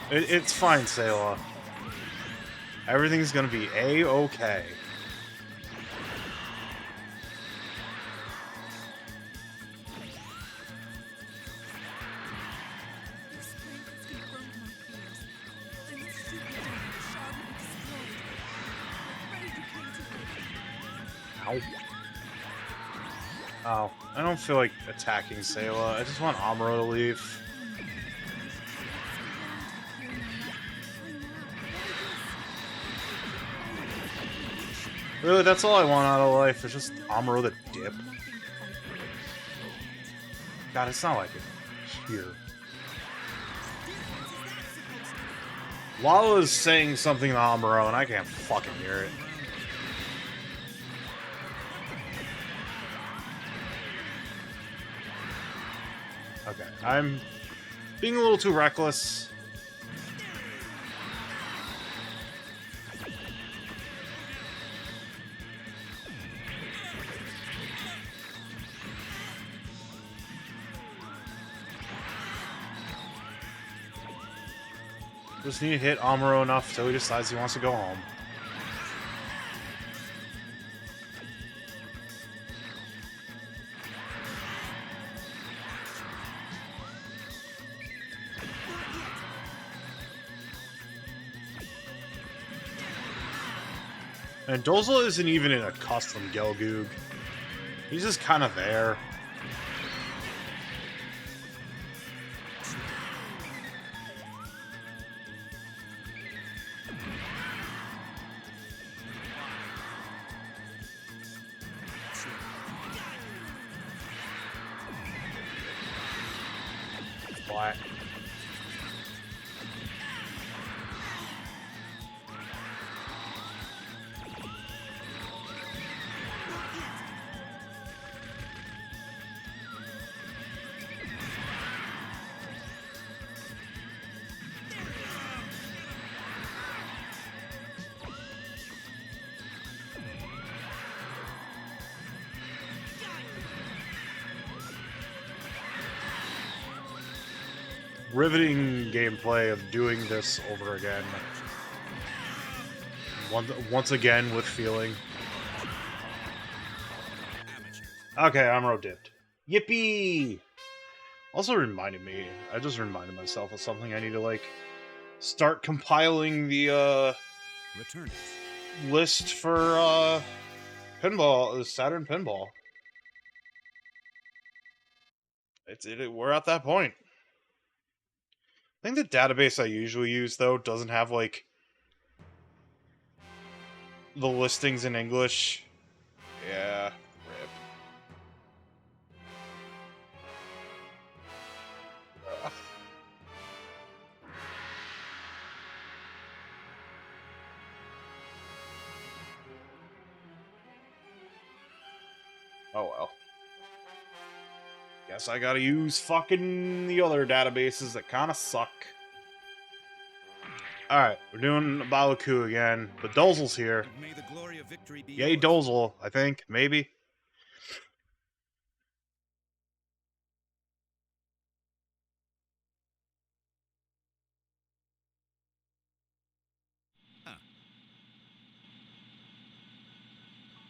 It's fine, Sayla. Everything's gonna be A-okay. Ow. Oh, I don't feel like attacking Sayla. I just want Amuro to leave. Really, that's all I want out of life, is just Amuro the dip. God, it's not like it here. Lala's saying something to Amuro, and I can't fucking hear it. Okay, I'm being a little too reckless. Just need to hit Amuro enough till he decides he wants to go home. And Dozel isn't even in a custom Gelgoog. He's just kind of there. Black. riveting gameplay of doing this over again. Once again with feeling. Okay, I'm road dipped. Yippee! Also reminded me, I just reminded myself of something. I need to, like, start compiling the, Return it. list for, pinball, Saturn Pinball. We're at that point. I think the database I usually use, though, doesn't have, like, the listings in English. Yeah, rip. Ugh. Oh well. Guess I gotta use fucking the other databases that kinda suck. Alright, we're doing Baluku again, but Dozel's here. May the glory of victory be Yay, yours. Dozel, I think. Maybe.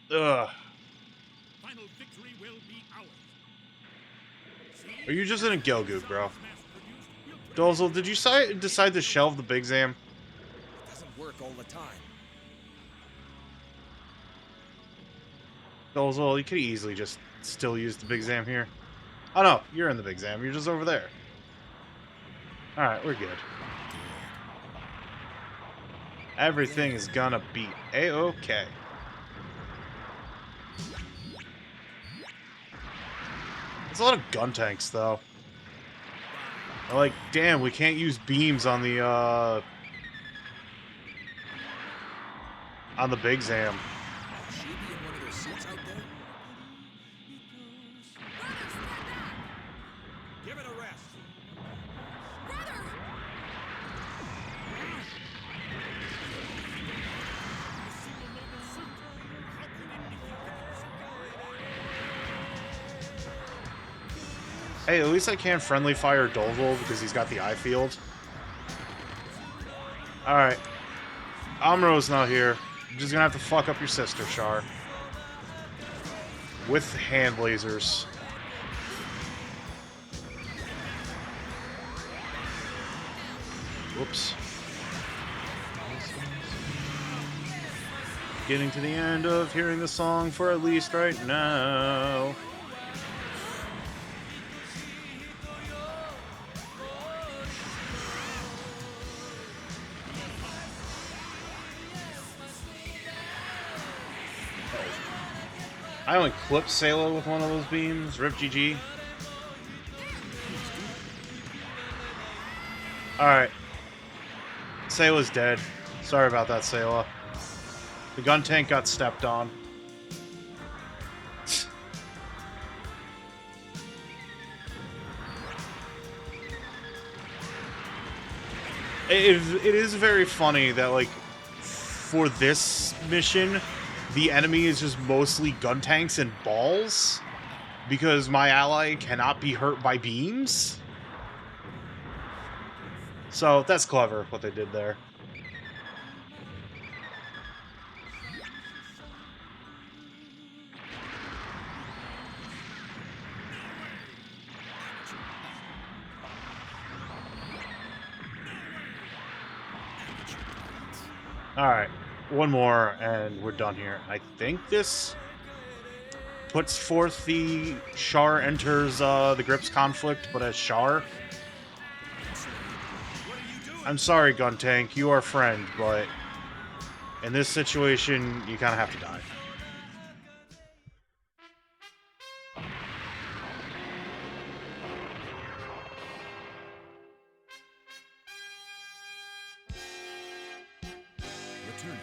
Ugh. Final victory will be ours. Are you just in a Gelgoog, bro? Dozel, did you decide to shelve the Big Zam? It doesn't work all the time. Dozel, you could easily just still use the Big Zam here. Oh no, you're in the Big Zam. You're just over there. Alright, we're good. Everything is gonna be A-okay. There's a lot of gun tanks, though. I'm like, damn, we can't use beams on the Big Zam. Should she be in one of those seats out there? Give it a rest. Hey, at least I can't friendly fire Dozel because he's got the eye field. Alright. Amro's not here. You're just gonna have to fuck up your sister, Char. With hand lasers. Whoops. Getting to the end of hearing the song for at least right now. I only clipped Sayla with one of those beams. Rip GG. Alright. Sayla's dead. Sorry about that, Sayla. The gun tank got stepped on. It is very funny that, like, for this mission, the enemy is just mostly gun tanks and balls, because my ally cannot be hurt by beams. So, that's clever, what they did there. Alright, one more, and we're done here. I think this puts forth the Char enters the Grips conflict, but as Char. I'm sorry, Gun Tank, you are a friend, but in this situation, you kind of have to die. Return it.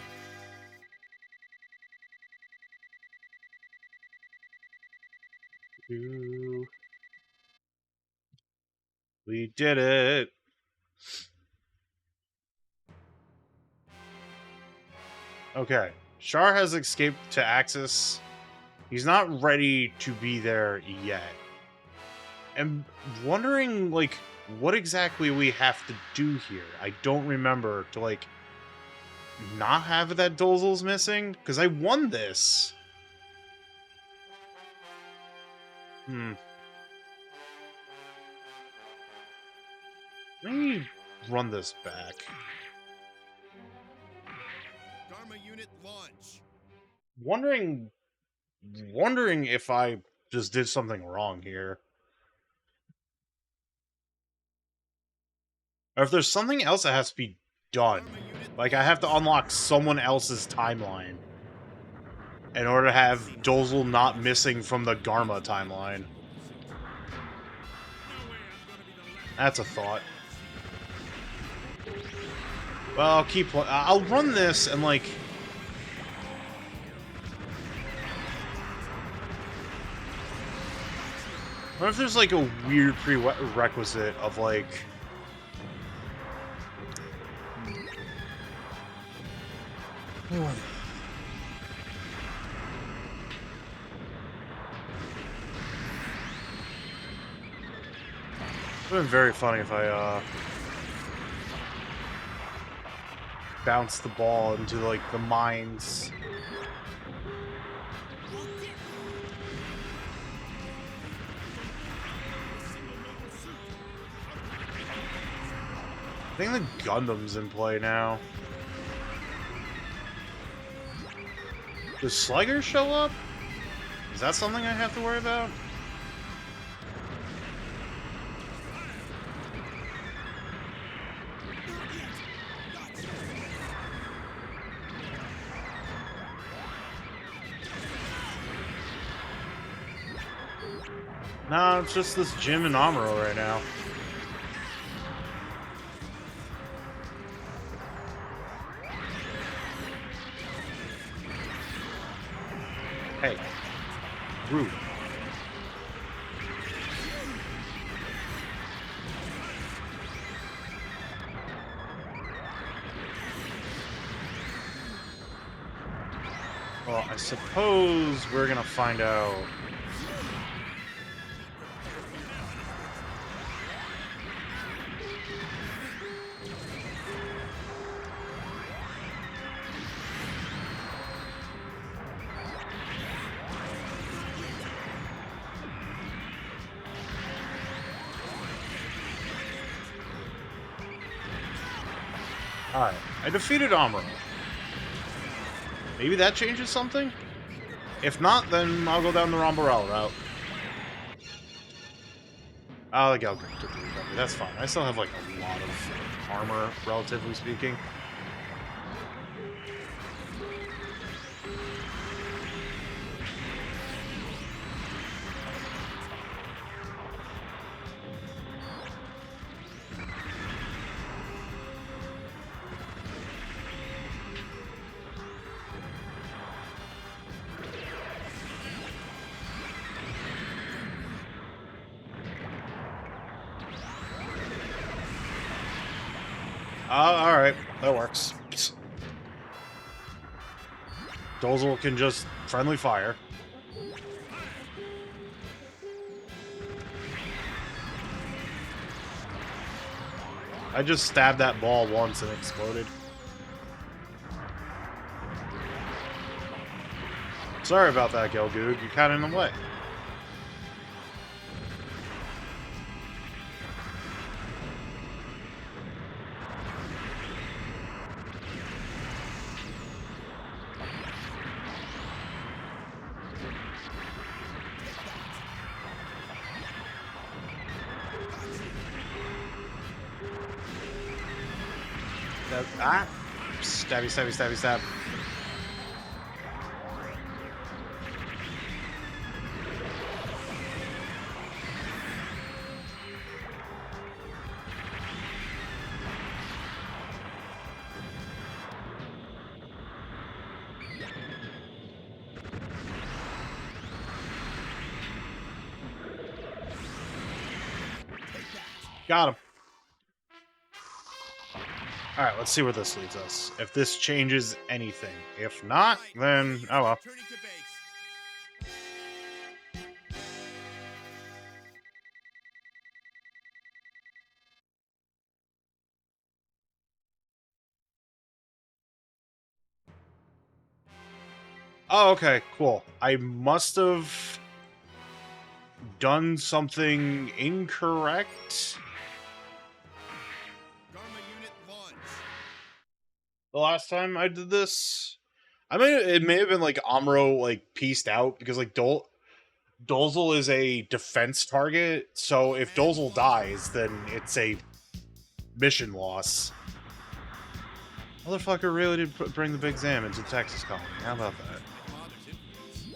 We did it. Okay. Char has escaped to Axis. He's not ready to be there yet. I'm wondering, like, what exactly we have to do here. I don't remember to, like, not have that Dozel's missing, because I won this. Let me run this back. Dharma unit launch. Wondering if I just did something wrong here. Or if there's something else that has to be done. Like, I have to unlock someone else's timeline in order to have Dozel not missing from the Garma timeline. That's a thought. Well, I'll keep... I'll run this and, like... What if there's, like, a weird prerequisite of, like... It would have been very funny if I, bounced the ball into, like, the mines. I think the Gundam's in play now. Does Sliger show up? Is that something I have to worry about? No, it's just this Jim and Amuro right now. Hey. Rude. Well, I suppose we're gonna find out. Alright, I defeated Amuro. Maybe that changes something? If not, then I'll go down the Rambarel route. I'll go to the recovery. That's fine. I still have, like, a lot of armor, relatively speaking. Alright. That works. Dozel can just friendly fire. I just stabbed that ball once and it exploded. Sorry about that, Gelgoog. You're kind of in the way. Ah! Stabby, stabby, stabby, stab. Got him. Alright, let's see where this leads us. If this changes anything. If not, then oh well. Turning to base. Oh, okay, cool. I must have done something incorrect Garma unit launch. the last time I did this. I mean, it may have been like Amuro like pieced out because like Dolzel is a defense target, so if Dolzel dies, then it's a mission loss. Motherfucker really did bring the Big Zam into the Texas colony. How about that? Father's influence.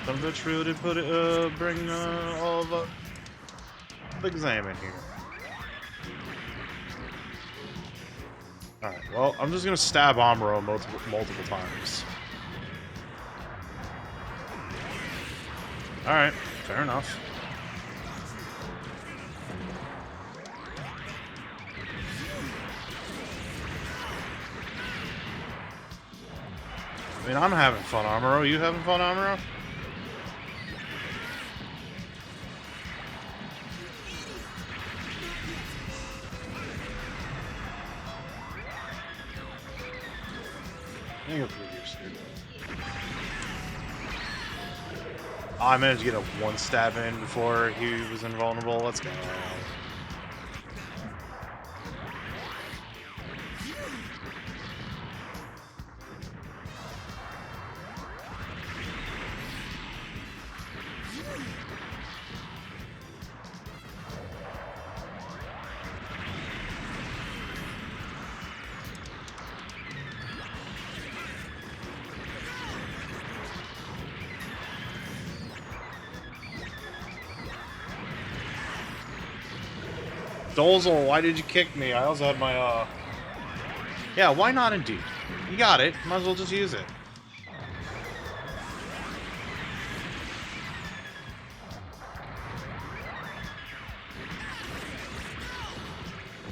Some bitch really did bring all of Big Zam in here. Alright, well, I'm just gonna stab Amuro multiple times. Alright, fair enough. I mean, I'm having fun, Amuro. You having fun, Amuro? I think it's reduced here. Oh, I managed to get a one stab in before he was invulnerable. Let's go. Dolzel, why did you kick me? I also had my, Yeah, why not indeed? You got it. Might as well just use it.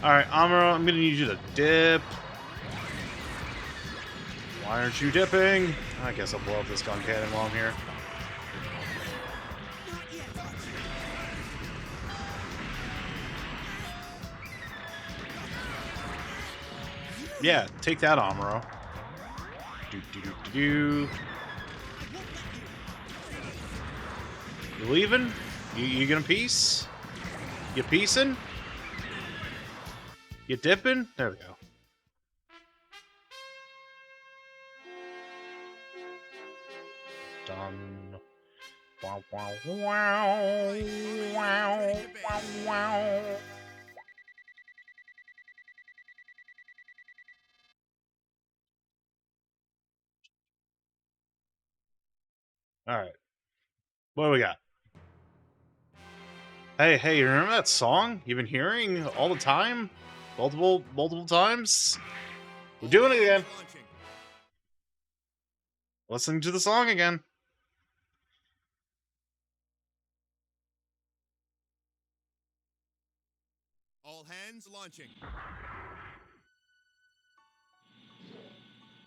Alright, Amuro, I'm gonna need you to dip. Why aren't you dipping? I guess I'll blow up this gun cannon while I'm here. Yeah, take that, Amuro. Do. You leaving? You gonna peace? You peacing? You dipping? There we go. Done. Wow, wow, wow, wow, wow, wow. Alright. What do we got? Hey, you remember that song you've been hearing all the time? Multiple times? We're doing it again. Launching. Listening to the song again. All hands launching.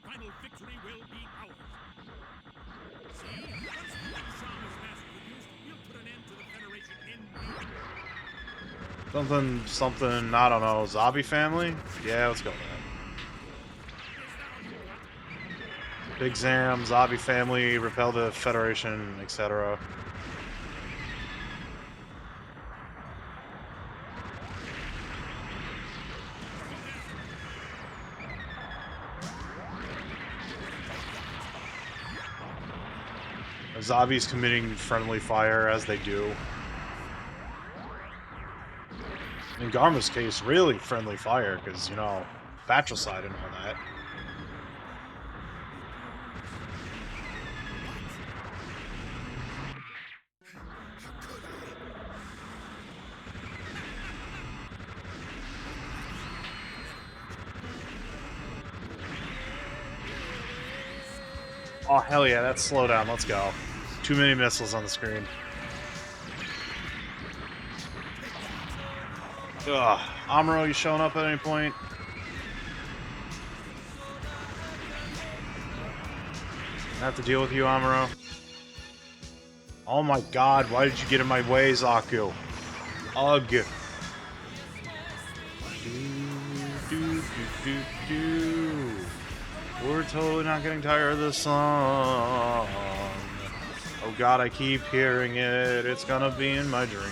Final victory will be ours. See, once the Big Sham is mass produced, we'll put an end to the Federation in no Something, I don't know, Zombie family? Yeah, let's go with that. Big Zam, Zombie family, repel the Federation, etc. Zombies committing friendly fire as they do. In Garma's case, really friendly fire, because, you know, Patricide and all that. Oh, hell yeah, that's slowdown. Let's go. Too many missiles on the screen. Ugh. Amuro, you showing up at any point? I have to deal with you, Amuro. Oh my god, why did you get in my way, Zaku? Ugh. Do, do, do, do, do. We're totally not getting tired of this song. Oh god, I keep hearing it. It's gonna be in my dreams.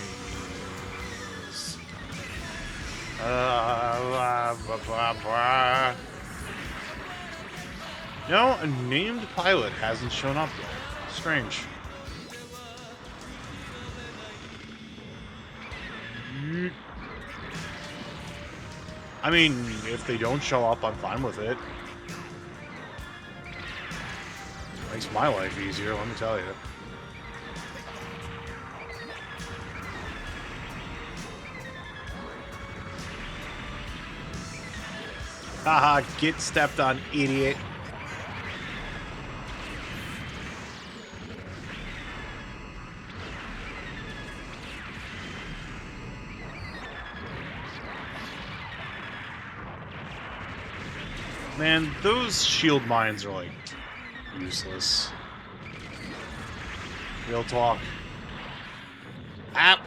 No, a named pilot hasn't shown up yet. Strange. I mean, if they don't show up, I'm fine with it. Makes my life easier, let me tell you. Haha, get stepped on, idiot. Man, those shield mines are, like, useless. Real talk. Ah!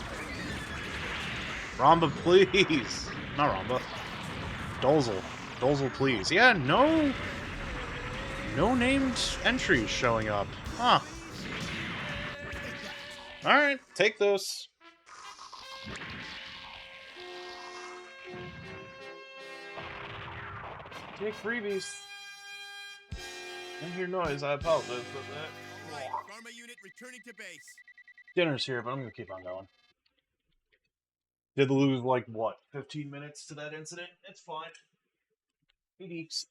Ramba, please! Not Ramba. Dozel. Dozel, please. Yeah, no named entries showing up. Huh. Alright, take those. Take freebies. I hear noise, I apologize for that. Right, Karma unit returning to base. Dinner's here, but I'm gonna keep on going. Did lose, like, what, 15 minutes to that incident? It's fine. He deeps.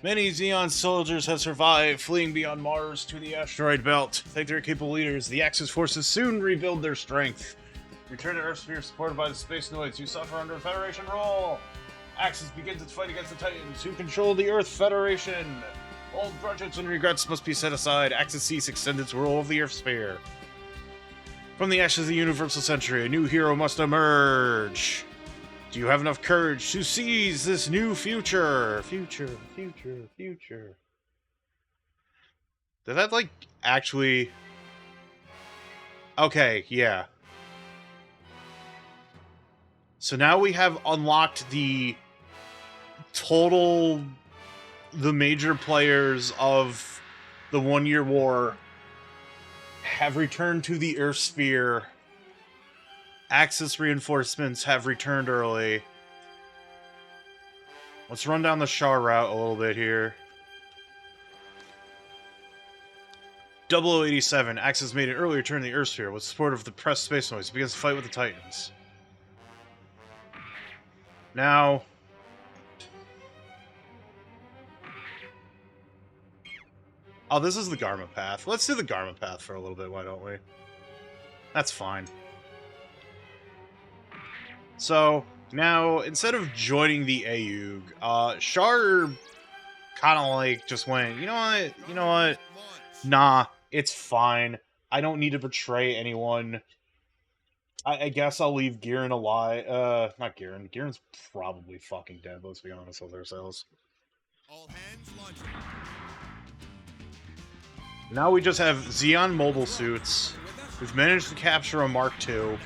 Many Xeon soldiers have survived, fleeing beyond Mars to the asteroid belt. Thanks to their capable leaders, the Axis forces soon rebuild their strength. Return to Earth sphere supported by the Space Noids, who suffer under Federation rule. Axis begins its fight against the Titans, who control the Earth Federation. Old grudges and regrets must be set aside. Axis cease extend its rule of the Earth sphere. From the ashes of the Universal Century, a new hero must emerge. Do you have enough courage to seize this new future? Future. Did that, like, actually... Okay, yeah. So now we have unlocked the major players of the 1 Year War have returned to the Earth sphere. Axis reinforcements have returned early. Let's run down the Shah route a little bit here. 0087, Axis made an early return to the Earth sphere with support of the press Space Noise. Begins to fight with the Titans. Now... Oh, this is the Garma path. Let's do the Garma path for a little bit, why don't we? That's fine. So, now, instead of joining the AUG, Shar kind of, like, just went, you know what? Nah, it's fine. I don't need to betray anyone. I guess I'll leave Giran alive. Not Giran. Giran's probably fucking dead, let's be honest with ourselves. All hands launching. Now we just have Xeon mobile suits. We've managed to capture a Mark II.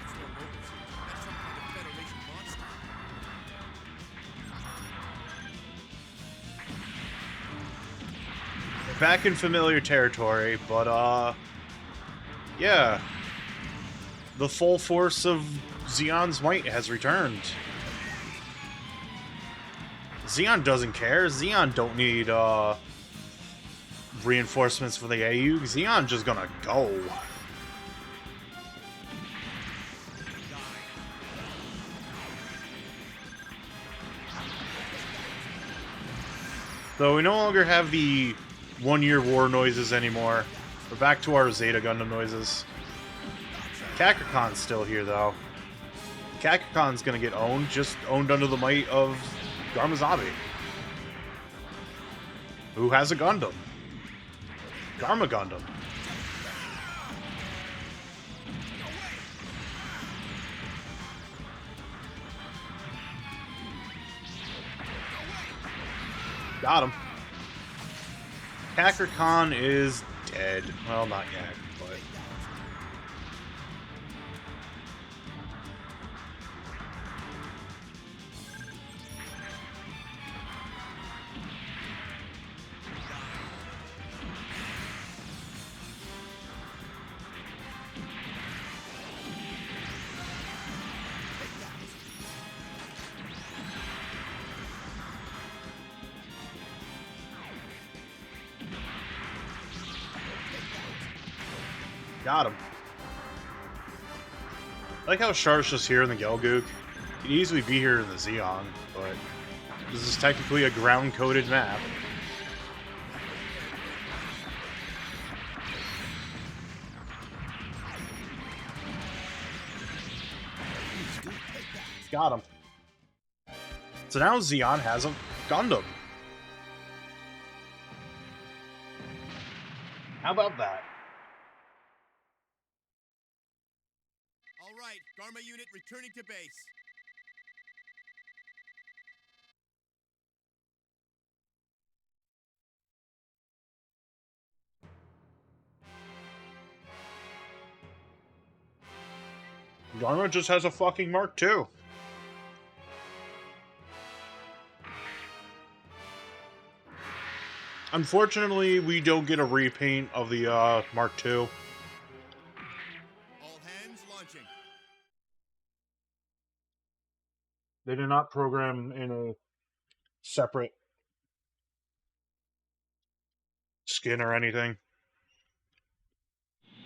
Back in familiar territory, but, yeah. The full force of Xeon's might has returned. Xeon doesn't care. Xeon don't need, reinforcements for the AU. Xeon just gonna go. So we no longer have the 1 Year War noises anymore. We're back to our Zeta Gundam noises. Kakarkon's still here, though. Kakarkon's gonna get owned, just owned under the might of Garmazabi, who has a Gundam. Garma Gundam. Got him. Kakarkon is dead. Well, not yet, but... Got him. I like how Shar's just here in the Gelgoog. Could easily be here in the Xeon, but this is technically a ground-coded map. Got him. So now Xeon has a Gundam. How about that? All right, Garma unit returning to base. Garma just has a fucking Mark II. Unfortunately, we don't get a repaint of the Mark II. All hands launching. They did not program in a separate skin or anything.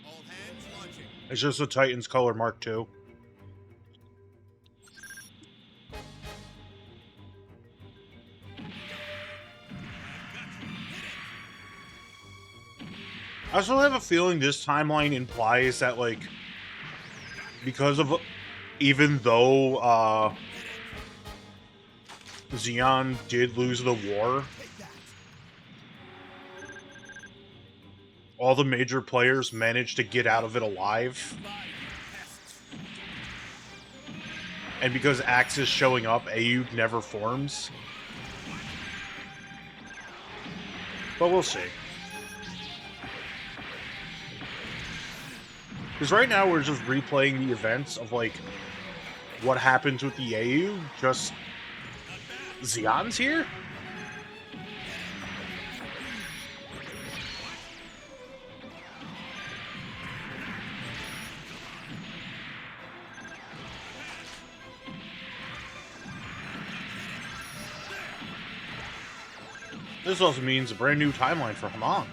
All hands launching. It's just a Titan's color Mark II. I also have a feeling this timeline implies that, like, because of, even though, Xeon did lose the war, all the major players managed to get out of it alive. And because Axe is showing up, AU never forms. But we'll see. Because right now we're just replaying the events of, like, what happens with the AU, just Xeon's here? This also means a brand new timeline for Haman.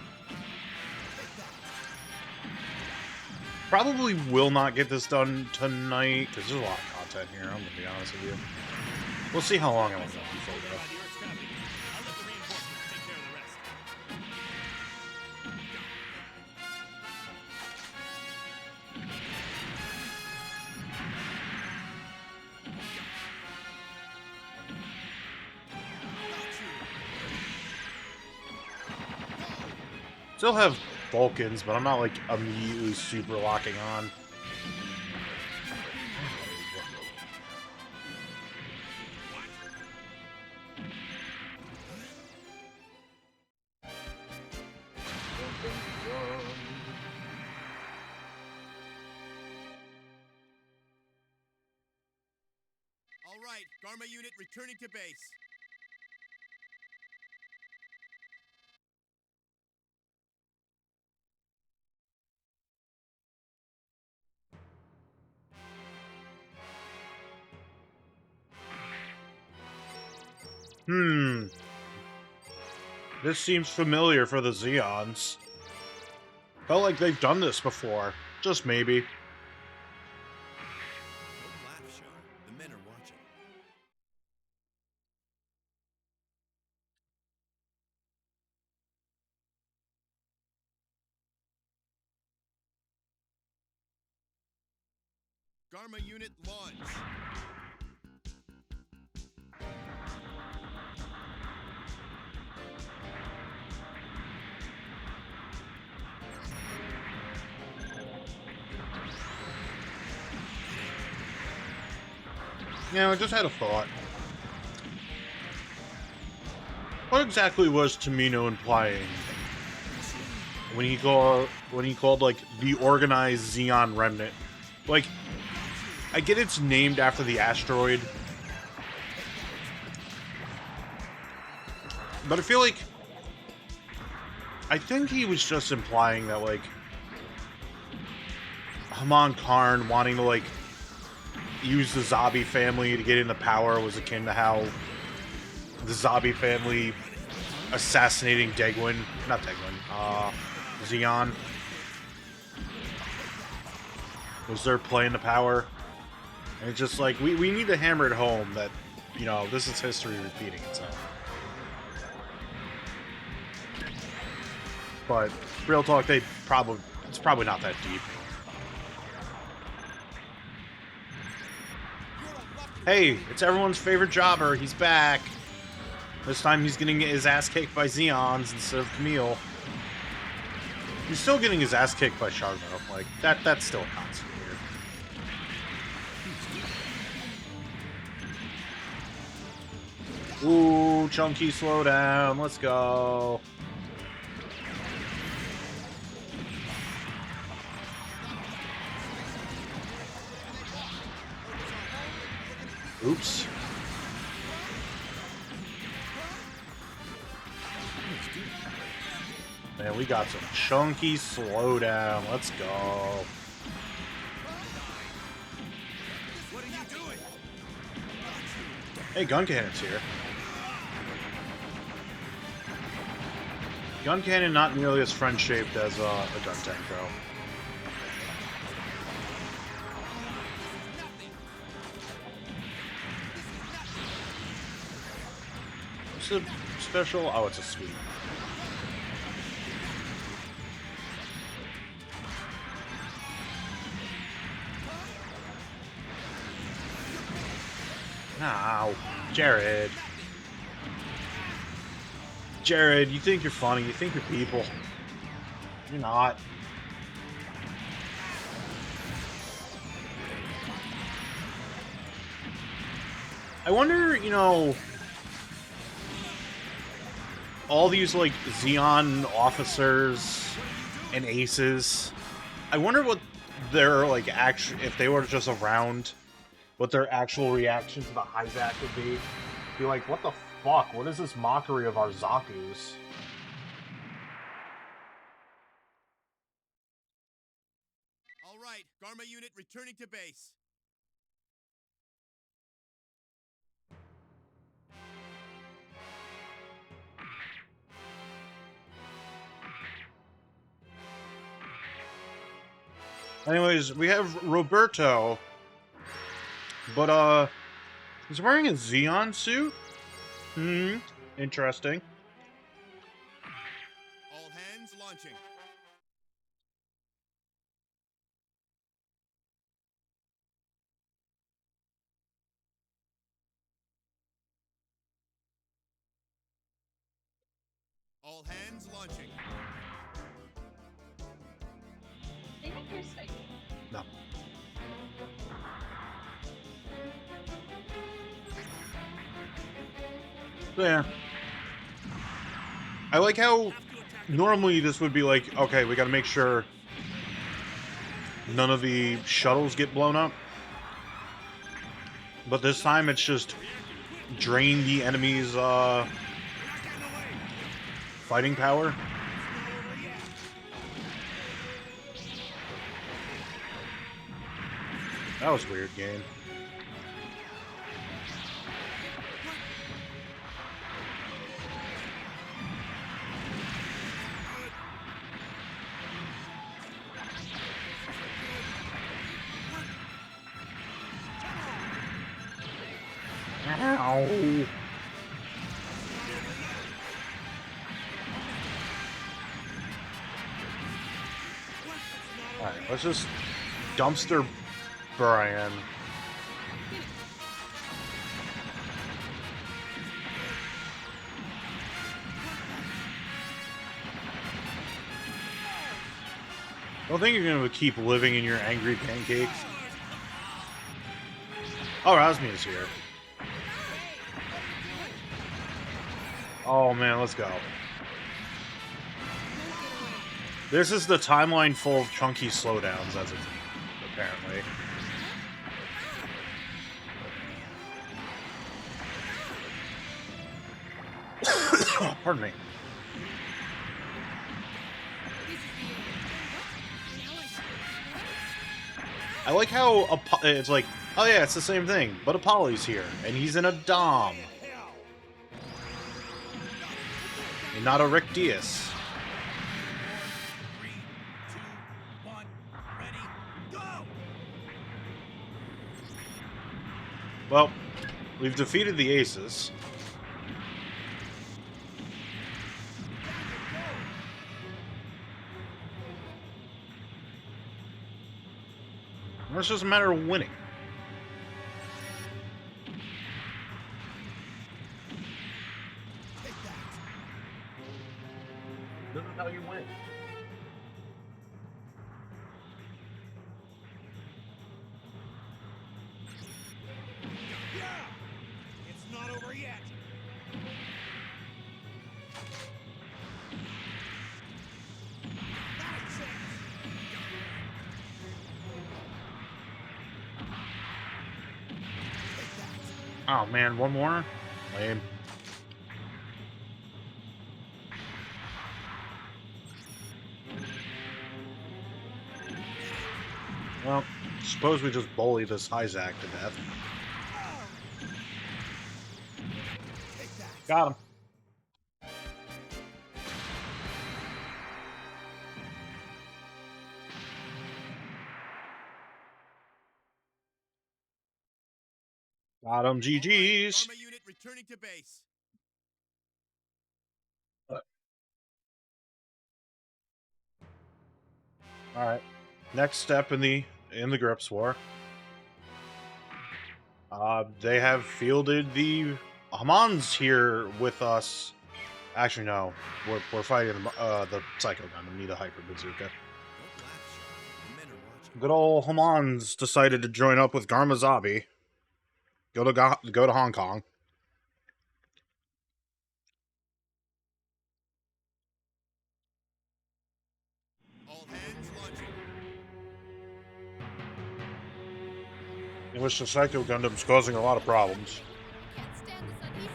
Probably will not get this done tonight, because there's a lot of content here, I'm going to be honest with you. We'll see how long I want to go before though. By the Earth's gravity. I'll let the reinforcements take care of the rest. Still have Vulcans, but I'm not, like, immediately super locking on. All right, Garma unit returning to base. This seems familiar for the Xeons. Felt like they've done this before. Just maybe. Don't laugh, Shar. The men are watching. Garma unit launch. Yeah, I just had a thought. What exactly was Tamino implying when he called like the organized Xeon remnant. Like, I get it's named after the asteroid, but I feel like I think he was just implying that like Haman Karn wanting to like use the Zabi family to get into power was akin to how the Zabi family assassinating Xeon was their play into power. And it's just like, we need to hammer it home that, you know, this is history repeating itself. But, real talk, it's probably not that deep. Hey, it's everyone's favorite jobber, he's back! This time he's getting his ass kicked by Xeons instead of Camille. He's still getting his ass kicked by Charno. Like, that's still a constant here. Ooh, Chunky, slow down. Let's go. Oops. Man, we got some chunky slowdown. Let's go. What are you doing? Hey, Gun Cannon's here. Gun Cannon not nearly as friend-shaped as a gun tank, though. What's a special? Oh, it's a sweep. Ow. Jared. Jared, you think you're funny. You think you're people. You're not. I wonder, you know, all these, like, Xeon officers and aces, I wonder what their, like, if they were just around, what their actual reaction to the hijack would be. Be like, what the fuck? What is this mockery of our Zakus? All right, Garma unit returning to base. Anyways, we have Roberto, but, he's wearing a Xeon suit? Interesting. All hands launching. All hands launching. They make your site. No. So, yeah. I like how normally this would be like, okay, we gotta make sure none of the shuttles get blown up. But this time it's just drain the enemy's fighting power. That was a weird game. Ow. Alright, let's just dumpster Brian. Don't think you're gonna keep living in your angry pancakes. Oh, Rasmia's here. Oh man, let's go. This is the timeline full of chunky slowdowns, as it's apparently. Pardon me. This is the end. What? Now I see. I like how it's like, oh yeah, it's the same thing, but Apollo's here, and he's in a Dom. And not a Rick Diaz. 3, 2, 1, ready, go! Well, we've defeated the Aces. Now it's just a matter of winning. Take that! This is how you win. Yeah! It's not over yet! Not a chance! Take that! Oh man, one more? Lame. Well, suppose we just bully this Isaac to death. Take that! Got him. Got him, All right, GG's. Armor unit returning to base. Alright. Next step in the Grips War. They have fielded the Hamons here with us. Actually, no. We're fighting the Psycho Gundam, need a Hyper Bazooka. Don't laugh, Shaw. The men are watching. Good old Hamons decided to join up with Garmazabi. Go to Hong Kong. All hands launching. In which the Psycho Gundam's causing a lot of problems. Can't stand this uneasiness.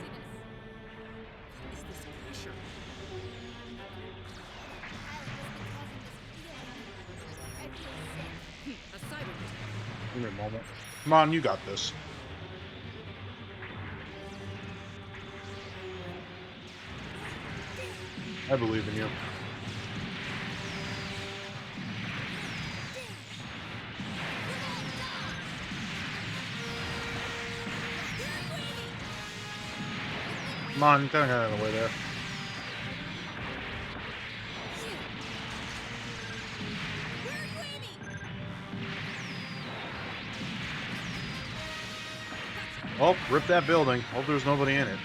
What is this pressure? Alex has been causing this feeling. I feel sick. A cyber attack. Give me a moment. Come on, you got this. I believe in you. Come on, you kind of got out of the way there. Oh, rip that building. Hope there's nobody in it.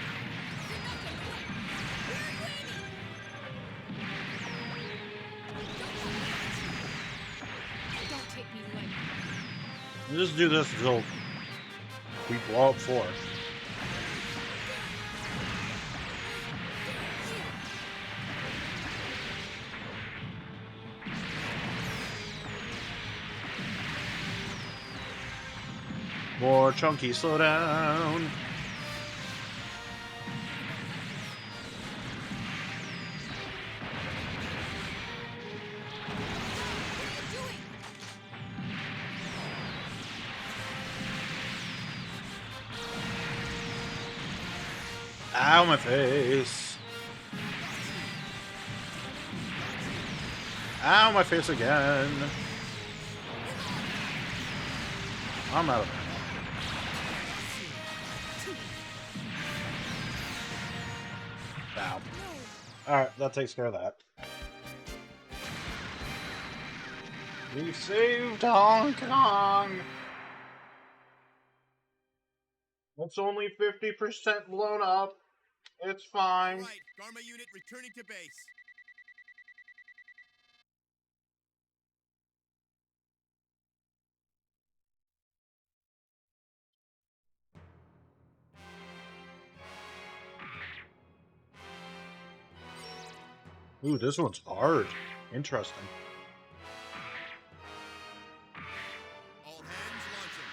Don't take me lightly. We'll just do this until we blow up 4. More chunky slowdown. Ow, my face. Ow, my face again. I'm out of it. Ow. Alright, that takes care of that. We saved Hong Kong! It's only 50% blown up. It's fine. Right, Garma unit returning to base. Ooh, this one's hard. Interesting. All hands launching.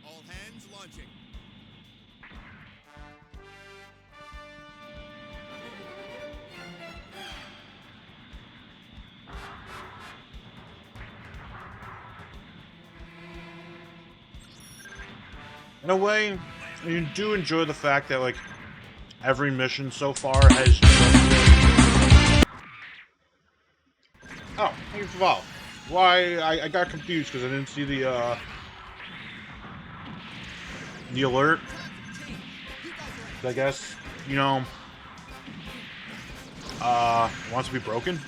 All hands launching. In a way, you do enjoy the fact that, like, every mission so far has... Oh, thank you for Val. Why, I got confused because I didn't see the alert. I guess, you know, wants to be broken.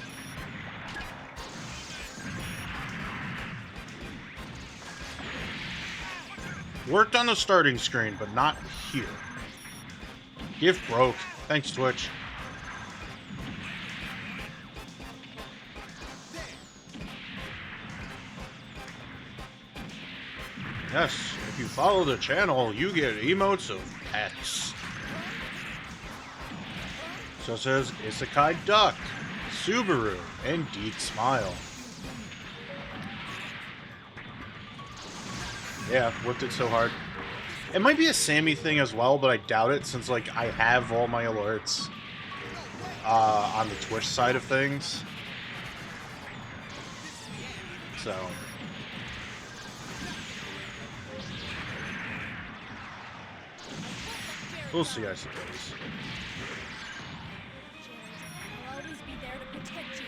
Worked on the starting screen, but not here. Gift broke. Thanks, Twitch. Yes, if you follow the channel, you get emotes of pets. Such as Isekai Duck, Subaru, and Deek Smile. Yeah, whipped it so hard. It might be a Sammy thing as well, but I doubt it since, like, I have all my alerts on the Twitch side of things. So... we'll see, I suppose. I'll always be there to protect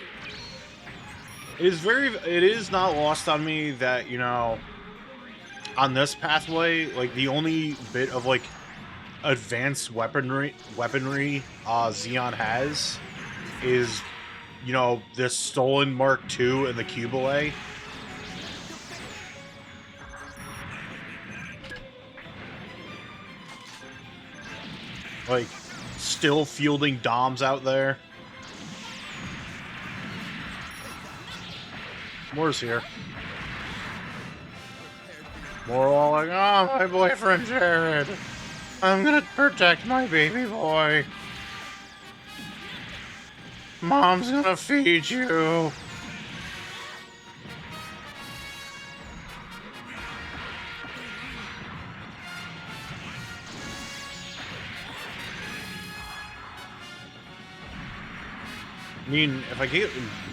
you. It is not lost on me that, you know, on this pathway, like, the only bit of, like, advanced weaponry Xeon has is, you know, this stolen Mark II and the Cubile. Like, still fielding DOMs out there. Moore's here. More all like, oh, my boyfriend Jared. I'm gonna protect my baby boy. Mom's gonna feed you. I mean, if I get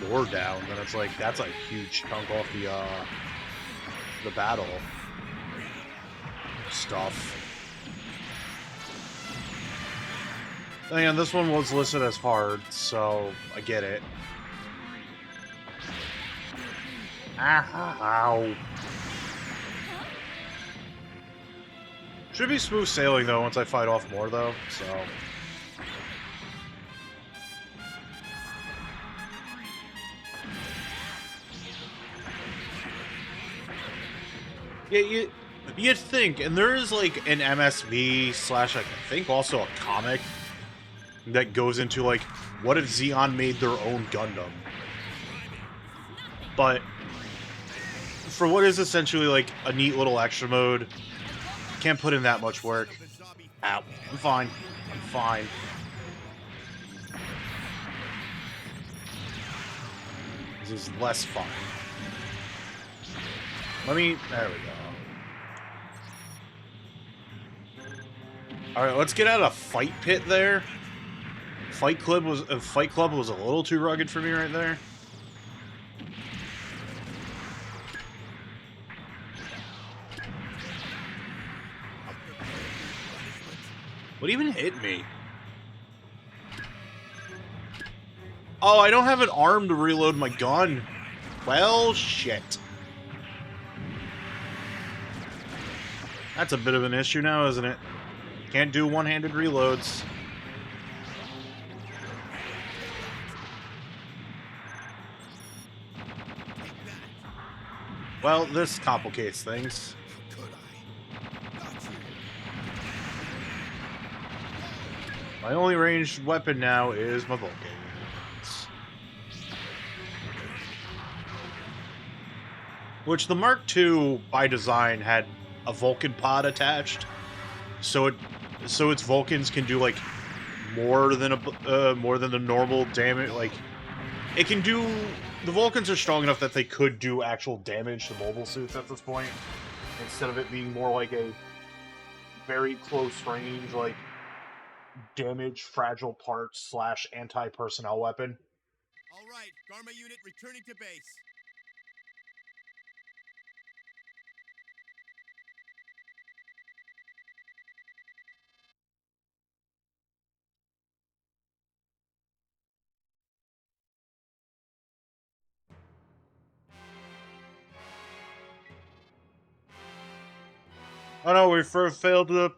Lore down, then it's like, that's a huge chunk off the battle stuff. And this one was listed as hard, so I get it. Ow. Should be smooth sailing, though, once I fight off more, though, so... Yeah, you'd think, and there is like an MSV slash, I think, also a comic that goes into like, what if Xeon made their own Gundam? But for what is essentially like a neat little extra mode, can't put in that much work. Ow, I'm fine. I'm fine. This is less fun. There we go. Alright, let's get out of Fight Pit there. Fight Club was a little too rugged for me right there. What even hit me? Oh, I don't have an arm to reload my gun. Well, shit. That's a bit of an issue now, isn't it? Can't do one-handed reloads. Well, this complicates things. My only ranged weapon now is my Vulcans. Which the Mark II, by design, had a Vulcan pod attached, so its Vulcans can do like more than the normal damage. Like it can do. The Vulcans are strong enough that they could do actual damage to mobile suits at this point, instead of it being more like a very close range, like damage fragile parts / anti-personnel weapon. All right, Garma unit returning to base. Oh no, we failed to.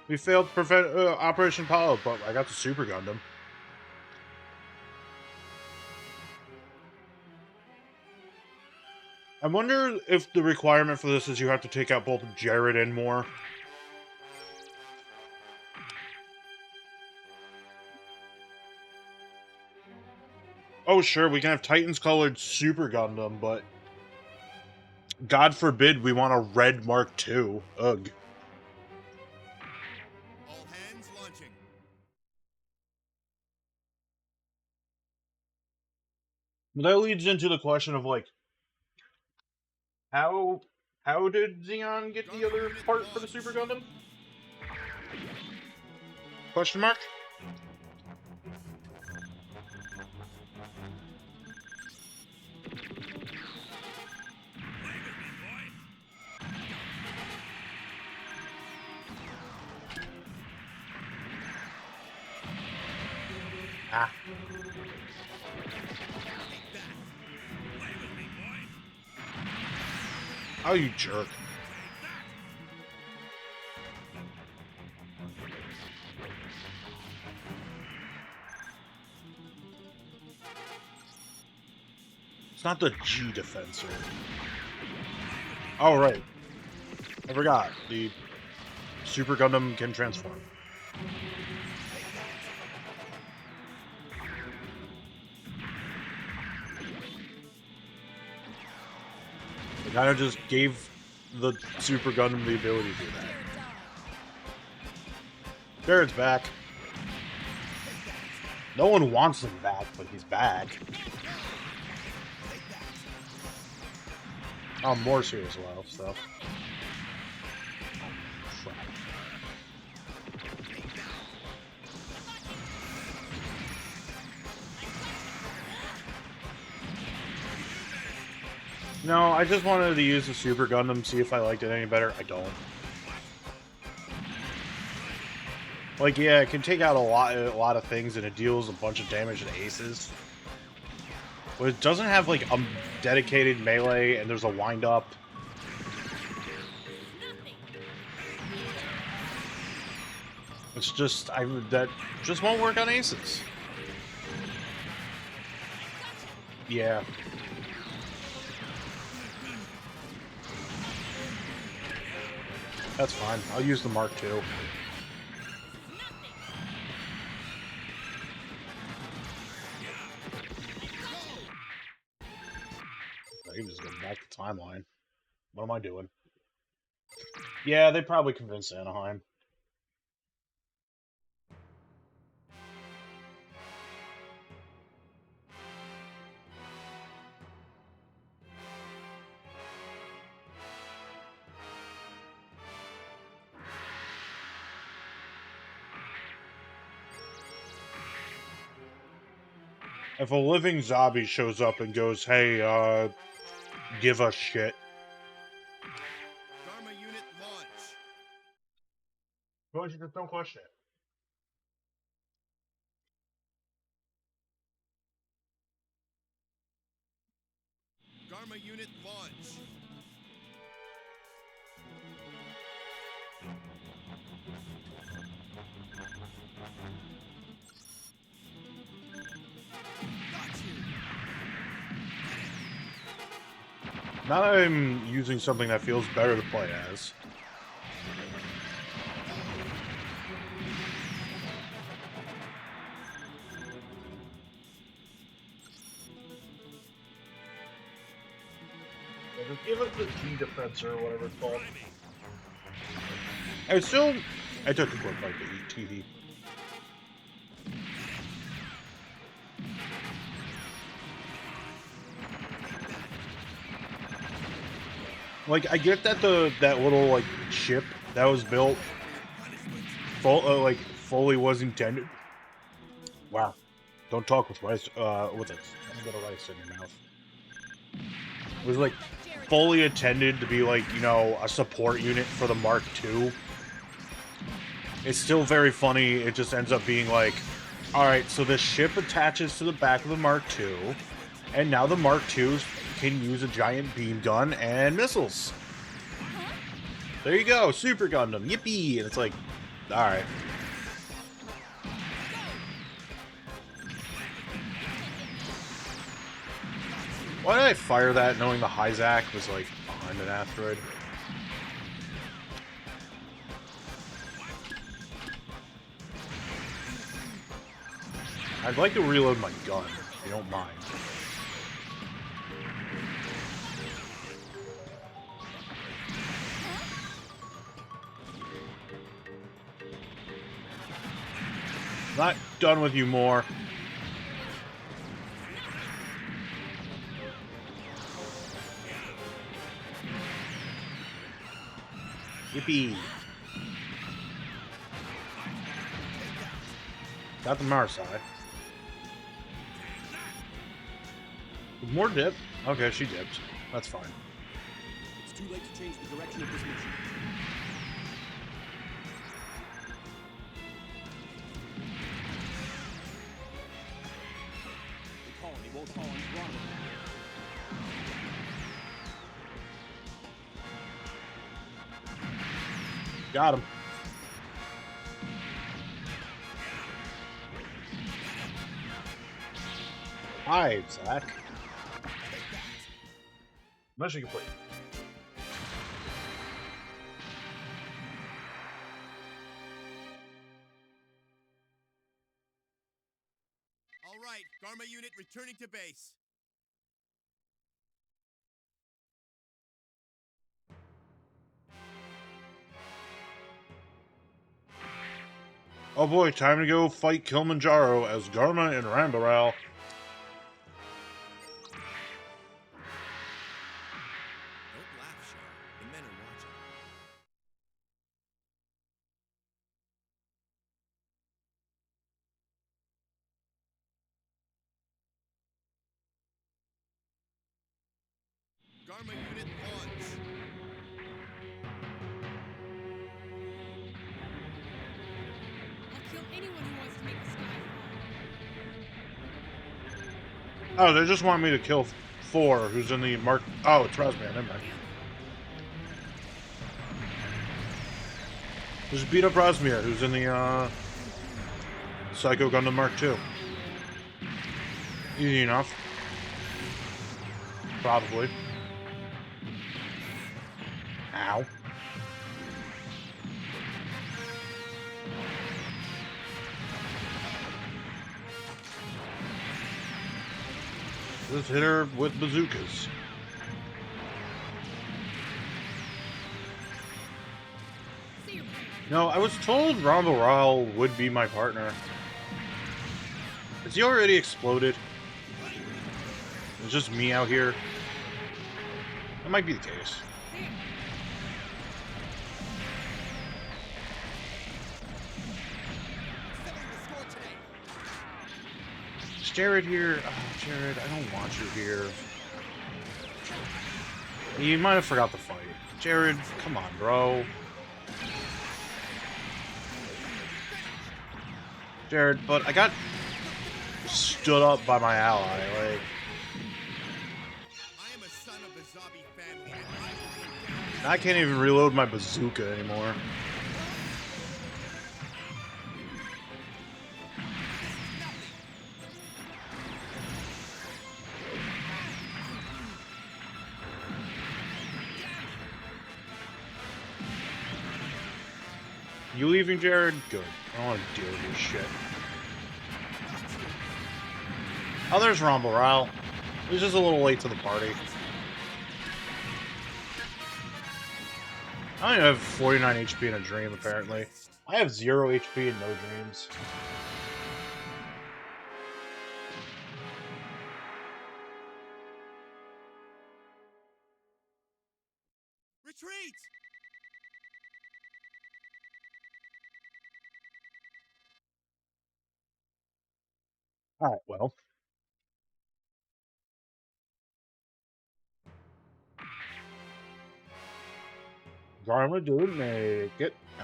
We failed to prevent Operation Apollo, but I got the Super Gundam. I wonder if the requirement for this is you have to take out both Jared and Moore. Oh, sure, we can have Titans-colored Super Gundam, but God forbid we want a red Mark II. Ugh. All hands launching. But that leads into the question of, like, how did Xeon get the other part for the Super Gundam? Question mark? Ah. Oh, you jerk. It's not the G defensor. Oh, right. I forgot. The Super Gundam can transform. They kind of just gave the Super Gundam the ability to do that. Jared's back. No one wants him back, but he's back. Oh, Moore's here as well, so. Crap. No, I just wanted to use the Super Gundam, see if I liked it any better. I don't. Like, yeah, it can take out a lot of things, and it deals a bunch of damage to aces. But it doesn't have, like, a dedicated melee, and there's a wind-up. It's just, that just won't work on aces. Yeah. That's fine. I'll use the Mark II. I can just go back to timeline. What am I doing? Yeah, they probably convinced Anaheim. If a living zombie shows up and goes, hey, give us shit. Garma unit launch. Well, you just don't question it. Garma unit launch. Got you. Now that I'm using something that feels better to play as. Give it the G defense or whatever it's called. I still... I took a quick bite to eat TV. Like, I get that that little, like, ship that was built fully was intended. Wow. Don't talk with rice, with a bit of rice in your mouth. It was, like, fully intended to be, like, you know, a support unit for the Mark II. It's still very funny. It just ends up being like, alright, so the ship attaches to the back of the Mark II, and now the Mark IIs can use a giant beam gun and missiles. There you go, Super Gundam, yippee! And it's like, alright. Why did I fire that knowing the Hyzak was, like, behind an asteroid? I'd like to reload my gun, if you don't mind. Not done with you more. Yippee. Got the Marsai. More dip? Okay, she dipped. That's fine. It's too late to change the direction of this mission. The colony won't fall on Romulus. Got him. Hi, Zach. Mission complete. All right, Garma unit returning to base. Oh boy, time to go fight Kilimanjaro as Garma and Rambaral. Don't laugh, Shaw. The men are watching. Garma unit launch. I'll kill anyone who wants to make the sky fall. Oh, they just want me to kill 4, who's in the Mark... Oh, it's Rosman, never mind. Just beat up Rosmir, who's in the, Psycho Gundam Mark II. Easy enough. Probably. Ow. Just hit her with bazookas. See you. No, I was told Rambaral would be my partner. Has he already exploded? It's just me out here. That might be the case. There. Settling the score today. Is Jared here? Oh, Jared, I don't want you here. You might have forgot the fight. Jared, come on, bro. Jared, but I got stood up by my ally, like... I am a son of the Zabi family, and I will go down. I can't even reload my bazooka anymore. You leaving, Jared? Good. I don't want to deal with your shit. Oh, there's Rambaral. He's just a little late to the party. I only have 49 HP in a dream, apparently. I have 0 HP and no dreams. Retreat! Alright, well. Dharma didn't make it. Oh.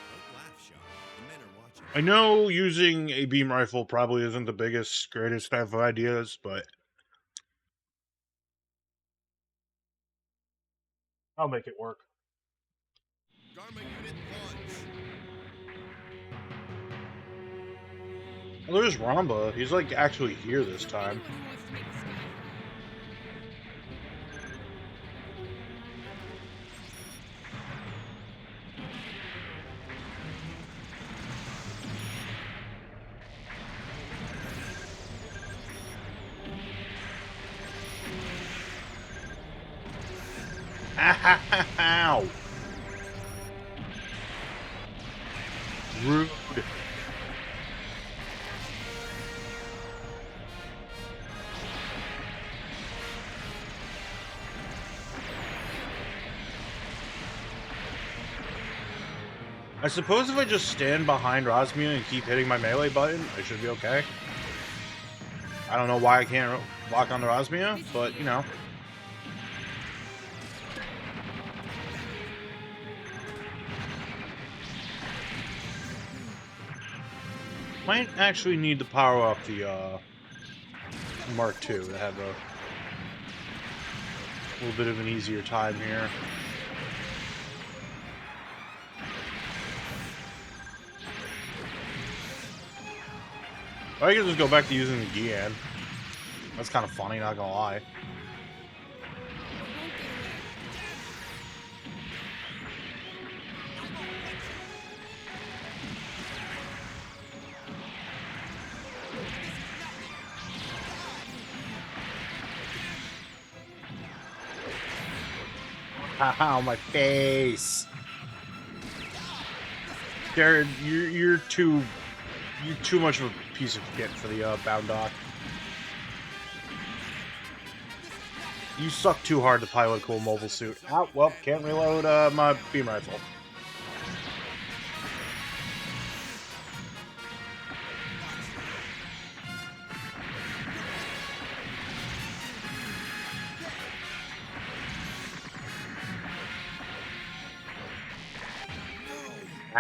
Don't laugh, Shaw. The men are watching. I know using a beam rifle probably isn't the biggest, greatest of ideas, but I'll make it work. Garma unit launch. well, there's Ramba. He's like actually here this time. Anyone who wants to make the sky Ow! Rude. I suppose if I just stand behind Rosmia and keep hitting my melee button, I should be okay. I don't know why I can't lock on the Rosmia, but you know. Might actually need to power up the Mark II to have a little bit of an easier time here. Or I could just go back to using the Gian. That's kind of funny, not gonna lie. Haha, my face. Jared, you're too much of a piece of shit for the bound dock. You suck too hard to pilot a cool mobile suit. Oh, well, can't reload my beam rifle.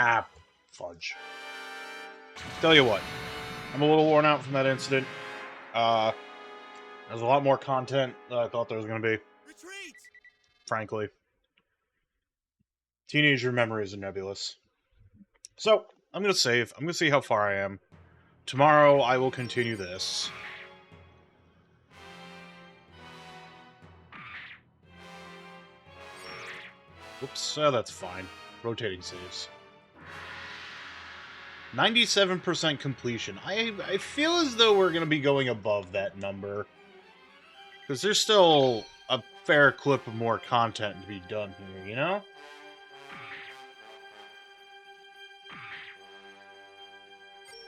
Ah, fudge. Tell you what, I'm a little worn out from that incident. There's a lot more content than I thought there was going to be, Retreat! frankly. Teenager memories are nebulous. So, I'm going to save. I'm going to see how far I am. Tomorrow, I will continue this. Whoops, that's fine. Rotating saves. 97% completion. I feel as though we're going to be going above that number. Because there's still a fair clip of more content to be done here, you know?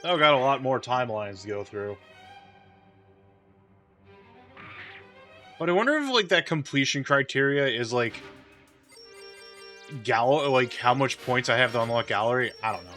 I've got a lot more timelines to go through. But I wonder if, like, that completion criteria is, like, how much points I have to unlock gallery? I don't know.